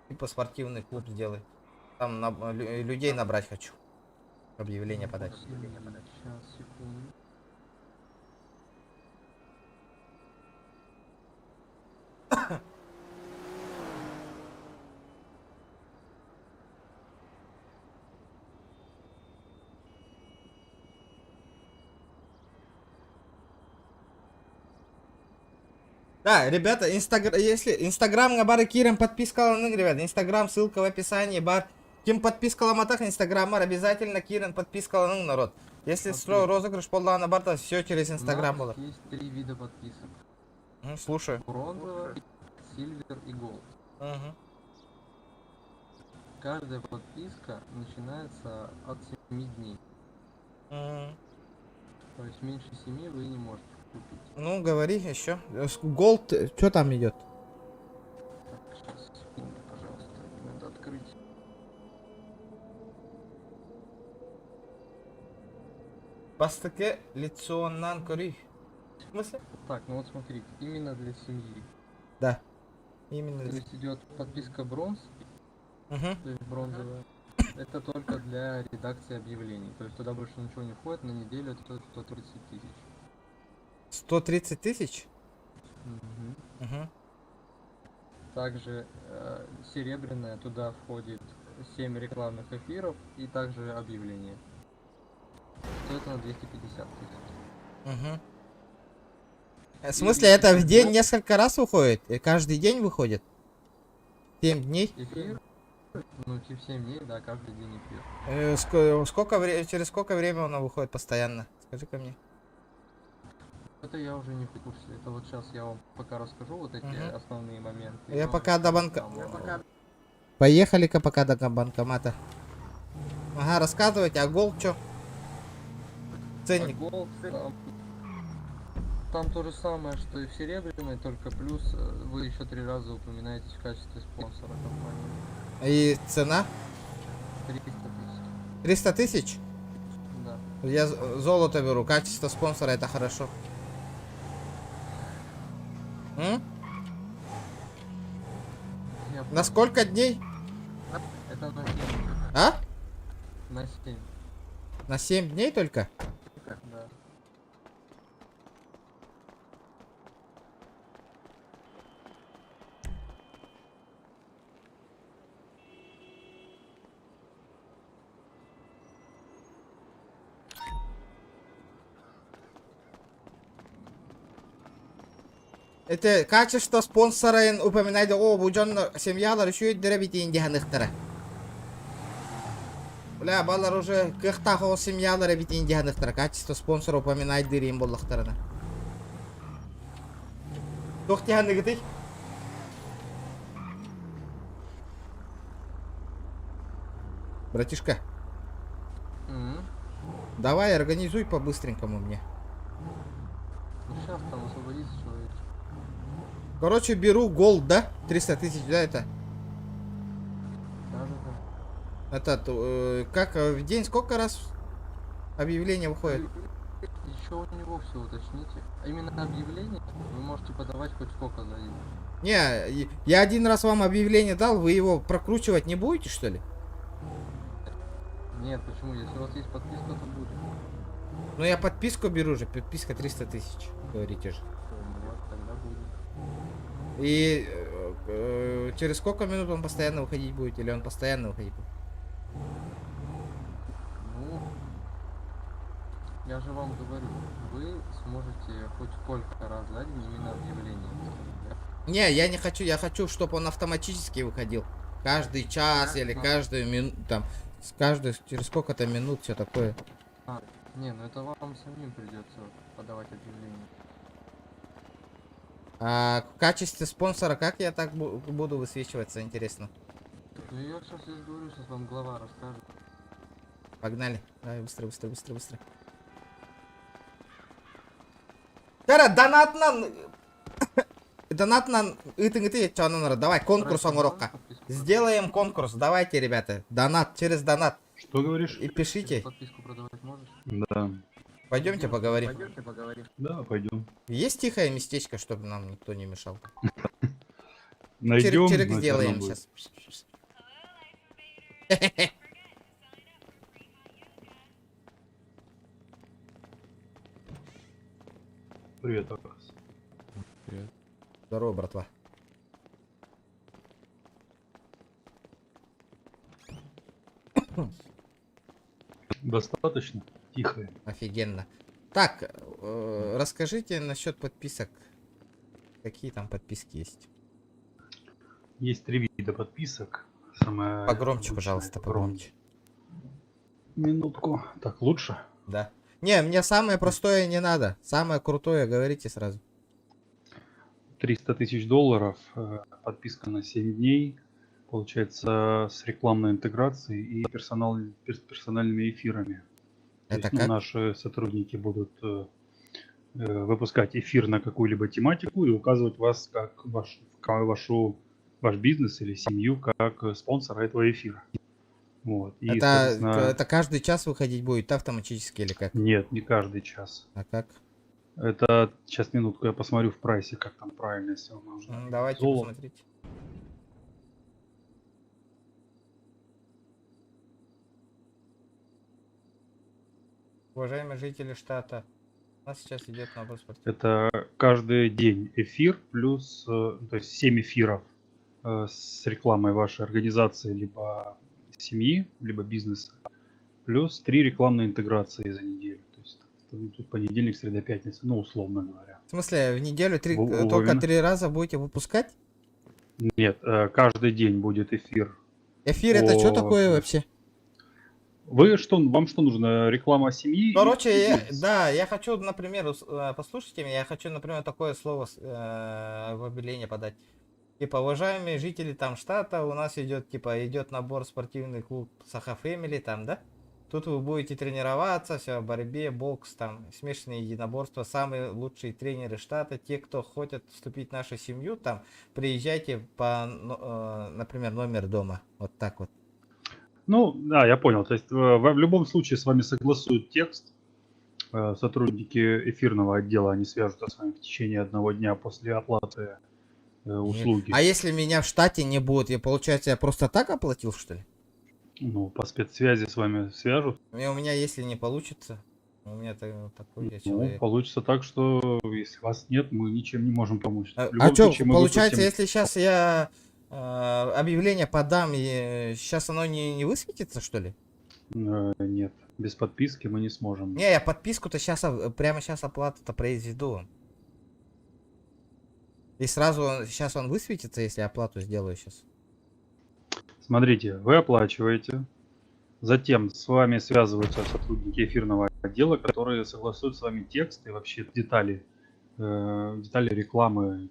Типа спортивный клуб сделай. Там людей набрать хочу. Объявление подать. Сейчас, секунду. Да, ребята, если Инстаграм на бары Кирем подписка, ребят, Инстаграм, ссылка в описании, бар. Ким подписка ламатах Инстаграм, обязательно Кирен подписка народ. Если строю розыгрыш полла на барта, все через Инстаграм было. Есть 3 вида подписок. Слушаю. Бронзовая, сильвер и голд. Каждая подписка начинается от 7 дней. То есть меньше 7 вы не можете купить. Ну, говори еще. Голд, что там идет? Так, сейчас, секунду, пожалуйста, надо открыть. Бастыке лицоннан кори. В смысле? Так, ну вот смотри, именно для семьи. Да. Именно. То есть идет подписка бронз, то есть бронзовая. Это только для редакции объявлений. То есть туда больше ничего не входит, на неделю это стоит 130 тысяч. 130 тысяч? Также серебряная, туда входит 7 рекламных эфиров и также объявления. Стоит на 250 тысяч. В смысле, это в день несколько раз выходит? И каждый день выходит? 7 дней? Эфир? Ну, в 7 дней, да, каждый день эфир. Через сколько времени она выходит постоянно? Скажи-ка мне. Это я уже не в курсе. Это вот сейчас я вам пока расскажу вот эти основные моменты. Я пока до банка... Поехали-ка пока до банкомата. Ага, рассказывайте, а гол что? Ценник. А гол, там то же самое, что и в серебряной, только плюс вы еще 3 раза упоминаетесь в качестве спонсора компании. И цена? 300 тысяч. 300 тысяч? Да. Я золото беру, качество спонсора это хорошо. На сколько дней? Это на 7. А? На 7. На 7 дней только? Да. Это качество спонсора упоминает, буджон семьялар еще и деребити индианықтары. Бля, балар уже кыхтахо семьялар бит индианықтары. Качество спонсора упоминает дерим боллақтарына. Тоқтианды гыты? Братишка. Давай, организуй по-быстренькому мне. Ну сейчас там освободится человек. Короче, беру голд, да? 300 тысяч, да, это? Да. Этот, как в день сколько раз объявление выходит? Еще у него все уточните. А именно объявление вы можете подавать хоть сколько за день. Не, я один раз вам объявление дал, вы его прокручивать не будете, что ли? Нет, почему? Если у вас есть подписка, то будет. Ну я подписку беру же, подписка 300 тысяч, говорите же. Вот, тогда будет. И через сколько минут он постоянно выходить будет, или он постоянно выходить будет? Ну, я же вам говорю, вы сможете хоть сколько раз за день именно объявление. Не, я не хочу, я хочу, чтобы он автоматически выходил. Каждый час или каждую минуту, там, через сколько-то минут, все такое. Не, ну это вам самим придется подавать объявление. А в качестве спонсора, как я так буду высвечиваться, интересно? Ну я сейчас здесь говорю, сейчас вам глава расскажет. Погнали. Давай, быстро. Кара, донатно, давай, конкурс Онгорокка. Сделаем конкурс, давайте, ребята. Донат, через донат. Что говоришь? И пишите. Подписку продавать можешь? Да. Пойдемте поговорим. Да, пойдем. Есть тихое местечко, чтобы нам никто не мешал? Найдем. Чирик сделаем сейчас. Привет, Акас. Привет. Здорово, братва. Достаточно тихо. Офигенно. Так, расскажите насчет подписок. Какие там подписки есть? Есть 3 вида подписок. Самое погромче, пожалуйста, погромче. Минутку. Так, лучше? Да. Не, мне самое простое не надо. Самое крутое говорите сразу. 300 тысяч долларов. Подписка на 7 дней. Получается, с рекламной интеграцией и персональными эфирами. Это То есть, наши сотрудники будут выпускать эфир на какую-либо тематику и указывать вас как ваш бизнес или семью как спонсора этого эфира. Вот. И, это каждый час выходить будет автоматически или как? Нет, не каждый час. А как? Это сейчас минутку я посмотрю в прайсе, как там правильно все можно. Давайте посмотрите. Уважаемые жители штата, у нас сейчас идет набор спортсменов. Это каждый день эфир плюс, то есть 7 эфиров с рекламой вашей организации, либо семьи, либо бизнеса, плюс 3 рекламные интеграции за неделю. То есть тут понедельник, среда, пятница, ну условно говоря. В смысле, в неделю только 3 раза будете выпускать? Нет, каждый день будет эфир. Эфир это что такое вообще? Вам что нужно? Реклама семьи? Короче, я хочу, например, послушайте меня, я хочу, например, такое слово в объявление подать. Типа, уважаемые жители там штата, у нас идет набор спортивный клуб Саха Фэмили, там, да? Тут вы будете тренироваться, все, в борьбе, бокс, там, смешанные единоборства, самые лучшие тренеры штата, те, кто хотят вступить в нашу семью, там, приезжайте по, например, номер дома, вот так вот. Ну, да, я понял. То есть в любом случае с вами согласуют текст. Сотрудники эфирного отдела, они свяжутся с вами в течение 1 дня после оплаты услуги. А если меня в штате не будет, получается, я просто так оплатил, что ли? Ну, по спецсвязи с вами свяжут. У меня, если не получится, у меня такой я человек. Ну, получится так, что если вас нет, мы ничем не можем помочь. А что, получается, если сейчас я объявление подам, и сейчас оно не высветится, что ли? Нет, без подписки мы не сможем. Не, я подписку-то прямо сейчас оплату-то произведу. И сразу сейчас он высветится, если оплату сделаю сейчас. Смотрите, вы оплачиваете, затем с вами связываются сотрудники эфирного отдела, которые согласуют с вами текст и вообще детали рекламы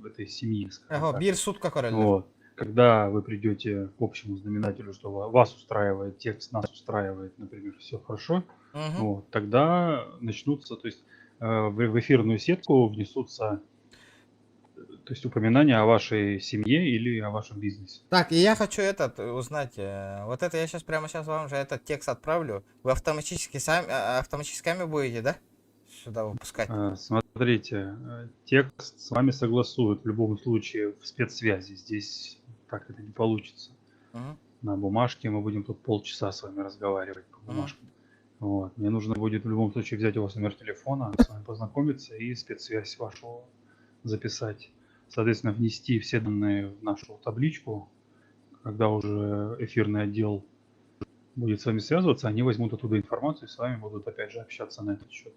этой семьи. Ага, бир суд какой. Вот. когда вы придете к общему знаменателю, что вас устраивает текст, нас устраивает, например, все хорошо, вот, тогда начнутся, то есть в эфирную сетку внесутся, то есть упоминания о вашей семье или о вашем бизнесе. Так, и я хочу узнать, вот это я сейчас прямо сейчас вам же этот текст отправлю. Вы автоматически сами будете, да? Сюда выпускать. Смотрите, текст с вами согласуют в любом случае в спецсвязи. Здесь так это не получится. На бумажке мы будем тут полчаса с вами разговаривать по бумажке. Вот. Мне нужно будет в любом случае взять у вас номер телефона, с вами познакомиться и спецсвязь вашу записать. Соответственно, внести все данные в нашу табличку. Когда уже эфирный отдел будет с вами связываться, они возьмут оттуда информацию и с вами будут опять же общаться на этот счет.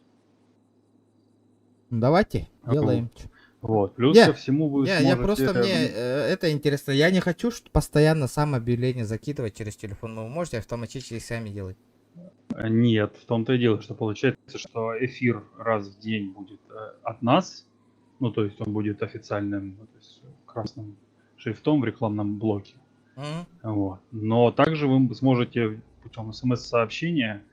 Давайте, делаем. Вот, плюс ко всему вы сможете... Я просто, мне это интересно, я не хочу постоянно сам объявление закидывать через телефон, вы можете автоматически сами делать? Нет, в том-то и дело, что получается, что эфир раз в день будет от нас, ну то есть он будет официальным, то есть красным шрифтом в рекламном блоке. Вот. Но также вы сможете путем смс-сообщения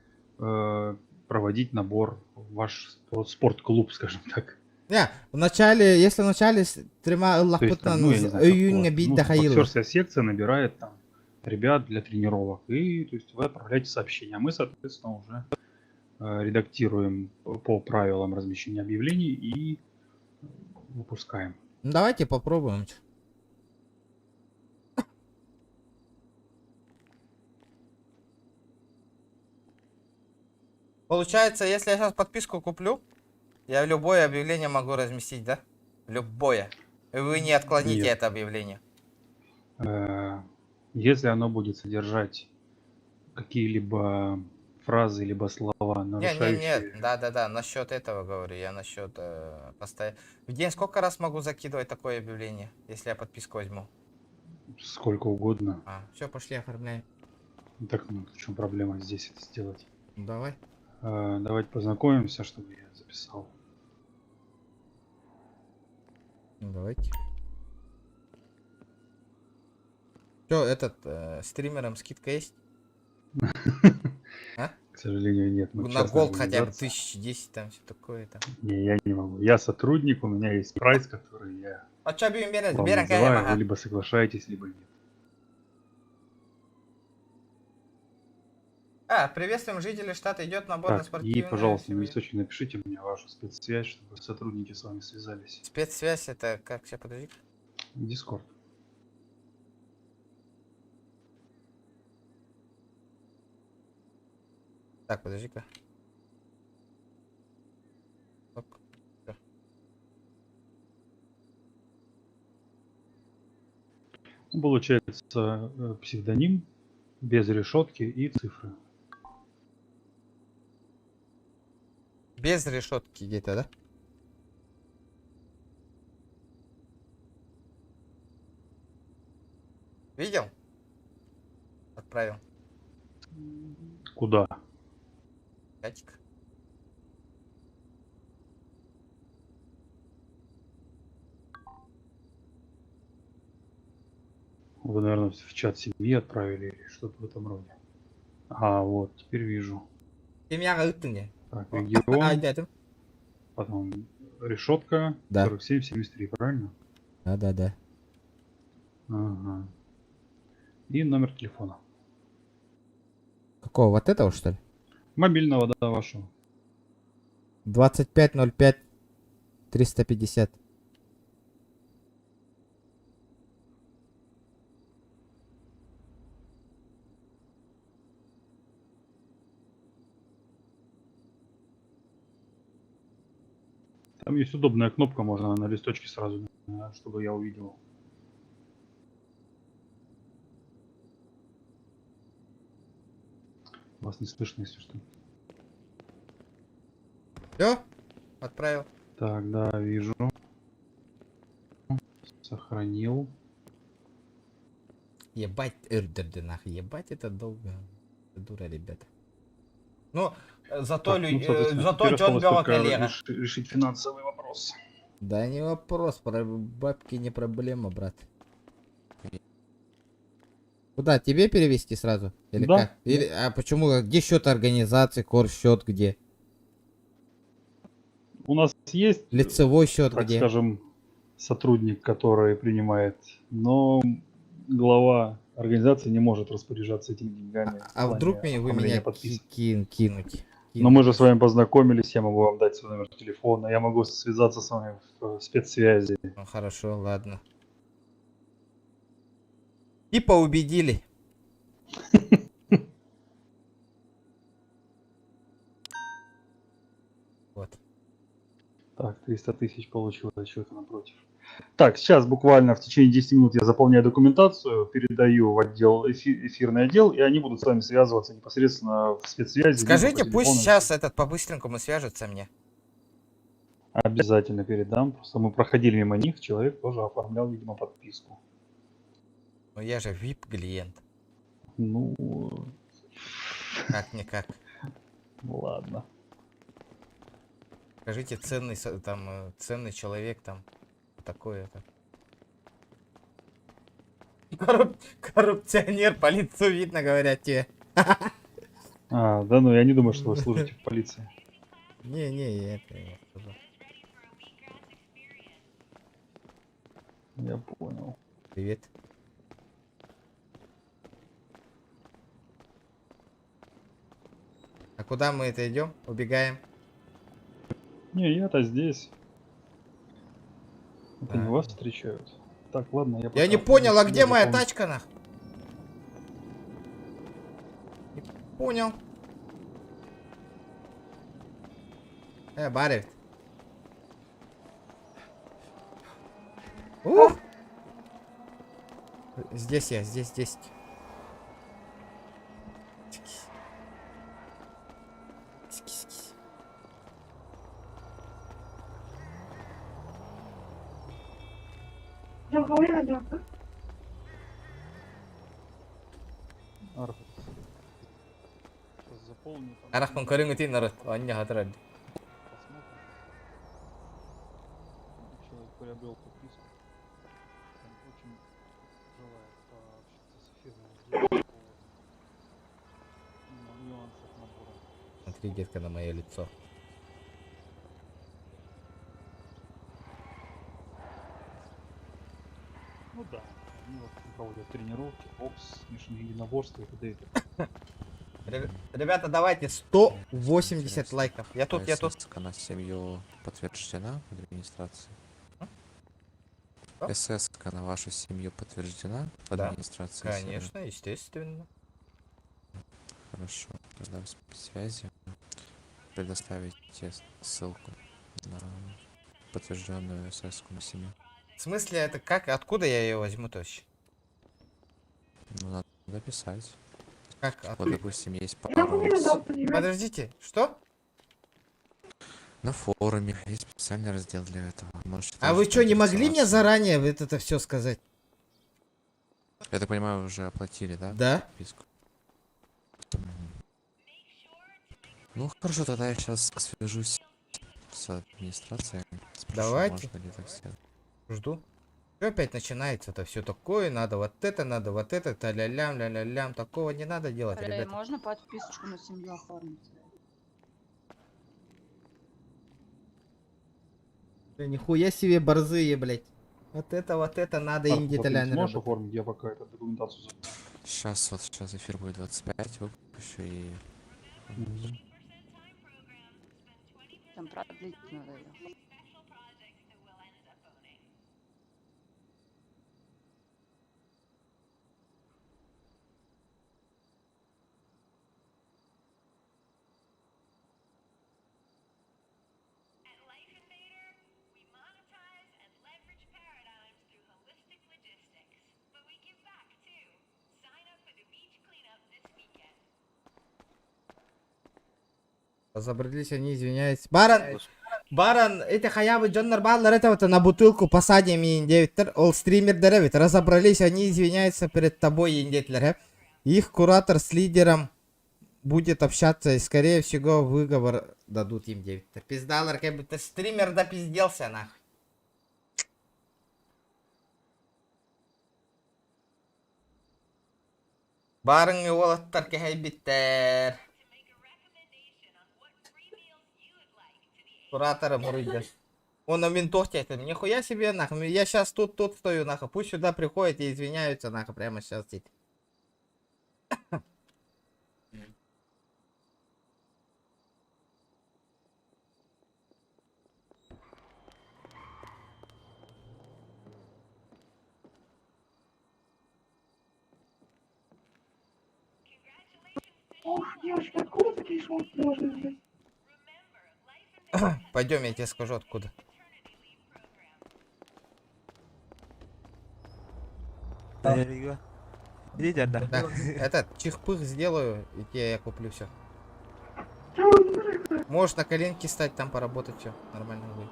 проводить набор в ваш спортклуб, скажем так. Вначале, если вначале с тремя боксерская секция набирает там ребят для тренировок, и то есть вы отправляете сообщения, а мы, соответственно, уже редактируем по правилам размещения объявлений и выпускаем. Давайте попробуем. Получается, если я сейчас подписку куплю, я любое объявление могу разместить, да? Любое. И вы не отклоните Нет. это объявление. Если оно будет содержать какие-либо фразы, либо слова, нарушающие... Нет, да, насчет этого говорю, я насчет в день сколько раз могу закидывать такое объявление, если я подписку возьму? Сколько угодно. Все, пошли оформляем. Так, ну, в чем проблема здесь это сделать? Давай. Давайте познакомимся, чтобы я записал. Давайте. Что, стримерам скидка есть? К сожалению, нет. На голд хотя бы 1010, там все такое там. Не, я не могу. Я сотрудник, у меня есть прайс, который я вам называю, вы либо соглашаетесь, либо нет. Приветствуем жителей штата, идет набор на Так, спортивные... и, пожалуйста, в листочке напишите мне вашу спецсвязь, чтобы сотрудники с вами связались. Спецсвязь это как? Сейчас, подожди. Дискорд. Так, подожди-ка. Получается псевдоним без решетки и цифры. Без решетки где-то, да? Видел? Отправил. Куда? Чатик. Вы, наверное, в чат семьи отправили или что-то в этом роде. Вот, теперь вижу. Так, регион. Потом решетка. Да. 4773, правильно? Да. Ага. И номер телефона. Какого? Вот этого, что ли? Мобильного, да, вашего. 2505 350. Там есть удобная кнопка, можно на листочке сразу, чтобы я увидел. Вас не слышно, если что. Все? Отправил. Так, да, вижу. Сохранил. Ебать, нахуй, ебать это долго. Дура, ребята. Ну, зато Джон Белла коллега. Решить финансовый вопрос. Да не вопрос, бабки не проблема, брат. Куда? Тебе перевести сразу? Или Да. как? Или, а почему? Где счет организации, счет где? У нас есть, Лицевой счет так где? скажем, сотрудник, который принимает, но глава организации не может распоряжаться этими деньгами. в А вдруг плане вы оформления меня подписок. кинуть? Но мы же с вами познакомились, я могу вам дать свой номер телефона, я могу связаться с вами в спецсвязи. Ну хорошо, ладно. Типа убедили. Вот. Так, 300 тысяч получил от человека напротив. Так, сейчас буквально в течение 10 минут я заполняю документацию, передаю в отдел, эфирный отдел, и они будут с вами связываться непосредственно в спецсвязи. либо Скажите, по пусть телефону. сейчас по-быстренькому свяжется мне. Обязательно передам. Просто мы проходили мимо них, человек тоже оформлял, видимо, подписку. Но я же VIP клиент. Ну, Как-никак. ладно. Скажите, ценный ценный человек там. Такое это. Коррупционер, по лицу видно, говорят тебе. А, да, ну я не думаю, что вы служите в полиции. Не, я это не скажу. Я понял. Привет. А куда мы это идем? Убегаем? Не, я-то здесь. Это не А. вас встречают. Так, ладно, я Я не пока понял, а себя где моя заполню. тачка, нах? Не понял. Барит. Здесь я, здесь. Арх. Сейчас заполню. там. Арахпан көріңі народ, анне хатырады. Посмотрим. Человек приобрел подписку. Он очень желает пообщаться с эфирным отделом по нюансах набора. Смотри, детка, на мое лицо. Ну да, они вот проводят тренировки, бокс, смешанные единоборства и т.д. и т.п. Ребята, давайте 180 лайков. Я тут. СС-ка на семью подтверждена в администрации? СС-ка на вашу семью подтверждена в Да, администрации? конечно, естественно. Хорошо, тогда в связи предоставите ссылку на подтвержденную СС-ку на семью. В смысле, это как? Откуда я ее возьму точно? Ну, надо написать. Как? Вот, допустим, есть пароль. Подождите, что? На форуме есть специальный раздел для этого. Можете А тоже вы что, не могли мне поинтересоваться. заранее это все сказать? Я так понимаю, уже оплатили, да? Да. Подписку. Ну хорошо, тогда я сейчас свяжусь с администрацией. Спрошу, Давайте. можно ли так сделать. Жду. Что опять начинается это все такое? Надо вот это, та-ля-лям, такого не надо делать, ребята. Можно подписочку на семью оформить? Нихуя себе борзые, блядь. Вот это надо им детально Можешь работать. оформить? Я пока эту документацию. Сейчас эфир будет 25, выпущу и... Там продлить надо ее. Разобрались, они извиняются. Баран, эти хаябы Джоннар Баллар, это вот на бутылку посадим индевитер, ол стример деревит. Разобрались, они извиняются перед тобой индетлер. Их куратор с лидером будет общаться и скорее всего выговор дадут им 9. Пиздалар, как будто стример допизделся нахуй. Барың олаттар кехайбиттер. Кураторы бурыйды. Он мен тохтяйтым. Нихуя себе, нахуй. Я сейчас тут стою, нахуй. Пусть сюда приходят и извиняются, нахуй, прямо сейчас. Девочки, откуда такие шмотки можно взять? Пойдем, я тебе скажу откуда. Да, я видел. Видите, да? Да, этот чих-пых сделаю, и тебе я куплю все. Можешь на коленки стать, там поработать, все нормально будет.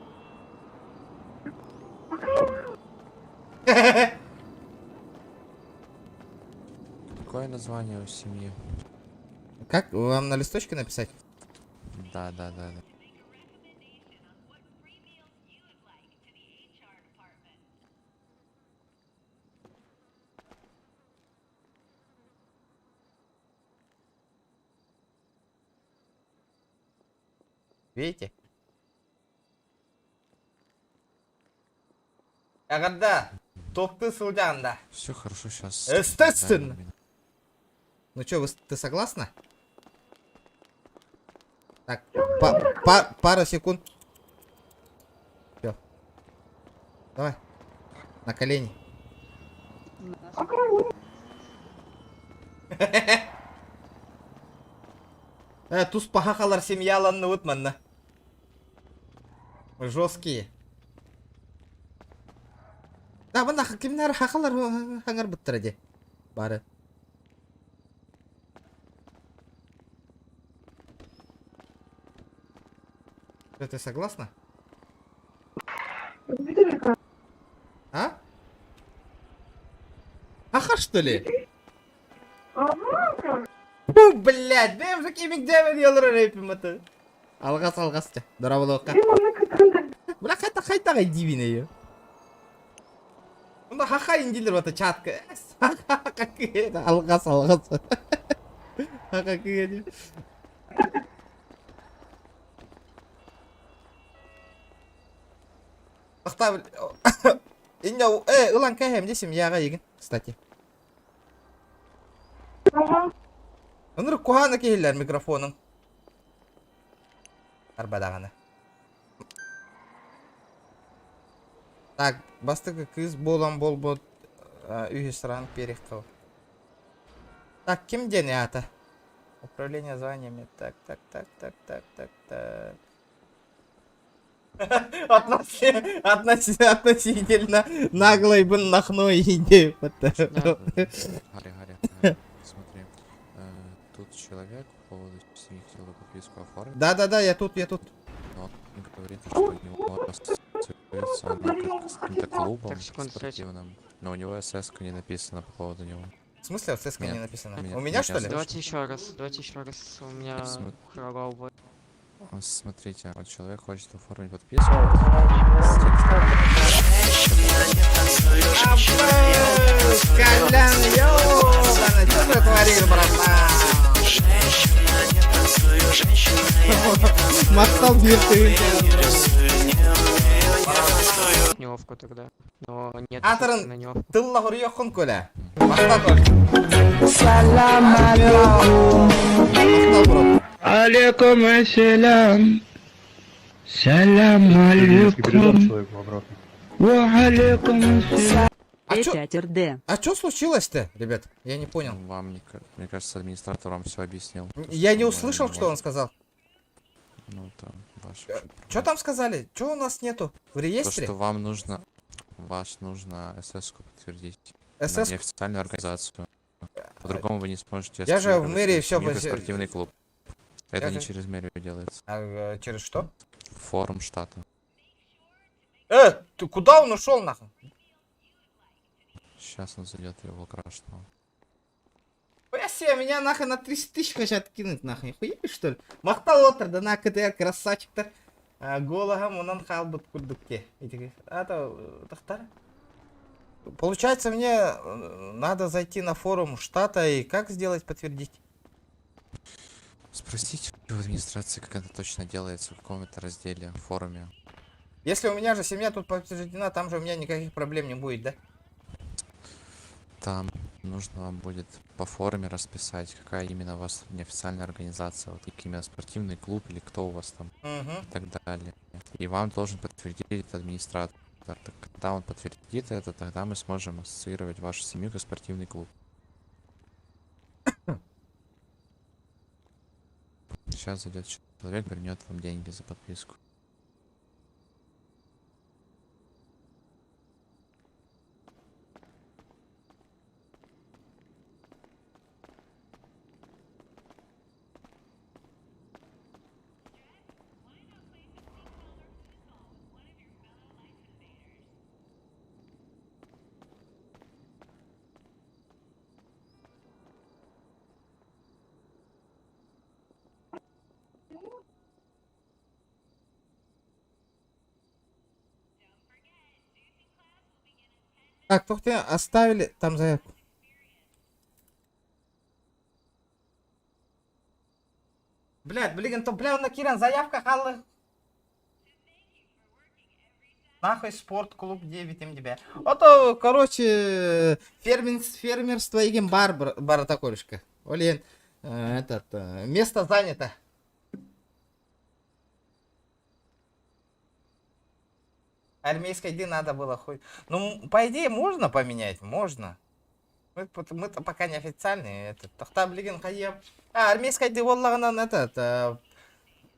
Какое название у семьи? Как? Вам на листочке написать? Да. Видите? Ягодда, топты сылдянда. Все хорошо сейчас. Естественно. Ну чё, ты согласна? Так, пару секунд. Все. Давай. На колени. Туз пахахалар семьяланны утманна. Жесткие. Да, мына кимнер хахалар хангар буттыради. Бары. Ты согласна? А? Аха, что ли? Фу, блядь, мен же кимик жабен елыр рейпим это. Алгас, те. Дорабылыққа. Бірақ қайта дивине ее. Онда хаха индилер бата чатка. Хаха күйеді, алгас. Хаха күйеді. Ақтабыл. Инде, ұлан кәйем десем яға егін, кстати. Оныр кухана кейлер микрофонын. Арбадағаны. Так, бастығы кыз болан бол үйі сұран перек қыл. Так, кім дене ата? Управление званиями. Так. Относительно наглой бы нахной идею. Гарри, смотри. Тут человек по поводу семьи хотел бы подписку оформить. Да, я тут. Но он говорит, что у него ассоциируется с каким-то клубом спортивным. Но у него СС-ка не написано по поводу него. В смысле СС-ка не написано? У меня что ли? Давайте еще раз. У меня голова. Смотрите, вот человек хочет оформить подписку. Колян, ёбана, что ты творишь, братан? Махтал бирты. Неловко тогда. Но нет. Атырын, тылла хурьё хон коля. Махтал коля. Салам алейкум. Махтал, бро. Алейкум ассалам. Салам алейкум. Ва алейкум ассалам. А чё случилось-то, ребят? Я не понял. Вам, мне кажется, администратор вам все объяснил. Я не услышал, что он сказал. Ну, там, ваш... Чё там сказали? Чё у нас нету в реестре? То, что вам нужно... нужно СС-ку подтвердить. СС? Неофициальную организацию. По-другому вы не сможете... Я же в мэрии все... Спортивный клуб. Это не через мэрию делается. А через что? Форум штата. Ты куда он ушел, нахуй? Сейчас он зайдет его крашного. Хуя меня нахуй на 300 тысяч хотят кинуть, нахуй. Хуя что ли? Мақтал отыр, да на КТР красавчиктар. Голага мұнан қалбыт күрдікке. А то тақтар. Получается, мне надо зайти на форум штата и как сделать подтвердить? Спросите в администрации, как это точно делается, в каком это разделе, в форуме. Если у меня же семья тут подтверждена, там же у меня никаких проблем не будет, да? Там нужно вам будет по форуме расписать, какая именно у вас неофициальная организация, вот именно спортивный клуб или кто у вас там и так далее. И вам должен подтвердить этот администратор. Когда он подтвердит это, тогда мы сможем ассоциировать вашу семью как спортивный клуб. Сейчас зайдет человек, вернет вам деньги за подписку. Так, только оставили там заявку. Блядь, блин, то бля, на Киран заявка халы. Нахуй спортклуб 9 МДБ. Ото, короче, фермерство еген бар такорышка. Олен, место занято. Армейской ди надо было хоть. Ну, по идее, можно поменять, можно. Мы-то пока не официальные. Тохта, блин, хаеб. Армейская ди воллаганан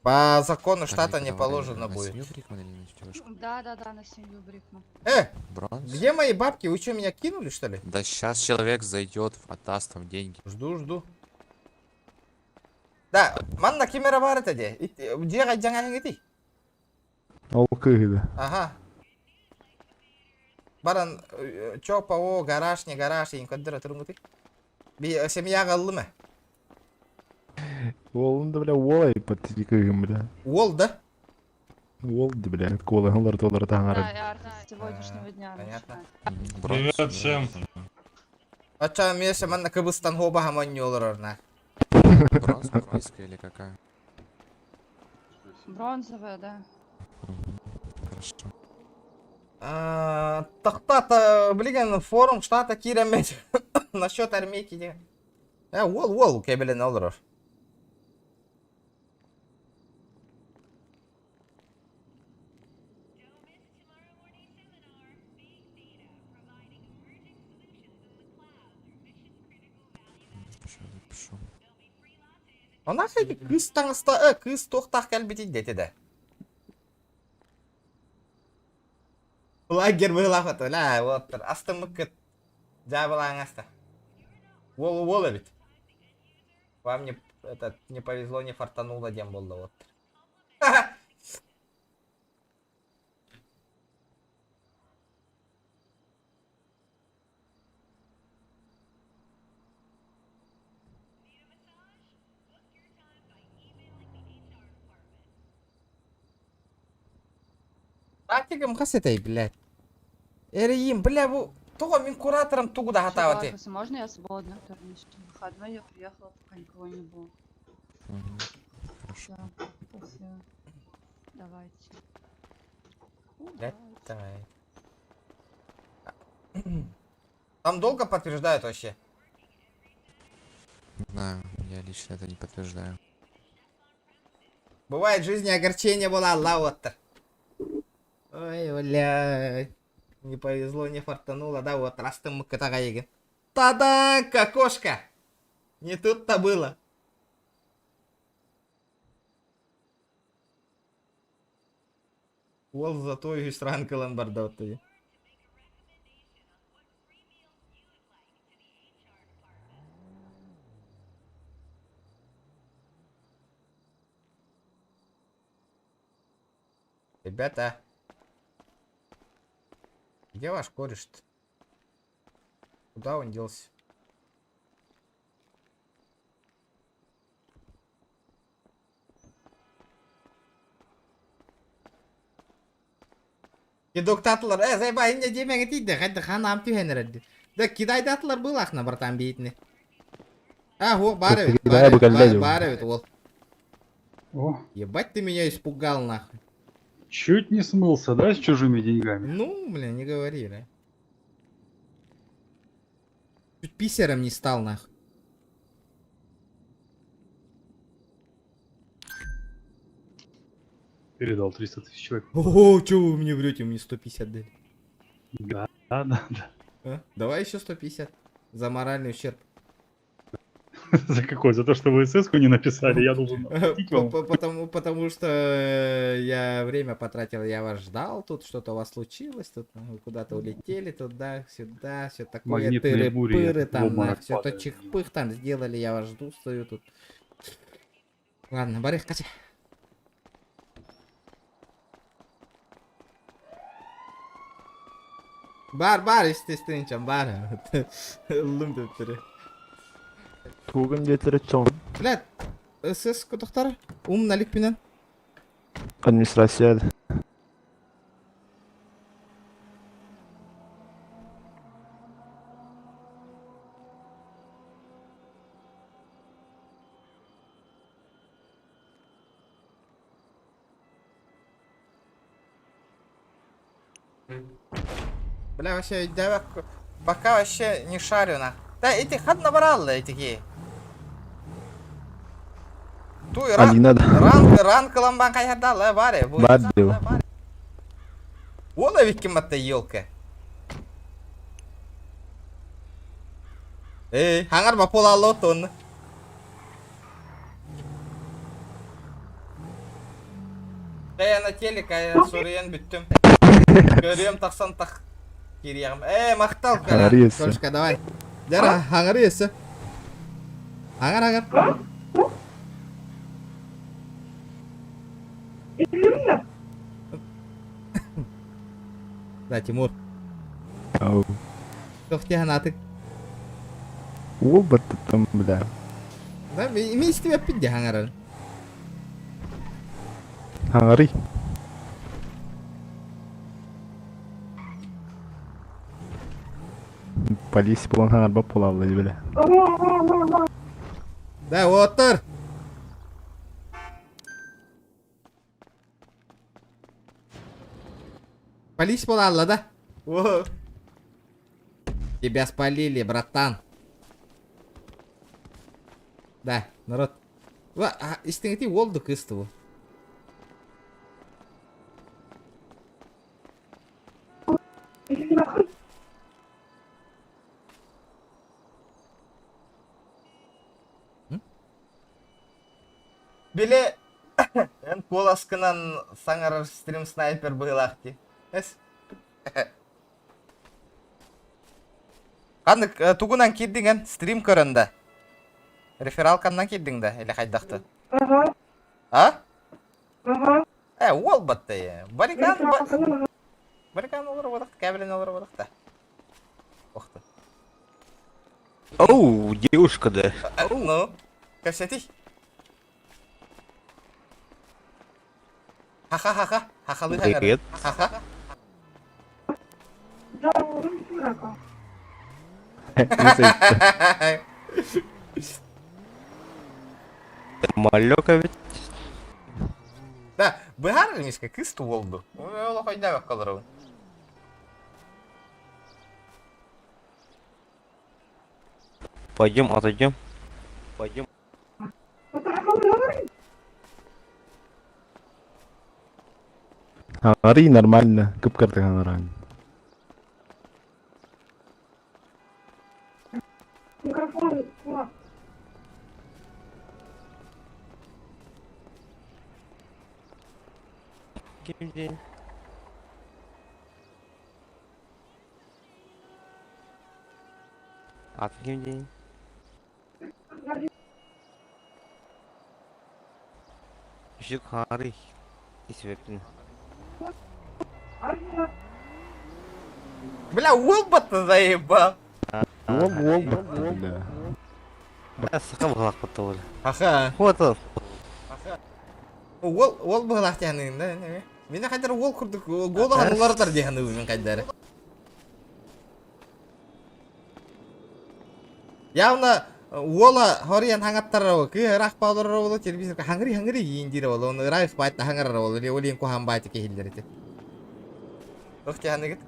по закону штата не положено будет. Да, на семью Брикман. Где мои бабки? Вы что, меня кинули, что ли? Да сейчас человек зайдет, отдаст вам деньги. Жду. Да, манна кемера бар это де. Где jangan ngerti? Oke, Ага. Баран, чё по гараж, не гараж, я не кадра трунгути. Семья галлы. Ол, да, бля, олай подтикаем, бля. Ол, да? Ол, да, бля, колы, олар толар таңар. Да, я с сегодняшнего дня. Понятно. Привет всем. Ача, меся, манна Кыргызстан хоба хаман йоларна. Бронзовая или какая? Бронзовая, да. Хорошо. Тахта, блин, форум штата киремет. Насчет армейки. Ол, кебелен олар. Она хоть кыз таңыста, кыз тоқтақ кәлбетейді деді. Лагер была фото, ля, вот, астымыкет, жабылаң аста. Ол бит. Вам не повезло, не фартануло, дем болды, вот. Практикам касетай, блядь. Эриим, бля, того мен куратором тугуда хатавати. Можно я свободна? Выходной я приехала, пока никого не было. Хорошо. Все. Давайте. Давай. Там долго подтверждают вообще? Не знаю, я лично это не подтверждаю. Бывает в жизни огорчение было, Аллах. Ой, бля. Не повезло, не фартануло, да, вот, раз ты мукатага еген. Та-да, кошка! Не тут-то было. Ол зато и странка ломбарда вот ты. Ребята. Где ваш кореш-то? Куда он делся? Кидоктатлар, зайбай не демеге тиде, хадда ханам тюхенерди. Да кидайдатлар был ахна братан битни. Во, баревит, баревит, вот. О, Ебать ты меня испугал нахуй. чуть не смылся, да, с чужими деньгами? Ну, блин, не говори, да. Чуть писером не стал нахуй. Передал 300 тысяч человек. О, чё вы мне врете, мне 150 дали. Да. А? Давай еще 150 за моральный ущерб. За какой? За то, что вы СС-ку не написали, я должен оплатить вам? Потому что я время потратил, я вас ждал, тут что-то у вас случилось, тут вы куда-то улетели, туда, сюда, все такое, Магнитные бури, тыры-пыры, там, обморок все то падает. чих-пых там сделали, я вас жду, стою тут. Ладно, барых, качай. Бар, естественно, бар. Лымды түрі. Туган жетіречон. Блядь, СС кутақтары? Налик пенен? Администрация. Бля, вообще, я пока вообще не шарю на. Да, этих хат набрал, этих. Туй, ран каламбан кайхадал, баре. Баддио. Ола ведь кем-то елка. Хангар бапула лотон. Я на телеке, я сурен биттім. Görüyorum taksan tak. Kiriyem. Maqtal kala. Kolşka давай. Dara hangar yesi. Hangar. Да, Тимур. Ау. Что в тебя натык? Оба ты там, бля. Да, имеешь тебя пиди хангар. Hangaри. Полиция болған хаңар бап бола алды, бля. Да, отыр. Полиция бола алды, да? Тебя спалили, братан. Да, народ. Истинити олды кыстывы. Биле en kol askınan sangar stream sniper bılaktı. Es. Kanık tugunan kiddingen stream köründe. Referal kandan kiddingde ele haydaktı. Ha? Ol battı ya. Barikan olur vadak, kabelin olur vadak da. Oxtu. Оу, девушка, да. Ну, касети. Ха-ха-ха-ха. Ха-ха-лы хагар. Привет. Ха-ха. Малёка ведь. Да, быгар миска кысту болду. Ола койда калыры. Пойдем, отойдем. Пойдем. Hangaри нормально. Кып кырды хаңаран. День. День. Ишик хари. Исвепин. Бля, Уилбот заебал. Бля. Бля, сакал глак потол. Ха-ха. Вот он. Уил быгылак тянын, да? Мені қайдар ол күрдік, голы ғанулардар деген өймен қайдары. Явна ола хориян хаңаттар ау, кі рақ баулар ау, телевизорға хаңыри ендері ол, оны райф байтна хаңарар ау, олен қоған байты кейілдер еті. Рухте ханы кет.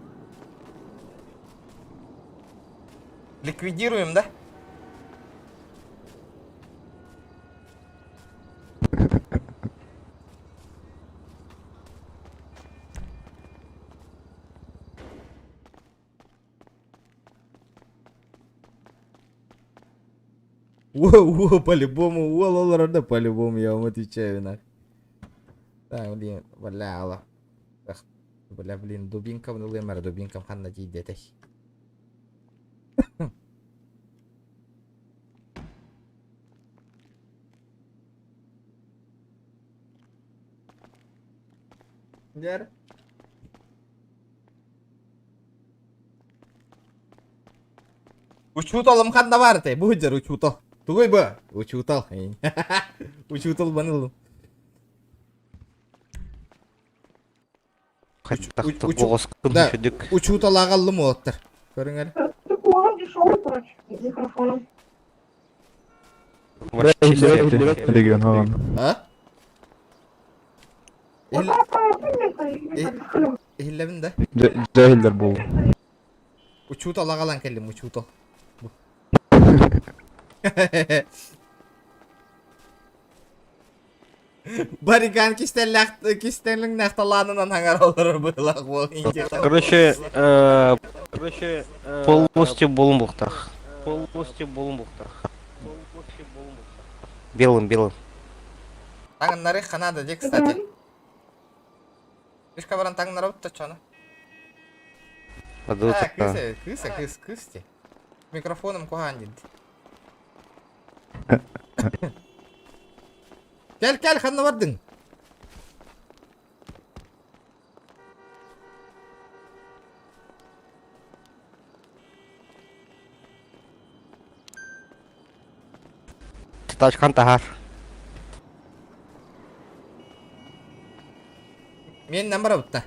Ликвидируем, да? Во, по-любому, да, по-любому, я вам отвечаю, на. Да, блин, бля, алла. Бля, блин, дубинкам, ну лемер, дубинкам ханна дидетей. Дер. Учуталым ханда бар тей, будер учутал. Тугой ба, учутал. Учутал баныл. Да, учутал ағалым оттыр. Көріңер. Регион аған. А? Эхиллебін да? Жахилдер бұл. Учутал ағалан келдім, учутал. Бариган кистенлің нақталанынан аңар олар бұлақ бол. Короче, полностью болымбуқтақ. Белым. Таңын нарық қанады де, кстати. Бішка баран таңын нарауыт та чаны. Кыс де. Микрофоным қоған деді. Кәл, қанна бардың? Тачқан тағар. Мен нәмір ауытта.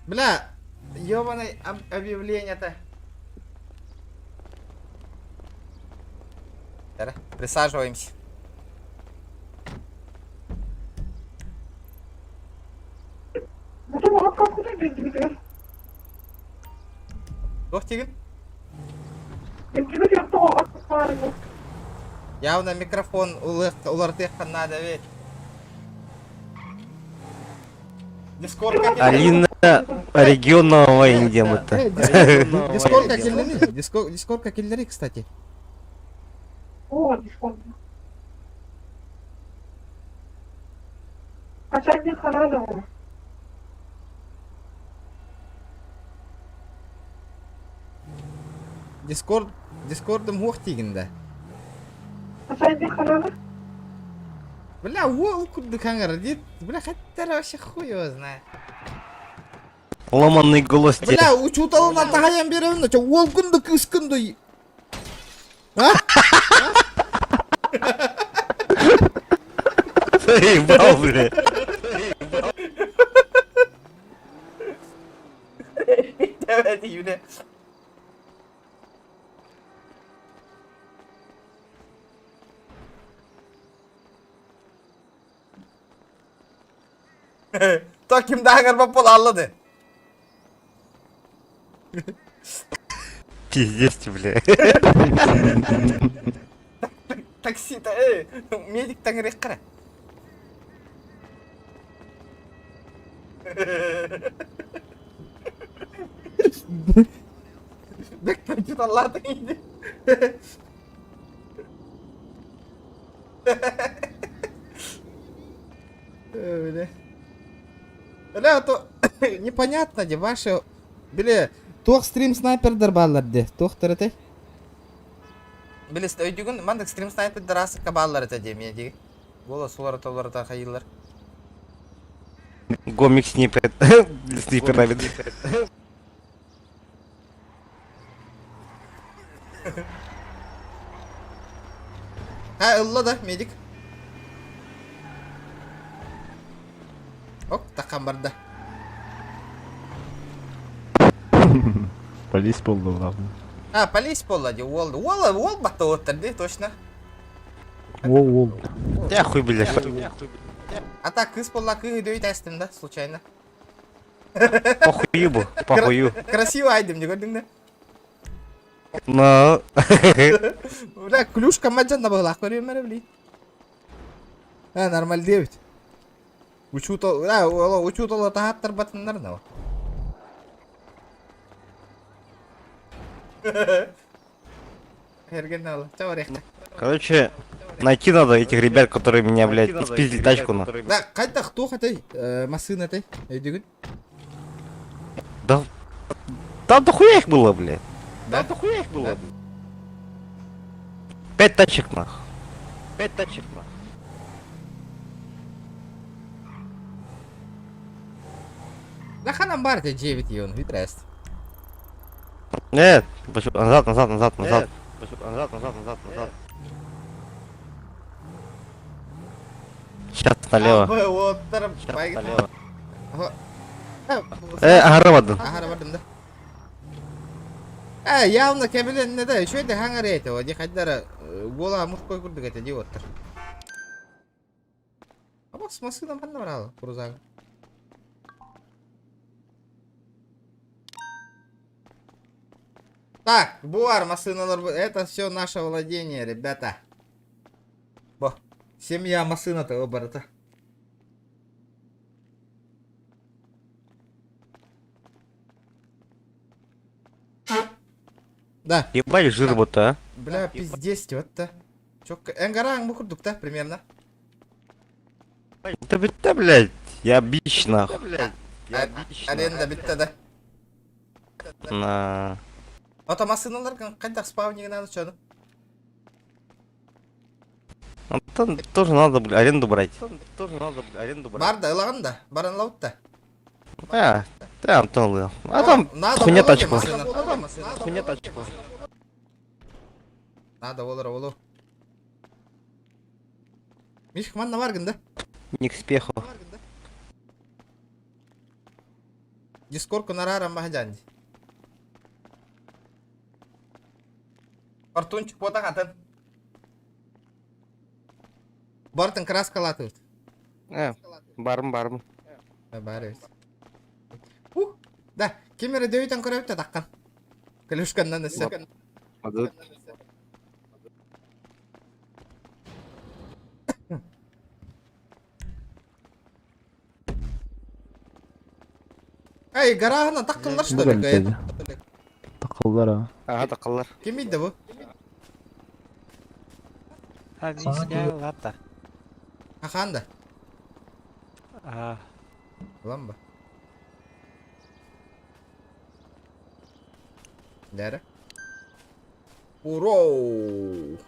Бля, ёбаный объявление-то. Присаживаемся. Дох тегін? Явно микрофон уларды қанады вет. Алина регионного индемыта. Дискордка келдери? Дискордка келдери, кстати. О, дискорд. Качать не надо. Дискордым хух тегінде. Качать не надо. Бля, ол күрді қаңыр дед. Бля, қаттар вообще хуй его знает. Ломанный голос. Бля, учуталынан тағаян беремін, ол күнді күс күнді. А? Заебал, бля. Давай, Юля. То кімді аңырбап бол аллады. Пиздец, бля. Такси-то, медик таңырек қара. Бек таңчыталардың еді. Бля, то непонятно де, ваши, бля, тоқ стрим снайпердер балар де, тоқтыр әтей. Билест өйдүгүн мандык стрим снайпер дарасы кабаллар эте демия диги. Бола сулар толар та хайылар. Гомик снипет. Снипер навид. Ылла да медик. Ок, таккан барда. Полис болду главное. Полис болду, ол батта оттерди, точно. Ол. Я хуй, блядь. А так, кыз болла, кыз дөй тестим да, случайно. Похую бу, похую. Красиво айдым, не көрдің да? Но... Бля, клюшка маджанна была, көрем мәре білейді. Нормаль девять. Учутол тахаттар батындар на. Короче, найти надо этих ребят, которые меня, блядь, испиздили тачку на. Да, қайта кто хатай, машина тай, өйдігін? Да дохуя их было, блядь. Да дохуя их было. 5 тачек нах. 5 тачек нах. Да ханам барте 9 и он, витрест. Нет, назад. Назад. Сейчас налево. Вот, Налево. Агаравадын, да. Явно кабелен не да, еще это хангар это, где ходдара бола мужской курдык это диоттар. А бак с машином ханнаврал, крузак. Так, буар, машина, это все наше владение, ребята. Бо, семья машина-то оборота. Да. Ебать жирбота, а? Бля, пиздец, вот-то. Чё, энгаран мухурдук, да, примерно? Да битта, блядь, я бич нахуй. Аренда битта, да. На. Ото машиналар кайдак спавнигин надо, чё, Там тоже надо, блядь, аренду брать. Барда, ылаган да, барын лаут-то. Там толы. А там хуйня тачка. Хуйня тачка. Надо, олар. Мишка, манна варган, да? Не к спеху. Дискорку нарарам махаджанди. Артунчик пота хатын. Бартын краска латывает. Барым. Барывает. Да, кемері дөйтен көрәуітті таққан. Клюшканнан өсі. Ай, гарағына таққылар что ли? Тақылдар, Ага, тақылар. Кем ейді бұл? Хақанда? Ұлан ба? Дәрі? Уроу!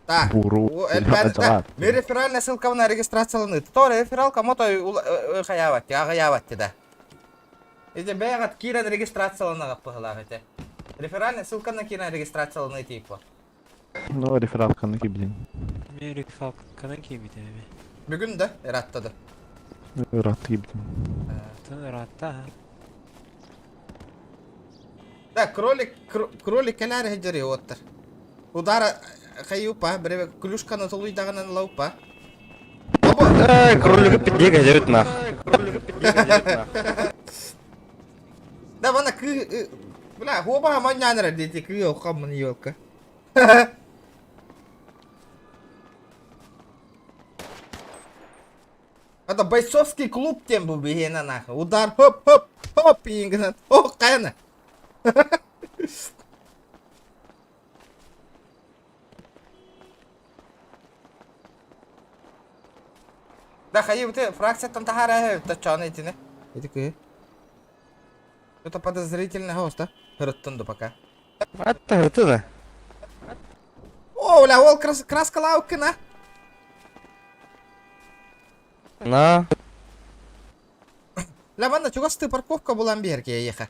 Так, мен реферальная ссылка на регистрацияланы. То рефералка мото ағаяватты, да. Эти бәғат кирен регистрацияланы қаппығылағы, те. Реферальная ссылка на кирен регистрацияланы тейпі. Ну, рефералка на кибден. Мен рефералка на кибден. Бүгін да, раттады. Рат кибден. Ратта. Да, кролик кәләрі хеджері оттыр. Удара қайупа, бір клюшканы тұлуйдағынан лаупа. Кролика пидега дают нах. Да, бана кы... Бля, хоба манянра дети кы оқамын елка. Это бойцовский клуб тем был бегена нахуй. Удар, хоп, ингнат. О, кайна. Да, хаи, вот фракция там тахара, это чё на эти, не? Это кы? Что-то подозрительный гост, а? Рыттунду пока. Это. О, бля, ол краскалау кына. На. Бля, манда чугасты парковка булан берге еха.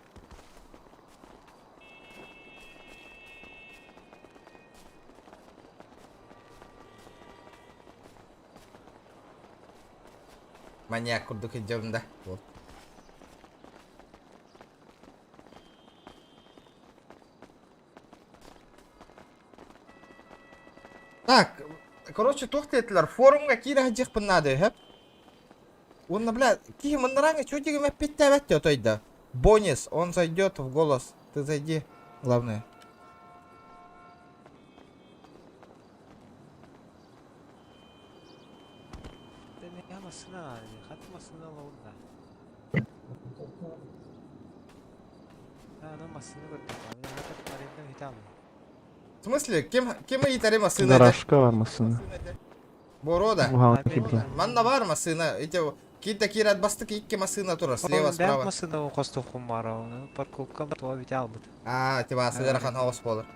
Маньяк курдук идёмда. Вот. Так, короче, тохтетлер, форумга кира хаджих паннады, хэп? Он, бля, ки мандаранга, чё тебе опять тойда? Бонус, он зайдет в голос. Ты зайди, главное. В смысле, кем и тарема сына? Гаражка var mısın? Борода. Угал. Манна бар масына. Эти кита кират бастык икки масына тура, слева справа. Масына костов хумарау, парковка то ведь албыт. А, типа сыдырахан хаос болыр.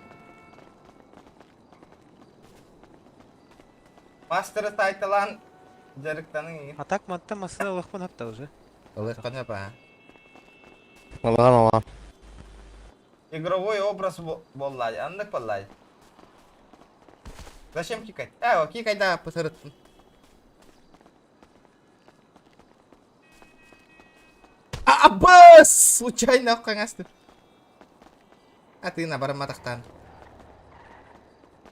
Мастер тайталан жарыктаның. А так матта масына лыхпын апта уже. Лыхпын апа. Ладно. Игровой образ боллай, андык боллай. Зачем кикать? Кикай да посырыттын. Аббас! Случайно каңасты. А ты на бараматахтан.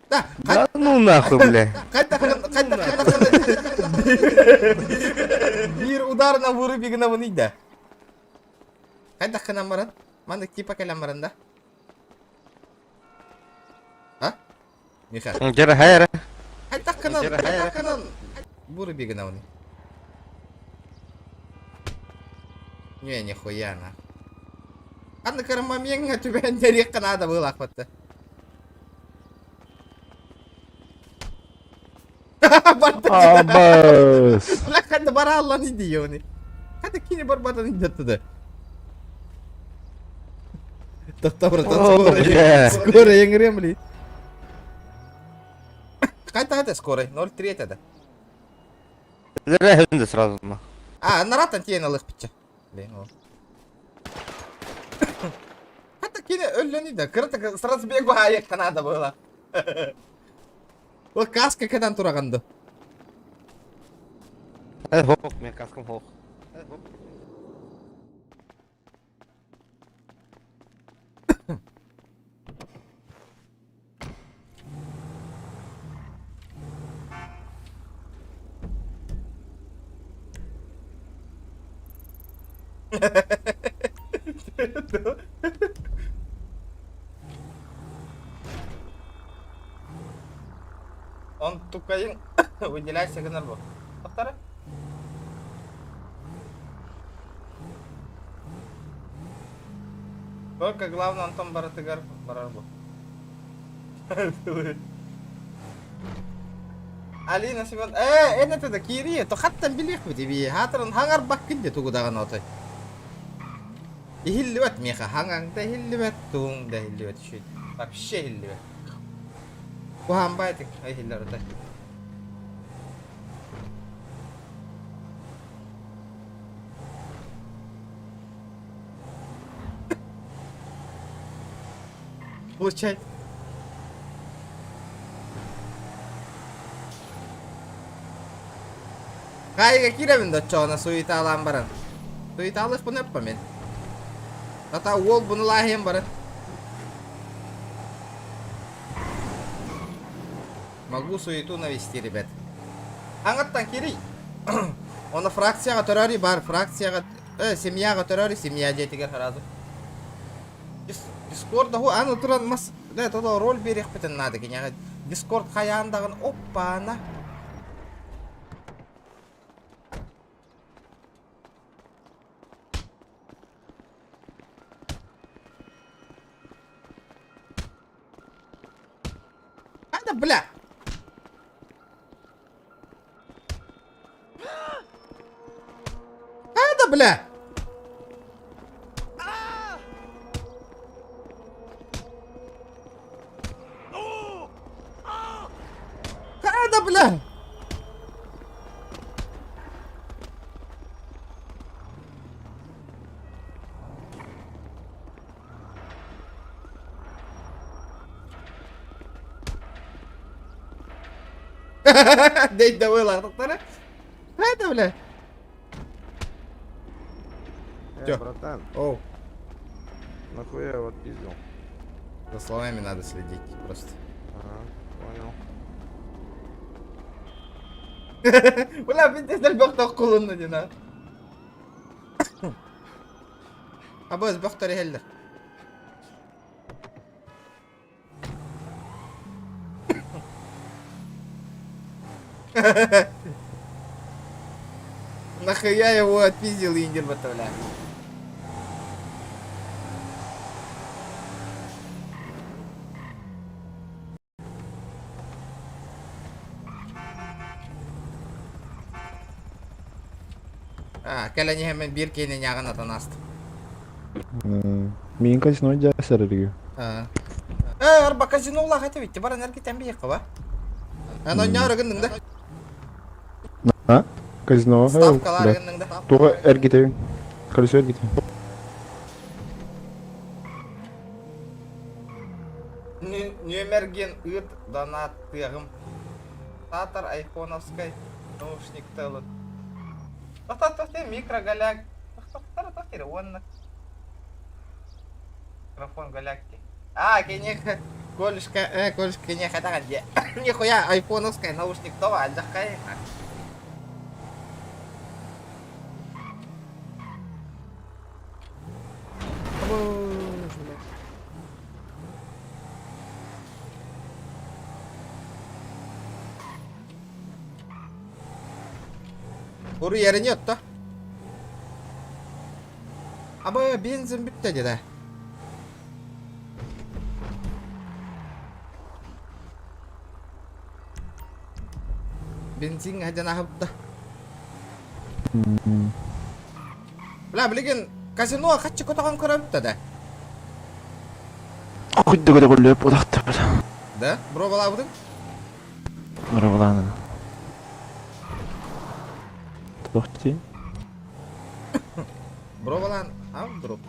Да ну нахуй, бля. Бир удар на вырубигна выныйда. Кайда ханамаран? Мандык типа каламаран да? А? Миха. Жара хайра. Кайда ханан? Вырубигна выныйда. Не, нихуя на. Anda karamamiyang tuban dari Kanada было хватта. Аббас. Ла канда баралла не диони. Када кине барбата не даттыда. Тоқта брат, скоро яңырем ли. Қайта да скоро, 0.3 да. Зря сразу. А, наратан тиен алых пича. Блин, о. Кине өллөни да, кырта сразу бегу аяк Канада было. Ол каска кадан тураганды. Хок, мен каскам хок. Он тукаин выделяй сигнал бу. Тоқтары? Только главное Антон Баратыгар барар бу. Алина Симон, это да кири, то хаттан билих бити хатырын хаңар баккинде тугудаган отой. Хиллибет меха, хаңаңда хиллибет, туңда хиллибет шит. Вообще хиллибет. Кухан байтик, хиллерде. Получай. Кайга киремин доччона суйта алам баран. Суйта алыш буны yappamen. Ата ол буны лахем баран. Могу суету навести, ребят. Аңаттан кири. Оны фракцияға төрөри бар, фракцияға, семьяға төрөри, семья жетігер харазы. Дискорда ху, аны туран мас, да, тодо роль берек бітін нады кеняға. Дискорд қаяндағын, оппа, ана. Ада, бля! Ада, бля! бля! День давила, это, бля. Чё? Братан. Оу. Нахуя я вот пиздил? За словами надо следить просто. Понял. Бля, бинтес бахтах кулунна дина. Абыз бахтар хеллер. Нахуя его отпиздил Индир Батавля? Кәләне hemen bir кейнен яғын атанасты. Мен казино жасар ирги. Арба казино улах әте битті, бар энерги тәмбі еқі ба? Ән ойна арығындың да? А? Казино? Ставкалар арығындың да? Туға әргетевін. Колесо әргетевін. Нөмерген ұйт донат тыяғым. Татар айфоновскай наушник тылы. Тоқтар, микрогаляк. Тоқтар, онны. Микрофон галякти. Кенех, колышка, кенех атаған де. Нихуя, айфоновскай наушник това, алдақай. Буру yerine yattu. Ama benzin bitti de. Benzin hadi nahapta. Bla bilgin kasinoga qancha ko'tagan ko'ribdi da. Xuddi qo'llab o'laqdi bula. Da, bro bo'labdi? Bro bo'ladi. To'xti. Bro bilan, вдруг.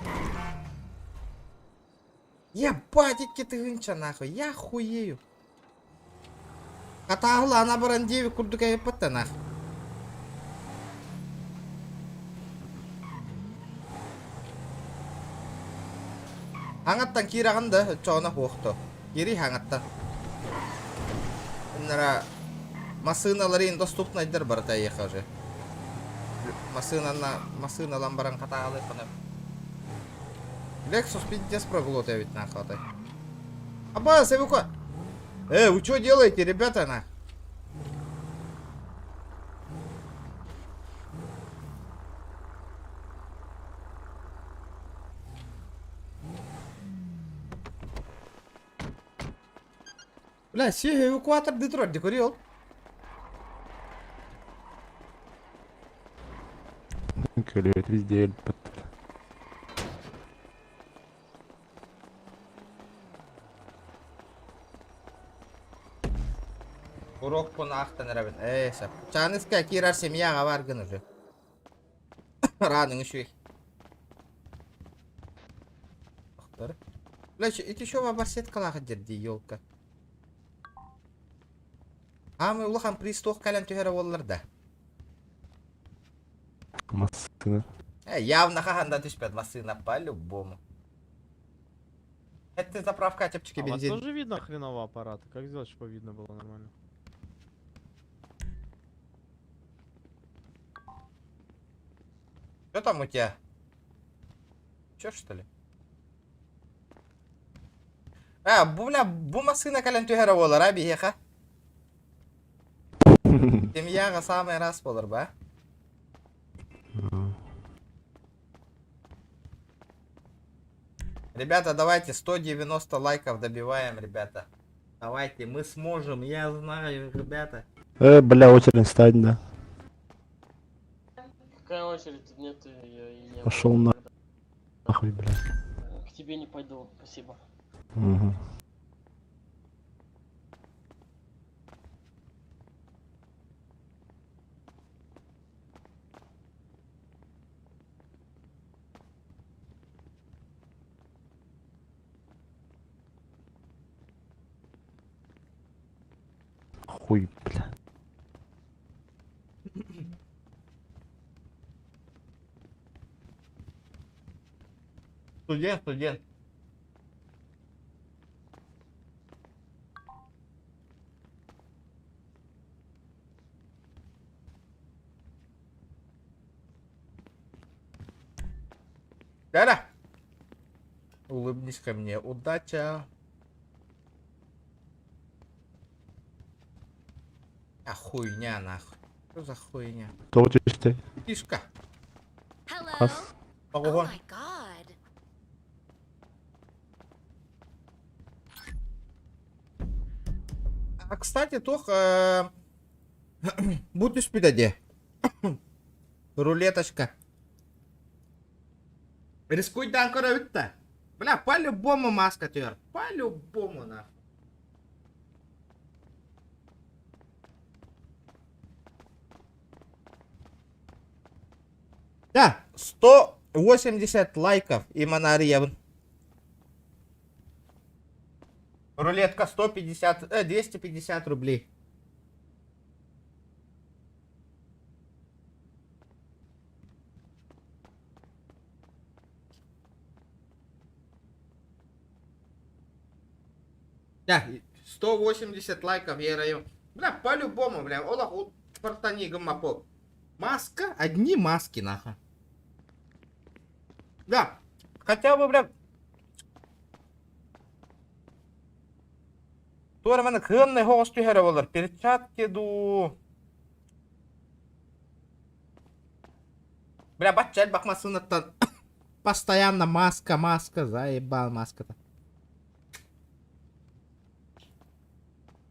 Ебать, кетігінші нахуй, я хуею. Қатағылы ана баран деві күрдігі епітті нахуй. Хаңаттан кері ағынды, çoğuna хоқты. Кері хаңаттан. Бұнлара масыналарын доступнайдыр барда еқа же. Масыналан баран қатағылы қынып. Lexus 50 проглота ведь нахуй. Аббас, вы ко? Вы что делаете, ребята, на? Бля, все эвакуатор Детройт декорил. Колет везде. Урок по нахтан рабин. Сап. Чаныска кирар семьяга баргын уже. Раның үшүй. Бля, эти еще в барсеткалағы жерде, елка. Мы улахан пристух калям тюхера олларда. Масына. Явно хаханда түшпет масына по-любому. Это заправка тепчики бензин. А вас тоже видно хреново аппарата? Как сделать, чтобы видно было нормально? Что там у тебя? Чё, что ли? Бля, бу масына калям тюхера оллар, а бихеха? Семьяга самый раз болар, ба? Ребята, давайте 190 лайков добиваем, ребята. Давайте, мы сможем, я знаю, ребята. Бля, очередь стать, да. Какая очередь? Нет, я и не... Пошел нахуй, бля. К тебе не пойду, спасибо. Угу. Хуй, бля. Студент. Да-да. Улыбнись ко мне. Удача. А хуйня нахуй. Что за хуйня? Кто вот здесь? Фишка. Ас. Ого. А кстати, Тох, будешь пидаде? Рулеточка. Рискуй данкора витта. Бля, по-любому маска тер. По-любому нахуй. Да, 180 лайков и Монарьев. Рулетка 250 рублей. Да, 180 лайков я район. Бля, по-любому, бля, Олах у спартани гаммапо. Маска, одни маски, нахуй. Да, хотя бы, бля. Туар мене кынны хосту хере болар. Перчатки ду. Бля, бачать бакмасын оттан. Постоянно маска, заебал маска-то.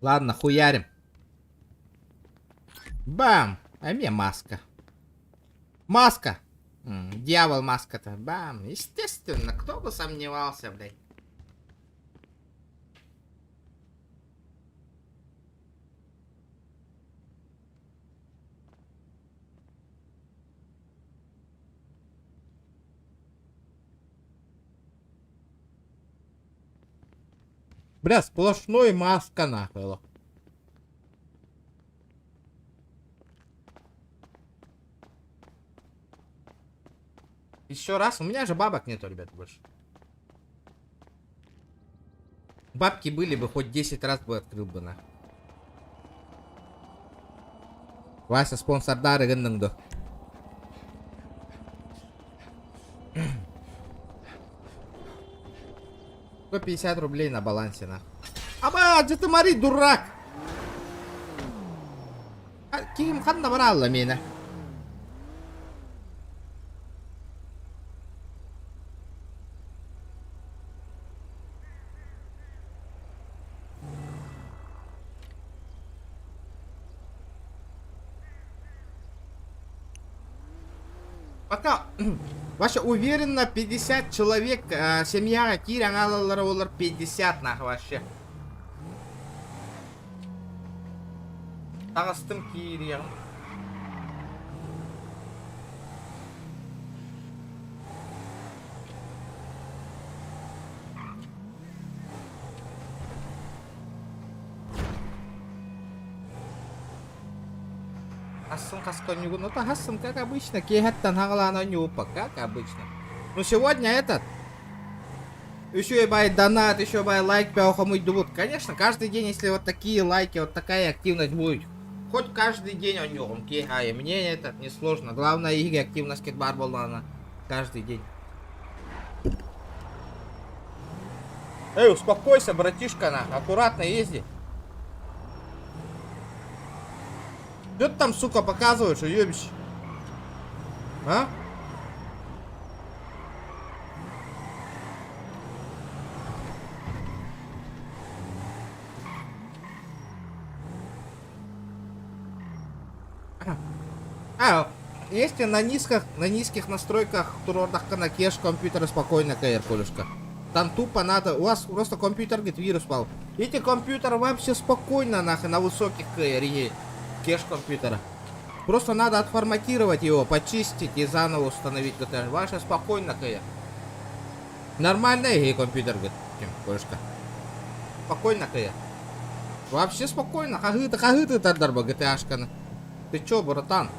Ладно, хуярим. Бам! А мне маска. Маска! Дьявол маска-то. Бам! Естественно, кто бы сомневался, блядь. Бля, сплошной маска нахуй. Еще раз, у меня же бабок нету, ребят, больше. Бабки были бы, хоть 10 раз бы открыл бы на. Вася спонсор дары гандыңды. 150 рублей на балансе, на. Аба, где ты, Мари, дурак? Ким хан набрала меня. Пока Ваша уверенно 50 человек, семья Киран алалар 50 нахуй вообще. Тағыстым Киран. Хассам Хасконюгу, ну то Хассам как обычно, Кейхаттан Хагалана Нюпа, как обычно. Ну сегодня этот, еще и бай донат, еще бай лайк, пяухамуть дубут. Конечно, каждый день, если вот такие лайки, вот такая активность будет, хоть каждый день о нем, Кейхай, мне это не сложно. Главное, игры активность кетбар была каждый день. Эй, успокойся, братишка, аккуратно езди. Что ты там, сука, показываешь, уебище? А? Если на низких настройках турордах на кеш компьютера спокойно каер, полюшка. Там тупо надо, у вас просто компьютер, говорит, вирус пал. Эти компьютеры вообще спокойно нахуй на высоких каере. Кеш компьютера. Просто надо отформатировать его, почистить и заново установить. Ваша спокойно кая. Нормальный компьютер, говорит, полюшка. Спокойно кая. Вообще спокойно. Хагыты тардарба GTA-шканы. Ты чё, братан?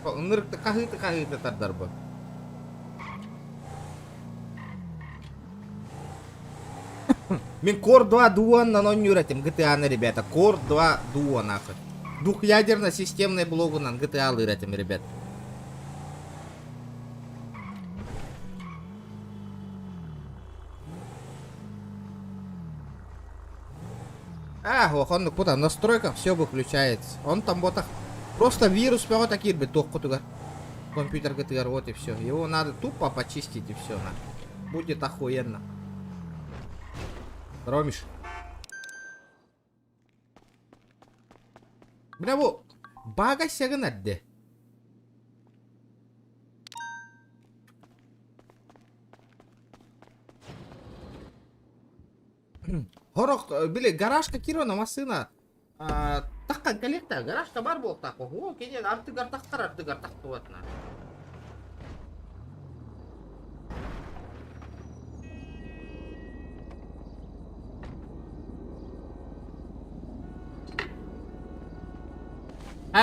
Нырыкты хагыты тардарба. Мен Core 2 Duo на нон-юратим GTA-ны, ребята. Core 2 Duo, нахуй. Двухъядерно-системный блогу на GTA лыратим, ребят. Он куда в настройках все выключается. Он там вот так. Просто вирус прямо такие биток компьютер ГТР, вот и все. Его надо тупо почистить и все. Будет охуенно. Ромиш. Бля, bu bagaj yağı nerede? Хорох, биле, гаражка кирона машина. Таккан келекте, гаражка бар болуп так. О, кенен артыгар тактып атна.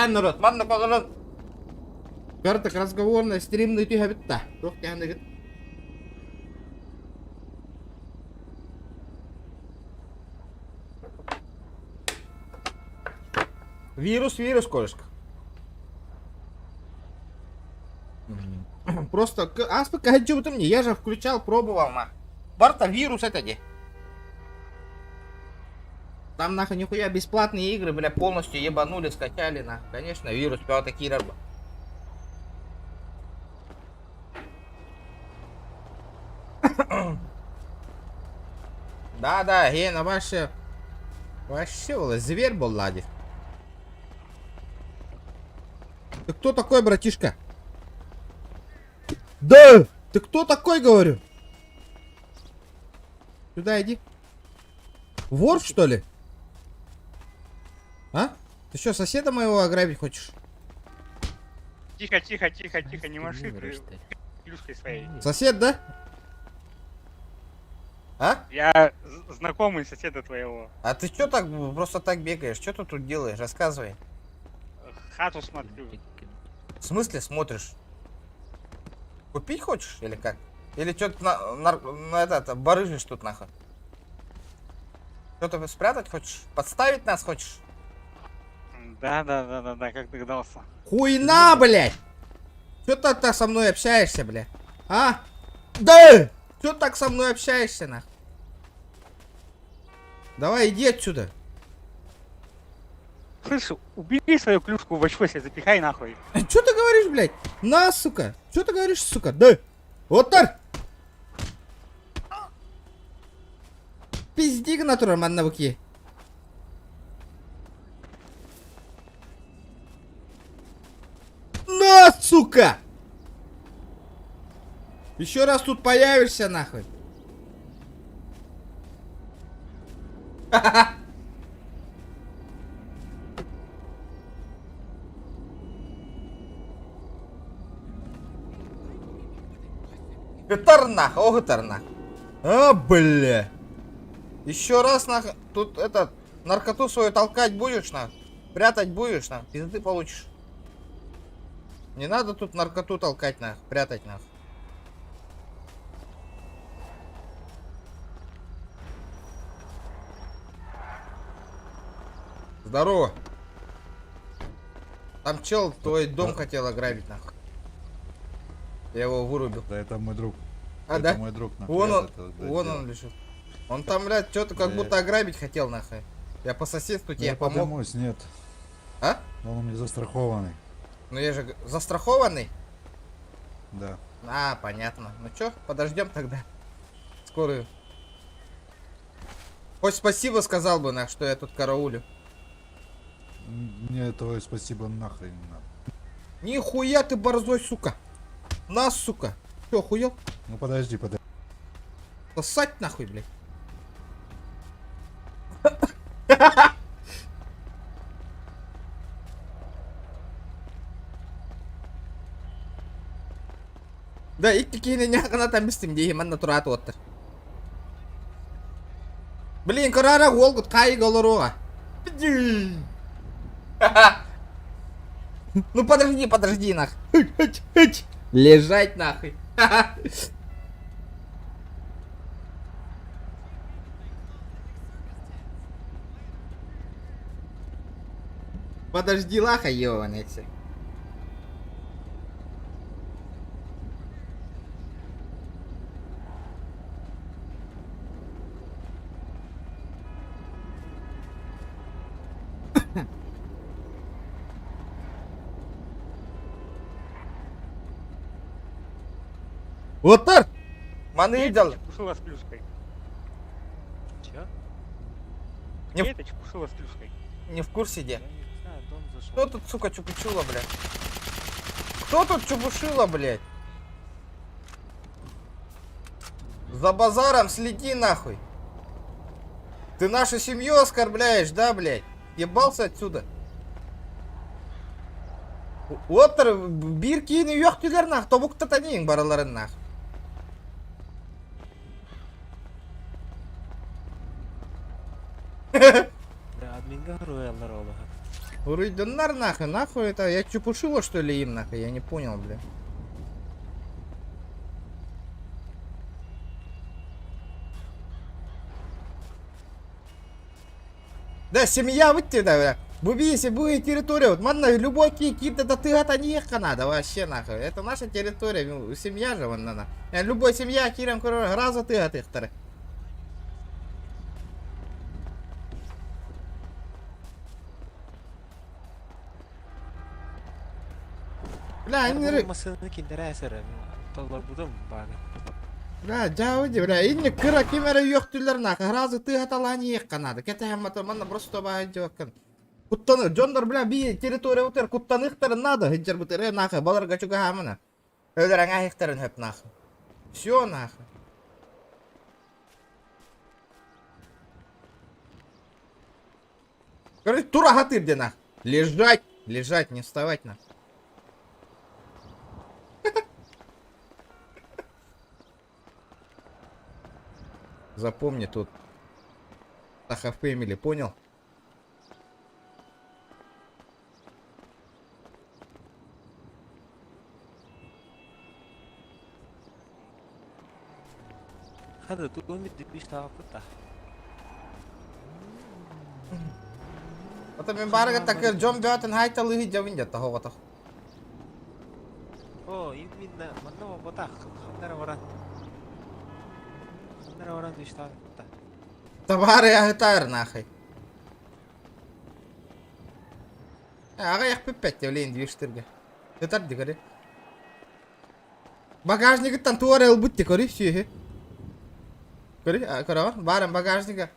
Народ, манна пагалан. Картак разговорный стримный тюха битта. Тох кендегит. Вирус, корешка. Просто, аспект, хочу ты мне, я же включал, пробовал, на. Барта вирус это где? Там нахуй нихуя бесплатные игры, бля, полностью ебанули, скачали, на. Конечно, вирус, пял такие рабы. Да, Гена, вообще, зверь был, ладит. Ты кто такой, братишка? Да! Ты кто такой, говорю? Сюда иди. Вор, что ли? А? Ты что, соседа моего ограбить хочешь? Тихо, не маши клюшкой своей. Сосед, да? А? Я знакомый соседа твоего. А ты что так просто так бегаешь? Что ты тут делаешь? Рассказывай. Хату смотрю. В смысле смотришь? Купить хочешь или как? Или что-то на этот барыжишь тут нахуй? Что-то спрятать хочешь? Подставить нас хочешь? Да, как догадался. Хуйна, блядь! Что ты так со мной общаешься, блядь? А? Да! Что так со мной общаешься, нахуй? Давай, иди отсюда. Слышь, убери свою клюшку в очко себе, запихай нахуй. Что ты говоришь, блядь? На, сука! Что ты говоришь, сука? Да! Вот так! Пизди, натура, маннавуки. На, сука! Еще раз тут появишься, нахуй. Ха-ха-ха! Гитарнах, о, гитарнах. А, бля. Еще раз, нах, тут этот, наркоту свою толкать будешь, нах? Прятать будешь, нах? Пизды получишь. Не надо тут наркоту толкать, нах, прятать, нах. Здорово. Там чел твой дом хотел ограбить, нах. Я его вырубил. Да, это мой друг. А, это да? мой друг. Вон он лежит. Он там, блядь, что-то как будто ограбить хотел, нахуй. Я по соседству тебе помог. Поднимусь, нет. А? Он у меня застрахованный. Ну я же застрахованный? Да. А, понятно. Ну чё, подождем тогда. Скорую. Хоть спасибо сказал бы, на что я тут караулю. Мне этого спасибо нахрен не надо. Нихуя ты борзой, сука. На, сука. Чё, охуел? Ну подожди. Сосать нахуй, блядь. Да, икки кийинен якына тамбистим дейм, манна турат оттыр. Блин, корара олгут кайы голоруга. Ну подожди нахуй. Лежать нахуй. Подожди, лаха, ёбаный. Отыр! Маны видел. Кушала с плюшкой. Чё? Не в- Кеточ кушала с плюшкой. Не в курсе где. Я не знаю, дом зашел. Кто тут, сука, чупучула, блядь? Кто тут чупушила, блядь? За базаром следи, нахуй. Ты нашу семью оскорбляешь, да, блядь? Ебался отсюда. Отыр, бир кийин үйөктүлөр нах, тобукта танийин бараларын нах. Админга руэллар олага. Урыйдыннар нахуй это, я чупушила что ли им нахуй, я не понял, бля. Да, семья выйти, да, бля. Бубиси, будет территория, вот манна, любой кит, это ты это не надо вообще нахуй. Это наша территория, ну, семья же вон на. Любой семья, кирам, раза ты от их вторых. Бля, не Масını kindere esere. Толар будем бага. Бля, жауди, бля, инне кыра кемере үйөктүлөр нахуй, разы ты аталан ек канады. Кете хаммата манна просто бага жоккан. Куттаны, жондар, бля, би территория утер, куттаны ихтарын надо, хиджар бутер, нахуй, баларга чуга хамана. Өлөр аңа ихтарын хөп нахуй. Всё нахуй. Короче, тура хатыр где нахуй. Лежать, лежать, не вставать нахуй. Запомни тут. Саха Фэмили, понял? Hadi tu umid di stop ta. Вот мен барга такер жом бётен хайталыгы жавинжа та хогото. О, именно манна бота. Хандара варан. Хандара варан di stop ta. Табары агытар нахуй. Ага як пипет явлен двиштырга. Гытар дигаре. Багажниктан туары ылбытты кори всё. Кори, кора, барам багажника.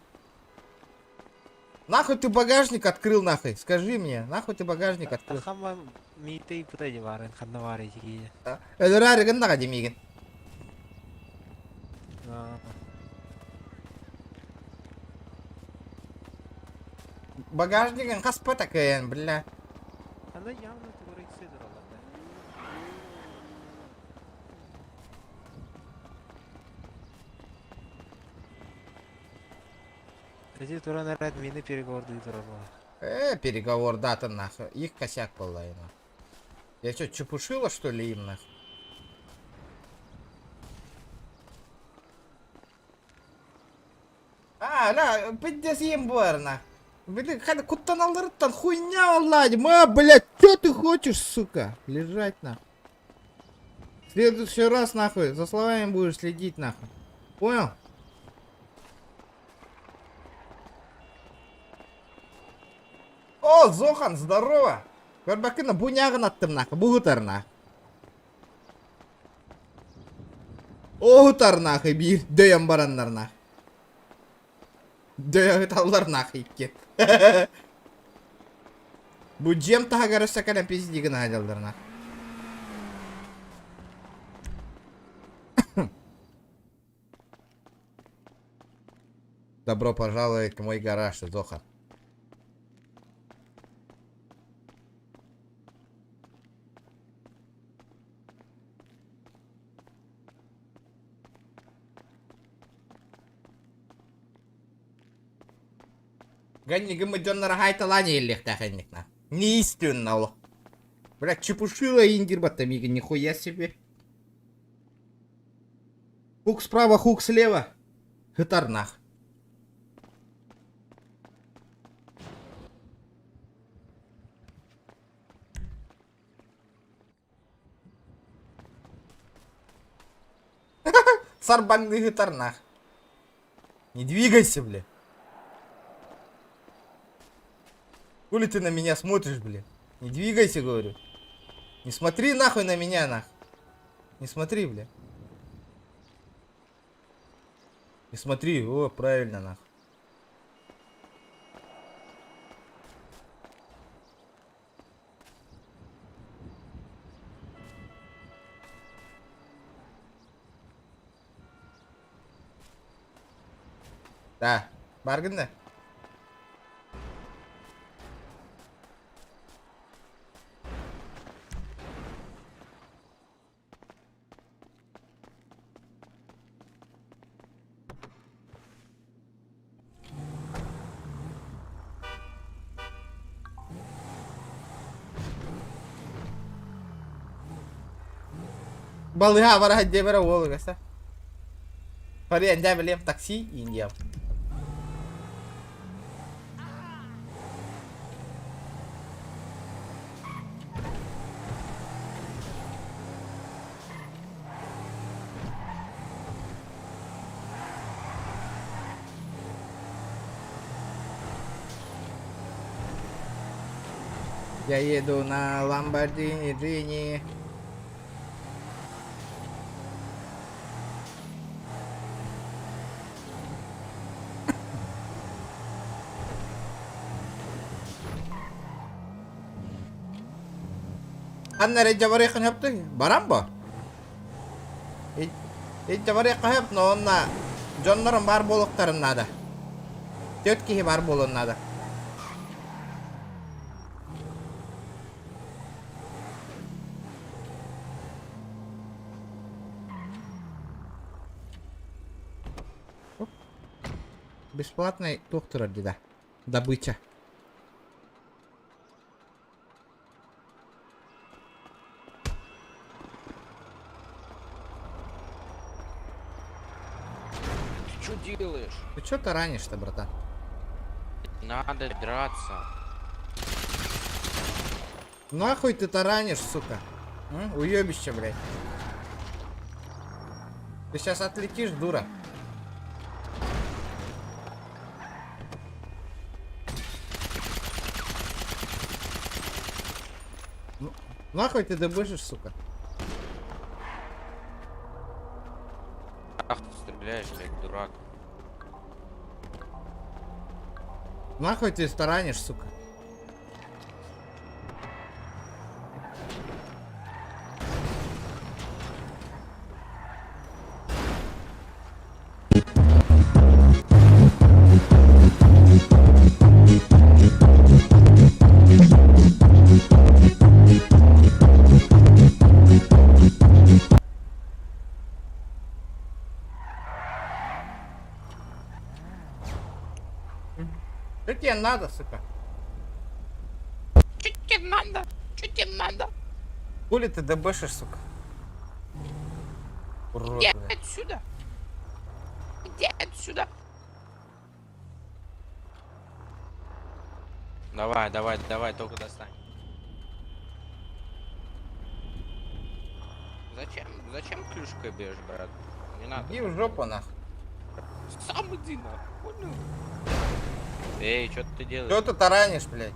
Нахуй ты багажник открыл, нахуй? Скажи мне, нахуй ты багажник открыл? Хама митей путади варан ханна вари жиги. Эдрари гыннага демиген. Багажникин хаспа такая, бля. Анда явно турексидер олады. Эти туран рад мини переговорды турала. Переговор дата нахуй. Их косяк была и нахуй. Я что, чепушила что ли им нахуй? Ла, пиздец им барна. Блин, хада куттан алдырыттан хуйня аллади. Блядь, что ты хочешь, сука? Лежать нахуй. В следующий раз нахуй за словами будешь следить нахуй. Понял? О, Зохан, здорово! Көрбакына буняғын аттым нахуй, бұғытар нахуй. Оғытар нахуй, бір дөйен барандар нахуй. Дөйен талдар нахуй кет. Бұ жем таға көріса кәлем пиздігін ажалдар нахуй. Добро пожаловать в мой гараж, Зохан. Ганнигы дённара хайталани еллех тахенник на. Не истинно ол. Блядь, чепушила индир батамига, нихуя себе. Хук справа, хук слева. Хытар нах. Сарбанный хытар нах. Не двигайся, бля. Хули ты на меня смотришь, бля? Не двигайся, говорю. Не смотри нахуй на меня, нах. Не смотри, бля. Не смотри, о, правильно, нах. Да, баргында. Балыга бара хадде бара ол гаса. Пари анда билем такси индия. Я еду на Ламборджини Джини. Анна реджавари ханьяпты барамбо? Реджавари ханьяп, но он на Джоннором бар болуктарын надо. Тетки бар болун надо. Бесплатный доктор деда. Добыча. Ты что делаешь? Ты что таранишь-то, братан? Надо драться. Нахуй ты таранишь, сука? Уебище, блядь. Ты сейчас отлетишь, дура. Нахуй ты добышишь, сука? Ах ты стреляешь, блядь, дурак. Нахуй ты таранишь, сука? Что тебе надо, сука? Что тебе надо? Что тебе надо? Хули ты добышишь, сука? Урод, Иди блядь. отсюда. Иди отсюда. Давай, давай, давай, только достань. Зачем клюшкой бежишь, брат? Не надо. Иди в жопу, нахуй. Сам иди, нахуй. Понял? Эй, что ты делаешь? Что ты таранишь, блядь?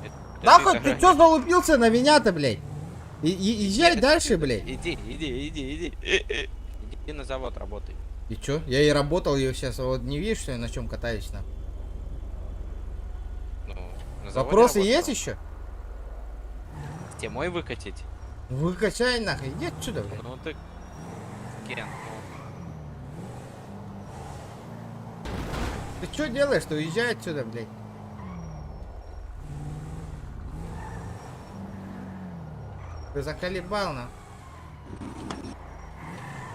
Это Нахуй ты таранишь. чё залупился на меня-то, блядь? Езжай дальше, блядь. Иди. Иди на завод работай. И чё? Я и работал, я сейчас вот не видишь, что я на чем катаюсь, на? Ну, на заводе Вопросы работал. есть еще? Тебе мой выкатить? Выкачай нахуй, иди отсюда, блядь. Ну ты... Кен, Ты что делаешь? Ты уезжай отсюда, блядь. Ты заколебал, на.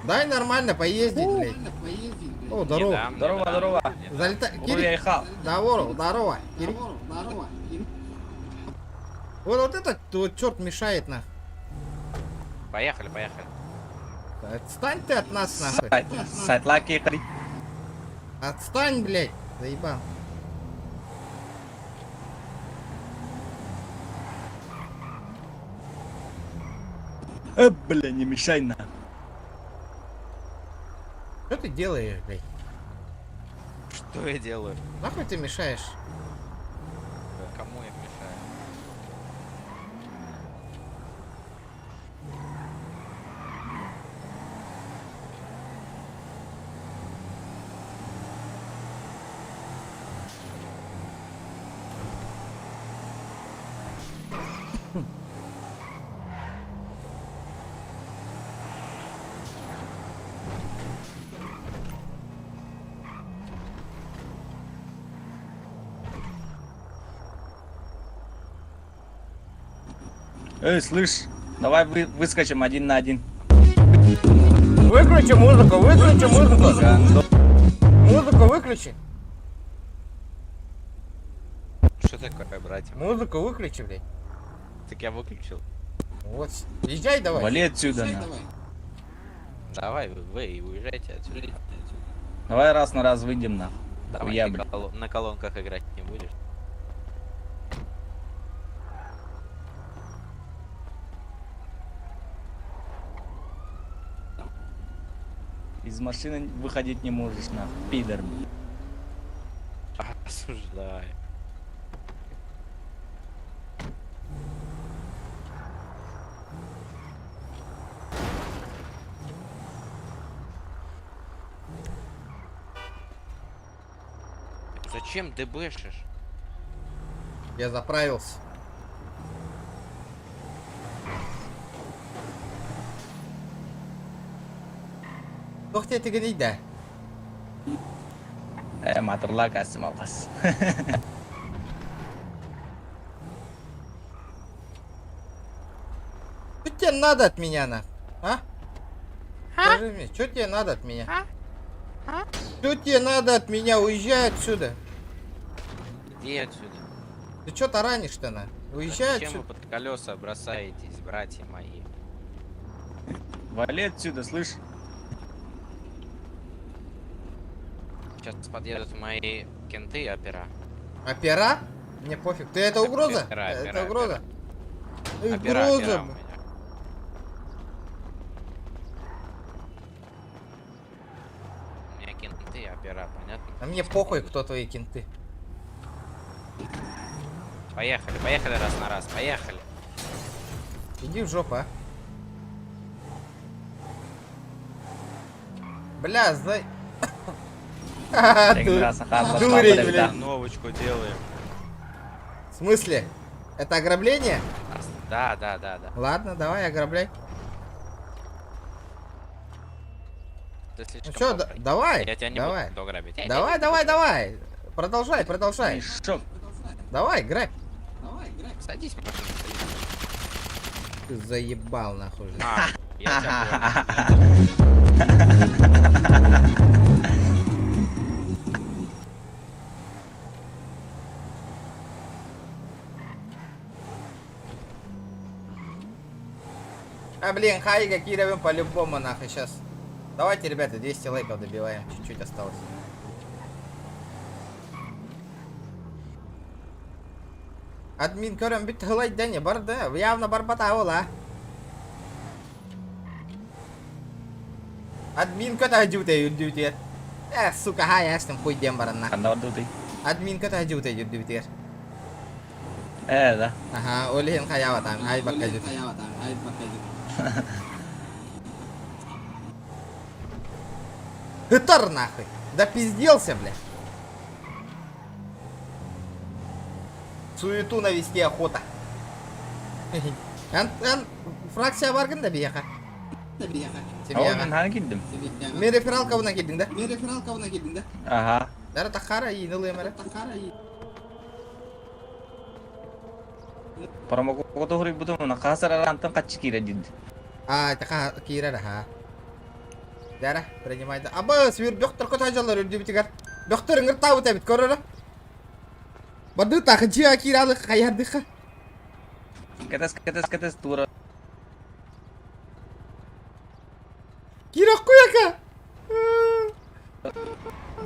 Дай нормально поездить, блядь. О, здорово. Здорово, здорово. Залетай. Уехал. Здорово. Вот этот вот черт мешает на. Поехали. Отстань ты от нас, нахуй. Сайтлаки. Отстань, блядь. Заебал. Бля, не мешай на. Что ты делаешь, блядь? Что я делаю? Нахуй ты мешаешь? Кому я мешаю? Слышь, давай выскочим 1 на 1. Выключи музыку. Музыку выключи. Что такое, братья? Музыку выключи, блядь. Так я выключил. Вот. Езжай давай. Вали отсюда, на. Давай, вы уезжайте отсюда. Давай раз на раз выйдем на. Давай, Я, ты на колонках играть не будешь. Из машины выходить не можешь, на. Пидор. Осуждаю. Зачем дебешишь? Я заправился. To'xta tegida. Motorlar kasım alqas. Что тебе надо от меня, на? А? Скажи мне, что тебе надо от меня? Что тебе надо от меня? Уезжай отсюда. Иди отсюда. Ты что таранишь-то, на? Уезжай Зачем отсюда. вы под колеса бросаетесь, братья мои? Вали отсюда, слышь? Сейчас подъедут мои кенты и опера. Опера? Мне пофиг. Ты это угроза? Опера, Это угроза? Опера у Угроза. меня. У меня кенты и опера, понятно? А мне похуй, кто твои кенты. Поехали раз на раз, поехали. Иди в жопу, а. Бля, сдай. Дурень, блядь. Новочку делаем. В смысле? Это ограбление? Да. Ладно, давай, ограбляй. Ты слишком Ну чё, добрый. давай. Я тебя не давай. буду грабить. Давай. Продолжай. Давай, грабь. Садись, пожалуйста. Ты заебал, нахуй. Я тебя А, блин, Хайга кидываем по-любому, нахуй, сейчас. Давайте, ребята, 200 лайков добиваем. Чуть-чуть осталось. Админ көрем бит хылай дәне барды. Явно бар бата ола. Админ көтә дюте. Сука, хай астым хуйдем барына. Канда дути. Админ көтә дюте. Да. Ага, олehen хаяватан. Ай бакка дюте. Хытар нахуй. Да пизделся, бля. Суету навести охота. Фракция баргын да бияха. Мен рефералкабына келдің да? Ага. Дара тахара иінілі мәре. Промокоду хурик бутум на касар арантан качи кира дид. А, таха кира да ха. Дара, принимай да. Аба, свир бёхтер кот хажалар үлди битигар. Бёхтер ингер тау табит көрөрө. Бады тахынчы акиралы каярдыха. Катас, тура. Кирок куяка.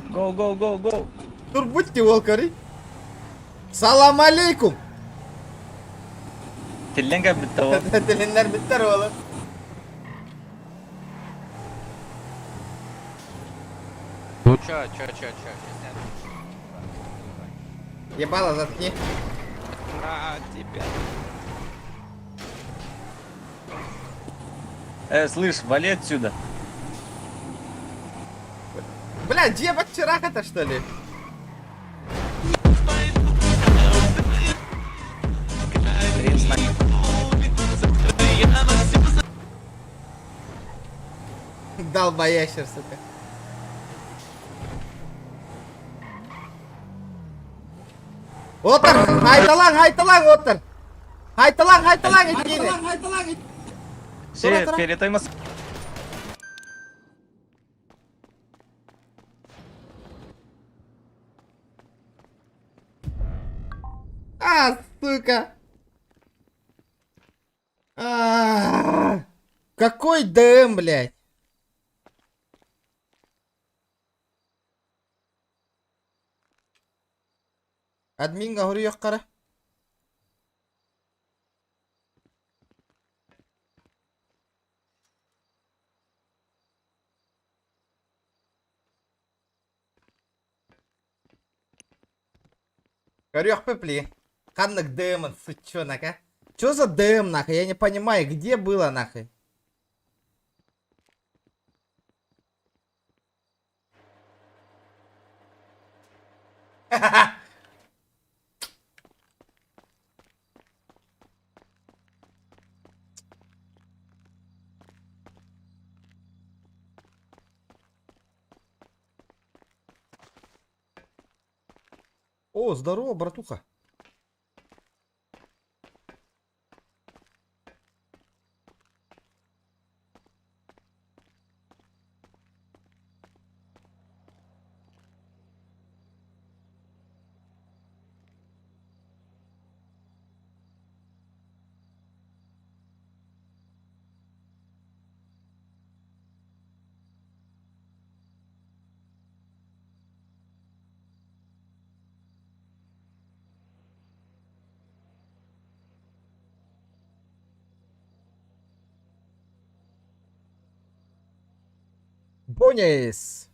Go. Тур будьте волкары. Салам алейкум. Телленга биттава. Теленler bitter oğlum. Чё? Ебало заткни. На тебя. Слышь, вали отсюда. Бля, ебать вчера-то что ли? Долбоящер, сука. Отыр, айталаң, отыр. Айталаң, иткені. Все, перетаймас. Сука. Какой ДМ, блядь? Админга хурьёк кара. Хорёк пепли. Ханнак ДМ, сучонок, а? Чё за ДМ, нахуй? Я не понимаю, где было, нахуй? О, здорово, братуха. Бонис.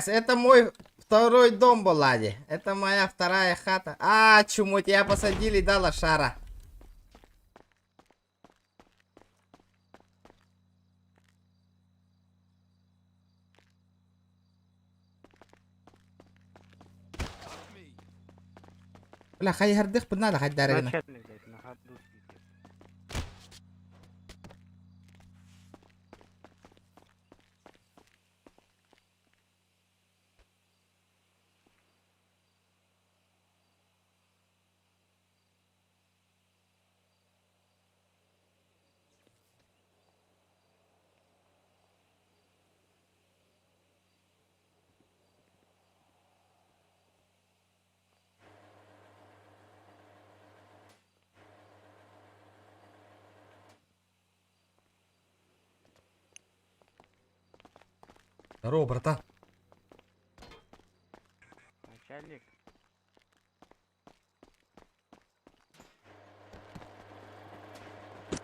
Это мой второй дом, Болади. Это моя вторая хата. Чему тебя посадили, да, лошара? Бля, хай хардых поднада, хай дарыгына. Здорово, братан. Начальник.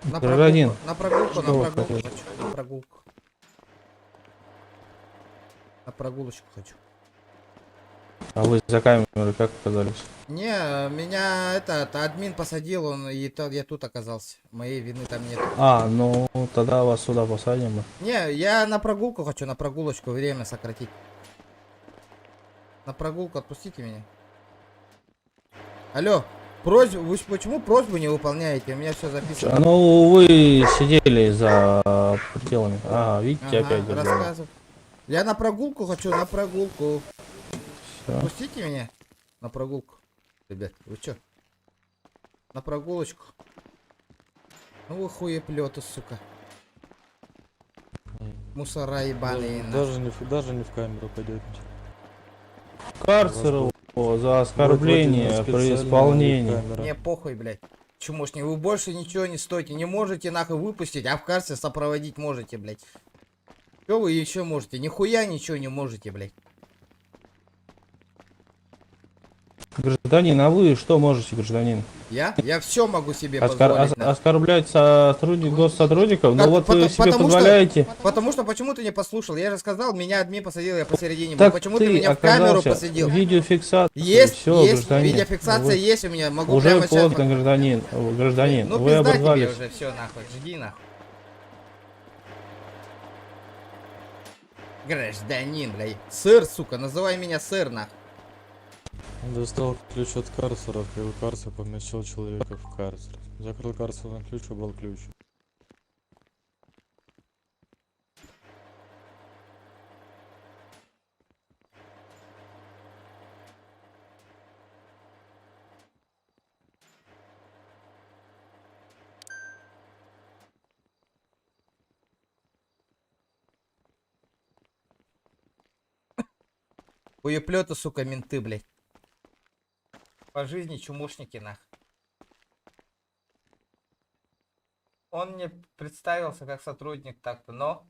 На Гражданин, прогулку, на прогулку, что на вы прогулку хотите? хочу, на прогулку. На прогулочку хочу. А вы за камерой как оказались? Не, меня админ посадил, я тут оказался. Моей вины там нет. А, ну тогда вас сюда посадим. Не, я на прогулку хочу, на прогулочку, время сократить. На прогулку отпустите меня. Алло, просьбу, вы почему просьбу не выполняете? У меня все записано. Ну вы сидели за пределами. А, видите, Ага, опять держали. рассказывай. Я на прогулку хочу, на прогулку. Всё. Отпустите меня на прогулку. Ребят, вы чё? На прогулочку. Ну вы хуеплёты, сука. Мусора ебаные. Даже не в камеру пойдете. Карцер его за оскорбление при исполнении. Мне похуй, блядь. Чумошник, вы больше ничего не стоите. Не можете нахуй выпустить, а в карцер сопроводить можете, блядь. Что вы еще можете? Нихуя ничего не можете, блядь. Гражданин, а вы что можете, гражданин? Я все могу себе позволить. Оскорблять госсотрудников? Ну вот вы себе потому позволяете. Потому что почему ты не послушал? Я же сказал, меня админ посадил, я посередине был. Так Почему ты меня в камеру посадил? Видеофиксация. Есть, Всё, есть, гражданин. видеофиксация Вы есть у меня. Могу уже прямо поздно, сейчас... гражданин. Ну Вы пизда тебе оборвались. уже, все нахуй, жди нахуй. Гражданин, блядь. Сыр, сука, называй меня сыр, нахуй. Достал ключ от карцера, открыл карцер, поместил человека в карцер. Закрыл карцер на ключ, убрал ключ. Хуеплёты, сука, менты, блядь. По жизни чумушники, нах. Он мне представился как сотрудник так-то, но...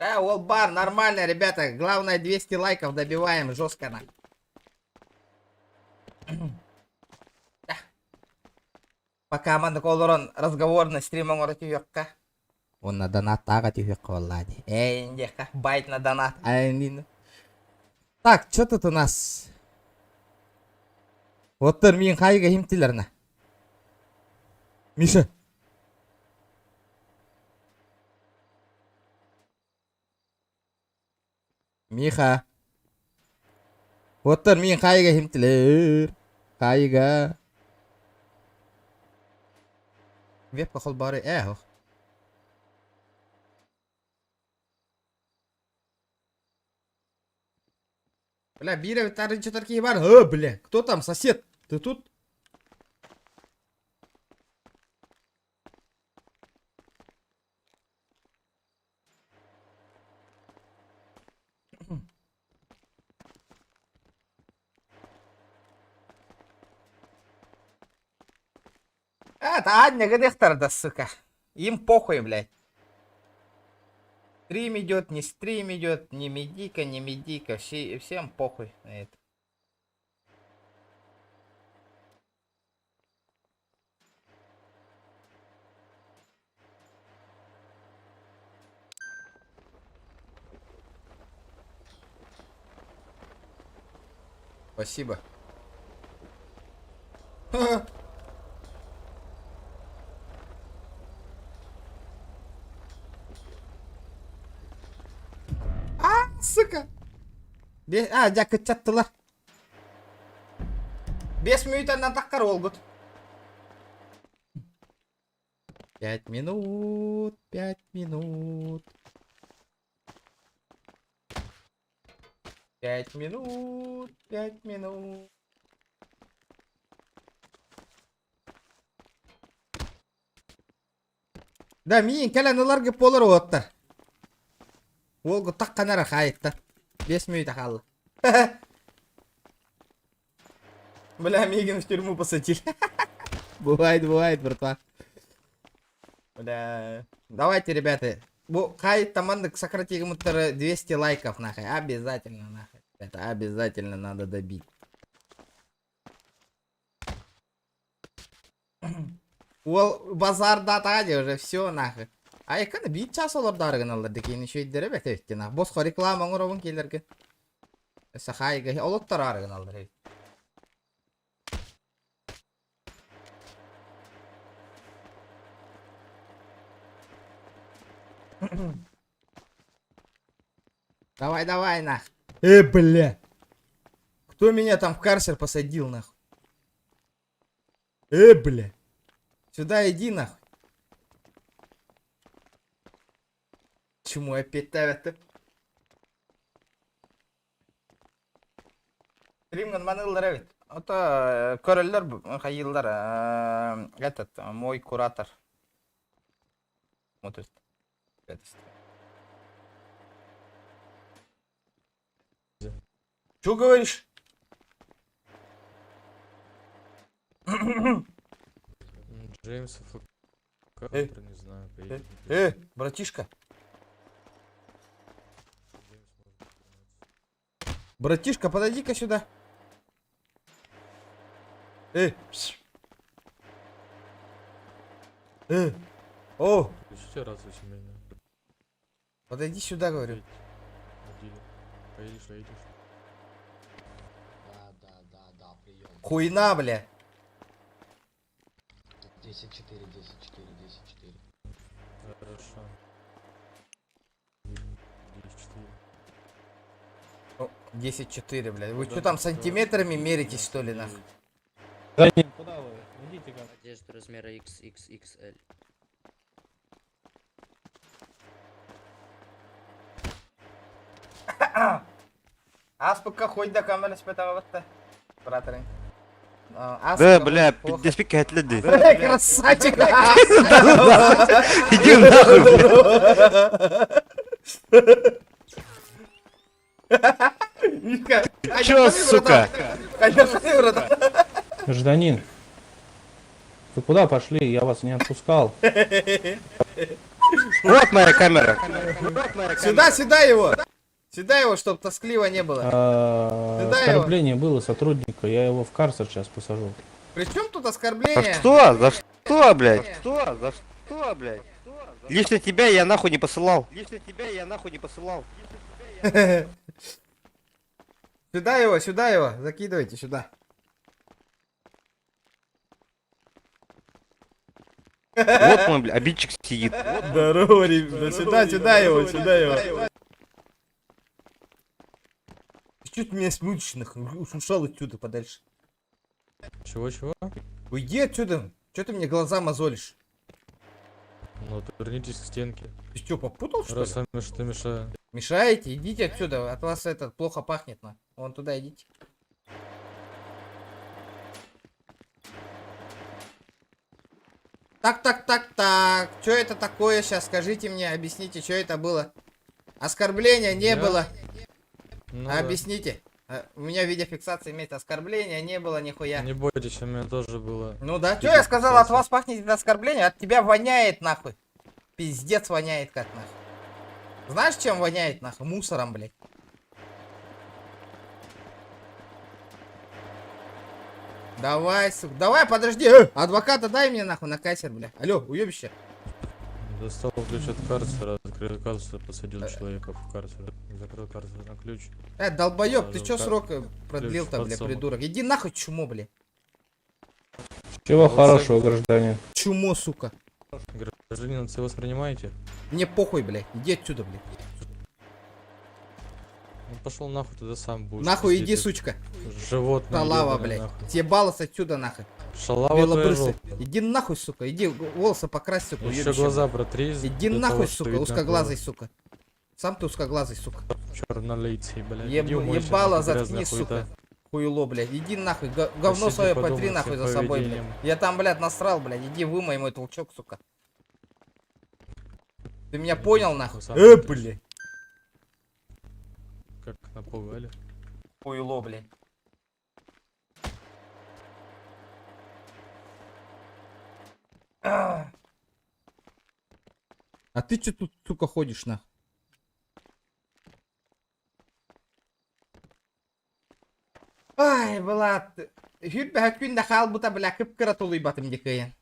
Уолбар, нормально, ребята. Главное 200 лайков добиваем жестко, нах. Пока команда колорон разговорный стримом оративёкка. Он на донат тагать ювёкка, валлади. Индека, байт на донат. Так, что тут у нас? Вот термин хайга химтилерна. Миша. Миха. Вот термин хайга химтилер. Хайга. Вебка холбары эхо. Бля, Бира, вторые четверки ебан. Бля, кто там, сосед? Ты тут? Это Аня Гадехтар, да, сука. Им похуй, блядь. Стрим идет, не стрим идет, не медика, не медика. Всем похуй на это. Спасибо. Сука. Жакы чаттылар. 5 минуттан таққар олгут. 5 минут, 5 минут. 5 минут, 5 минут. Да, миин кәләнылар гып болар оттар. Волгу таққанара хайытта. 5 минут ақаллы. Бля, Мигин в тюрьму посадили. Бывает, братва. Бля. Давайте, ребята. Хайт команда сократим 200 лайков, нахуй. Обязательно, нахуй. Это обязательно надо добить. Ол базарда тади уже все нахуй. А яканы бит час олар дарыгыналар декени шөйдері бәт өтті нах. Босқа реклама оңыровын келерге. Сахайға олоттар арыгыналар. Давай, давай, нах. Бля. Кто меня там в карцер посадил, нахуй? Бля. Сюда иди, нахуй. Чему опять тавят-то? Римган манылдар бит. Ото көрөллөр хайылдар. Этот мой куратор. Вот это. Что говоришь? Джеймс ФК, не знаю, братишка. Братишка, подойди-ка сюда. О! Включите рацию семейную. Подойди сюда, говорю. Поедешь. Да, прием. Хуйна, бля. 10-4. Хорошо. 10-4, блядь. Вы что там сантиметрами меритесь, что ли, нахуй? Гражданин, куда вы? Идите как. Одежда размера XXXL. Аспыка хоть до камеры спитала-то, братерин. Да, бля, пиздец, леди. Красавчик! Иди нахуй. Чё, сука? Гражданин, вы куда пошли? Я вас не отпускал. Вот моя камера. Сюда его! Сюда его, чтоб тоскливо не было. Оскорбление было сотрудника, я его в карцер сейчас посажу. При чем тут оскорбление? За что, блядь? За что, блядь? Лично тебя я нахуй не посылал. Сюда его, закидывайте сюда. Вот мой, блядь, обидчик сидит. Здорово, ребята. Сюда его. Чё ты меня смутишь, нахуй? Ушел отсюда подальше. Чего? Уйди отсюда. Чё ты мне глаза мозолишь? Ну, вернитесь к стенке. Ты что, попутал, что ли? Раз сами что мешаю. Мешаете? Идите отсюда. От вас этот плохо пахнет, на. Вон туда идите. Так. Что это такое сейчас? Скажите мне, объясните, что это было? Оскорбления не было. Ну, объясните. У меня видеофиксация имеет, оскорбления не было нихуя. Не бойтесь, у меня тоже было. Ну да, что я сказал, от вас пахнет оскорбление, от тебя воняет нахуй. Пиздец воняет как нахуй. Знаешь, чем воняет нахуй? Мусором, блядь. Давай, сука. Давай, подожди. Адвоката дай мне нахуй на катер, бля. Алло, уебище. Достал ключ от карцера, открыл карцер, посадил человека в карцер. Закрыл карцер на ключ. Долбоёб, ты чё срок продлил-то, бля, придурок? Иди нахуй, чумо, бля. Всего хорошего, гражданин. Чумо, сука. Гражданин, вы воспринимаете? Мне похуй, бля. Иди отсюда, бля. Ну пошел нахуй, туда сам будешь. Нахуй иди, сучка. Животное. Шалава, блядь. Съебалась отсюда, нахуй. Шалава, иди нахуй, сука. Иди волосы покрась, сука. Еще глаза протри. Иди нахуй, сука, узкоглазый, сука. Сам ты узкоглазый, сука. Чернолицый, блядь. Ебало заткни, сука. Хуйло, блядь. Иди нахуй. Говно свое потри нахуй за собой, блядь. Я там, блядь, насрал, блядь. Иди вымой мой толчок, сука. Ты меня понял, нахуй? Блядь. Как напугали. Хуйло, блядь. А ты чё тут, сука, ходишь, нахуй? Ай, Влад. Hür be hükün de kal bu da bırakıp kırat olayı batım dikayın.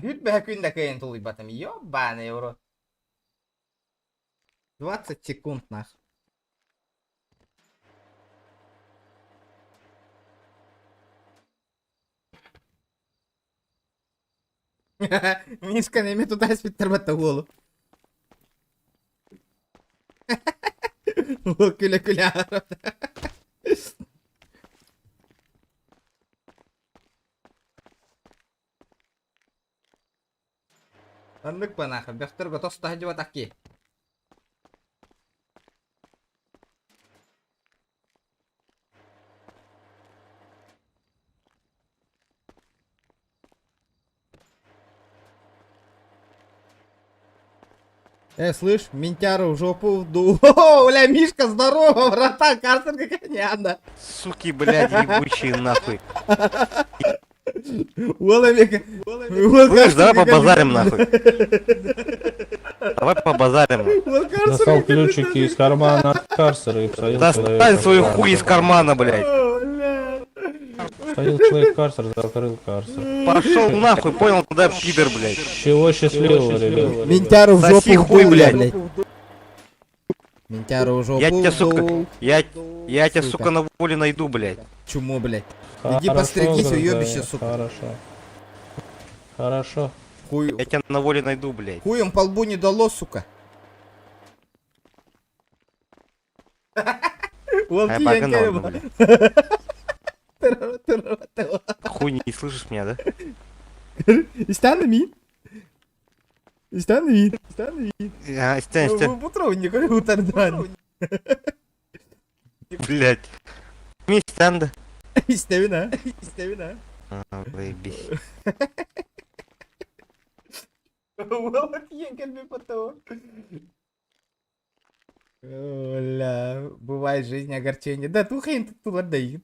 Hütbä kynda köyün tuli batım. Ёбаный евро. 20 секунд нах. Мишка неме туда спиттер батта голу. Ол күле күле арап. Андык панахы, бөхтөргө тоста хажыба такки. Слышь, Минтяру в жопу вдул. О, бля, Мишка, здорово, братан, карцер как надо. Суки, блядь, ебучие нахуй. Слышь, давай побазарим нахуй. Давай побазарим. Достал ключики из кармана от карцера и посадил Достань свой хуй из кармана, блядь. Посадил человек в карцер, закрыл карцер. Пошел нахуй, понял, туда пидор, блядь. Чего счастливого, ребят? Минтяру в жопу Соси хуй, вдул, блядь. Минтяру в жопу Я тебя, сука, вдул. я тебя, сука, на воле найду, блядь. Чему, блядь? Хорошо, Иди постригись, дорогая, уёбище, сука. Хорошо. Хорошо. Хуй... Я тебя на воле найду, блядь. Хуем по лбу не дало, сука. Волки погнал, блядь. Хуй не слышишь меня, да? İster miyim? İster miyim? İster miyim? Я, истань. Патронник, уtardan. Блядь. Мистанда. İstevin ha. İstevin ha. Заебись. Вот егер бы потом. Оля, бывает в жизни огорчение. Да, ту хрень тут отдают.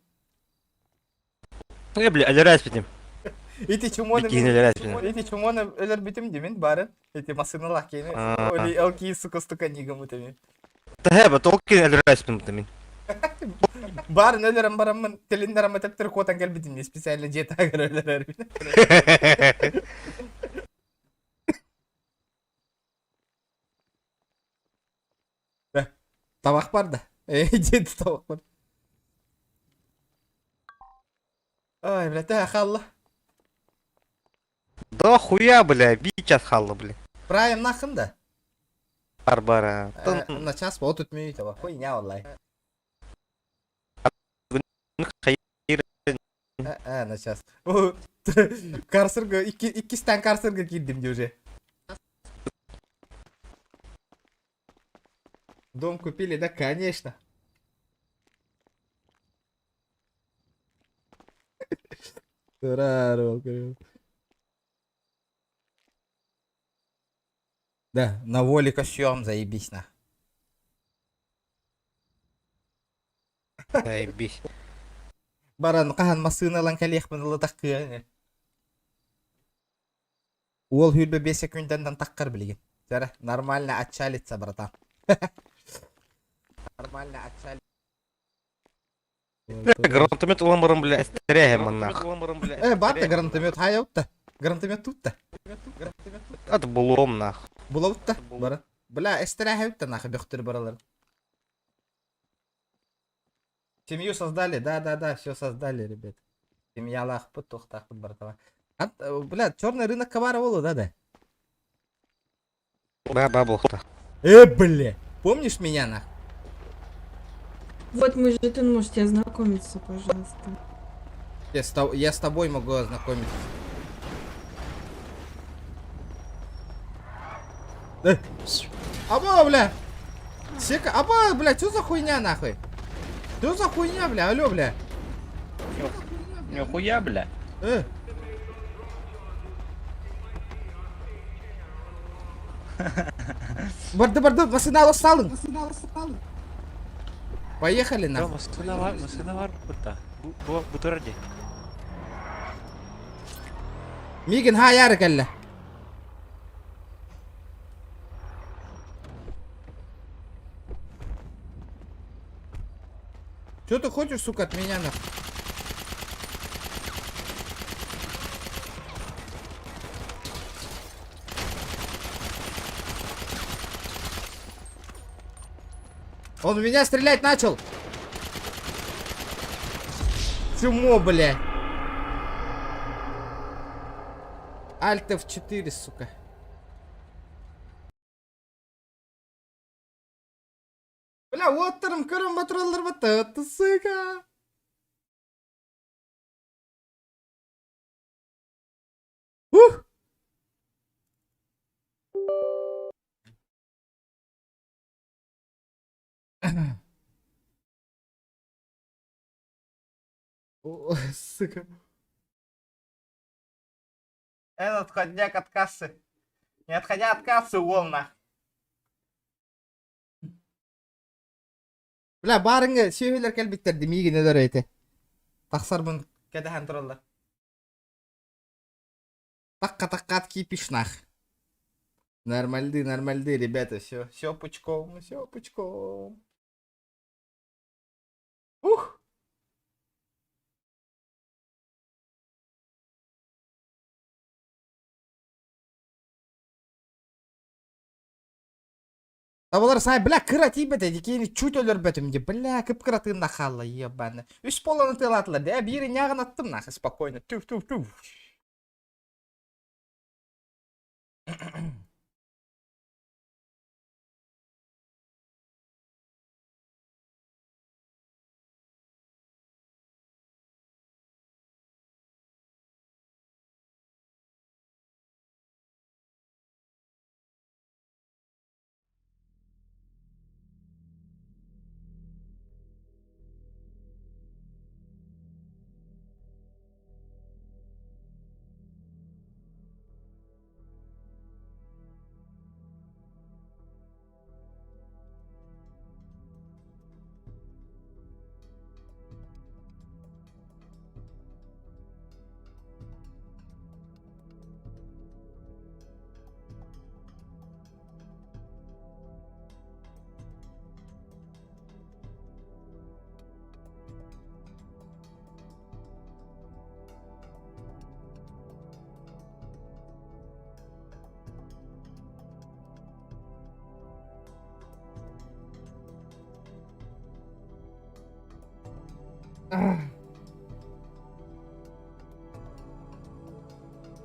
Бля, алярай с этим. Эти чумоны... Бикини алярай с этим. Эти чумоны ölür bitim demin bari. Эти масыны лакейны. А. Оли алки сука стуканигам утами. Тахеба, толки алярай с этим. Барын ölürüm baramın telinlerim öteptir kotan gel bitim. Специально жет агар ölür. Табақ бар да. Деді табақ бар. Ой, блядь, халла. Да хуя, бля, бич отхалла, бля. Прайм нахын да. Барбара. На час вот тут мюйте, хуйня, валлай. На час. Карсырга, iki стан карсырга girdim de уже. Дом купили, да, конечно. Да, на воле костюм, заебись на. Заебись. Баран, кахан масына ланкалех панала таккы. Ол хүлбе 5 секундтан таккар билген. Жара, нормально отчалится, братан. Нормально отчалится. Гранатомет ламаром, бля, стрягаем нахуй. Барта гранатомет, хайотта. Гранатомет тут-то. Это булом нахуй. Буловта, бара. Бля, эстрягаютта нахуй, бёхтер баралар. Семью создали, да, все создали, ребят. Семья лахпут, тухтахпут, братова. Бля, черный рынок ковара волу, да? Да, баблхта. Бля, помнишь меня, нах? Вот мой жетон, можете ознакомиться, пожалуйста. Я с тобой могу ознакомиться. Аба, бля! Сека, аба, бля, что за хуйня, нахуй? Что за хуйня, бля, алё, бля? Нихуя, бля. Барды, масына салың. Поехали, нахуй. Масына бар бутта. Бутырди. Мигин, ха, яры кәллә. Что ты хочешь, сука, от меня, нахуй? Он в меня стрелять начал. Чмо, бля. Альт F4, сука. Бля, отырым көрім патронлар батты, сука. Ух! О, сука. Этот ходняк от кассы. Не отходя от кассы, волна. Бля, барыңа сөйлер кәлбеттерді мейгіне дәр әйті. Тақсар бұн кәдіған тұралар. Таққа откипишнах. Нормальды, ребята, все пучком, все пучком. Ух! Табылар сай, бля, кырати бәді, декені чуть өлір бәтімде, бля, кіп кыратын нақалла, ебаны. Үш поланы тылатылар, да, бері няғын аттым нақы, спокойно, туф.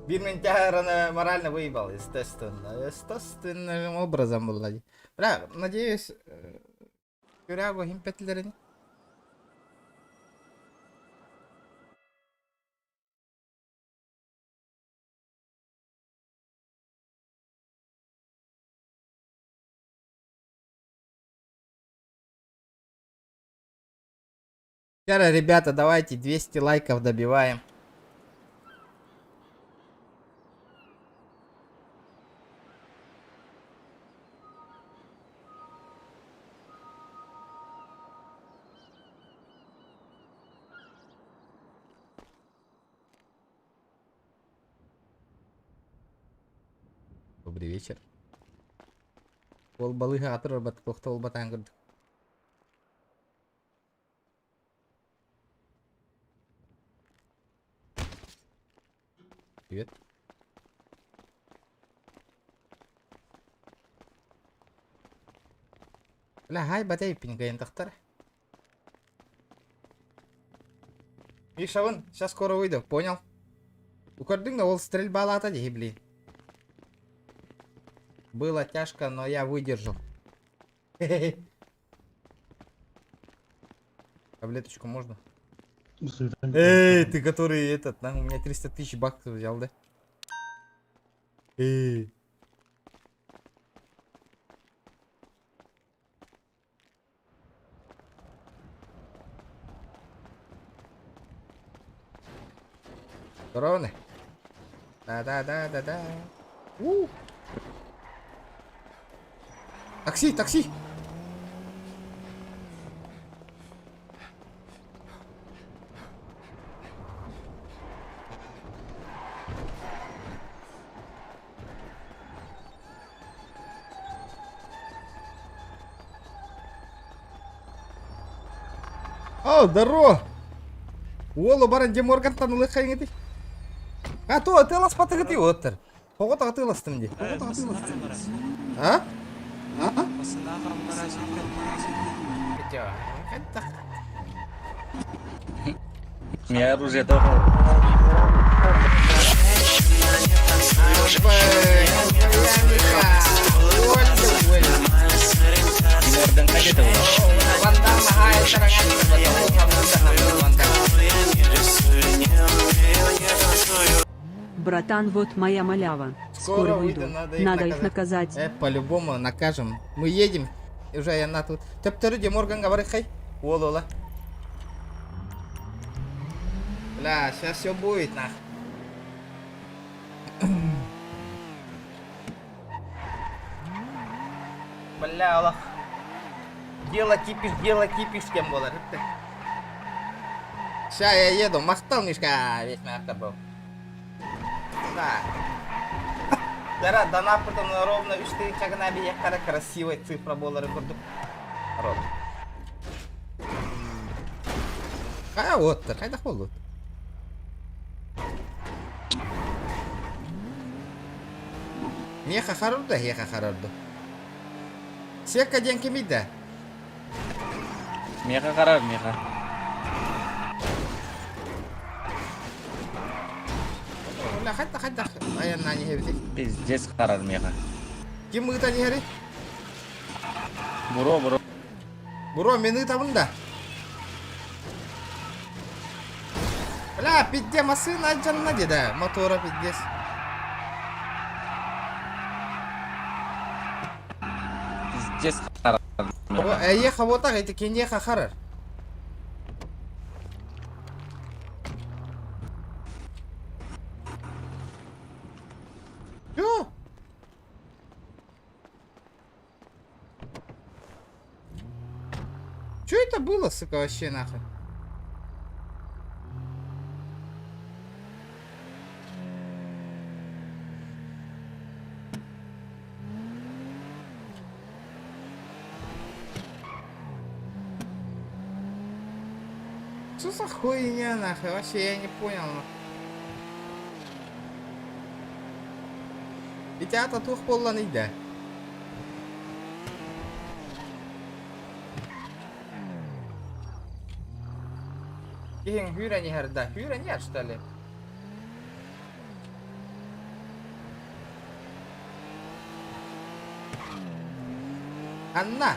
Бирментяра морально выебал, естественным образом был. Бля, надеюсь, Кюрягу импетлерин. Сейчас, ребята, давайте 200 лайков добиваем. Добрый вечер. Ол балыга атыр бат тохтол батан көрдүк. Привет. Бля, хай батай пингаен тахтар. Миша, вон, сейчас скоро выйду, понял? У Кордынга ол стрельба лата ди, блин. Было тяжко, но я выдержал. Таблеточку можно? Эй, ты который этот, у меня 300 тысяч баксов взял, да? Эй. Здорово. Да. Такси! О, здорово! Олу баран же Моргантан улыхайын еди. А то тылас патыгы ти оттыр. Погота тыластым ди. А? Я оружие только. Мордан ходит его. Братан, вот моя малява. Скоро выйду. Надо их наказать. По-любому накажем. Мы едем. Уже я на тут. Тептерде Морган говорит, хай. Волола. Бля, сейчас все будет, нах. Бля, Аллах. Дело кипиш, кем было. Сейчас я еду, махтал мишка, весь мягко был. Да. Дара, дана потом ровно, видишь, ты как на бе, какая красивая цифра была, рекорду. Рот. А вот, какая холод. Меха харурда, еха харурда. Сека деньги мида. Меха харар, меха. لا حتى أي ناني هذي Пиздец харар меха. كم تاني هذي Буро. برو من تابندا لا بيدي مسينا جنة جدا موتورا بيديس Пиздец харар. أيه خبوطة هيك كيني خخرر Что это было, сука, вообще нахуй? Что за хуйня нахуй? Вообще я не понял. Ведь это тух полла не да. Ehen, hyra ni här där. Hyra ni här ställe. Anna.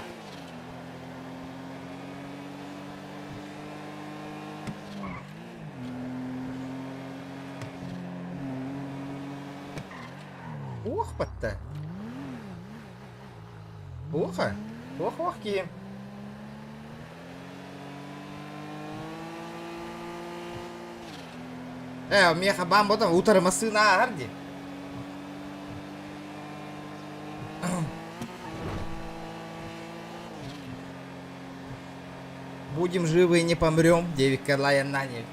Ох, патта. Оха. Ох, кем. Меха бамбо там утро машина арди. Будем живы и не помрем, девик Карлая Нани.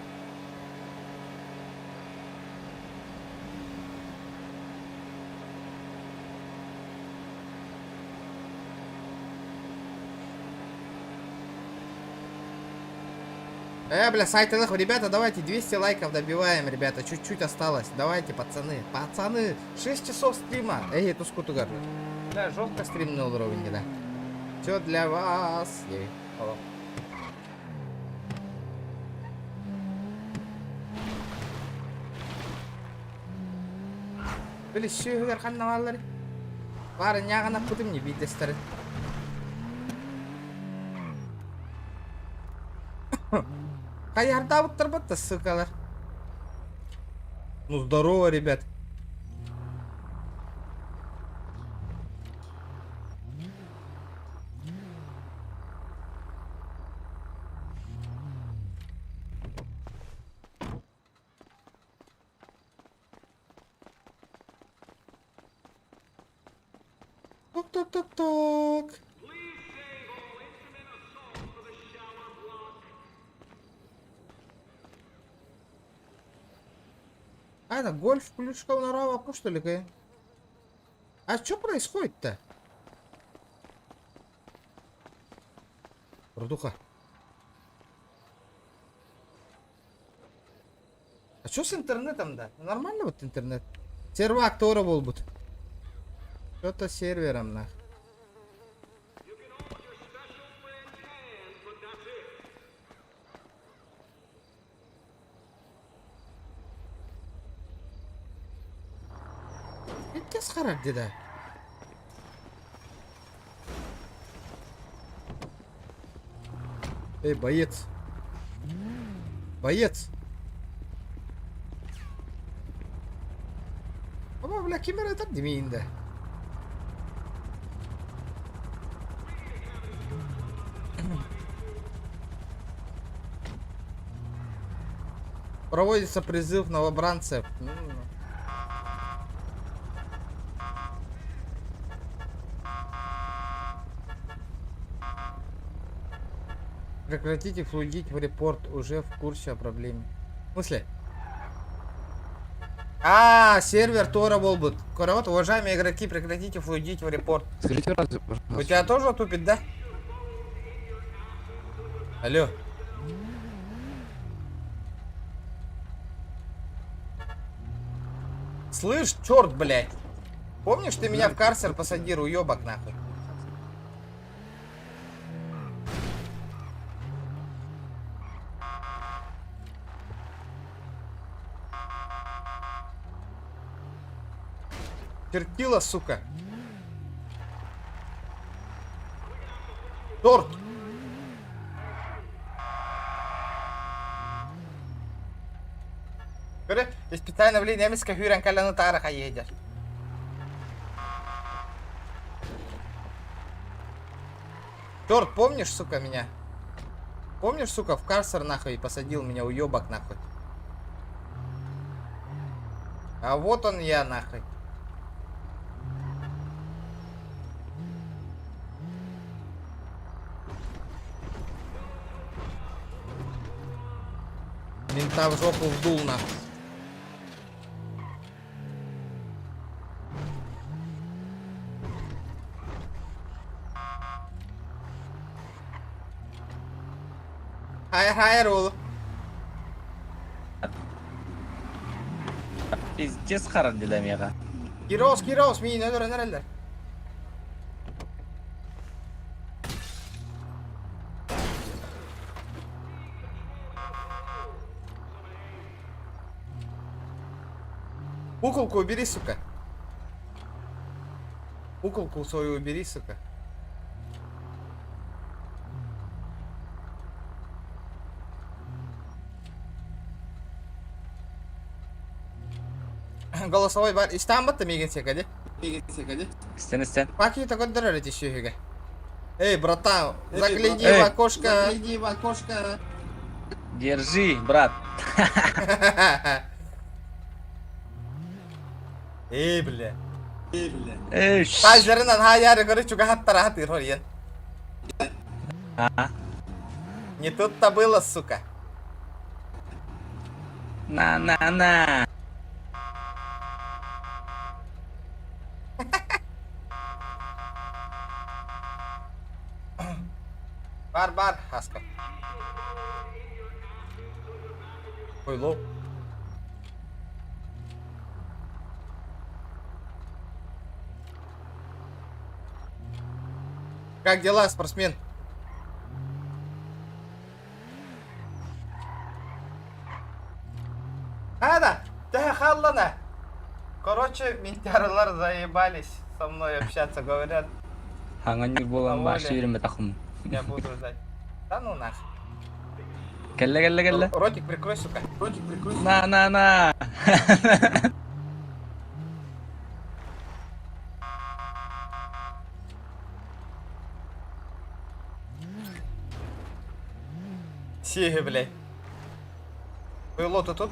Бля, сайт ЛХ, ребята, давайте 200 лайков добиваем, ребята, чуть-чуть осталось. Давайте, пацаны, 6 часов стрима. Эту скуту гору. Да, жестко стримный уровень, да. Все для вас. Бля, еще игр ханнаваллар. Пара нягана путым не бить старый. Каярда вот торбота, сукалар. Ну здорово, ребят. Ток. А, это гольф включил на раваку, что ли, Кай? А что происходит-то? Родуха. А что с интернетом, да? Нормально вот интернет? Сервак тоже был бы. Что-то с сервером, нах. تسخر ده. Эй, боец. Боец. Ama bля, камера так диминда. Проводится призыв новобранцев. Прекратите флудить в репорт, уже в курсе о проблеме. В смысле? Сервер Тора Волбут. Вот, уважаемые игроки, прекратите флудить в репорт. Скажите раз, У тебя тоже тупит, да? Алло. Слышь, черт, блядь. Помнишь, ты меня в карцер посадил, уебок нахуй? Чертила, сука. Торт. Göre, специально в немецкой хюрен каляну тараха едешь. Торт, помнишь, сука, меня? Помнишь, сука, в карцер нахуй посадил меня, уебок нахуй? А вот он я нахуй. Мента в жопу вдул нахуй. Хайр, ул. Пиздец харар дилемега. Кирос, мин öldür. Куколку убери, сука. Куколку свою убери, сука. Голосовой бар. İstanbul'da mı gitsek hadi? Стен. Паки такой дорогой еще. Эй, братан, загляди в окошко. Держи, брат. Эй, бля. Эй, Тайзеринен hayarı görü çünkü hatta rahat iroriyen. Не тут-то было, сука. На. Бар, хаска. Ой, лоу. Как дела, спортсмен? Да, халлана. Короче, ментярылар заебались со мной общаться, говорят. Хангани болан башы йөрме тахым. Я буду ждать. Да ну нахуй. Келле. Ротик прикрой, сука. На. Сиги, блядь. Хуйло-то тут?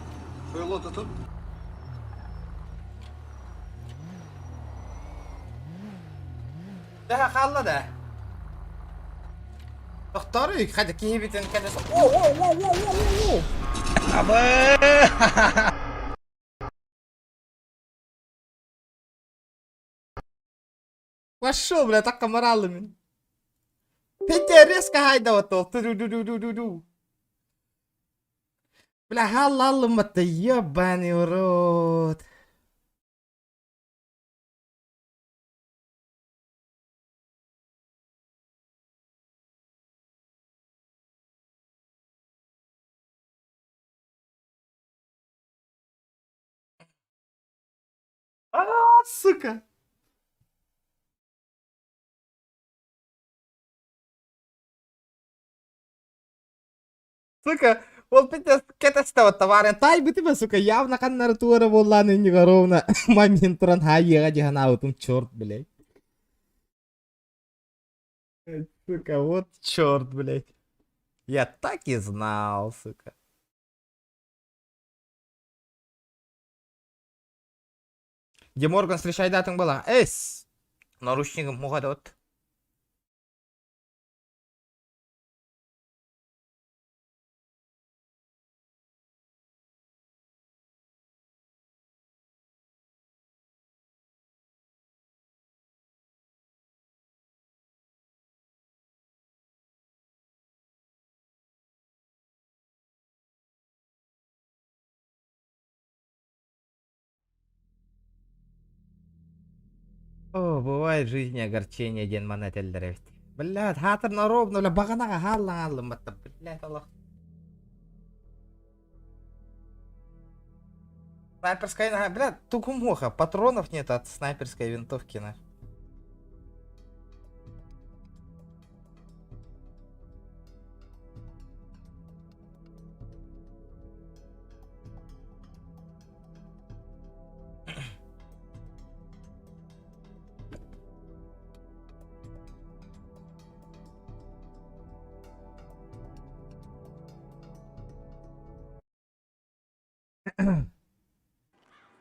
Да, халла да. اختاري خد كيبي تنكدس. اوه. Пошел, бля, так камаралами. Петя резко хайдаватол. Ту-ду-ду-ду-ду-ду. Бля, халалым-то ебаный урод. сука. Сука, ол питер кетестава товарен тай битиме, сука, явно каннар туара болланы негаровна момент туран хайега жигана аутум, черт, блядь. Сука, вот черт, блядь. Я так и знал, сука. Где Морган встречай датың бала? Эс! Наручнигім мұғады от. О, бывает в жизни огорчение, ден манателдеревт. Блядь, хатыр на ровно, бля, баганага халлан батта, блядь, Аллах. Снайперская, блядь, тукумоха, патронов нет от снайперской винтовки, на.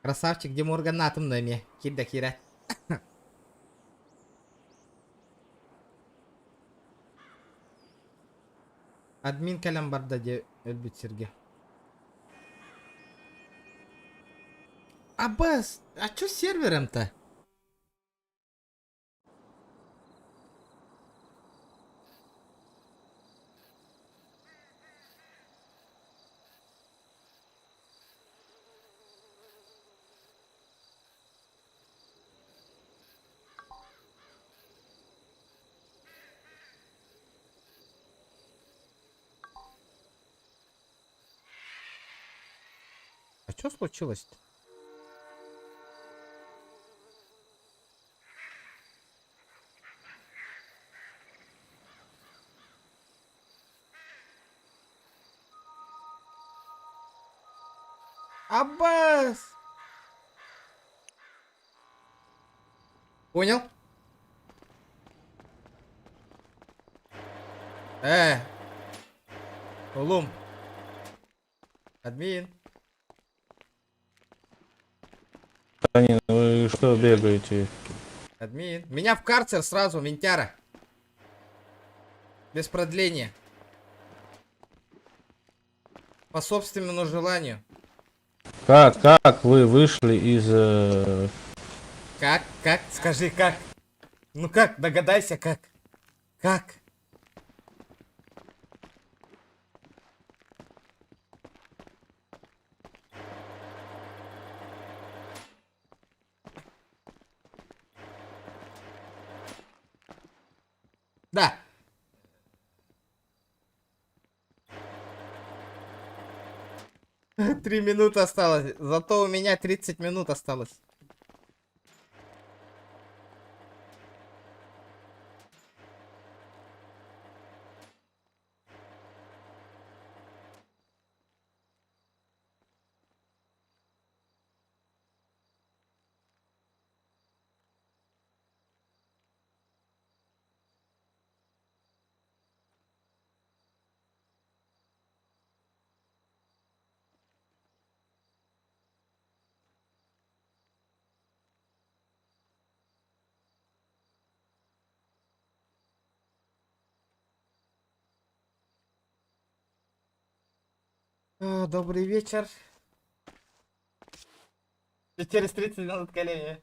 Красавчик, где Морган на атомной ме, кидда кира. Админ калям барда де өлбүт сирге. Аббас, а чё с сервером-то? А чё случилось-то? Аббас! Понял? Улум. Админ. Они, вы что бегаете? Админ. Меня в карцер сразу, ментяра. Без продления. По собственному желанию. Как вы вышли из... Как? Скажи, как? Ну как? Догадайся, как? Как? Да. Три минуты осталось. Зато у меня 30 минут осталось. Добрый вечер. И через 30 минут колени.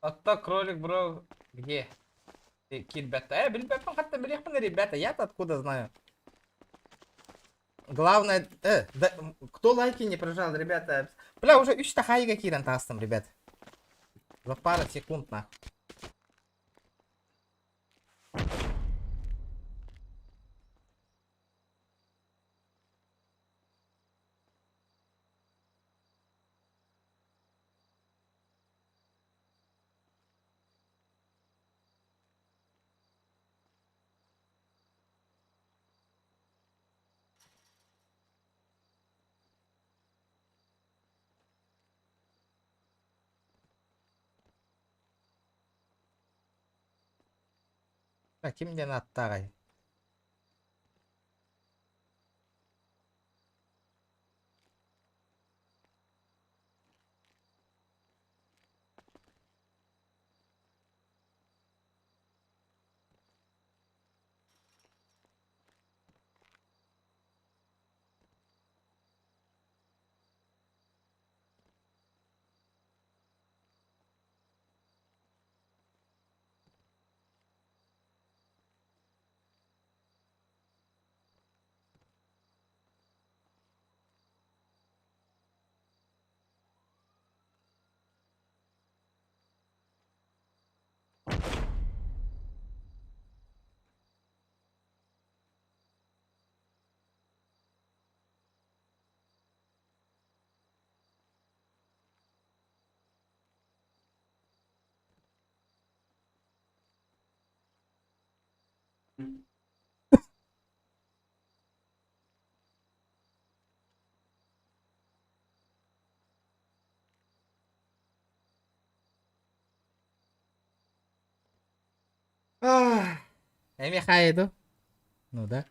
Отто кролик, бро, где? Ребята, ребята, хотя бы ребята, я-то откуда знаю? Главное, да, кто лайки не прожал, ребята? Бля, уже 3 хайга киран тастом, ребят. За пару секунд, нахуй. Kimden attı? Эми хайду. Ну да.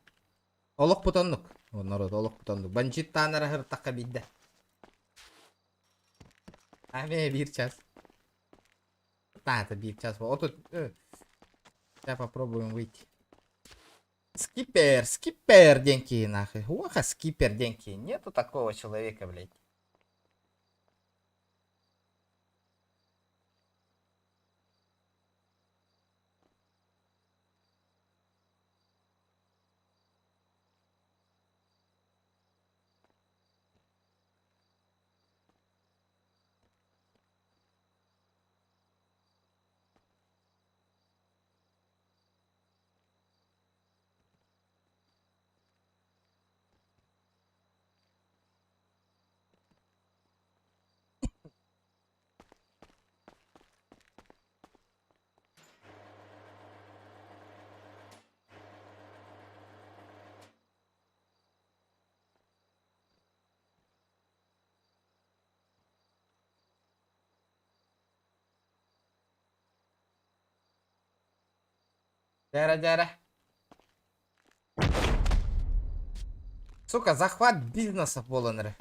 Олох бутонлук. Народ, олох бутонлук. Банчит танара хыртакка бидде. Аме 1 час. Да, это 1 час. Вот тут. Сейчас попробуем выйти. Скипер, деньги нахуй. Оха, скипер, деньги. Нету такого человека, блядь. Дяра. Сука, захват бизнеса боланыры.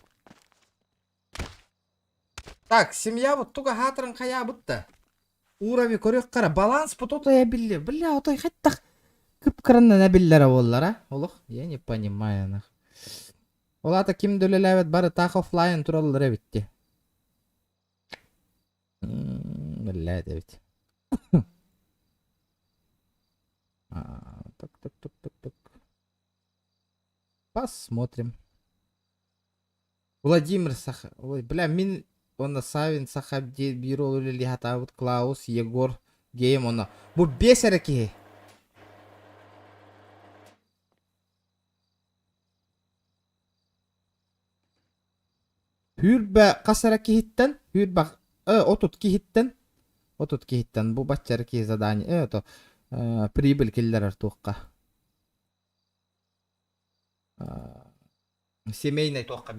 Так, семья вот туга хатрын кая бутта. Уровень көрек кара, баланс потото я билли. Бля, отой хаттах кыпкырынна набиллера боллар, а? Олох, я не понимаю, нах. Олата ким дөлелебет бары так офлайн тураллары битти. Бля, дебит. Так. Посмотрим. Владимир Саха... Ой, бля, мин... Он Савин, Сахабди, Бирол, Лихата, вот Клаус, Егор, Гейм, он... Бу бесереки. Хүрбә касараки хиттен, хүрбә... Отут хиттен. Бу бачараки задание. То... Прибыль киллер артуққа. Семейный тоққа.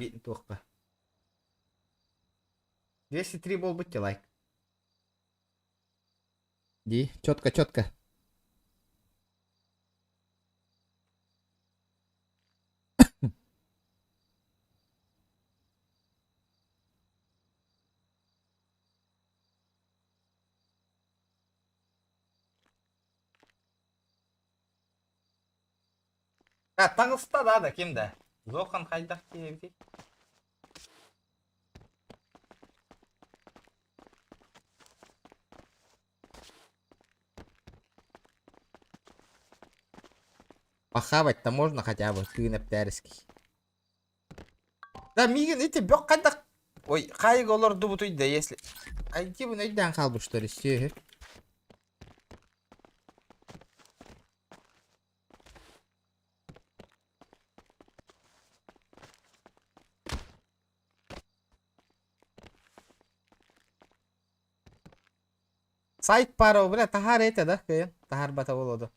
203 бол будьте лайк. Ди, четко. Таңғыста да кімді? Зоқан қайдақ кейбі? Похавать-то можно хотя бы, кыйнаптарский. Да, Мигин, эти бёк кайдак. Ой, хайг олорду бутуйда, если... Айди bunu öйден қалбы, что ли, все. Сайт пару, бля, тахар эте, да, кайын? Тахар бата болоду.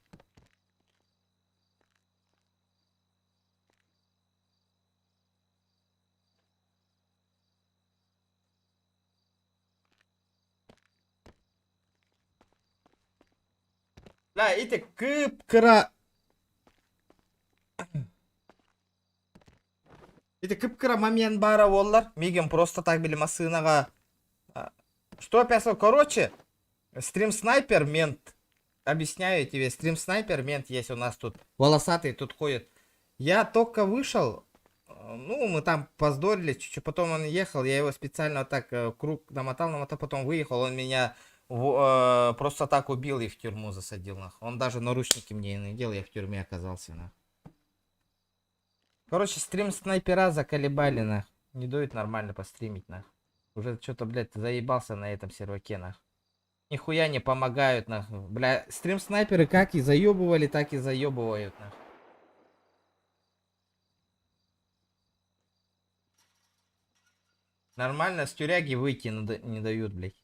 Ла, эти кып-кыра... Эти кып-кыра момент бара боллар. Мигин просто так били масынага... Что опять слово? Короче, стрим-снайпер, мент. Объясняю тебе, стрим-снайпер, мент есть у нас тут. Волосатый тут ходит. Я только вышел, ну, мы там поздорили чуть-чуть, потом он ехал, я его специально вот так круг намотал, потом выехал, он меня просто так убил и в тюрьму засадил. Нахуй. Он даже наручники мне не надел, я в тюрьме оказался. Нахуй. Короче, стрим-снайпера заколебали, нахуй. Не дают нормально постримить, нахуй. Уже что-то, блядь, заебался на этом серваке, нахуй. Нихуя не помогают, нахуй. Бля, стрим-снайперы как и заебывали, так и заебывают, нахуй. Нормально с тюряги выйти не дают, блядь.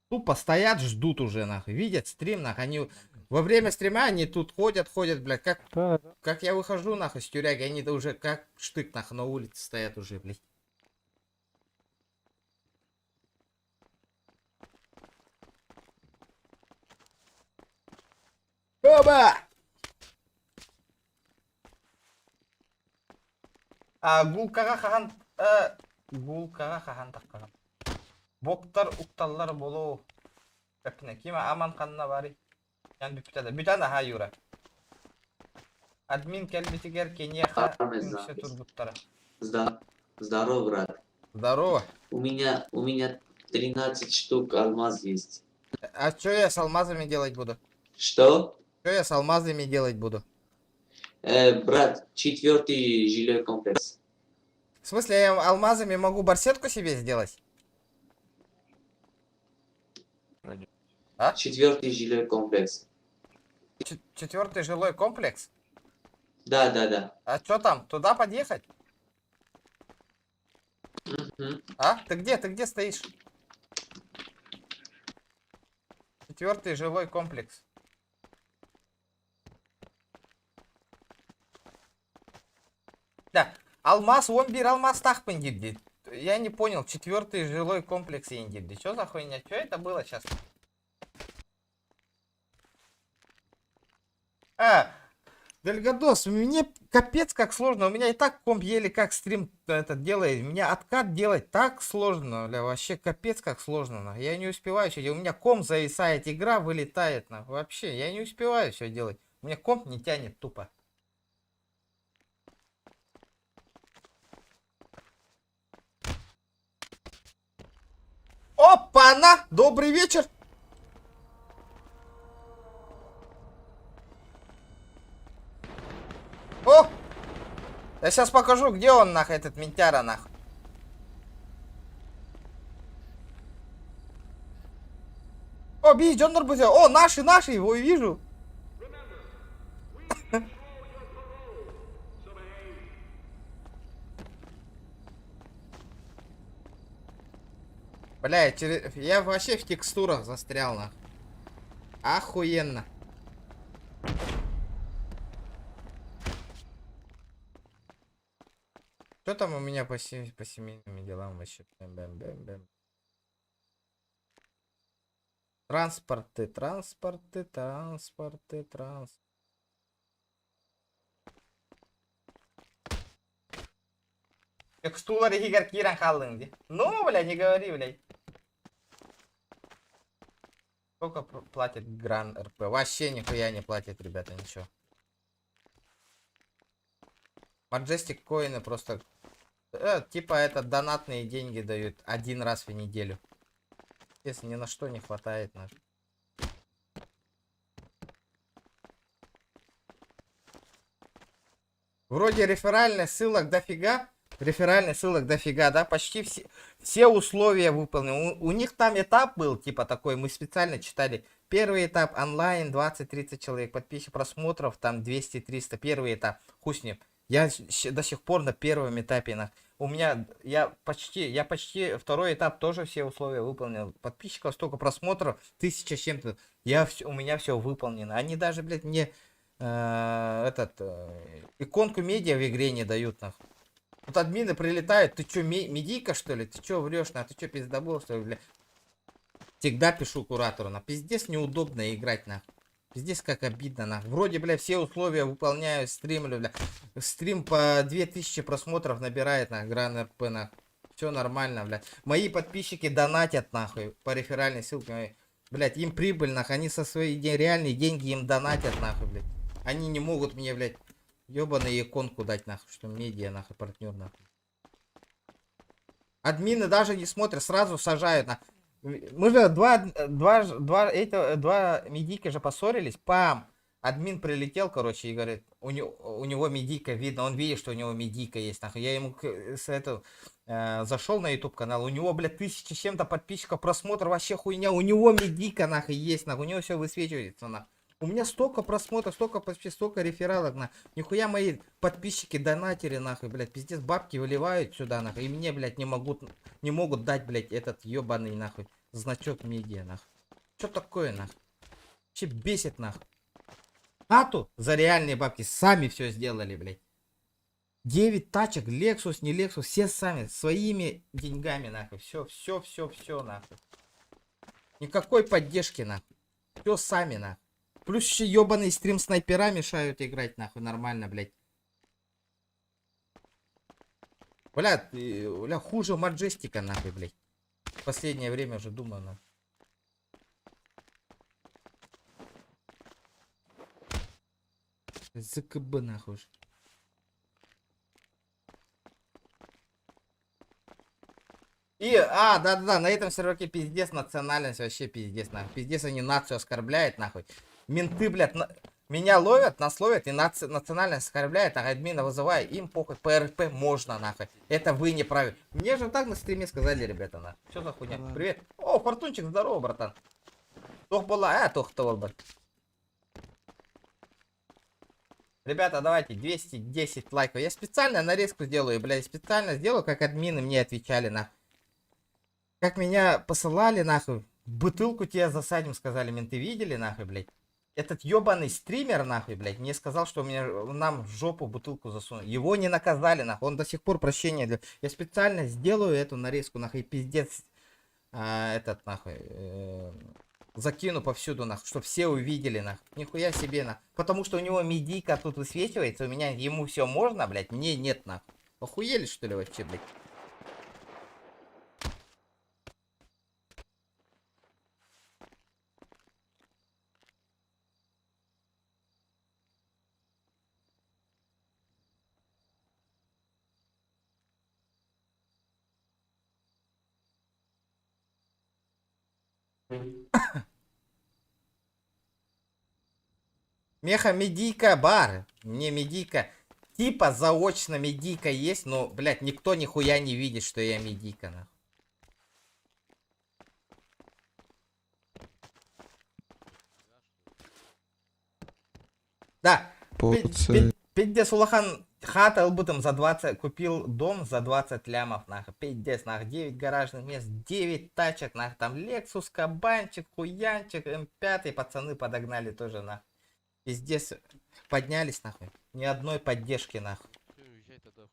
Тупо стоят, ждут уже, нахуй. Видят стрим, нахуй. Они во время стрима они тут ходят, блядь. Как я выхожу, нахуй, с тюряги, они да уже как штык, нахуй, на улице стоят уже, блядь. Оба! Гулкага хахан таккаган. Боктар укталлар болу. Капина кима аман канна бари. Ян бүтада ха юра. Админ келбитигер кенеха все турбуттара. Здорово, брат. Здорово. У меня 13 штук алмаз есть. А что я с алмазами делать буду? Что? Что я с алмазами делать буду? Брат, 4-й жилой комплекс. В смысле, я алмазами могу барсетку себе сделать? А? 4-й жилой комплекс. 4-й жилой комплекс? Да. А что там? Туда подъехать? А? Ты где стоишь? 4-й жилой комплекс. Да, алмаз, он бир алмаз тахпын дейді. Я не понял, 4-й жилой комплекс дейді. Что за хуйня? Что это было сейчас? Дельгадос, мне капец как сложно. У меня и так комп еле как стрим это делает. Мне откат делать так сложно. Бля, вообще капец как сложно. Я не успеваю все делать. У меня комп зависает, игра вылетает. Вообще, я не успеваю все делать. У меня комп не тянет тупо. Опа-на! Добрый вечер! О! Я сейчас покажу, где он, нахуй, этот ментяра, нахуй. О, бить, он норбузе. О, наши, его вижу. Бля, я вообще в текстурах застрял, нахуй. Охуенно. Что там у меня по семейным делам вообще? Бэм-бэм-бэм. Транспорты. Текстура регигар киран халлынди. Ну, бля, не говори, блядь. Сколько платит Гран РП? Вообще нихуя не платит, ребята, ничего. Majestic коины просто... типа это донатные деньги дают один раз в неделю. Если ни на что не хватает. Вроде реферальных ссылок дофига. Да, почти все условия выполнены. У них там этап был, типа такой, мы специально читали. Первый этап онлайн, 20-30 человек, подписчиков, просмотров, там 200-300, первый этап, хуй с ним. Я до сих пор на первом этапе, я почти, второй этап тоже все условия выполнил. Подписчиков столько, просмотров, 1000 с чем-то, у меня все выполнено. Они даже, блядь, мне иконку медиа в игре не дают, нахуй. Вот админы прилетают, ты чё, медийка, что ли? Ты чё врешь, ты чё, пиздобол, что ли, бля? Всегда пишу куратору, пиздец неудобно играть, нахуй. Пиздец как обидно, нахуй. Вроде, бля, все условия выполняю, стримлю, бля. Стрим по 2000 просмотров набирает, нахуй, Гран РП, нахуй. Все нормально, бля. Мои подписчики донатят, нахуй, по реферальной ссылке. Блядь, им прибыль, нахуй, они со своей реальные деньги им донатят, нахуй, блядь. Они не могут мне, блядь, ебаную иконку дать, нахуй, что медиа, нахуй, партнер, нахуй. Админы даже не смотрят, сразу сажают, нахуй. Мы же два медийка же поссорились, пам. Админ прилетел, короче, и говорит, у него медийка видно, он видит, что у него медийка есть, нахуй. Я ему зашел на YouTube канал, у него, блядь, 1000 с чем-то подписчиков, просмотр, вообще хуйня, у него медийка, нахуй, есть, нахуй, у него все высвечивается, нахуй. У меня столько просмотров, столько рефералок, нахуй. Нихуя мои подписчики, донатери, нахуй, блядь, пиздец, бабки выливают сюда, нахуй. И мне, блядь, не могут дать, блядь, этот ебаный, нахуй, значок медиа, нахуй. Что такое, нахуй? Вообще бесит, нахуй. Хату за реальные бабки сами все сделали, блядь. 9 тачек, Lexus, не Lexus, все сами, своими деньгами, нахуй. Все, нахуй. Никакой поддержки, нахуй. Все сами, нахуй. Плюс еще ебаный стрим снайпера мешают играть, нахуй, нормально, блядь. Бля, хуже Маджестика, нахуй, блядь. В последнее время уже думаю, нахуй. ЗКБ, нахуй. И, да, на этом серверке пиздец, национальность вообще пиздец, нахуй. Пиздец, они нацию оскорбляют, нахуй. Менты, блядь, меня ловят, нас ловят и национальность оскорбляют, а админа вызываю, им похуй, ПРП можно, нахуй. Это вы не правы. Мне же так на стриме сказали, ребята, нахуй. Что за хуйня? Привет. О, Фортунчик, здорово, братан. Тох была, тох того, блядь. Ребята, давайте 210 лайков. Я специально нарезку сделаю, блядь, специально сделаю, как админы мне отвечали, нахуй. Как меня посылали, нахуй. Бутылку тебе засадим, сказали, менты видели, нахуй, блядь. Этот ебаный стример, нахуй, блядь, мне сказал, что нам в жопу бутылку засунут. Его не наказали, нахуй. Он до сих пор прощения для... Я специально сделаю эту нарезку, нахуй, пиздец. Нахуй. Закину повсюду, нахуй, чтобы все увидели, нахуй. Нихуя себе, нахуй. Потому что у него медийка тут высвечивается, у меня ему все можно, блядь, мне нет, нахуй. Охуели, что ли, вообще, блядь? Меха медийка бар. Мне медийка. Типа заочно медийка есть, но, блядь, никто нихуя не видит, что я медийка, нахуй. Да. Пиздец, Улахан хата лбутом за 20, купил дом за 20 лямов, нахуй. Пиздец, нахуй, 9 гаражных мест, 9 тачек, нахуй, там Lexus, кабанчик, хуянчик, М5, пацаны подогнали тоже, нахуй. Пиздец, поднялись, нахуй. Ни одной поддержки, нахуй.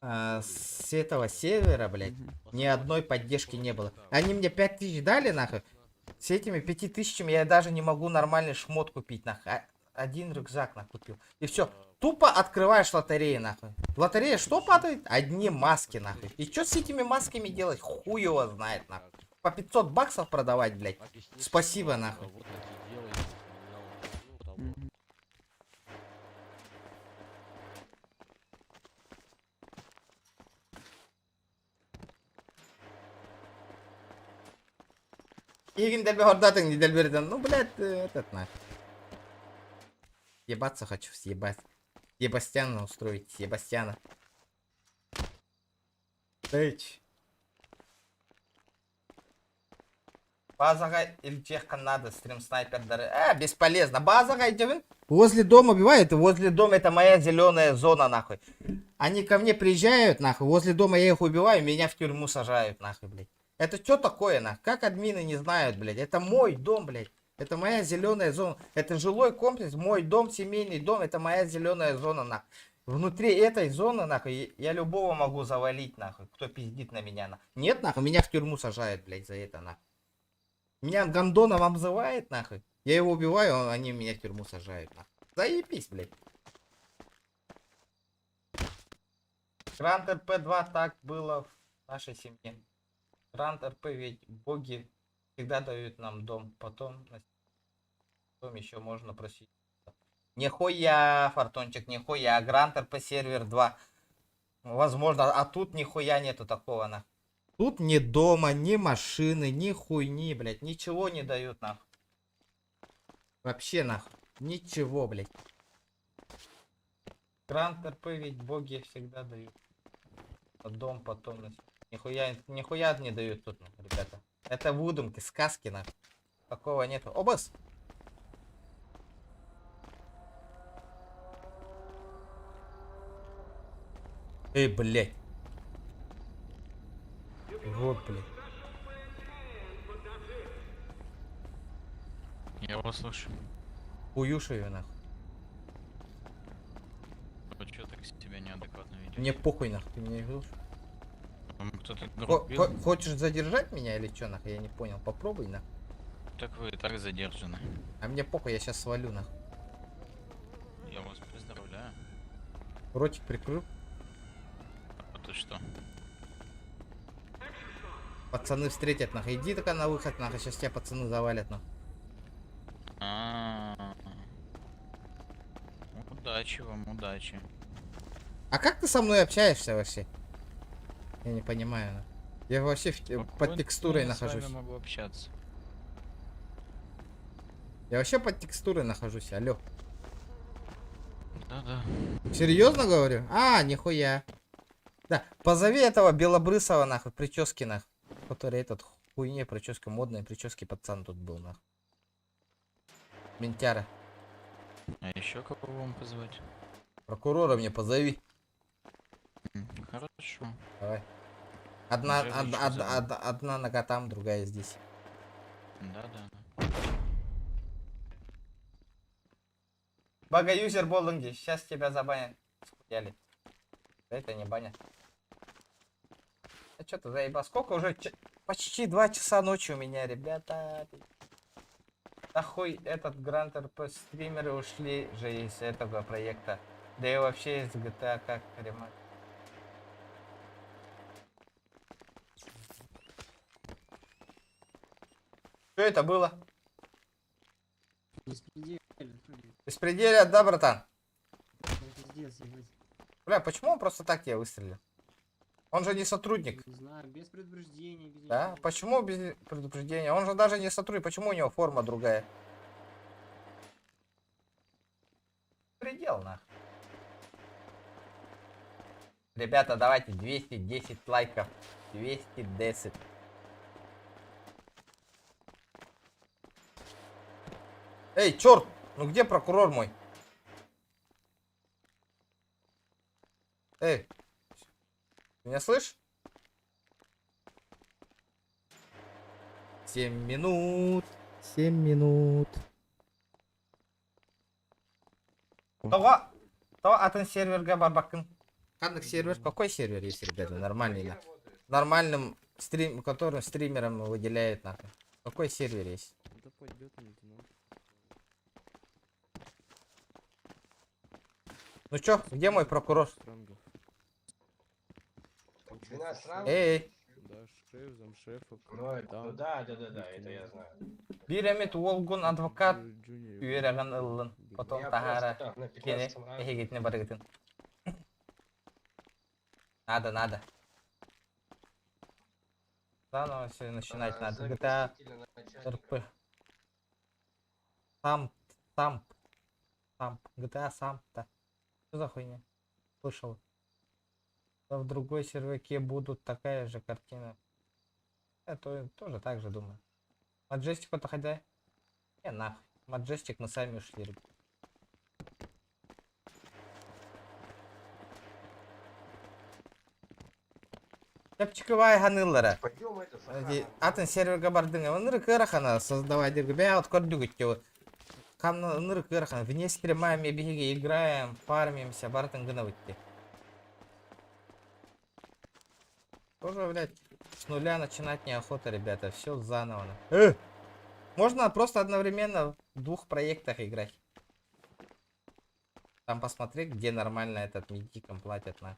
С этого сервера, блядь, ни одной поддержки не было. Они мне 5000 дали, нахуй. С этими 5000 я даже не могу нормальный шмот купить, нахуй. Один рюкзак, нахуй, купил. И все. Тупо открываешь лотерею, нахуй. Лотерея что падает? Одни маски, нахуй. И что с этими масками делать? Хуй его знает, нахуй. По 500 баксов продавать, блядь. Спасибо, нахуй. Ну, блядь, этот нахуй. Ебаться хочу, съебать. Себастьяна устроить, Себастьяна. Эйч. Базага или чехка надо, стрим снайпердары. Бесполезно. Базага идем. Возле дома убивают, возле дома это моя зеленая зона, нахуй. Они ко мне приезжают, нахуй, возле дома я их убиваю, меня в тюрьму сажают, нахуй, блядь. Это что такое, нахуй? Как админы не знают, блядь? Это мой дом, блядь. Это моя зеленая зона. Это жилой комплекс, мой дом, семейный дом, это моя зеленая зона, нахуй. Внутри этой зоны, нахуй, я любого могу завалить, нахуй, кто пиздит на меня, нахуй. Нет, нахуй, меня в тюрьму сажают, блядь, за это, нахуй. Меня Гондоном обзывает, нахуй. Я его убиваю, они меня в тюрьму сажают, нахуй. Заебись, блядь. Гранд РП-2 так было в нашей семье. Гранд РП ведь боги всегда дают нам дом. Потом еще можно просить. Нихуя, Фортунчик, нихуя. Гранд РП сервер 2. Возможно, а тут нихуя нету такого, нахуй. Тут ни дома, ни машины, ни хуйни, блядь. Ничего не дают, нахуй. Вообще, нахуй. Ничего, блядь. Гранд РП ведь боги всегда дают. Дом потом. Нихуя не дают тут, нахуй, ребята. Это выдумки, сказки, нахуй. Такого нету. Обос! Эй, блядь. Вот, блядь. Я вас слышу. Уюшаю, нахуй. Вы чё так себя неадекватно ведете? Мне похуй, нахуй, ты меня видишь? Кто-то Хочешь задержать меня или что, нахуй? Я не понял. Попробуй, нахуй. Так вы и так задержаны. А мне похуй, я сейчас свалю, нахуй. Я вас поздравляю. Ротик прикрыл. А то что? Пацаны встретят, нахуй. Иди только на выход, нахуй. Сейчас тебя пацаны завалят, нахуй. Удачи вам, удачи. А как ты со мной общаешься вообще? Я не понимаю, нахуй. Я вообще под текстурой нахожусь. Я с вами могу общаться. Я вообще под текстурой нахожусь, алло. Да-да. Серьезно говорю? Нихуя. Да, позови этого белобрысого, нахуй, прически, нахуй. Который этот хуйне прическа, модные прически пацан тут был, нахуй. Ментяра. А еще кого вам позвать? Прокурора мне позови. Хорошо. Давай. Одна нога там, другая здесь. Да-да. Бага-юзер Болдинги, сейчас тебя забанят. Схуяли. Это не баня. А что ты заебал? Сколько уже? Почти 2 часа ночи у меня, ребята. Нахуй этот Гранд РП стримеры ушли же из этого проекта. Да и вообще из GTA как ремонт. Что это было? Беспределье, да, братан? Бля, почему он просто так тебя выстрелил? Он же не сотрудник. Не знаю, без предупреждения. Да? Почему без предупреждения? Он же даже не сотрудник. Почему у него форма другая? Предел, нахуй. Ребята, давайте 210 лайков. 210. Эй, черт! Ну где прокурор мой? Эй! Ты меня слышишь? 7 минут. 7 минут. Того атын серверге барбакын. Кандык сервер? Какой сервер есть, ребята? Нормальный, да. Нормальным которым стримерам выделяют, нахуй. Какой сервер есть? Ну чё, где мой прокурор? Эй! Да, это я знаю. Биремит Волгун адвокат үйреген ыллын. Потом тахара кене эхегетіне барегетін. Надо. Заново все начинать надо. GTA РП. Самп. GTA Самп, да. Что за хуйня? Слышал. Да в другой серверке будут такая же картина. Я тоже так же думаю. Маджестик подходя. Не, нахуй. Маджестик мы сами ушли, ребят. Чапчиковая ганыллара. Атын серверга бардың. Ныры кырахана создавай дерг. Бя от кордюгутте. Кам ныры кырахана. Вне стримаем и беги, играем, фармимся, бартын гына выйти. Тоже, блядь, с нуля начинать неохота, ребята. Все заново. Можно просто одновременно в 2 проектах играть. Там посмотреть, где нормально этот медикам платят на.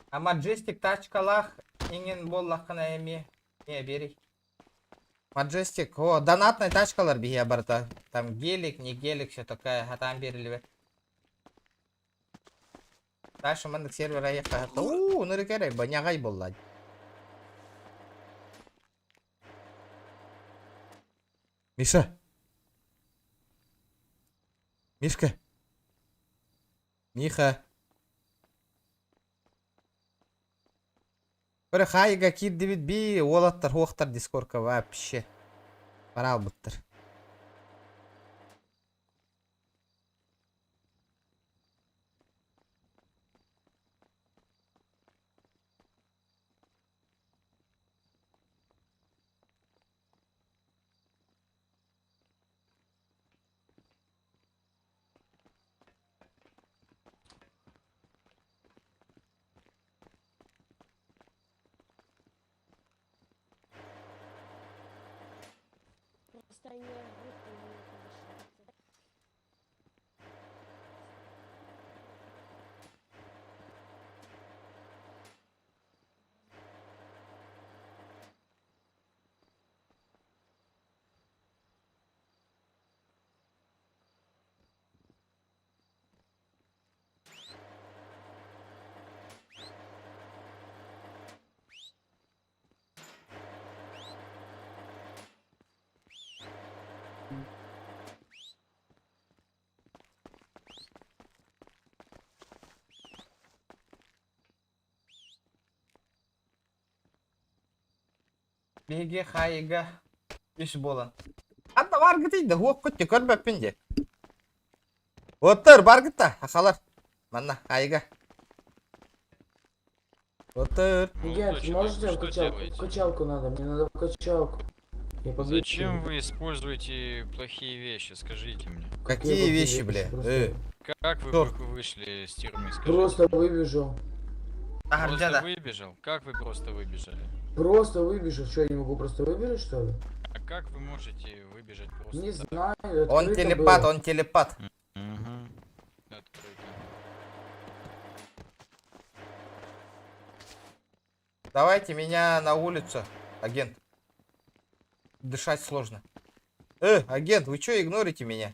А Маджестик тачкалах инген боллахана эми. Не бери. Маджестик, о, донатная тачкалар бия барта. Там гелик, не гелик, все такая, а там берили. Дальше мандык сервера ехать. Ныры керек, банягай боллад. Миша. Мишка. Миха. Бір хайга кирди бит би олаттар хоқтар дискордка вообще. Барал буттар. Беги хайга. Иш болан. Анда бар гитейді, хуақ көтте көрбәппен де. Отыр, бар гитта, ақалар. Манна, хайга. Отыр. Ребят, можете качалку надо? Мне надо качалку. Зачем вы используете плохие вещи, скажите мне? Какие вещи, бля? Как вы вышли с тюрьмы, скажите? Просто выбежал. Просто выбежал? Как вы просто выбежали? Просто выбежал. Что, я не могу просто выбежать, что ли? А как вы можете выбежать просто? Не так? знаю. Он телепат, было. он телепат. Угу. Открыто. Давайте меня на улицу, агент. Дышать сложно. Агент, вы что игнорите меня?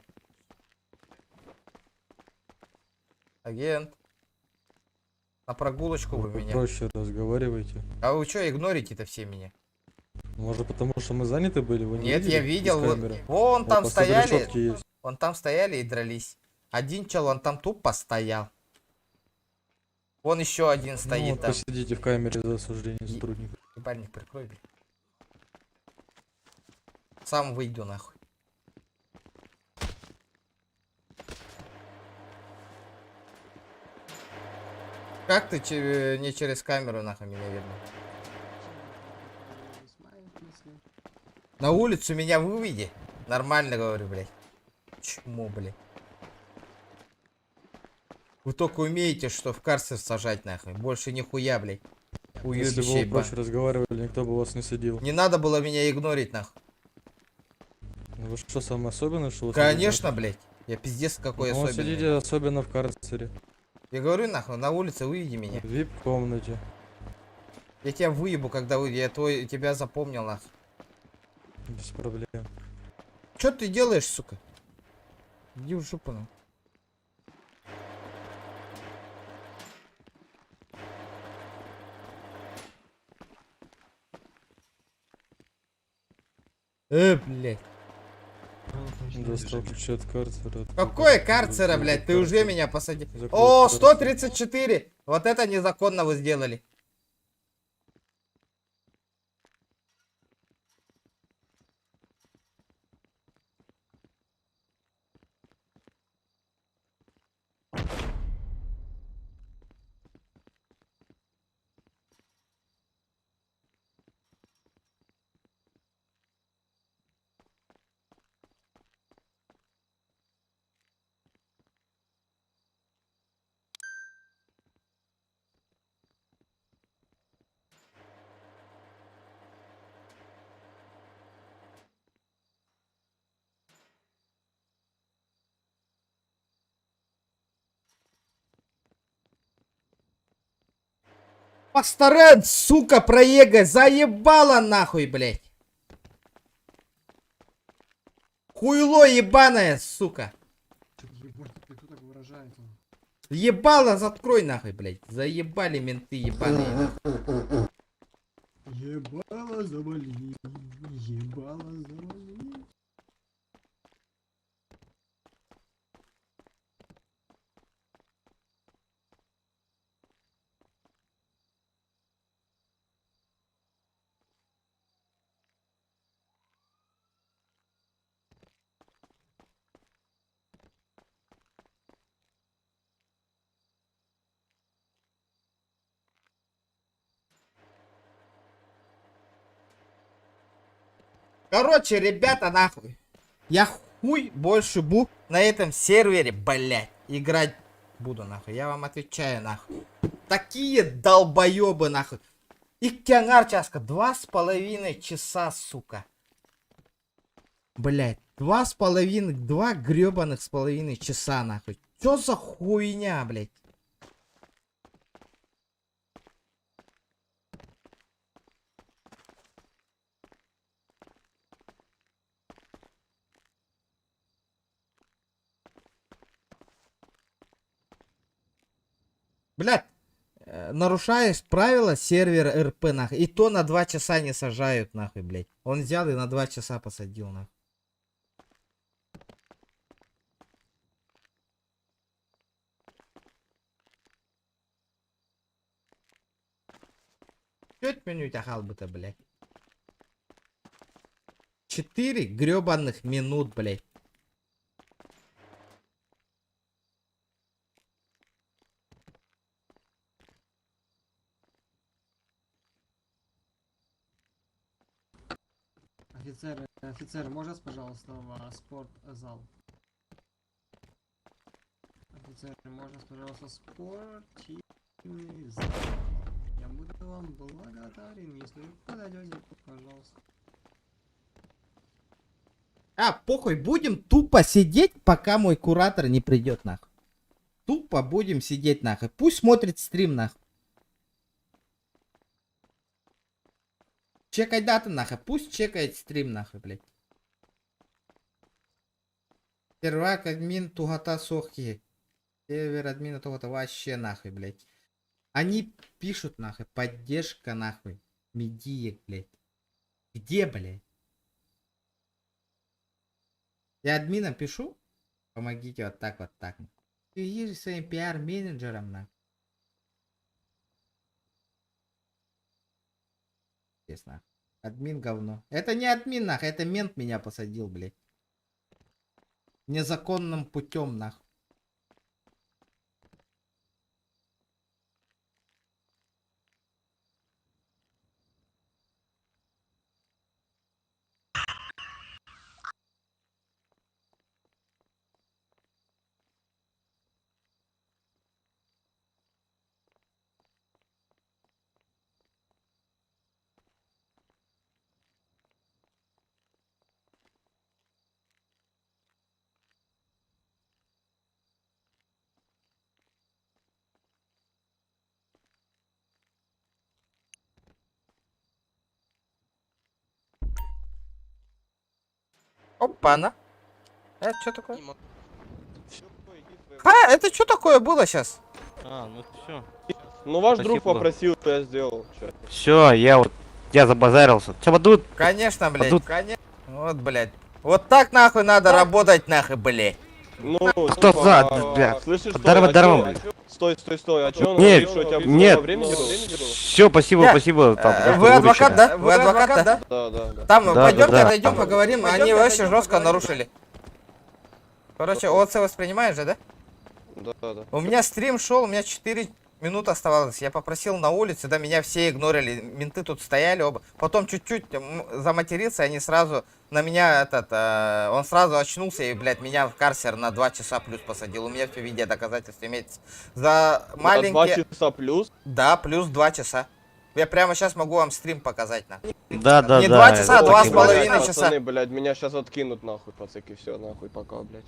Агент. На прогулочку вы меня. Проще разговаривайте. А вы что игнорите-то все меня? Может потому что мы заняты были? Вы не Нет, я видел. Вон там стояли. Вон там стояли и дрались. Один чел, он там тупо стоял. Вон еще один стоит ну, вот там. посидите в камере за осуждение сотрудников. Ебальник, прикрой, блин. Сам выйду нахуй. Как ты не через камеру нахуй меня видно? На улицу меня выведи. Нормально говорю, блядь. Чему, блядь? Вы только умеете, что в карцер сажать нахуй. Больше нихуя, блядь. Если бы Уебище, вы проще разговаривали, никто бы вас не садил. Не надо было меня игнорить, нахуй. Ну вы что, самое особенное, что вы Конечно, блядь. Я пиздец какой Ну, особенный. сидите особенно в карцере. Я говорю, нахуй, на улице выведи меня. В вип-комнате. Я тебя выебу, когда выйду. Я тебя запомнил, нахуй. Без проблем. Чё ты делаешь, сука? Иди в жопу, нахуй. Блядь. Достал ключи от карцера. Какое карцера, блядь? Ты уже меня посадил. Закрыл О, карцер. 134! Вот это незаконно вы сделали. Пасторен, сука, проегай, заебала нахуй, блядь. Хуйло ебаное, сука. Ебало, заткрой нахуй, блядь. Заебали менты ебаные. Ебало завали, ебало завали. Короче, ребята, нахуй. Я хуй больше на этом сервере, блядь, играть буду, нахуй. Я вам отвечаю, нахуй. Такие долбоебы, нахуй. Их тянгар часка 2,5 часа, сука. Блядь, 2 гребаных с половиной часа, нахуй. Чё за хуйня, блядь? Блядь, нарушаешь правила сервера РП, нахуй. И то на 2 часа не сажают, нахуй, блядь. Он взял и на 2 часа посадил, нахуй. Чё это меню тяхал бы-то, блядь? 4 гребаных минут, блядь. Офицер, можно, пожалуйста, в спортзал? Офицер, можно, пожалуйста, спортивный зал? Я буду вам благодарен, если вы подойдете, пожалуйста. Похуй, будем тупо сидеть, пока мой куратор не придет, нахуй. Тупо будем сидеть, нахуй. Пусть смотрит стрим, нахуй. Чекай дату, нахуй. Пусть чекает стрим, нахуй, блядь. Первак, админ, тугота, сохи. Сервер админа, тугота, вообще, нахуй, блядь. Они пишут, нахуй, поддержка, нахуй. Медиек, блядь. Где, блядь? Я админам пишу. Помогите вот так, вот так. Ты ешь своим пиар-менеджером, нахуй. Честно. Админ говно. Это не админ, нахуй, это мент меня посадил, блядь. Незаконным путем, нахуй. Опа-на. Это что такое? Это что такое было сейчас? А, ну все. Ну ваш Спасибо. друг попросил, то я сделал. Чё? Все, я забазарился. Че, подут? Конечно, блядь, Подут. конечно. Вот, блядь. Вот так нахуй надо работать, нахуй, блядь. Ну, Кто за, бля? Слышишь, Здорово, здорово. Стой. А чё он Нет, говорит, что у тебя нет. много времени было? Все, спасибо. Там, Вы адвокат, да? Вы адвокат, да? Да. Там, Да, пойдемте, да. отойдем, поговорим. Они вообще жестко нарушили. Короче, ОЦ воспринимаешь же, да? Да. У меня стрим шел, у меня 4 минуты оставалось. Я попросил на улице, да, меня все игнорили. Менты тут стояли оба. Потом чуть-чуть заматерился, они сразу на меня, он сразу очнулся и, блядь, меня в карцер на 2 часа плюс посадил. У меня все видеодоказательства имеется. За маленькие... 2 часа плюс? Да, плюс 2 часа. Я прямо сейчас могу вам стрим показать, нахуй. Да. Не 2 часа, а 2,5 часа. Пацаны, блядь, меня сейчас откинут нахуй, пацаки, все, нахуй, пока, блядь.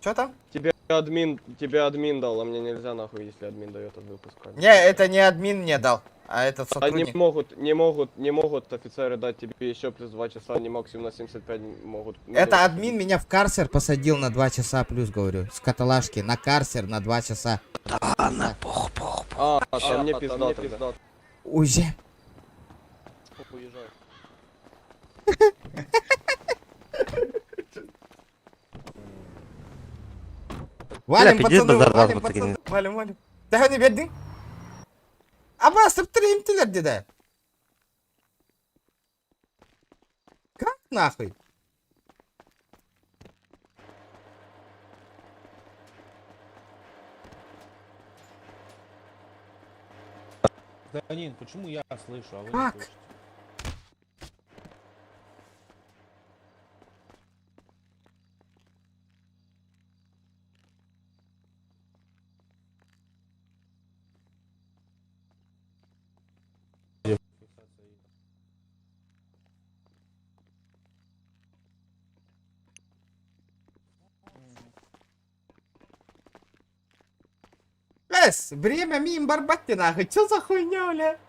Что там? Тебе админ дал, а мне нельзя, нахуй, если админ дает от выпуска. Не, это не админ мне дал, а этот сотрудник. Не могут офицеры дать тебе еще плюс 2 часа, они максимум на 75 могут. Это админ меня в карцер посадил на 2 часа плюс, говорю, с каталажки, на карцер на 2 часа. Да ладно, похуй. А мне пизда тогда. Уезжай. Уезжай. Валим, Бля, пиздец, пацаны, базар валим, раз вот пацаны, такие. валим. Тағы не бердің? Абастып тұр емтілер деді. Как нахуй? Данин, почему я слышу, а вы не Как? слышите? Время мим барбатти нахуй, чё за хуйня, бля?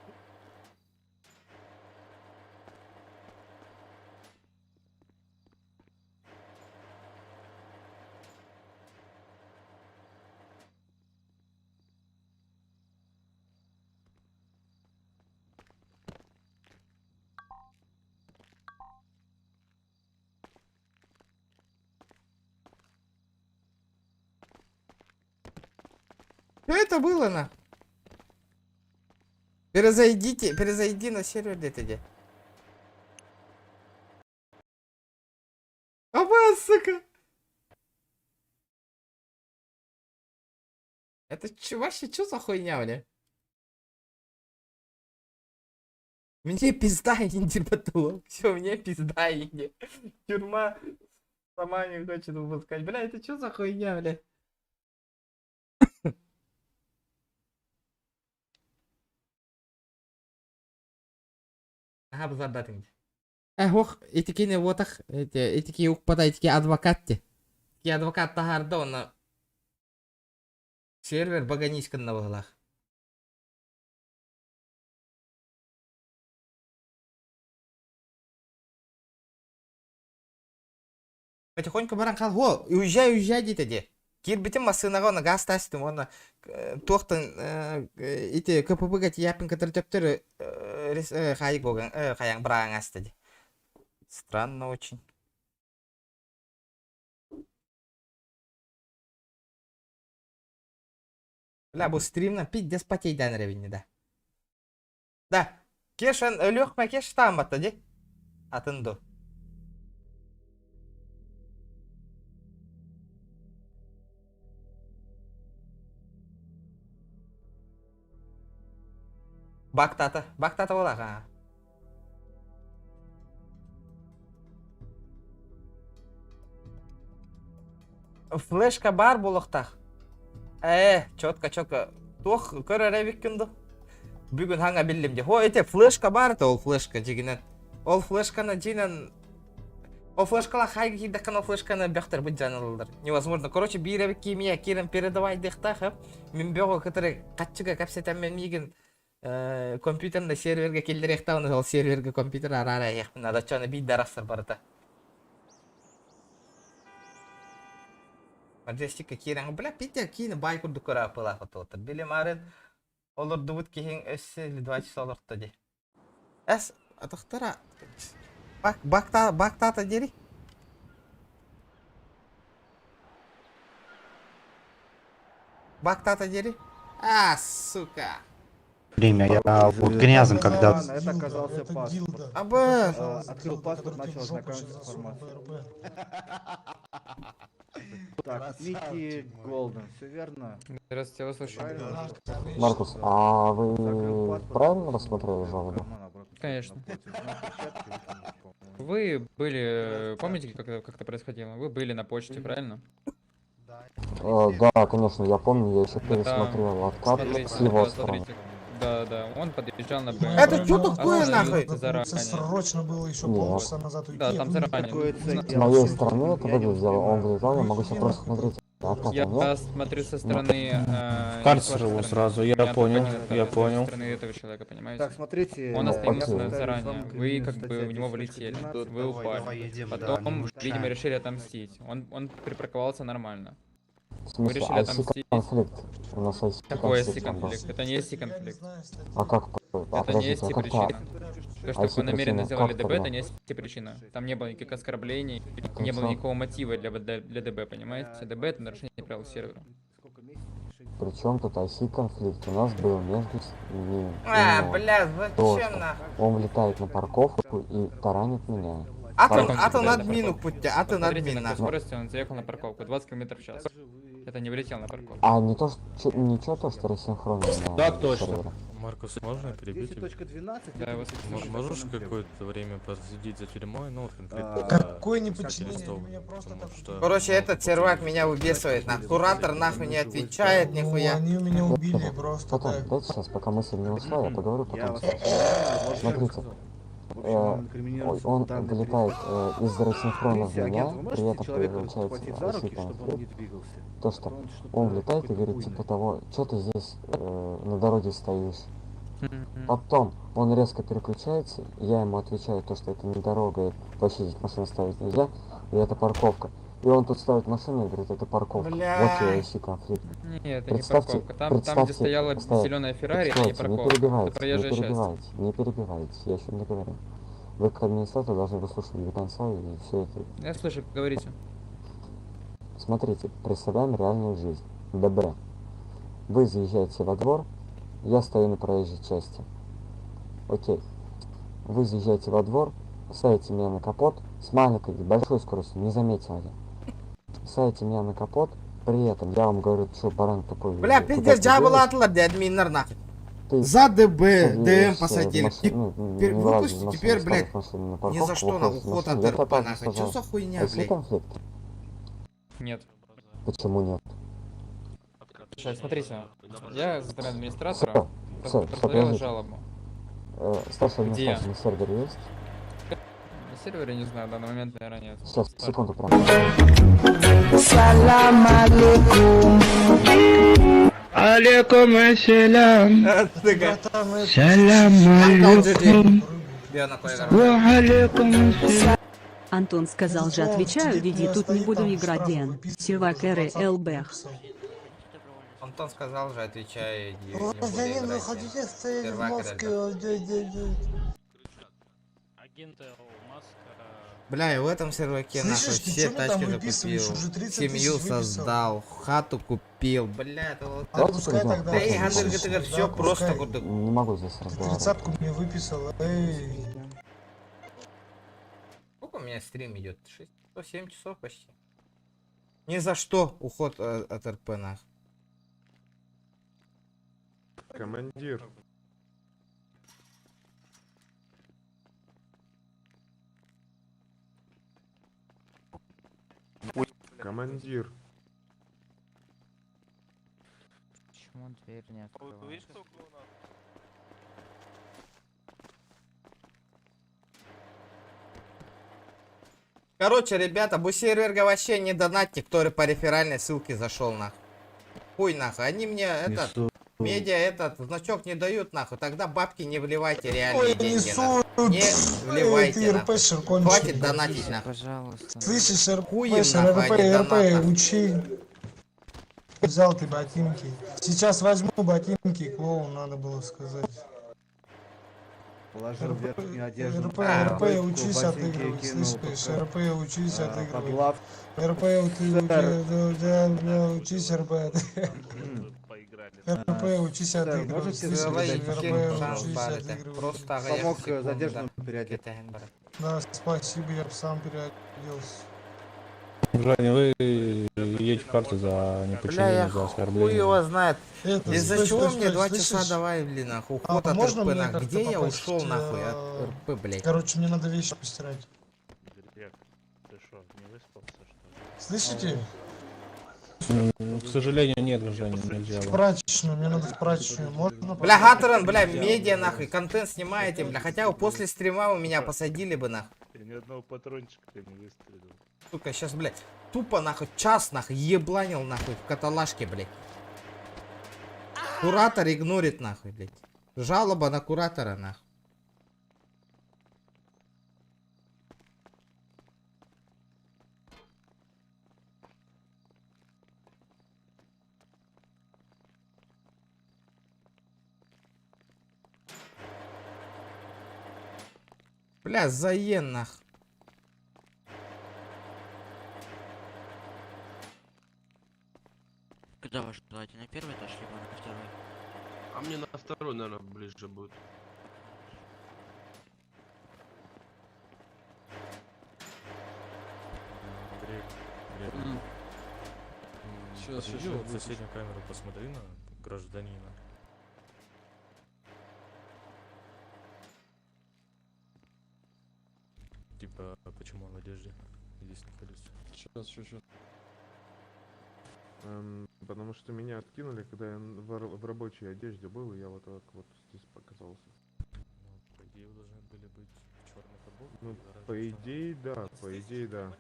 Что это было, на? Перезайди на сервер где-то где. Аба, сука! Это вообще что за хуйня, бля? Мне пизда инди потом. Все, мне пизда инди. Тюрьма сама не хочет выпускать. Бля, это что за хуйня, бля? Ага, базардатың. Ох, этикене вотах, этики укпада, этики адвокатте. Ки адвокат тахарда, оны сервер баганискан на валах. Потихоньку баран кал, о, уезжай, дейді де. Кирбитим машинаға оны газ тастым, оны тоқтын, ите КПБ-ға тияпын кітіртептері қайық болған, қаяң бірағын асты де. Странно очень. Бля, бұл стримна пиздец потейден ревені, да. Да, кешен, өліқма кеш там бата, де? Атынды. Бактата болақ, а. Флешка бар болықтақ. Чотка. Тоқ көрі рәбек күнді. Бүгін хаңа білдім де. Ете флешка бар еді, ол флешка жегінен. Ол флешканы жинен... Ол флешкала хайғы кейдіққан ол флешканы бәқтір бұд жанылылдар. Невозможно. Короче, бір рәбек кеймия керін передавай дектақ. Мен бөғі кітірі қатшыға кәпсетен мен мейгін компьютерный серверге келдіректі, оны ол серверге компьютер ара-ара еқпін. Адачаны бейді арастыр барыта. Majestic'e kiren. Bля, Питер кийин бай курду кора пыла фототор. Билем арын олар дубут кийин өссө 2 часа олар тоди. Эс атактара бактата дери. Бактата дери. А, сука. Время, я вот грязен, когда... Это оказался паспорт. Открыл паспорт, начал ознакомиться с информацией. Так, Микки Голден, все верно? Здравствуйте, я вас слушаю. Маркус, а вы правильно рассмотрели жалобу? Конечно. Вы были, помните, как это происходило? Вы были на почте, правильно? Да, конечно, я помню, я еще пересмотрел откат с его стороны. Да, он подъезжал на БМВ. Это что такое нахуй? Срочно было еще полчаса назад уйти. Да, там заранее. С моей стороны это выглядело, он вылетал, я могу сейчас просто смотреть. Я смотрю со стороны... Карцер его сразу, я понял. Со стороны этого человека, понимаете? Так, смотрите... Он остановился заранее. Вы как бы в него влетели. Вы упали. Потом, видимо, решили отомстить. Он припарковался нормально. В смысле, IC-конфликт? У нас IC-конфликт. Какой IC-конфликт? Это не IC-конфликт. А как? Это не IC-причина. То, что вы намеренно сделали ДБ, это не IC-причина. Там не было никаких оскорблений, не было никакого мотива для ДБ, понимаете? ДБ это нарушение правил сервера. Причем тут IC-конфликт у нас был между ними. Бля, зачем нахуй? Он влетает на парковку и таранит меня. А то над мину путя, а то над мину. На скорости он заехал на парковку 20 км в час. Это не влетел на парковку. А не то, что ничего, то, что рассинхронно. Да, точно. Маркус, можно перебить? 10.12. Да, я вас Можешь какое-то время посидеть за тюрьмой, ну вот конкретно. Какое не подчинение, меня просто так... Короче, этот сервак меня выбесывает, нахуй. Куратор нахуй не отвечает, нихуя. Они меня убили просто Потом, так. дайте сейчас, пока мысль не ушла, я поговорю потом. Смотрите. Он вылетает из рассинхрона в меня, при этом получается IC-конфликт. То, что он влетает и говорит типа того, что ты здесь на дороге стоишь. Потом он резко переключается, я ему отвечаю то, что это не дорога, вообще здесь машину ставить нельзя, и это парковка. И он тут ставит машину и говорит, это парковка. Бля. Вот я IC-конфликт. Нет, это не парковка. Там, где стояла зеленая Феррари, это не парковка. Это проезжая часть. Не перебивайте, я еще не говорю. Вы как администратор должны выслушать до конца и все это. Я слышу, говорите. Смотрите, представляем реальную жизнь. ДБ. Вы заезжаете во двор, я стою на проезжей части. Окей. Вы заезжаете во двор, ставите меня на капот с маленькой, большой скоростью, не заметил я. Ставите меня на капот, при этом я вам говорю, что баран тупой. Бля, пиздец, джабла атлар, админнар нахуй. За ДБ, ДМ посадили. Выпусти теперь, блядь, ни за что на уход от РП нахуй. Чё за хуйня, блядь? Нет. Почему нет? Сейчас, смотрите, я со стороны администратора посмотрел жалобу. Старший администратор на сервере есть? На сервере не знаю, в данный момент, наверное, нет. Сейчас, секунду прям. Салам алейкум. Алейкум ассалам. Салам алейкум. Ва алейкум ассалам. Антон сказал же, отвечаю, веди, тут не буду играть Ден. Сервак РЛБ. Антон сказал же, отвечаю, иди. Вы хотите стоять в Москве? Бля, и в этом серваке нахуй все тачки же купил, семью создал, хату купил, бля, это вот... Отпускай тогда. Эй, все просто круто. Не могу здесь разговаривать. 30-ку мне выписал, эй. Сколько у меня стрим идет? 6-7 часов почти. Ни за что уход от РП нах. Командир. Командир. Почему дверь не открывается? Короче, ребята, бусерверга вообще не донатьте, который по реферальной ссылке зашел нахуй. Хуй нахуй, они мне этот, медиа этот значок не дают нахуй, тогда бабки не вливайте реальные деньги нахуй. Не вливайте нахуй. Хватит донатить нахуй. Пожалуйста. Слышишь, Хуем нахуй, а не донат нахуй. учи. Взял ты ботинки. Сейчас возьму ботинки, клоун, надо было сказать. Положил верхнюю одежду. РП, учись отыгрывать, слышишь? РП, учись отыгрывать. РП, учись РП. РП, учись отыгрывать. Можете помог задержанному переодеться. Да, спасибо, я бы сам переоделся. Женя, вы едете в карту за Бля, неподчинение, я за хуй оскорбление. его знает. Это, Из-за стой, чего стой, мне стой, 2 часа слышишь? давай, блин, нахуй, уход от можно РП, мне нахуй. как-то Где я попасть, ушел, нахуй, от РП, блядь? Короче, мне надо вещи постирать. Ты что, не выспался, что ли? Слышите? К сожалению, нет, Женя, нельзя. В прачечную, мне надо в прачечную. Можно? Бля, Гаттерен, бля, медиа, нахуй, контент снимаете, бля. Хотя бы после стрима вы меня посадили бы, нахуй. Ни одного патрончика ты не выстрелил. Сука, сейчас, блядь, тупо, нахуй, час, нахуй, ебланил, нахуй, в каталажке, блядь. Куратор игнорит, нахуй, блядь. Жалоба на куратора, нахуй. Бля, заен, нахуй. Куда вы желаете? На первый этаж, либо на второй? А мне на второй, наверное, ближе будет. Сейчас, в соседнюю камеру посмотри на гражданина. Типа, почему он в одежде здесь находится? Сейчас. Потому что меня откинули, когда я в рабочей одежде был, и я вот так вот здесь показался. Ну, по идее, вы должны были быть в черной футболке. Ну, по идее, да.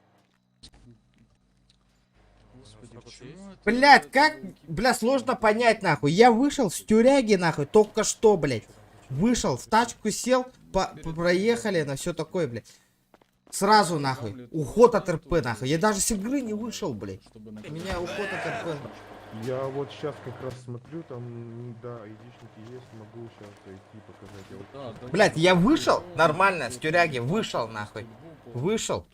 Господи, почему это... Блядь, как, бля, сложно понять, нахуй. Я вышел с тюряги, нахуй, только что, блядь. Вышел, в тачку сел, проехали, на все такое, блядь. Сразу, нахуй, уход от РП, нахуй. Я даже с игры не вышел, блядь. У меня уход от РП. Я вот сейчас как раз смотрю, там, да, айдишники есть, могу сейчас зайти показать. Я вот... Блядь, я вышел, нормально, с тюряги, вышел, нахуй. Вышел.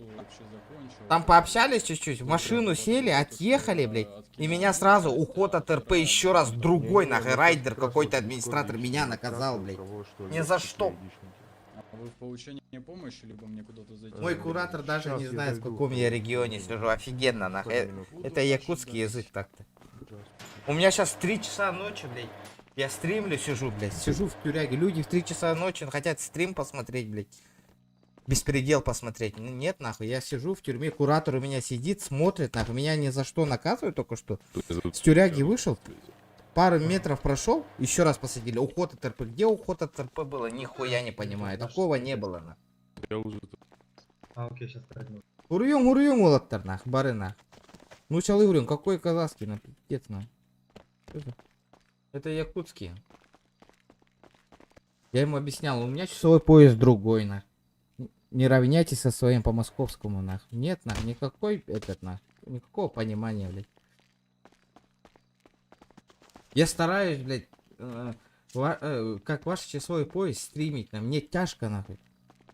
Там пообщались чуть-чуть, в машину сели, отъехали, блядь. И меня сразу уход от РП еще раз другой, нахуй, райдер, какой-то администратор меня наказал, блядь. Ни за что. А вы в получении помощи, либо мне куда-то зайти? Мой куратор даже не знает, в каком я регионе сижу. Офигенно, нахуй. Это якутский язык так-то. У меня сейчас 3 часа ночи, блядь. Я стримлю, сижу, блядь. Сижу в тюряге. Люди в 3 часа ночи хотят стрим посмотреть, блядь. Беспредел посмотреть. Нет, нахуй. Я сижу в тюрьме, куратор у меня сидит, смотрит, нахуй. Меня ни за что наказывают только что. С тюряги вышел. Пару метров прошел, еще раз посадили. Уход от РП. Где уход от РП было? Нихуя не понимаю. Такого не было, нахуй. Окей, сейчас пройдем. Урьем, улаттар, нахуй, бары, нахуй. Ну, чалы, говорю, какой казахский, на пиздец, нахуй. Это якутские. Я ему объяснял, у меня часовой пояс другой, нахуй. Не равняйтесь со своим по московскому, нахуй. Нет, нахуй, никакой этот, нахуй. Никакого понимания, блядь. Я стараюсь, блядь, как ваш часовой пояс стримить, мне тяжко, нахуй.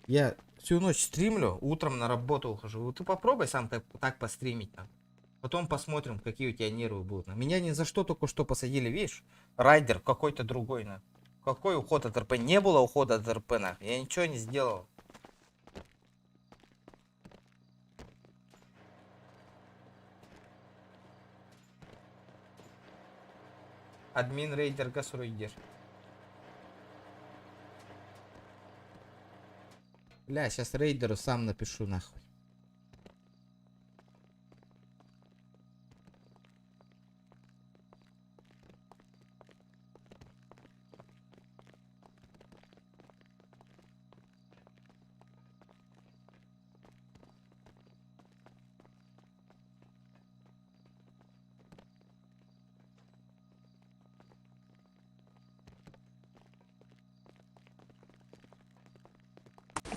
Я всю ночь стримлю, утром на работу ухожу. Вот ты попробуй сам так постримить, нахуй. Потом посмотрим, какие у тебя нервы будут. Меня ни за что только что посадили, видишь? Райдер какой-то другой, нахуй. Какой уход от РП? Не было ухода от РП, нахуй. Я ничего не сделал. Админ рейдер гасруйдер. Бля, сейчас рейдеру сам напишу, нахуй.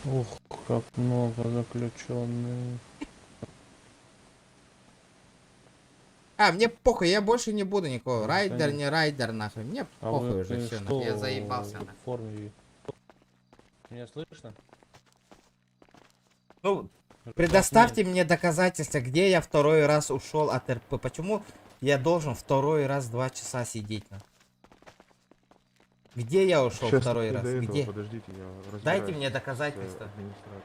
Ух, как много заключенных. А, мне похуй, я больше не буду никого. Райдер, не райдер, нахуй. Мне А похуй вы уже все, что, нахуй. Я заебался, в нахуй. форме? Меня слышно? Ну, предоставьте мне доказательства, где я второй раз ушел от РП. Почему я должен второй раз 2 часа сидеть, нахуй? Где я ушел Сейчас второй не раз? до этого, Где? подождите, я разбираюсь Дайте мне с доказательства. администрацией.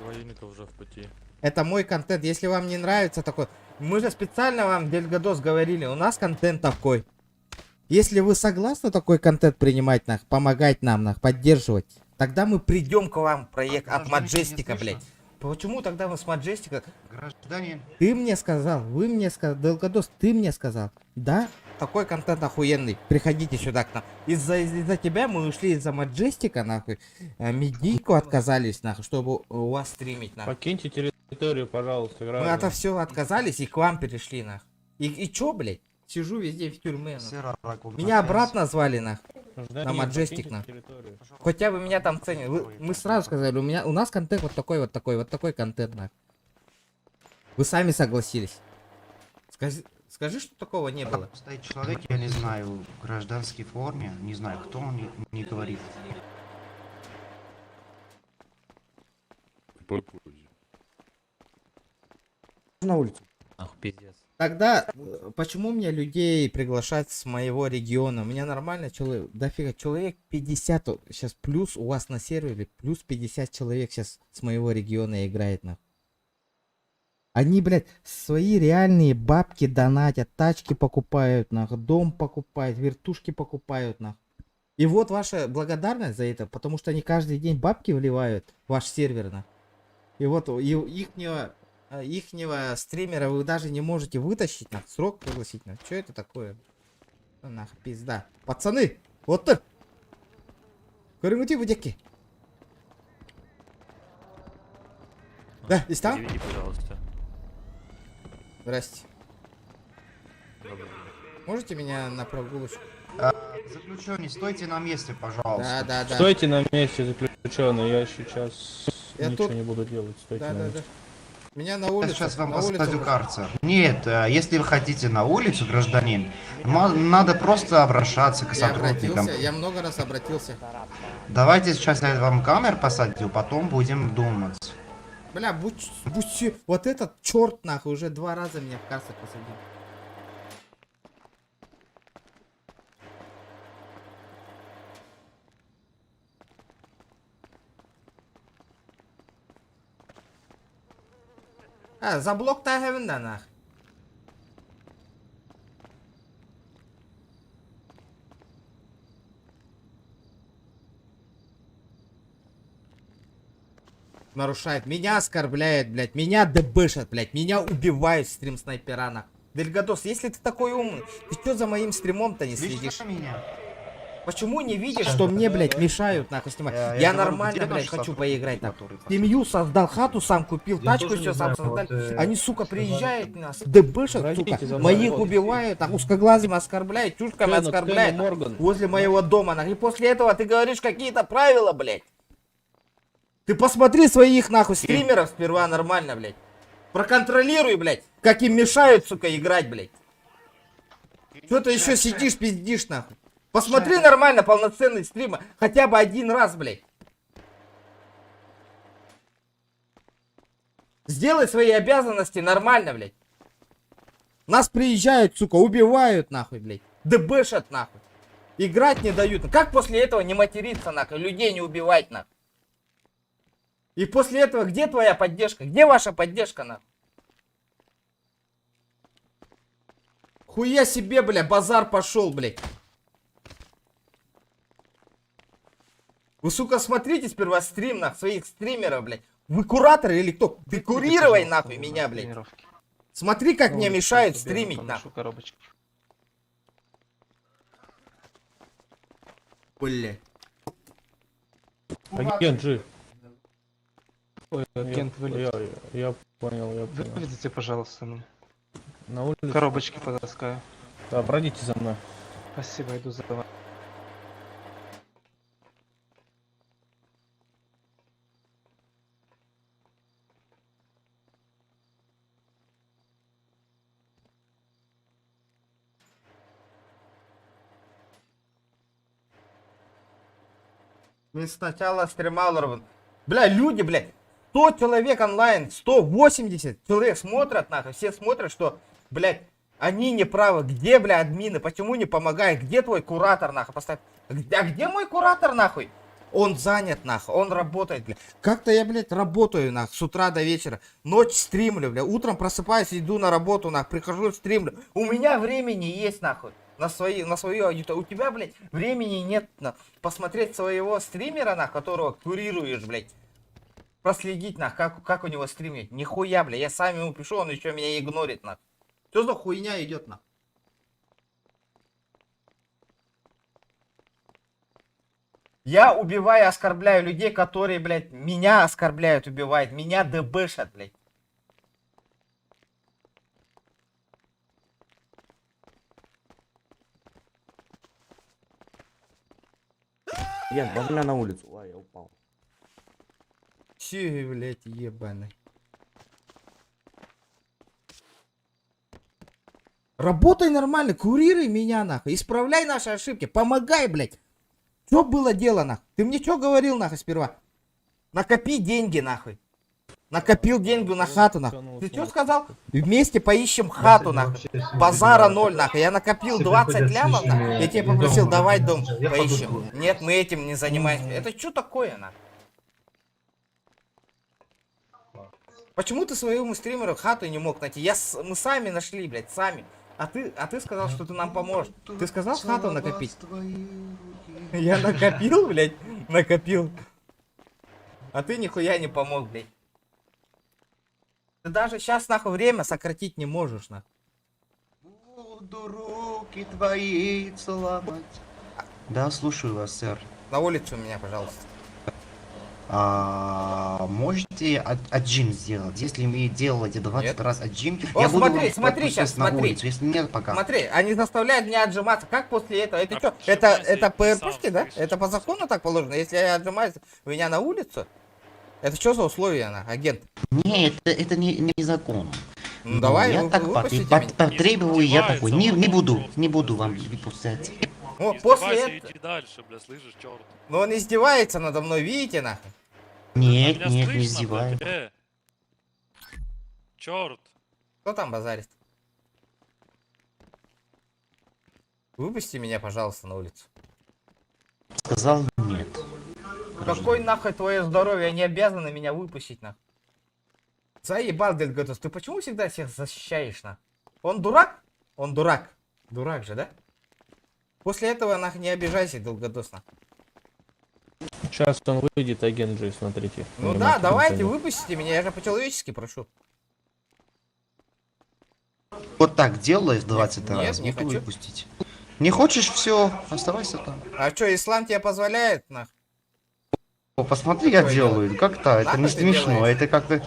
Два юнита уже в пути. Это мой контент. Если вам не нравится такой... Мы же специально вам, Дельгадос, говорили, у нас контент такой. Если вы согласны такой контент принимать, нах, помогать нам, нах, поддерживать, тогда мы придем к вам в проект от Маджестика, блядь. Почему тогда мы с Маджестика... Гражданин. Ты мне сказал, вы мне сказал, Дельгадос, ты мне сказал. Да, такой контент охуенный. Приходите сюда к нам. Из-за тебя мы ушли из-за Маджестика, нахуй. Медийку отказались, нахуй, чтобы у вас стримить, нахуй. Покиньте территорию, пожалуйста, Мы граждане. это все отказались и к вам перешли, нахуй. И чё, блядь? Сижу везде в тюрьме, нахуй. Меня обратно звали, нахуй. Гражданин, На Маджестик, покиньте нахуй. территорию. Хотя бы меня там ценят. Мы сразу сказали, у нас контент вот такой контент, нахуй. Вы сами согласились. Скажи, что такого не было. Стоит человек, я не знаю, в гражданской форме, не знаю, кто он, не говорит. На улицу. Ах, пиздец. Тогда почему мне людей приглашать с моего региона? У меня нормально человек, дофига, человек 50, сейчас плюс у вас на сервере, плюс 50 человек сейчас с моего региона играет, нахуй. Они, блядь, свои реальные бабки донатят, тачки покупают, нахуй, дом покупают, вертушки покупают, нахуй. И вот ваша благодарность за это, потому что они каждый день бабки вливают в ваш сервер, нахуй. И вот ихнего стримера вы даже не можете вытащить, нахуй, срок пригласить, нахуй. Что это такое? Нахуй, пизда. Пацаны, вот так. Көріңіте будеки. Да, и там? Переведи, пожалуйста. Здрасте. Можете меня на прогулочку? Заключенный, стойте на месте, пожалуйста. Да. Стойте на месте, заключенный, я сейчас Я ничего тут- не буду делать. Стойте на месте. Меня на Я улице. сейчас вам на улицу посадю бросили. карцер. Нет, если вы хотите на улицу, гражданин, надо просто обращаться к Я сотрудникам. обратился, я много раз обратился. Давайте сейчас я вам камер посадю, потом будем думать. Бля, будь вот этот черт нахуй уже 2 раза меня в карцер посадил. За блок тагывында нах. Нарушает. Меня оскорбляет, блядь. Меня дебышат, блядь. Меня убивают стрим снайпера, нах. Дельгадос, если ты такой умный, ты что за моим стримом-то не следишь? Почему не видишь, что мне, блядь, мешают, нахуй, снимать? Я говорю, нормально, где блядь, наш хочу сотрудник, поиграть, нахуй. который Семью создал, хату сам купил, Я тачку тоже все не сам знаю, создали. вот, Они, сука, приезжают нас, дебышат, сука, Пройдите за мной, моих вот. убивают, так узкоглазым оскорбляют, чушками Кеннет, оскорбляют Кеннет Морган. возле моего дома, нахуй. И после этого ты говоришь какие-то правила, блядь. Ты посмотри своих, нахуй, стримеров сперва нормально, блядь. Проконтролируй, блядь, как им мешают, сука, играть, блядь. Что ты еще сидишь, пиздишь, нахуй? Посмотри нормально полноценный стрим, хотя бы один раз, блядь. Сделай свои обязанности нормально, блядь. Нас приезжают, сука, убивают, нахуй, блядь. Дебешат, нахуй. Играть не дают. Как после этого не материться, нахуй, людей не убивать, нахуй? И после этого где твоя поддержка? Где ваша поддержка, нахуй? Хуя себе, бля, базар пошел, блядь. Вы, сука, смотрите сперва стрим, нахуй, своих стримеров, блядь. Вы кураторы или кто? Ты курируй, нахуй, меня, блядь. Смотри, как мне мешают стримить, нахуй. Бля. Агент G. Ой, агент, Я понял, я понял. Выведите, пожалуйста, На улице. коробочки потаскаю. Да, пройдите за мной. Спасибо, иду за вами. Блин, сначала стримал, Робин. Бля, люди, блядь, 100 человек онлайн, 180 человек смотрят, нахуй, все смотрят, что, блядь, они не правы. Где, бля, админы, почему не помогают? Где твой куратор, нахуй, поставь? А где мой куратор, нахуй? Он занят, нахуй, он работает, бля. Как-то я, блядь, работаю, нахуй, с утра до вечера. Ночь стримлю, бля, утром просыпаюсь, иду на работу, нахуй, прихожу, стримлю. У меня времени есть, нахуй. На свою аудиторию. У тебя, блядь, времени нет на посмотреть своего стримера, на которого курируешь, блядь. Проследить, как у него стримить. Нихуя, блядь. Я сам ему пишу, он еще меня игнорит, нахуй. Что за хуйня идет, нахуй? Я убиваю, оскорбляю людей, которые, блядь, меня оскорбляют, убивают. Меня дбшат, блядь. Ян, можно на улицу? Ой, я упал. Че, блядь, ебаный. Работай нормально, курируй меня, нахуй. Исправляй наши ошибки, помогай, блядь. Что было дело, нахуй? Ты мне что говорил, нахуй, сперва? Накопи деньги, нахуй. Накопил деньги на хату, нахуй. Ты что сказал? Вместе поищем хату, нахуй. Базара 0, нахуй. Я накопил 20 лямов, нахуй. Я тебе попросил, давай дом поищем. Нет, мы этим не занимаемся. Это что такое, нахуй? Почему ты своему стримеру хату не мог найти? Мы сами нашли, блядь, сами. А ты сказал, что ты нам поможешь. Ты сказал хату накопить? Я накопил, блядь, накопил. А ты нихуя не помог, блядь. Ты даже сейчас, нахуй, время сократить не можешь, нахуй. Буду руки твои целовать. Да, слушаю вас, сэр. На улицу меня, пожалуйста. Можете отжим сделать? Если вы делаете 20 раз отжим, я буду смотри сейчас, на смотри. улицу. Если нет, пока. Смотри, они заставляют меня отжиматься. Как после этого? Это что? Это ПРПшки, да? Это по закону так положено? Если я отжимаюсь, меня на улицу? Это что за условия, агент? Нет, это не закон. Ну, давай, я так потребую, я такой. Не буду вам выпускать. О, после этого... Иди дальше, бля, слышишь, черт. Но он издевается надо мной, видите, нахуй? Нет, не издеваюсь. Черт. Кто там базарит? Выпусти меня, пожалуйста, на улицу. Сказал нет. Какой нахуй твое здоровье? Они обязаны меня выпустить, нахуй. Заебал, Дельготус, ты почему всегда всех защищаешь, нахуй? Он дурак? Он дурак. Дурак же, да? После этого, нахуй, не обижайся, Дельготус, нахуй. Сейчас он выйдет, агент же, смотрите. Ну да, давайте, выпустите меня, я же по-человечески прошу. Вот так делаешь 20 раз, Нет, не буду хочу. выпустить. Не хочешь, все, оставайся там. А что, ислам тебе позволяет, нахуй? О, посмотри, я делаю. Как-то, это не смешно, это как-то...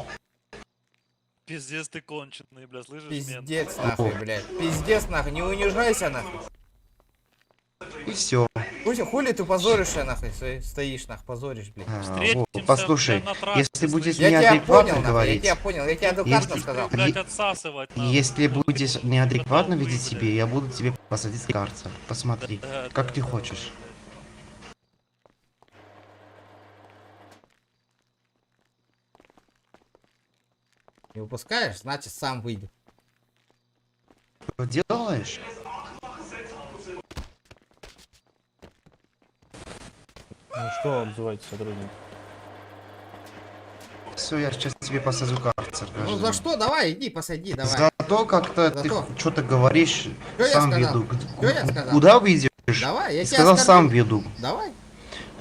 Пиздец ты конченый, бля, слышишь? Пиздец, нахуй, блядь. Пиздец, нахуй, не унижайся, нахуй. И все. Хули ты позоришься, нахуй, стоишь, нахуй, позоришь, блядь. Послушай, если будешь я тебя неадекватно понял, говорить... я тебе адекватно сказал. Если будешь неадекватно видеть себе, я буду тебе посадить в карцер. Посмотри, как ты хочешь. Не выпускаешь, значит сам выйду. Что делаешь? Ну что обзываете сотрудника? Все, я сейчас тебе посажу карцер. Ну за что? Давай, иди, посади, давай. За то, как-то ты что-то говоришь, Что сам я сказал? веду. Что я сказал? Куда выйдешь? Давай, я тебя сказал, оскорбил. сам веду. Давай.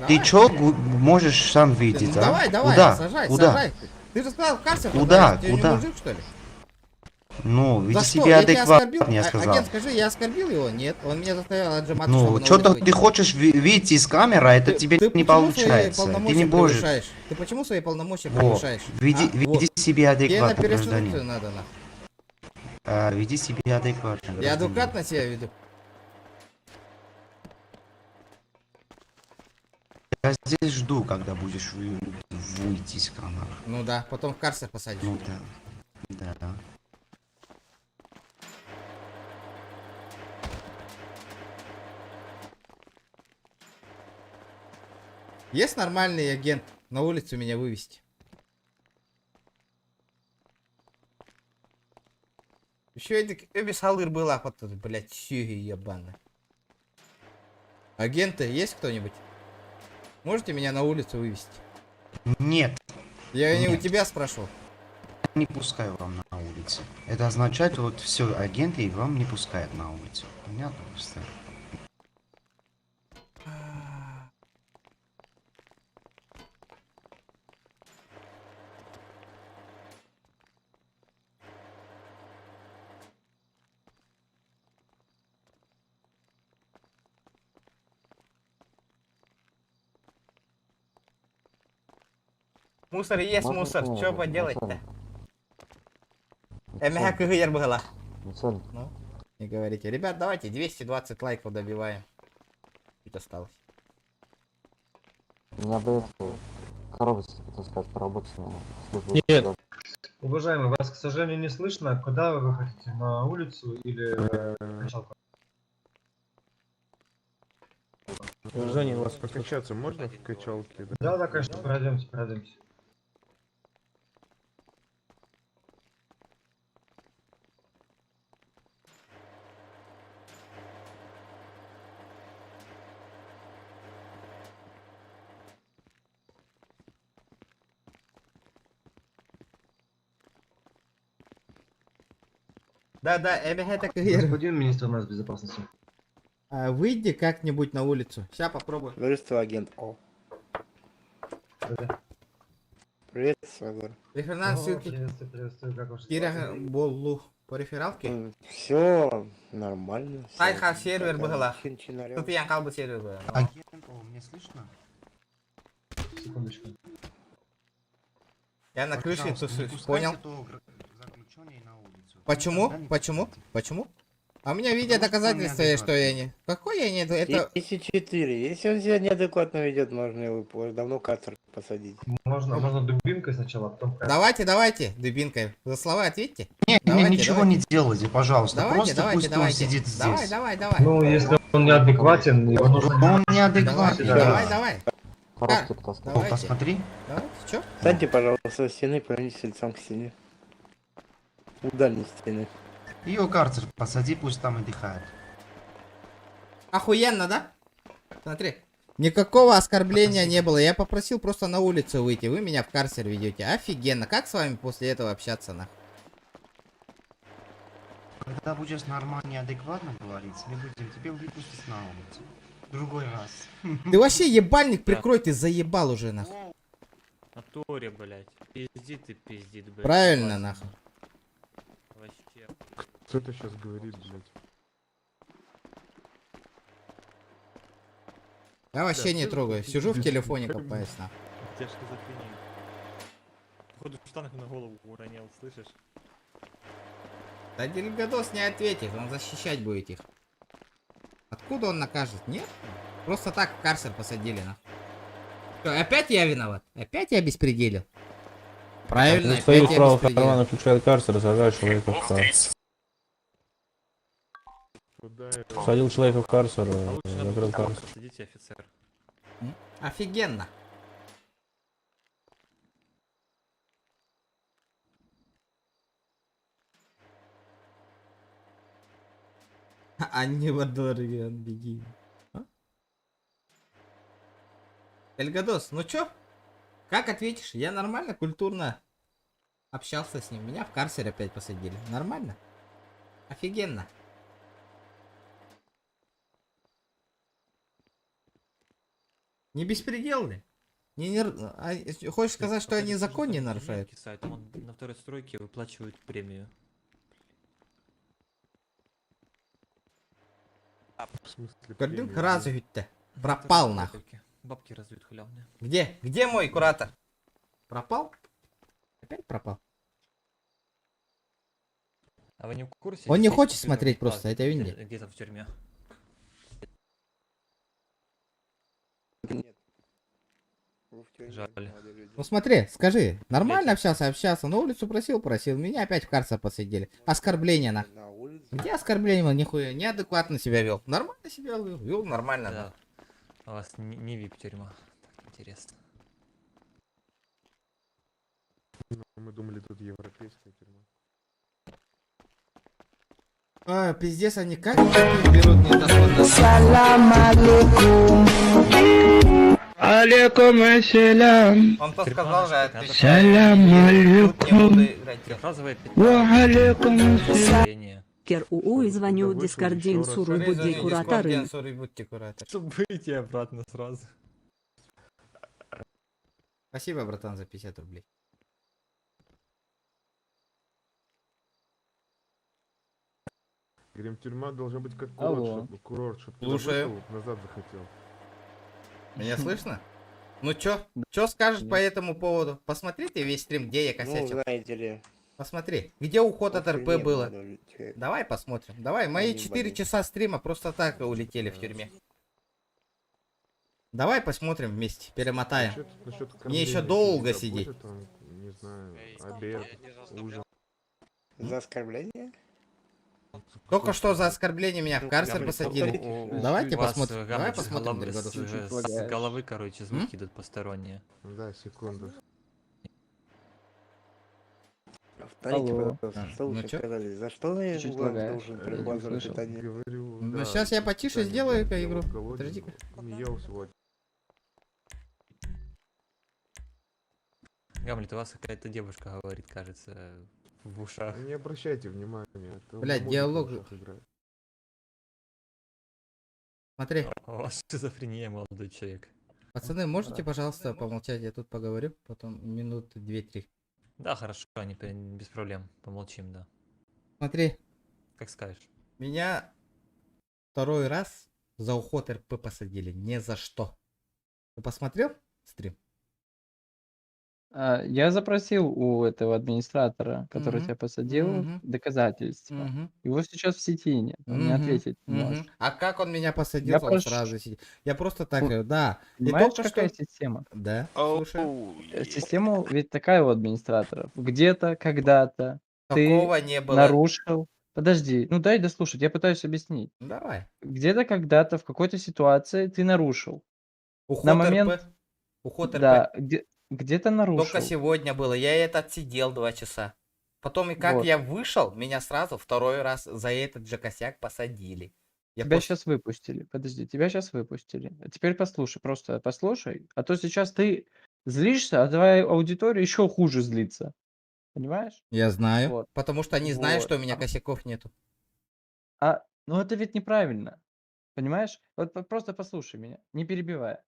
Ты чё можешь сам видеть, а? Давай, Куда? сажай, Куда? сажай. Ты же сказал в карцер. Куда? Ты не Куда? мужик, что ли? Ну, За веди что? себя Я тебя адекватно, оскорбил? я сказал. Агент, скажи, я оскорбил его? Нет, он меня заставил отжиматься. Ну, что-то ты хочешь видеть из камеры, а это тебе не получается. Ты не можешь. Ты почему свои полномочия Во, превышаешь? веди себя Тебе на адекватно, перестройку гражданин. надо, нахуй. Веди себя адекватно, Я гражданин. адекватно себя веду. Я здесь жду, когда будешь выйти из канала. Ну да, потом в карцер посадишь. Ну да. Да. Есть нормальный агент на улицу меня вывести? Еще без халыр была, блядь, сюги ебаная. Агенты есть кто-нибудь? Можете меня на улицу вывести? Нет. Я не у Нет. тебя спрашивал. Не пускаю вам на улицу. Это означает, вот все, агенты вам не пускают на улицу. Понятно просто? Мусор есть Можно мусор, я что говорю? поделать-то? Начальник. Эмеха была. Начальник. Ну, не говорите. Ребят, давайте 220 лайков добиваем. Чуть осталось. У меня бы коробочки, так сказать, поработать на службу. Нет. Уважаемый, вас, к сожалению, не слышно. Куда вы выходите? На улицу или качалку? Женя, вас покачаться можно в качалке? Да, да, конечно, пройдемте. Да, Эмеха так и Господин министр у нас безопасности. выйди как-нибудь на улицу. Сейчас попробую. Приветствую, агент О. Приветствую, говорю. Референс ссылки. Приветствую, как ваш Кира Боллу. По рефералке? Все нормально. Сайха сервер была. Тут я бы сервер был. Агент, мне слышно? Секундочку. Я на крыше Пожалуйста, тусуюсь, не понял? пускайте заключенных на улицу. Почему? Никогда не Почему? Почему? А у меня видео доказательства есть, что я не... Какой я не... Это... 1004. Если он себя неадекватно ведет, можно его давно картер посадить. Можно дубинкой сначала, а потом... Давайте, дубинкой. За слова ответьте. Нет, Давайте, ничего давайте. не делайте, пожалуйста. Просто пусть он сидит здесь. Давай. Ну, если он неадекватен, его нужно... Он неадекватный. Давай. Коробки потаскать. О, посмотри. Давайте, чё? Встаньте, пожалуйста, со стены, повернитесь лицом к стене. У дальней стены. Ее карцер посади, пусть там отдыхает. Охуенно, да? Смотри. Никакого оскорбления не было. Я попросил просто на улицу выйти. Вы меня в карцер ведете. Офигенно. Как с вами после этого общаться, нахуй? Когда будешь нормально и адекватно говорить, мы будем тебе выпустить на улицу. Другой раз. Ты вообще ебальник прикрой, ты заебал уже, нахуй. Натуре, блядь. Пиздит, блядь. Правильно, нахуй. Вообще. Кто это сейчас говорит, блядь? Я вообще не трогаю. Сижу в телефоне, копаюсь, нахуй. Тяжко заклинил. Походу штанах на голову уронил, слышишь? Да Дельгадос не ответит, он защищать будет их. Откуда он накажет? Нет? Просто так в карцер посадили, нахуй. Что, опять я виноват? Опять я беспределил? Правильно, Из опять своих я правых беспределил. карманов включает карцер, сажает человека в карцер. Садил человека в карцер, закрыл карцер. Садите, офицер. Офигенно. А не Вадориан, беги. Эльгадос, ну чё? Как ответишь? Я нормально, культурно общался с ним. Меня в карцер опять посадили. Нормально? Офигенно. Не беспредел ли? Хочешь сказать, что они закон не нарушают? Он на второй стройке выплачивают премию. В смысле? Картинка развит-то. Пропал нахуй. Бабки развит халявные. Где? Где мой куратор? Пропал? Опять пропал? А вы не в курсе? Он не здесь хочет купленный смотреть класс просто, это Винди. Где-то в тюрьме. Жаль. Ну смотри, скажи, нормально общался, на улицу просил, меня опять в карцер посадили. Оскорбление на. Где оскорбление, нихуя, неадекватно себя вел. Нормально себя вел, нормально. Да. У вас не вип тюрьма. Так интересно. Мы думали, тут европейская тюрьма. А, пиздец, они как берут не Салам алейкум. Алейкум ассалам. Он то сказал же, Салам алейкум. Ва алейкум ассалам. Кер УУ и звоню Дискордин Суру Будди Куратары. Чтобы выйти обратно сразу. Спасибо, братан, за 50 рублей. Говорим, тюрьма должна быть как Алло. курорт, чтобы Слушаю. назад захотел. Меня слышно? Ну чё скажешь по этому поводу? Посмотрите весь стрим, где я косячил. Ну, знаете ли. Посмотри, где уход от РП было. Человек. Давай посмотрим. Давай, мои не 4 болеет. часа стрима просто так улетели в тюрьме. Давай посмотрим вместе, перемотаем. Мне еще долго сидеть. Не знаю, обед, ужин. За оскорбление? Только что за оскорбление меня в карцер Гамлет, посадили. Давайте у вас, посмотрим. Давай Гамлет, посмотрим. с ребята. с головы, короче, звуки идут посторонние. Да, секунду. Повторите, Алло. пожалуйста, что Ну вы сейчас чё? сказали? За что я Чуть-чуть вам лагает. должен Я не базу слышал. питания? Говорю, Ну да, сейчас я потише питание сделаю было, игру. голодный Подожди-ка. был, не ел сегодня. Гамлет, у вас какая-то девушка говорит, кажется, в ушах. Не обращайте внимания. это Блядь, музыка в диалог. ушах играет. Смотри. У вас шизофрения, молодой человек. Пацаны, можете, пожалуйста, помолчать? Я тут поговорю, потом минуты 2-3. Да, хорошо, без проблем. Помолчим, да. Смотри. Как скажешь. Меня второй раз за уход РП посадили. Не за что. Ты посмотрел стрим? Я запросил у этого администратора, который Мгм. тебя посадил, Мгм. доказательства. Мгм. Его сейчас в сети нет, он мне Мгм. ответить не Мгм. может. А как он меня посадил, Я он прошу- сразу сидит. Я просто так, Ну, да. И Понимаешь, только какая что... система? Да, слушай. Система ведь такая у администраторов. Где-то, когда-то Такого ты не было. нарушил. Подожди, ну дай дослушать, я пытаюсь объяснить. Давай. Где-то, когда-то, в какой-то ситуации ты нарушил. Уход На момент... РП. Уход РП. Да, где-то нарушил. Только сегодня было. Я это отсидел 2 часа. Потом и как Вот. я вышел, меня сразу второй раз за этот же косяк посадили. Я Тебя после- сейчас выпустили. Подожди, тебя сейчас выпустили. А теперь послушай, просто послушай. А то сейчас ты злишься, а твоя аудитория еще хуже злится. Понимаешь? Я знаю. Вот. Потому что они знают, Вот. что у меня косяков нету. Ну это ведь неправильно. Понимаешь? Вот просто послушай меня, не перебивая.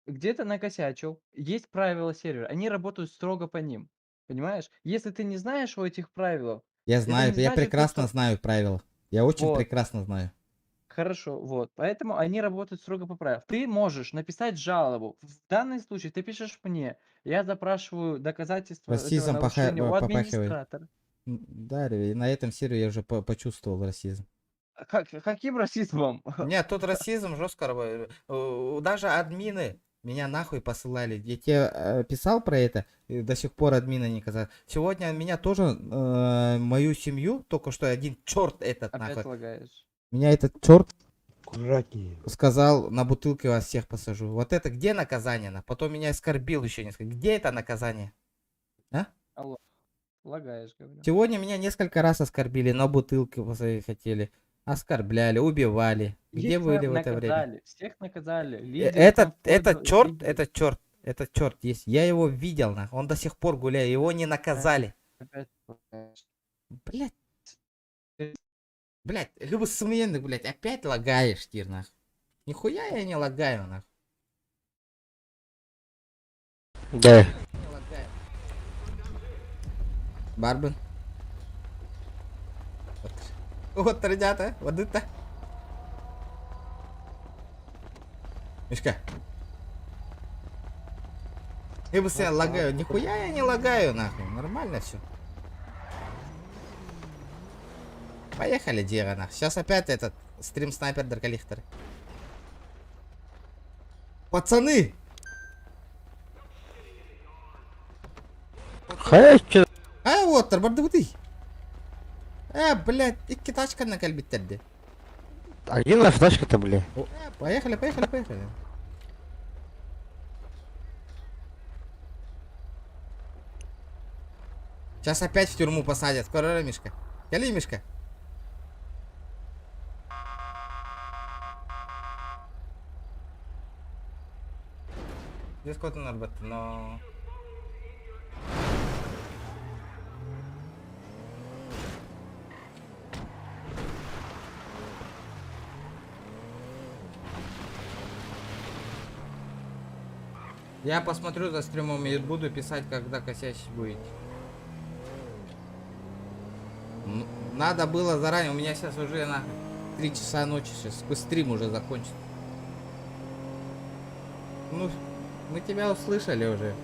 Где-то накосячил. Есть правила сервера. Они работают строго по ним. Понимаешь? Если ты не знаешь о этих правилах, Я это знаю, не я значит, прекрасно что... знаю правила. Я очень Вот. прекрасно знаю. Хорошо, вот. Поэтому они работают строго по правилам. Ты можешь написать жалобу. В данном случае ты пишешь мне. Я запрашиваю доказательства этого Расизм нарушения у попахивает. администратора. Да, и на этом сервере я уже почувствовал расизм. Каким расизмом? Нет, тут расизм жестко работает. Даже админы меня нахуй посылали. Я тебе писал про это, и до сих пор админы не казали. Сегодня меня тоже, мою семью, только что один черт этот Опять нахуй. лагаешь. Меня этот черт Аккуратнее. сказал, на бутылке вас всех посажу. Вот это где наказание? Потом меня оскорбил еще несколько. Где это наказание? А? Алло. Лагаешь, говорю. Сегодня меня несколько раз оскорбили, на бутылке посадить хотели. Оскорбляли, убивали. Где Их были в это время? наказали, всех наказали. Лидеров там вплоть Этот до черт, лидеров. этот черт есть. Я его видел, нахуй. Он до сих пор гуляет, его не наказали. Опять лагаешь. Блять. Блять, смены, блять, опять лагаешь, Тир, нахуй. Нихуя я не лагаю, нахуй. Да. Не лагаю. Барбен. Вот, ребята, вот это. Мишка. Я бы себя лагаю. Нихуя я не лагаю, нахуй. Нормально все. Поехали, Дира, нахуй. Сейчас опять этот стрим снайпер Даркалихтер. Пацаны! Хайчы. Оттыр, барды бұты. Блядь, икки тачканы кәлбеттерді. А где наша тачка-то, бля? Поехали. Сейчас опять в тюрьму посадят. Скоро, Мишка. Кали, Мишка. Здесь кто-то нарбат, но... Я посмотрю за стримом и буду писать, когда косячить будет. Надо было заранее, у меня сейчас уже на 3 часа ночи, сейчас стрим уже закончится. Ну, мы тебя услышали уже.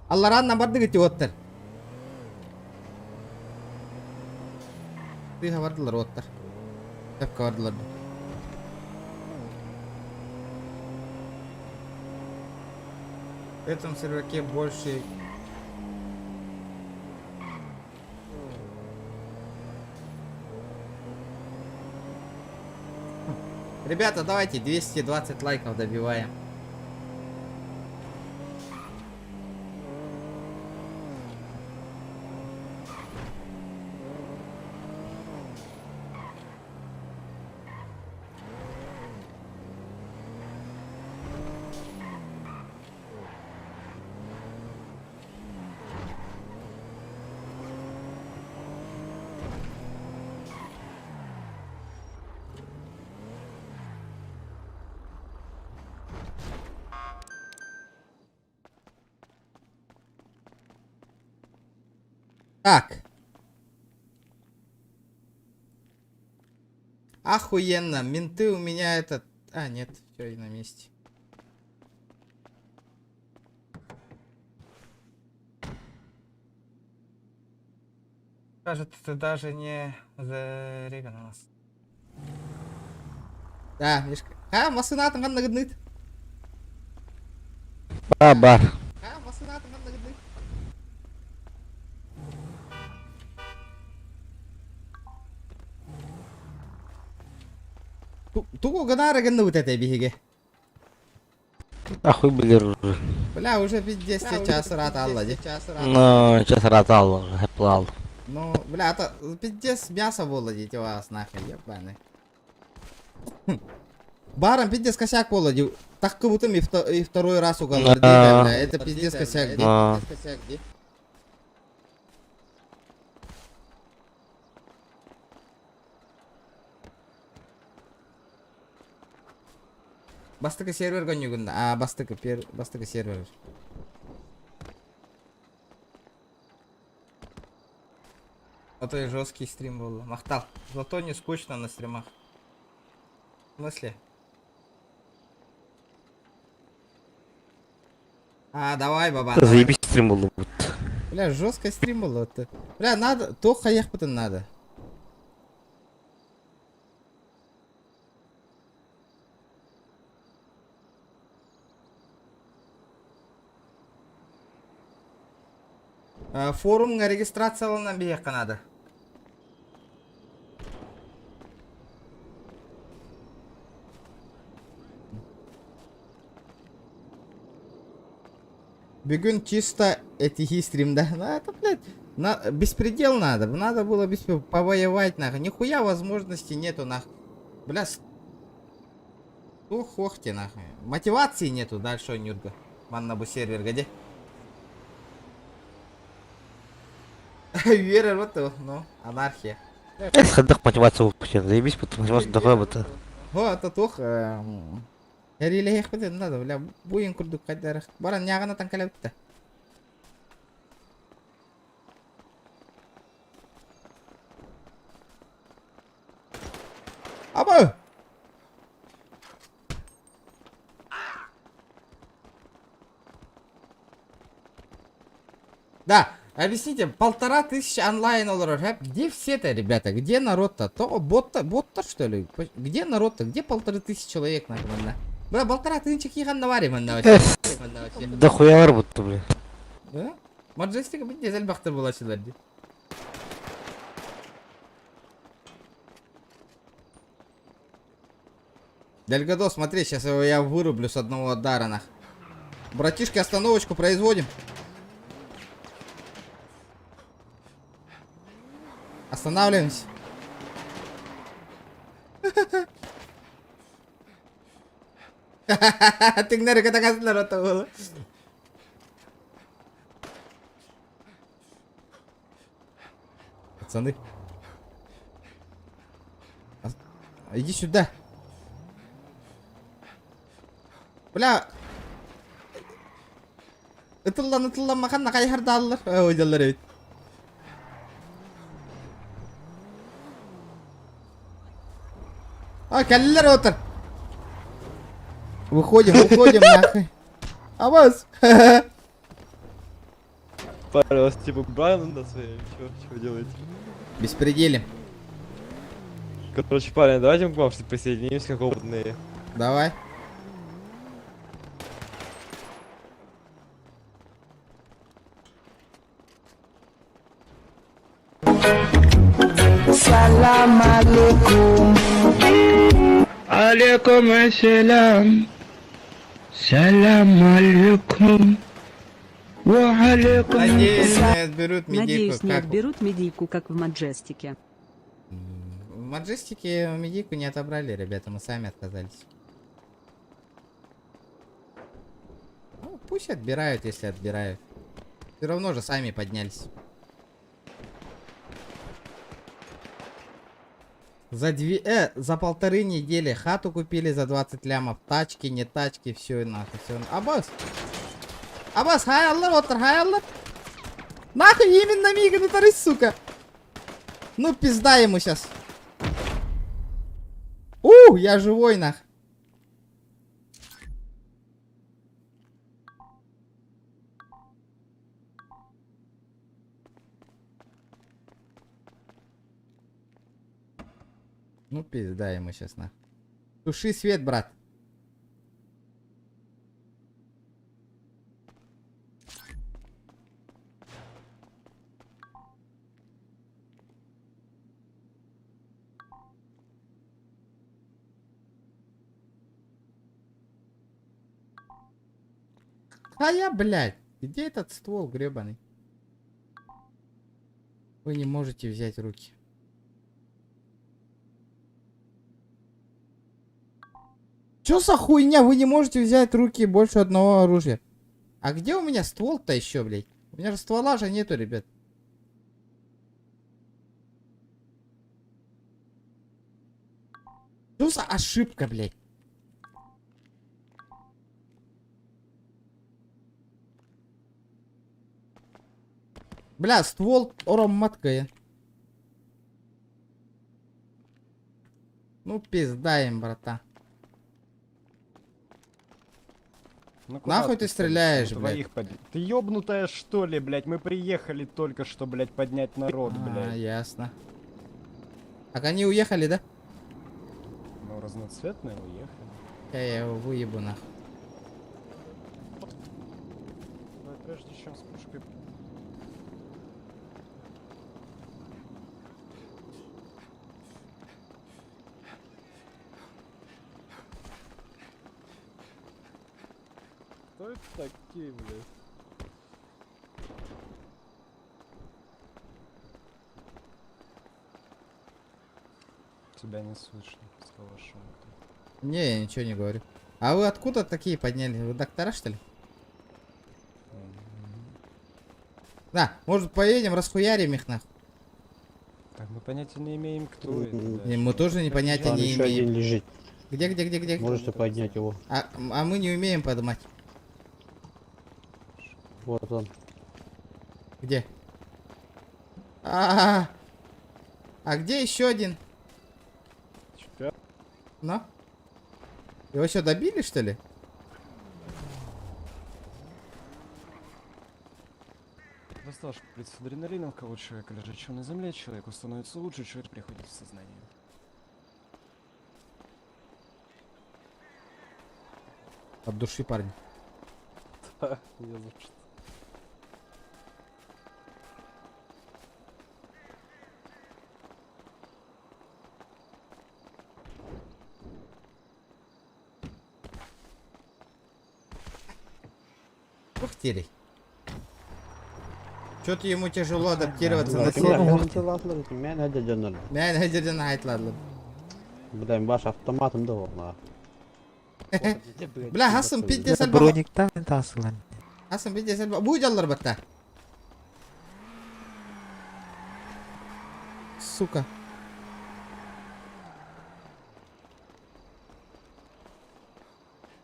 Алларан набарды кетти оттар. Тыга бардылар оттар. Тепке бардылар. В этом серверке больше... Ребята, давайте 220 лайков добиваем. Так. Охуенно. Менты у меня этот... А, нет, все и на месте. Кажется, ты даже не зареган у нас. Да, Мишка. Масынатын қанна гыдныйт. Бар. Масынатын қанна гыдныйт. Туго гынары гынны вот этой беге. Ахуй, блин, уже. Бля, уже пиздец, час рад аллади. Ну, сейчас ратал уже, плал. Ну, бля, это пиздец мясо володить у вас нахер, ебаный. Баром пиздец косяк володил. Так как будто и второй раз уголовный, бля. Это пиздец косяк, где? Бастыка сервер гонюгунда. А, бастыка сервер. Это и жесткий стрим был. Махтал. Зато не скучно на стримах. В смысле? А, давай, баба. Заебись стрим был. Бля, жесткий стрим был. Бля, надо. То хаях потом надо. Форумга регистрацияланан бияққа надо. Бүгін чисто этихи стримда. Ну это, блядь, беспредел надо. Надо было повоевать, нахуй. Нихуя возможностей нету, нахуй. Бля, хохте, нахуй. Мотивации нету дальше, Нюрга. Маннабу сервер, где? Вера, вот то, ну, анархия. Ходок мотивация вообще, заебись, мотивация такое вот. О, татух. Яриле их беден надо, бля, буин курдук кайдарах. Баран ягана танкалабытта. Аба! Да, объясните, 1500 онлайн олар. Где все-то, ребята? Где народ-то? То бот-то что ли? Где народ-то? Где 1500 человек на команда? Бля, 1500 кихан наварим на вообще. Да хуя работа, бля. Да? Маджестика бит дизель бахтер была сюда. Дельгадо, смотри, сейчас его я вырублю с одного удара, нах. Братишки, остановочку производим. Останавливаемся. Ты гнери катакас народ было. Пацаны. Иди сюда. Бля. Ытылдан махан накайхардаллар. Ой, жаллар бит. А, каллер отыр. Выходим нахуй. А вас? Парень, у вас типа Брайан на своей, что делаете? Беспределим. Короче, парень, давайте мы к вам присоединимся как опытные. Давай. Салам алейкум. Алейкум ассалам. Салам алейкум. Надеюсь, не отберут медийку. Надеюсь, не как... отберут медийку, как в Маджестике. В Маджестике медийку не отобрали, ребята, мы сами отказались. Ну, пусть отбирают, если отбирают. Все равно же сами поднялись. За полторы недели хату купили за 20 лямов. Тачки, не тачки, все нахуй, все. Аббас! Аббас, хай аллар, отр, хай аллар! Нахуй именно миганы тары, сука! Ну пизда ему сейчас. Я живой, нах. Ну пизда ему сейчас, нах. Туши свет, брат. А я, блядь, где этот ствол гребаный? Вы не можете взять руки. Чё за хуйня? Вы не можете взять руки больше одного оружия. А где у меня ствол-то еще, блядь? У меня же ствола же нету, ребят. Что за ошибка, блядь? Бля, ствол ором маткая. Ну пизда им, брата. Ну, нахуй ты стреляешь, блядь? Ты ёбнутая что ли, блядь? Мы приехали только что, блядь, поднять народ, блядь. Ясно. Так они уехали, да? Ну, разноцветные уехали. Я его выебу, нахуй. Давай, прежде чем с пушкой... Кто это такие, блядь? Тебя не слышно, слова шума. Не, я ничего не говорю. А вы откуда такие подняли? Вы доктора, что ли? Да, может поедем, расхуярим их, нахуй. Так, мы понятия не имеем, кто это. И мы тоже понятия Там не еще один имеем. лежит. Где? Можете поднять его. А мы не умеем поднимать. Вот он. Где? А где еще один? Ну? Его что, добили, что ли? Достал шприц с адреналином, кого человека лежачего на земле, человеку становится лучше, человек приходит в сознание. От души, парень. Да, не за что. Ух ты. Что-то ему тяжело адаптироваться на Мен хәдәдәннәр. Мен хәдердән айтладым. Будай баш автоматым да вона. Бля, Хасан пидде сәл Брониктан тасылан. Хасан пидде сәл бу жаллар батта. Сука.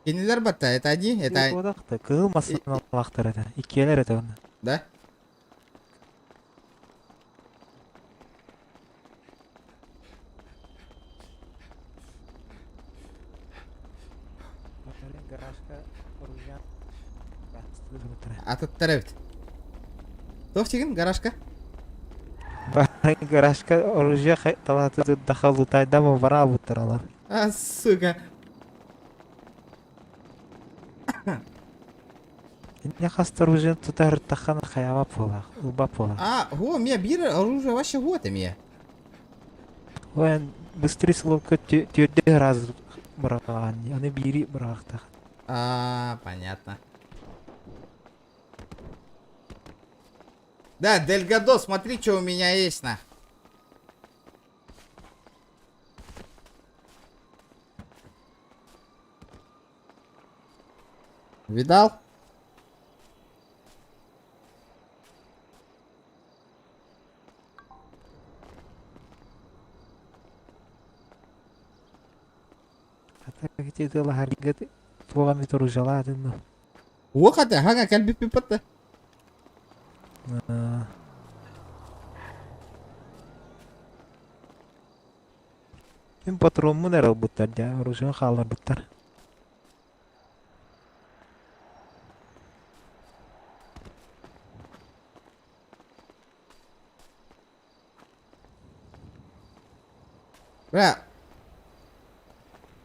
Кинилер батта, это они? Это... Одакта кылмасын вактыр это. Икелер это оны. Да? Атып тарабит. Тоқтеген гаражка? Гаражка оружие талаты дахалу тайдамы бара бутыралар. А, сука. Я хастар оружие тутар тахана хаява пола. Уба пола. А, го, меня бир оружие ваше вот меня. Вен быстрее словка тёрде раз браган. Они бири брахта. А, понятно. Да, Дельгадо, смотри, что у меня есть, на. Видал? Где ты лахаригат? Погами торужала ну. Уходи, хага, кальби пипата. Им патрон мунер буттар да, оружие халар буттар. Бля.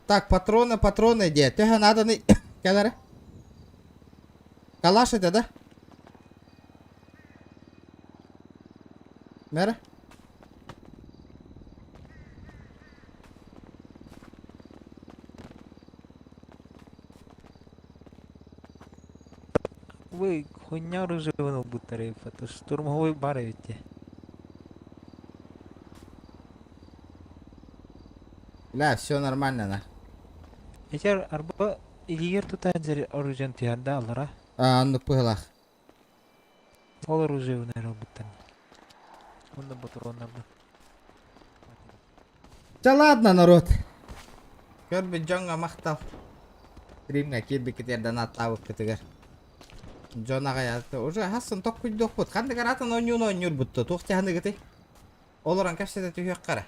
Так, патроны, где? Тебе надо не... Калары? Калаш это, да? Мэра? Вы хуйня оружие буттар, это штурмовой бар ведь. Бля, все нормально, на. Егер арба егер тутанзер оружие тианда алара. А, ну пылах. Ол оружие унер буттар. Он на патронна. Да ладно, народ. Көрбі Джонға мақтал. Стримға келбі кетерден аттауып кетігер. Джон ағай атты. Уже хасын тоқ күдді оқпыд. Қанды қаратын ойнуыр бұтты. Тоқты ханды кетей. Оларан кәпсеті түйек қара.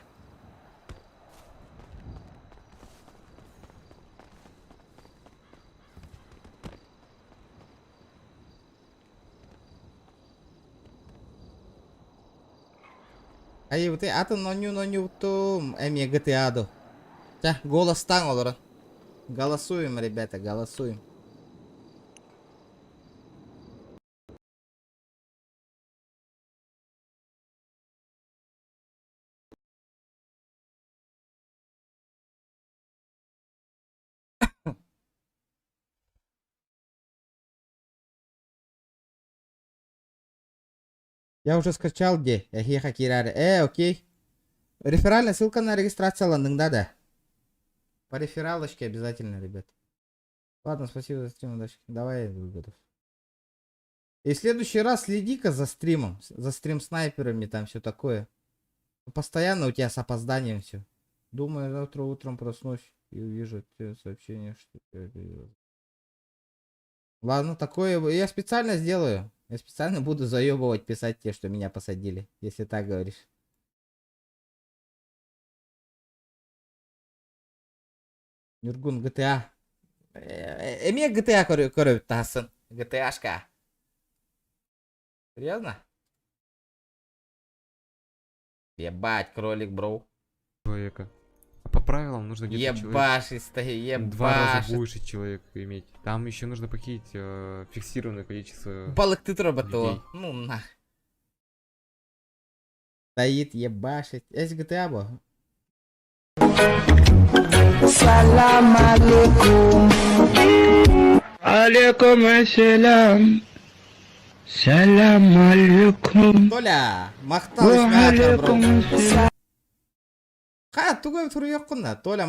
Ай, вот атын ноню то эми GTA. Та, голос там, олора. Голосуем, ребята, голосуем. Я уже скачал где? Я хакирары. Окей. Реферальная ссылка на регистрацию ландинга, да. По рефералочке обязательно, ребят. Ладно, спасибо за стрим, удачи. Давай, я буду готов. И в следующий раз следи-ка за стримом. За стрим снайперами, там все такое. Постоянно у тебя с опозданием все. Думаю, завтра утром проснусь и увижу те сообщения, что ты... Ладно, такое я специально сделаю. Я специально буду заебывать, писать те, что меня посадили, если так говоришь. Нургун, GTA. Эме GTA көріп тасын. GTA-шка. Серьезно? Ебать, кролик, бро. Человека. А по правилам нужно где-то Ебашистый, два раза ебашит. больше человек иметь. Там еще нужно похитить фиксированное количество Балык ты роботу. людей. Ну нах. Стоит, ебашит. Есть GTA, бо? Салам алейкум. Алейкум ассалам. Салам алейкум. Толя, мақтал ишмәкір, бро. Ха, тугай туры yok кунна. Толя,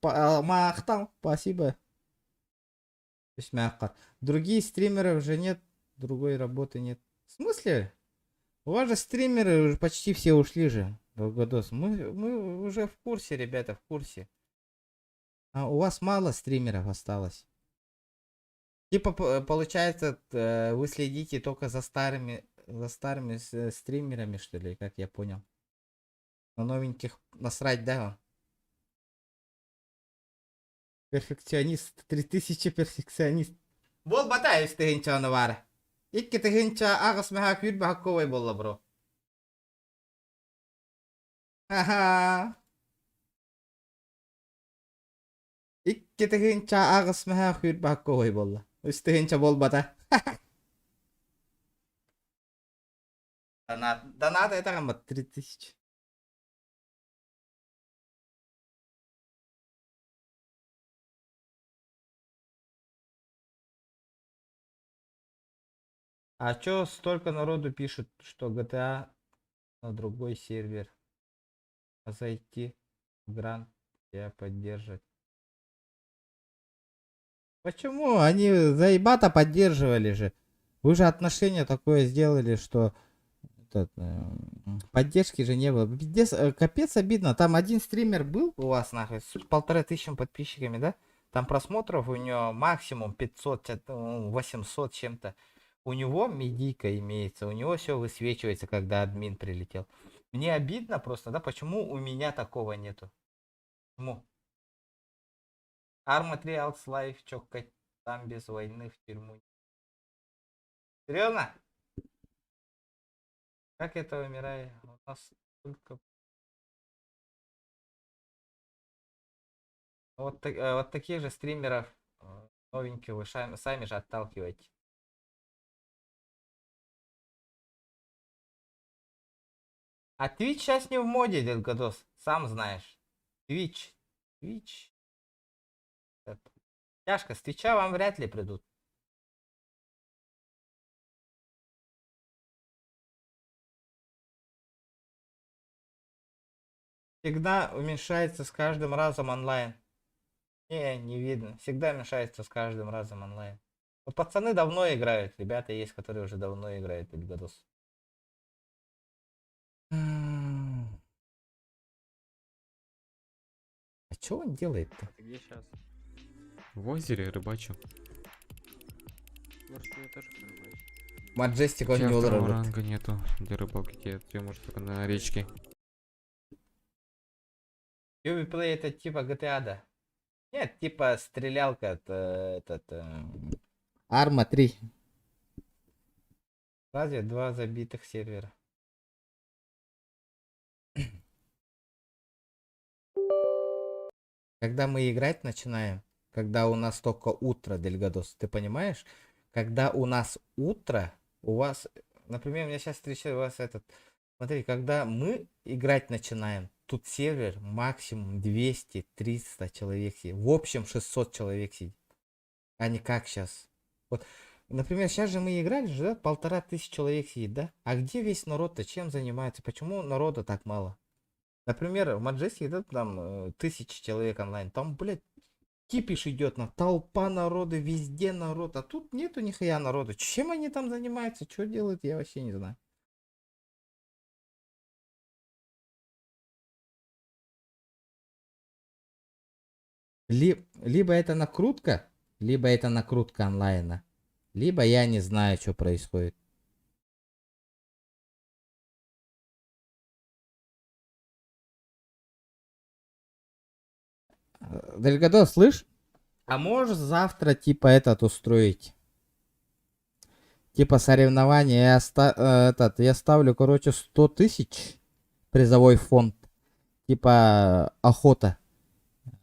мақтал, спасибо. Ишмәкір. Другие стримеры уже нет, другой работы нет. В смысле? У вас же стримеры уже почти все ушли же. Долгодос. Мы уже в курсе, ребята, в курсе. А у вас мало стримеров осталось. Типа, получается, вы следите только за старыми стримерами, что ли, как я понял. На новеньких насрать, да? Перфекционист. 3000 перфекционист. Бол батаев стыгынча аны бар. Икки тыгынча агыс мәхәк юр бәхәкковай болла, бро. Ха-ха. Икки тыгынча агыс мәхәк юр бәхәкковай болла. Үстыгынча бол бата. Донат это гамма 3000. А чё столько народу пишет, что GTA на другой сервер? А зайти в грант и поддерживать. Почему? Они заебато поддерживали же. Вы же отношение такое сделали, что поддержки же не было. Пиздец, капец обидно. Там один стример был у вас, нахуй, с 1500 подписчиками, да? Там просмотров у него максимум 500, 800 чем-то. У него медийка имеется, у него все высвечивается, когда админ прилетел. Мне обидно просто, да, почему у меня такого нету? Почему? Arma 3 Alts Life, чокать там без войны в тюрьму. Серьезно? Как это умирает? У нас только... Вот таких же стримеров новеньких вы сами же отталкиваете. А Twitch сейчас не в моде, Делгадос, сам знаешь. Twitch. Тяжко, с Твича вам вряд ли придут. Всегда уменьшается с каждым разом онлайн. Не видно. Всегда уменьшается с каждым разом онлайн. Вот пацаны давно играют. Ребята есть, которые уже давно играют в Эльгадос. А что он делает-то? Ты где сейчас? В озере рыбачу. Маджестик он не второго ранга нету для рыбалки, где может только на речке. Ubiplay это типа GTA, да? Нет, типа стрелялка, это Arma 3. Разве 2 забитых сервера? Когда мы играть начинаем, когда у нас только утро, Дельгадос, ты понимаешь? Когда у нас утро, у вас, например, меня сейчас встречает у вас этот, смотри, когда мы играть начинаем, тут сервер максимум 200-300 человек сидит, в общем 600 человек сидит, а не как сейчас. Вот, например, сейчас же мы играли же, да, 1500 человек сидит, да? А где весь народ-то, чем занимается? Почему народа так мало? Например, в Маджесте, да, там 1000 человек онлайн, там, блядь, кипиш идет, на толпа народа, везде народ, а тут нету нихуя народа. Чем они там занимаются, что делают, я вообще не знаю. Либо это накрутка, онлайна, либо я не знаю, что происходит. Дельгадо, слышь? А можешь завтра типа этот устроить? Типа соревнования, я ставлю, короче, 100 тысяч призовой фонд. Типа охота.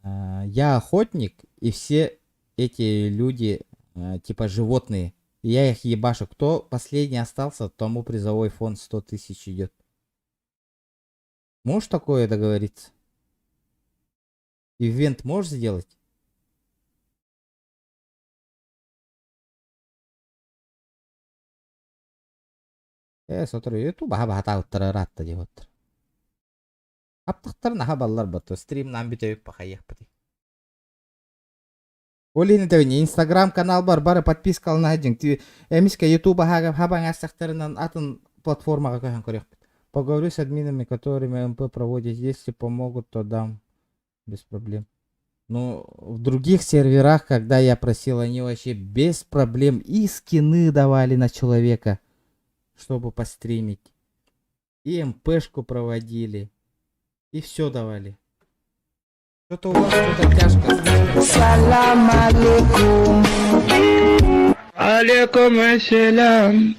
Я охотник, и все эти люди, типа животные. Я их ебашу. Кто последний остался, тому призовой фонд 100 тысяч идет. Можешь такое договориться? Ивент можешь сделать? Смотрю, ютуб хатаутта деп отыр. Аптықтар наха баллар баты. Стримнан бітеуіп бақайық біті. Олейні дәуіне, инстаграм канал бар, бары подписка алына әджің. Эмиска ютуба хабаң астақтарынан атын платформаға көйін көрек біті. Поговорю с админами, которыми МП проводят. Если помогут, то дам. Без проблем. Но в других серверах, когда я просил, они вообще без проблем и скины давали на человека, чтобы постримить. И МПшку проводили. И все давали. Что-то у вас что-то тяжко. Салам алейкум. Алейкум ассалам.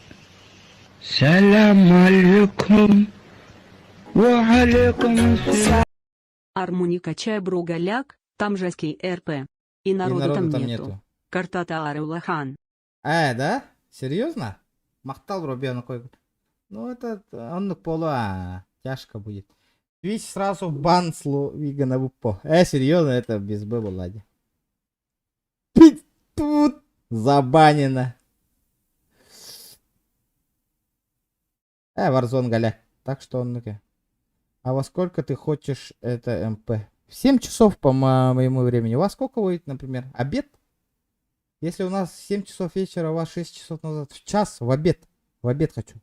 Салам алейкум. Ва алейкум ассалам. Армуника чай бругаляк, там жеский РП. И народу там нету. Картата Арулахан. Да? Серьезно? Мақтал ребенок. Ну это он пола тяжко будет. Твич сразу бан Вигана Вупо. Серьезно, это без Б Влади. Тут забанено. Варзон Галя. Так что он ну-ка. А во сколько ты хочешь это МП? В 7 часов по моему времени. У вас сколько будет, например? Обед? Если у нас 7 часов вечера, у вас 6 часов назад. В час, в обед. В обед хочу.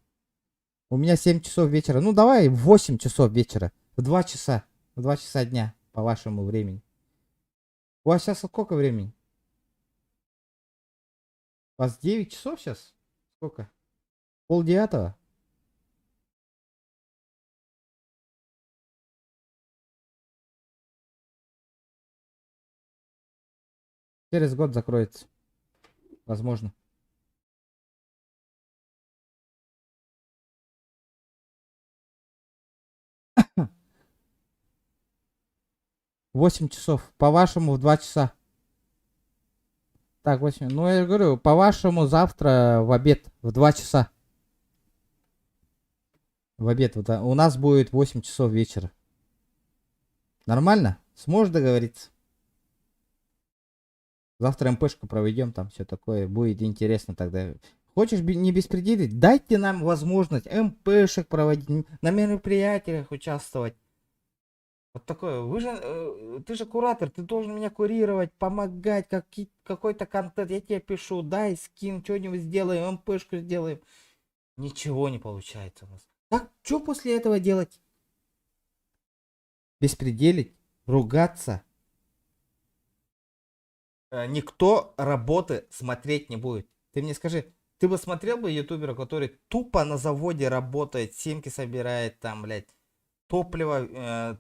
У меня 7 часов вечера. Ну давай в 8 часов вечера. В 2 часа. В 2 часа дня. По вашему времени. У вас сейчас сколько времени? У вас 9 часов сейчас? Сколько? 8:30? Через год закроется. Возможно. В 8 часов. По-вашему в 2 часа. Так, 8. Ну, я говорю, по-вашему завтра в обед в 2 часа. В обед. У нас будет 8 часов вечера. Нормально? Сможешь договориться? Завтра МПшку проведем, там все такое. Будет интересно тогда. Хочешь не беспределить? Дайте нам возможность МПшек проводить, на мероприятиях участвовать. Вот такое. Вы же, ты же куратор, ты должен меня курировать, помогать, какой-то контент. Я тебе пишу, дай скин, что-нибудь сделаем, МПшку сделаем. Ничего не получается у нас. Так, что после этого делать? Беспределить, ругаться. Никто работы смотреть не будет. Ты мне скажи, ты бы смотрел бы ютубера, который тупо на заводе работает, семки собирает, там, блядь, топливо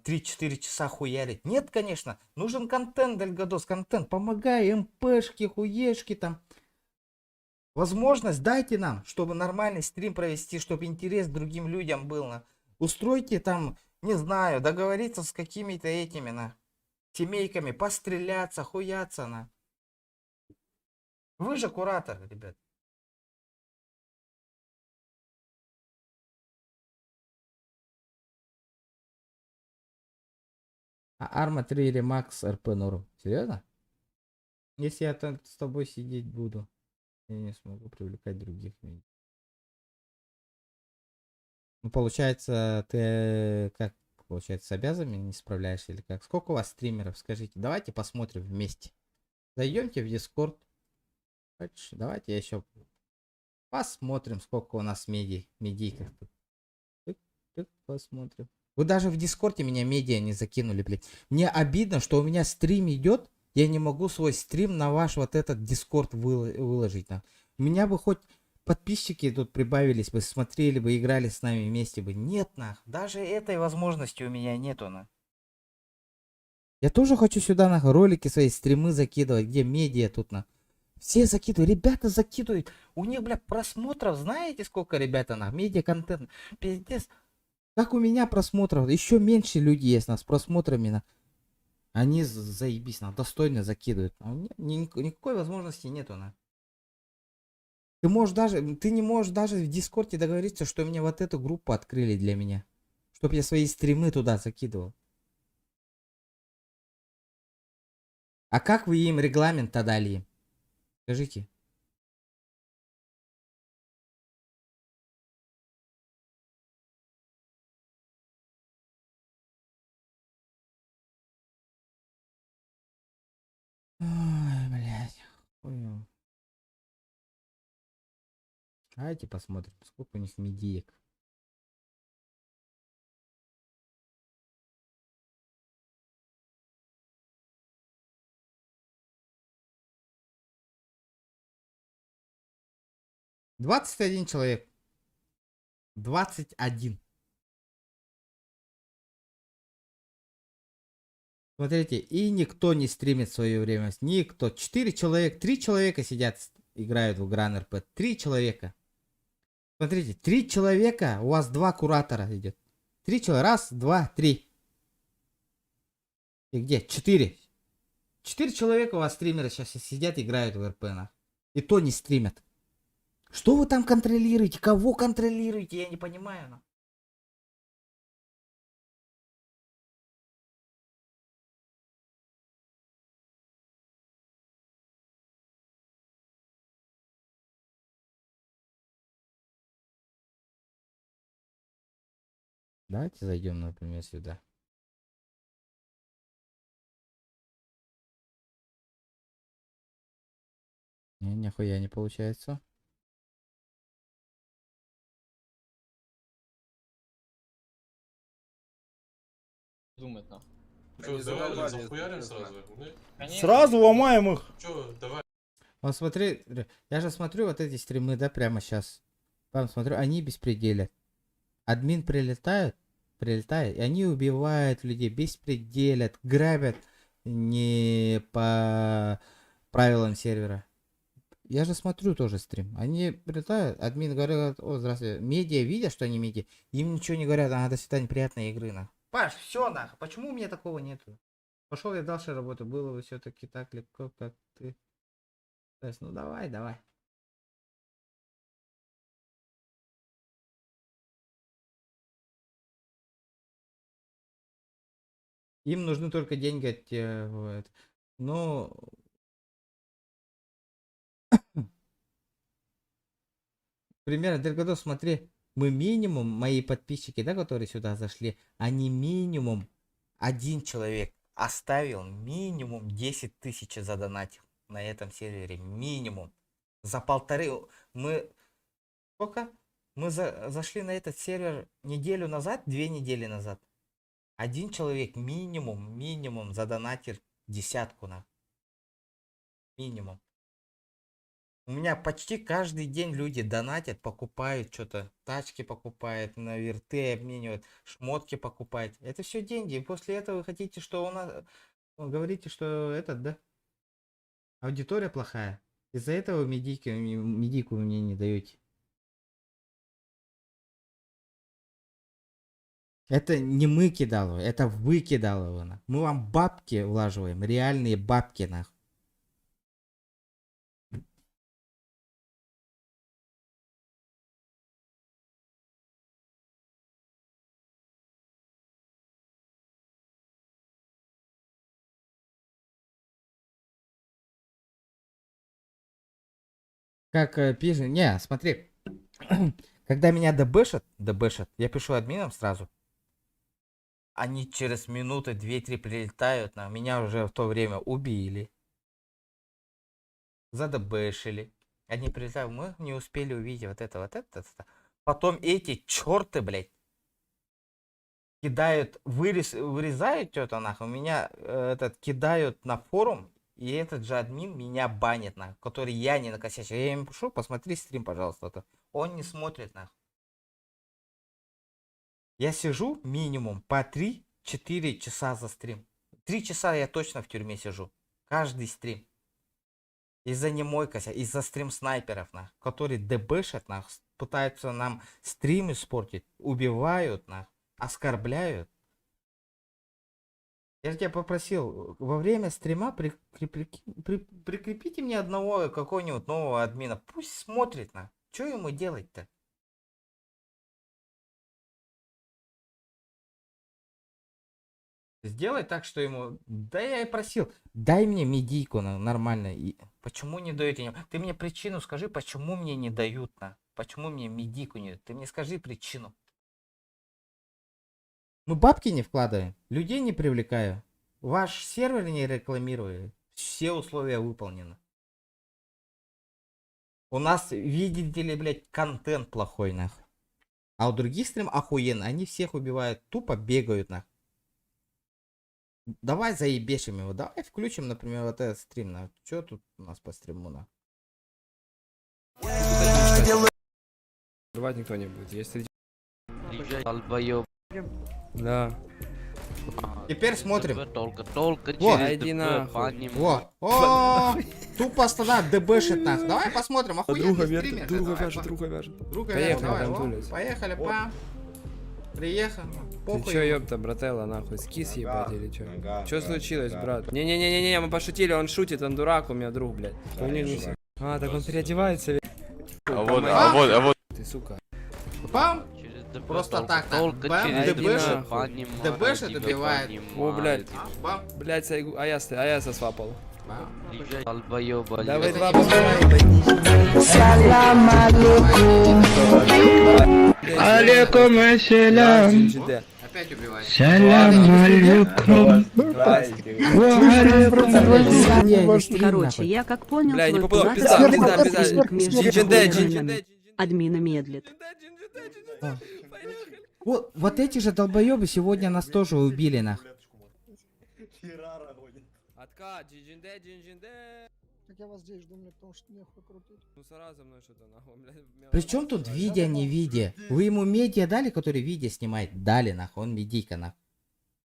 3-4 часа хуярить? Нет, конечно. Нужен контент, Дельгадос, контент. Помогай, МПшки, хуешки там. Возможность дайте нам, чтобы нормальный стрим провести, чтобы интерес другим людям был. Устройте там, не знаю, договориться с какими-то этими, семейками, постреляться, хуяться, Вы же куратор, ребят. Арма 3 или Макс РП норм. Серьезно? Если я там с тобой сидеть буду, я не смогу привлекать других. Ну, получается, ты как? Получается, с обязанными не справляешься или как? Сколько у вас стримеров? Скажите. Давайте посмотрим вместе. Зайдемте в Discord. Давайте еще посмотрим, сколько у нас медийков тут. Посмотрим. Вы даже в Дискорде меня медиа не закинули, блядь. Мне обидно, что у меня стрим идет, я не могу свой стрим на ваш вот этот Дискорд выложить. На. У меня бы хоть подписчики тут прибавились бы, смотрели бы, играли с нами вместе бы. Нет, нах. Даже этой возможности у меня нету, нах. Я тоже хочу сюда, нах, ролики свои, стримы закидывать, где медиа тут, нах. Все закидывают, ребята закидывают. У них, бля, просмотров, знаете, сколько, ребята, нах, медиа-контент. Пиздец. Как у меня просмотров, еще меньше людей есть, нас с просмотрами, нах. Они заебись, нах, достойно закидывают. А у меня никакой возможности нету, нах. Ты не можешь даже в Дискорде договориться, что мне вот эту группу открыли для меня. Чтоб я свои стримы туда закидывал. А как вы им регламент-то дали? Скажите. Ой, блядь. Понял. Давайте посмотрим, сколько у них медиек. $21 человек. 21. Смотрите, и никто не стримит в свое время. Никто. 4 человека, 3 человека сидят, играют в Гран РП. 3 человека. Смотрите, 3 человека, у вас 2 куратора идет. 3 человека, раз, 2, 3. И где? 4. 4 человека у вас стримеры сейчас сидят, играют в РП. И то не стримят. Что вы там контролируете? Кого контролируете? Я не понимаю. Давайте зайдем, например, сюда. Нихуя не получается. Думать нахуй. Что, давай захуярим сразу? Сразу ломаем их. Что, давай. Вот смотри, я же смотрю вот эти стримы, да, прямо сейчас. Там смотрю, они беспределят. Админ прилетает, и они убивают людей, беспределят, грабят не по правилам сервера. Я же смотрю тоже стрим. Они прилетают, админ говорят, о, здравствуйте. Медиа, видят, что они медиа, им ничего не говорят, до свидания, приятной игры, нахуй. Паш, все, нахуй, почему у меня такого нету? Пошел я дальше работу, было бы все-таки так легко, как ты. То есть, ну давай. Им нужны только деньги от тебя. Ну... Примерно, Дельгадо, смотри, мы минимум, мои подписчики, да, которые сюда зашли, они минимум, один человек оставил минимум 10 тысяч задонатил на этом сервере. Минимум. За полторы... Мы... Сколько? Мы зашли на этот сервер неделю назад, 2 недели назад. Один человек минимум задонатил 10 на. Минимум. У меня почти каждый день люди донатят, покупают что-то. Тачки покупают, на вирты обменивают, шмотки покупают. Это все деньги. И после этого вы хотите, что у нас... Вы говорите, что этот, да? Аудитория плохая. Из-за этого медику вы мне не даете. Это не мы кидалово, это вы кидалово. Мы вам бабки влаживаем, реальные бабки, нахуй. Как пишет, не, смотри, когда меня дебэшат, я пишу админам сразу. Они через минуты 2-3 прилетают, на меня уже в то время убили. Задебэшили. Они прилетают, мы не успели увидеть вот это. Потом эти черты, блядь, кидают, вырезают что-то нахуй. Меня кидают на форум и этот же админ меня банит, нахуй, который я не накосячил. Я ему пишу, посмотри стрим, пожалуйста. Он не смотрит, нахуй. Я сижу минимум по 3-4 часа за стрим. 3 часа я точно в тюрьме сижу. Каждый стрим. Из-за немой косяк, из-за стрим снайперов, нахуй, которые дебешат, нахуй, пытаются нам стрим испортить, убивают, нахуй, оскорбляют. Я же тебя попросил, во время стрима прикрепите мне одного какого-нибудь нового админа. Пусть смотрит, на. Что ему делать-то? Сделай так, что ему... Да я и просил, дай мне медийку нормально. И почему не даете ему? Ты мне причину скажи, почему мне не дают, на? Почему мне медийку не дают? Ты мне скажи причину. Мы бабки не вкладываем, людей не привлекаю. Ваш сервер не рекламирую. Все условия выполнены. У нас, видите ли, блядь, контент плохой, нахуй. А у других стрим охуенно. Они всех убивают, тупо бегают, нахуй. Давай заебешим его. Давай включим, например, вот этот стрим, нахуй. Что тут у нас по стриму, нахуй? Рвать никто не будет. Есть среди... Да. Теперь смотрим. Только Иди нахуй. Во. О, тупо стандарт дебешит, нахуй. Давай посмотрим. Друга Охуенный вяжет, стример. друга Давай, вяжет, друга вяжет. Друга Поехали, давай, там во. тулись. Поехали, пам. Приехал. Ты Похуй. чё, ёпта, брателла, нахуй, скис ебать или чё? Чё случилось, брат? Не-не-не-не, мы пошутили, он шутит, он дурак, у меня друг, блядь. Хуйню неси. А, так он переодевается, ведь. А вот. Ты, сука. Пам. Просто так, нахуй. Бам, дебешит. Дебешит, добивает. О, блядь. Бам. Блядь, Аяса свапал. Давай два Салам алейкум. Алейкум ассалям. Опять убивает. Салам алейкум. Короче, я как понял, Бля, не твой попадал, куратор пизда, посредник между Джинджинде, админами. Админа медлит. Вот эти же долбоебы сегодня нас тоже убили, нахуй. Откат, джинджинде. Так я вас здесь жду, мне потому что нехуй крутить. Ну, сара за мной что-то, нахуй, блядь. Причем тут видео, не видео? Вы ему медиа дали, который видео снимает? Дали, нахуй, он медийка, нахуй.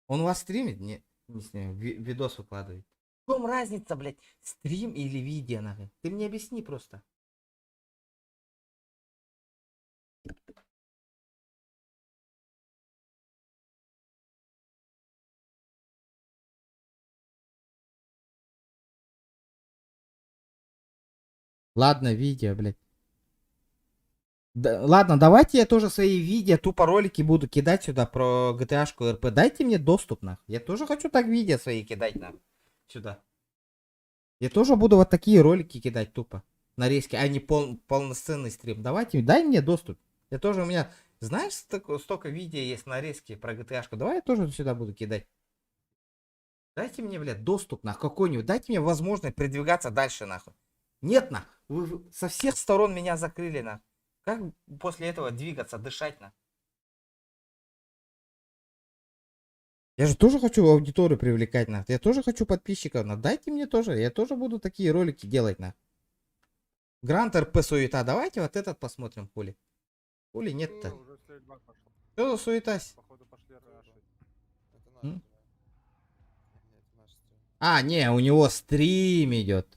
Он у вас стримит? Не снимает, видос выкладывает. В чем разница, блядь, стрим или видео, нахуй? Ты мне объясни просто. Ладно, видео, блядь. Да, ладно, давайте я тоже свои видео, тупо ролики буду кидать сюда про GTA-шку РП. Дайте мне доступ, нахуй. Я тоже хочу так видео свои кидать, нахуй. Сюда. Я тоже буду вот такие ролики кидать тупо. Нарезки, а не полноценный стрим. Давайте, дай мне доступ. Я тоже, у меня, знаешь, столько видео есть нарезки про GTA-шку. Давай я тоже сюда буду кидать. Дайте мне, блядь, доступ, нахуй, какой-нибудь. Дайте мне возможность продвигаться дальше, нахуй. Нет, нахуй. Вы со всех сторон меня закрыли, нахуй. Как после этого двигаться, дышать, нахуй? Я же тоже хочу аудиторию привлекать, нахуй. Я тоже хочу подписчиков, нахуй. Дайте мне тоже. Я тоже буду такие ролики делать, нахуй. Грант РП суета. Давайте вот этот посмотрим, хули. Хули нет-то. Что за суета? А, не, у него стрим идет.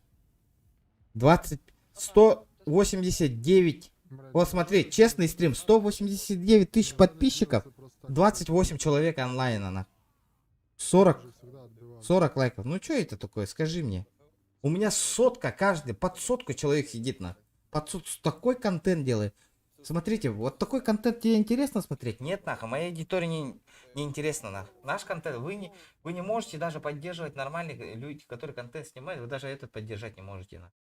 189. Вот смотри, честный стрим. 189 тысяч подписчиков. 28 человек онлайна, на. 40 лайков. Ну что это такое, скажи мне. У меня сотка каждый, под сотку человек сидит, на. Под сотку, такой контент делает. Смотрите, вот такой контент тебе интересно смотреть? Нет, нахуй, моей аудитории не интересно, нахуй. Наш контент, вы не можете даже поддерживать нормальных людей, которые контент снимают, вы даже этот поддержать не можете, нахуй.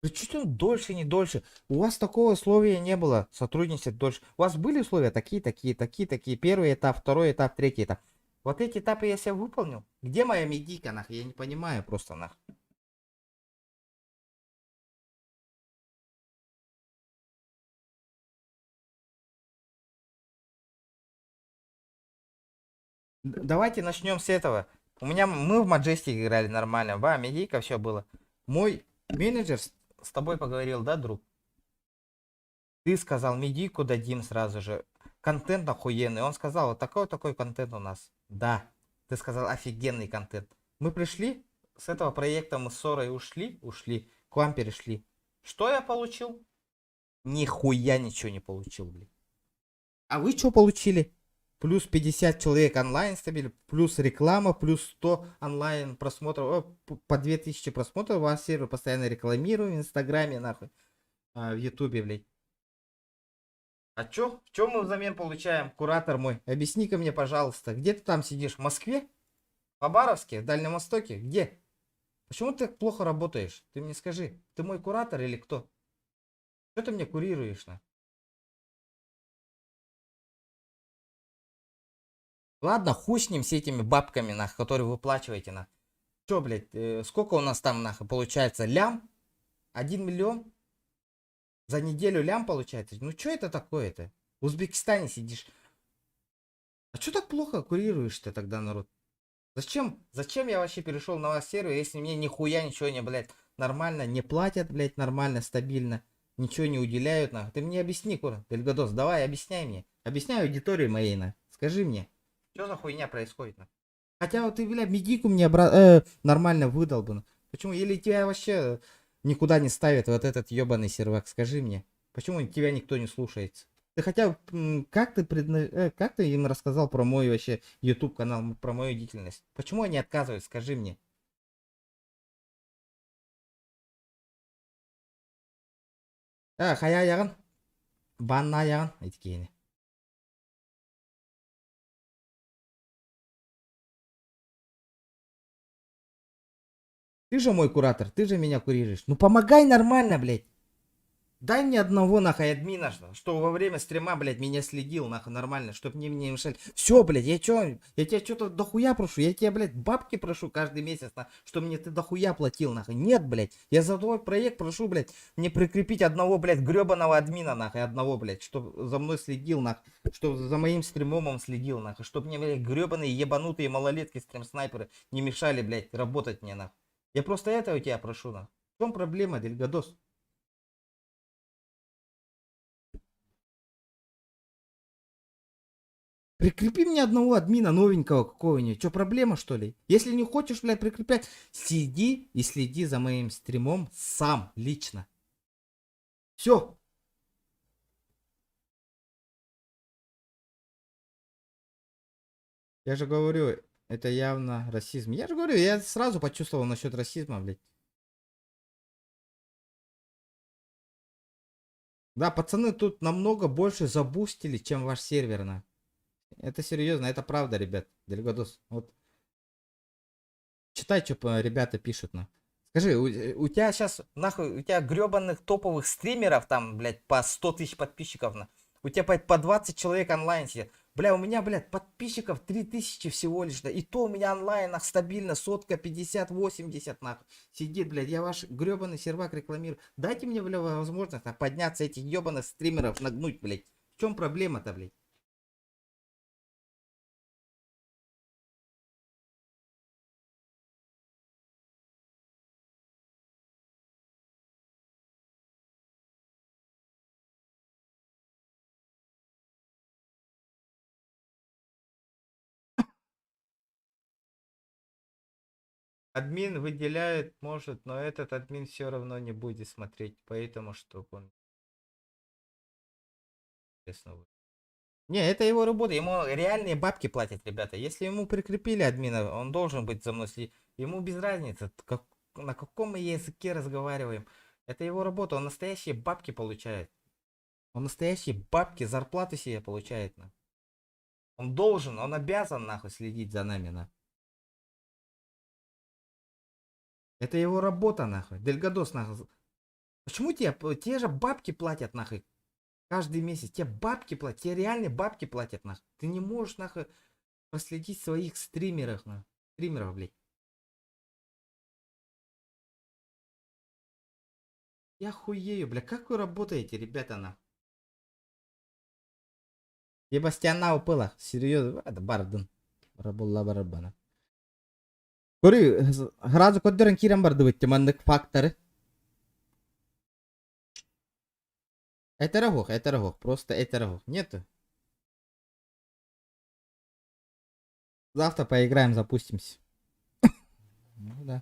Да чуть он дольше, не дольше. У вас такого условия не было, сотрудничать дольше. У вас были условия такие. Первый этап, второй этап, третий этап. Вот эти этапы я себе выполнил. Где моя медийка, нахуй? Я не понимаю просто, нахуй. Давайте начнем с этого. Мы в Majestic играли нормально. Медийка, все было. Мой менеджер с тобой поговорил, да, друг? Ты сказал, медийку дадим сразу же. Контент охуенный. Он сказал, вот такой контент у нас. Да. Ты сказал, офигенный контент. Мы пришли, с этого проекта мы с Сорой ушли, к вам перешли. Что я получил? Нихуя ничего не получил, блин. А вы что получили? Плюс 50 человек онлайн стабили, плюс реклама, плюс 100 онлайн просмотров, по 2000 просмотров. Ваш сервер постоянно рекламирую в Инстаграме, нахуй, в Ютубе, блядь. А чё? В чем мы взамен получаем, куратор мой? Объясни-ка мне, пожалуйста, где ты там сидишь? В Москве? В Хабаровске? В Дальнем Востоке? Где? Почему ты так плохо работаешь? Ты мне скажи, ты мой куратор или кто? Что ты мне курируешь, на? Ладно, хуй с ним, с этими бабками, нах, которые вы выплачиваете, на. Чё, блядь, сколько у нас там, нах, получается? Лям? 1 миллион? За неделю лям получается? Ну чё это такое-то? В Узбекистане сидишь. А чё так плохо курируешь-то тогда, народ? Зачем я вообще перешел на ваш сервер, если мне нихуя ничего не, блядь, нормально не платят, блядь, нормально, стабильно, ничего не уделяют, нахуй. Ты мне объясни, Кура, Дельгадос, давай, объясняй мне. Объясняй аудитории моей, на. Скажи мне, что за хуйня происходит, на? Хотя вот ты, блядь, медийку мне нормально выдал бы. Почему? Или тебя вообще никуда не ставят вот этот ебаный сервак? Скажи мне, почему тебя никто не слушается? Ты хотя как ты им рассказал про мой вообще YouTube канал, про мою деятельность? Почему они отказывают? Скажи мне. Хая ягын, банна ягын, эти. Ты же мой куратор, ты же меня курируешь. Ну помогай нормально, блядь. Дай мне одного, нахуй, админа, что во время стрима, блядь, меня следил, нахуй, нормально, чтоб мне не мешали. Все, блядь, я тебя что-то дохуя прошу, я тебя, блядь, бабки прошу каждый месяц, что мне ты дохуя платил, нахуй. Нет, блядь, я за твой проект прошу, блядь, мне прикрепить одного, блядь, гребаного админа, нахуй, одного, блядь, чтоб за мной следил, нахуй, чтоб за моим стримом следил, нахуй, чтоб мне, блядь, гребаные, ебанутые малолетки, стрим-снайперы не мешали, блядь, работать мне, нахуй. Я просто этого у тебя прошу, нахуй. В чем проблема, Дельгадос? Прикрепи мне одного админа новенького какого-нибудь. Что, проблема, что ли? Если не хочешь, блядь, прикреплять, сиди и следи за моим стримом сам, лично. Все. Я же говорю, это явно расизм. Я же говорю, я сразу почувствовал насчет расизма, блядь. Да, пацаны тут намного больше забустили, чем ваш сервер, на. Это серьезно, это правда, ребят. Дельгадос. Вот. Читай, что ребята пишут, на. Скажи, у тебя сейчас, нахуй, у тебя гребаных топовых стримеров, там, блядь, по 100 тысяч подписчиков, на. У тебя по 20 человек онлайн сидят. Бля, у меня, блядь, подписчиков 3000 всего лишь, да. И то у меня онлайн стабильно, сотка, 50-80, нахуй. Сидит, блядь, я ваш гребаный сервак рекламирую. Дайте мне, бля, возможность подняться этих ебаных стримеров, нагнуть, блядь. В чем проблема-то, блядь? Админ выделяет, может, но этот админ все равно не будет смотреть, поэтому чтобы он... Не, это его работа, ему реальные бабки платят, ребята. Если ему прикрепили админа, он должен быть за мной следить. Ему без разницы, на каком мы языке разговариваем. Это его работа, он настоящие бабки получает. Он настоящие бабки, зарплату себе получает. На. Он должен, он обязан, нахуй, следить за нами, на. Это его работа, нахуй. Дельгадос, нахуй. Почему те же бабки платят, нахуй? Каждый месяц. Тебе бабки платят. Тебе реальные бабки платят, нахуй. Ты не можешь, нахуй, проследить своих стримеров, нахуй. Стримеров, блядь. Я хуею, бля. Как вы работаете, ребята, нахуй? Ебастяна упала. Серьезно. Это бардун. Рабулла барабана. Көрü, hırazı köddөрün kiren bardı bitti mandık faktörü. Это просто это. Нету. Завтра поиграем, запустимся. Ну да.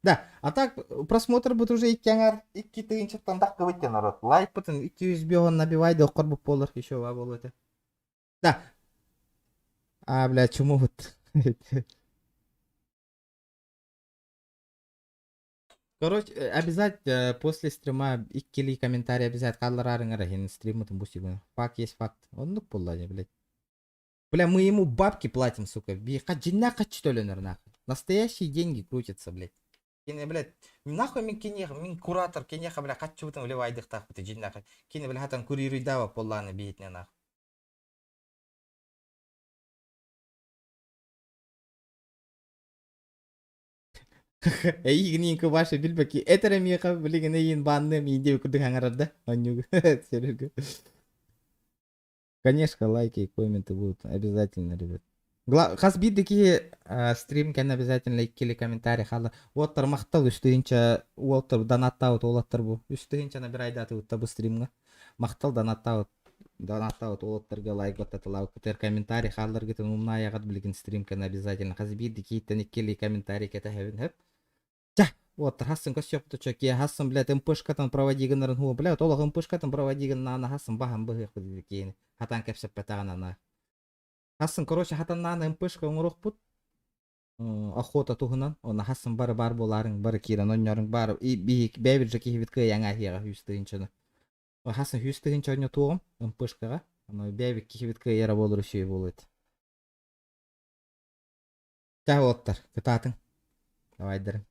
Да, а так просмотр будет уже икки тыгынчыктан так кыбыттен народ. Лайк бутын 200 бёгон набивайды окор буп болор, еще ва болот. Да. А, бля, чему вот? Короче, обязательно после стрима иккили комментарий обязательно калларарыңар хен стримытын бусигун. Факт есть факт. Ондук болду, блядь. Бля, мы ему бабки платим, сука. Жинна качы төлөнөр нахуй. Настоящие деньги крутятся, блядь. Кене, блядь, нахуй мен кенеха, мен куратор кенеха, бля, качы бутын вливайдык так бути жиннаха. Кене, бля, хатан курируйдава полланы бейтне нахуй. Игнинка ваша билбеки. Это ремеха, блин, ин банны, идею куда хангарда. Конечно, лайки и комменты будут обязательно, ребят. Хасбиддики стрим кен обязательно иккили комментарий хала. Оттар мактал үстүнчө оттар донаттаут олаттар бу. Үстүнчө набирайды аты бу стримге. Мактал донаттаут олаттарга лайк баттатылау кетер комментарий халлар кетен умна ягат билген стрим кен обязательно. Хасбиддики тен иккили комментарий кете хевин хеп. Ча, оттар хасын көсөптү чөке хасын блядь МПшкатан проводигенерин ху блядь олог МПшкатан проводиген нана хасын бахам быгы кийин. Хатан кепсеп петагана. Хасын, короче, хатан нана МПшка оңорок бут. Охота тугунан, она хасын бар боларың, бар кирен оннорың бар. И бебир жеки хивитке яңа хига хүстүнчөнө. Хасын хүстүнчө оньо тугум МПшкага. Аны бебир хивитке яра болор шүй болот. Та оттар, кетатын. Давайдырың.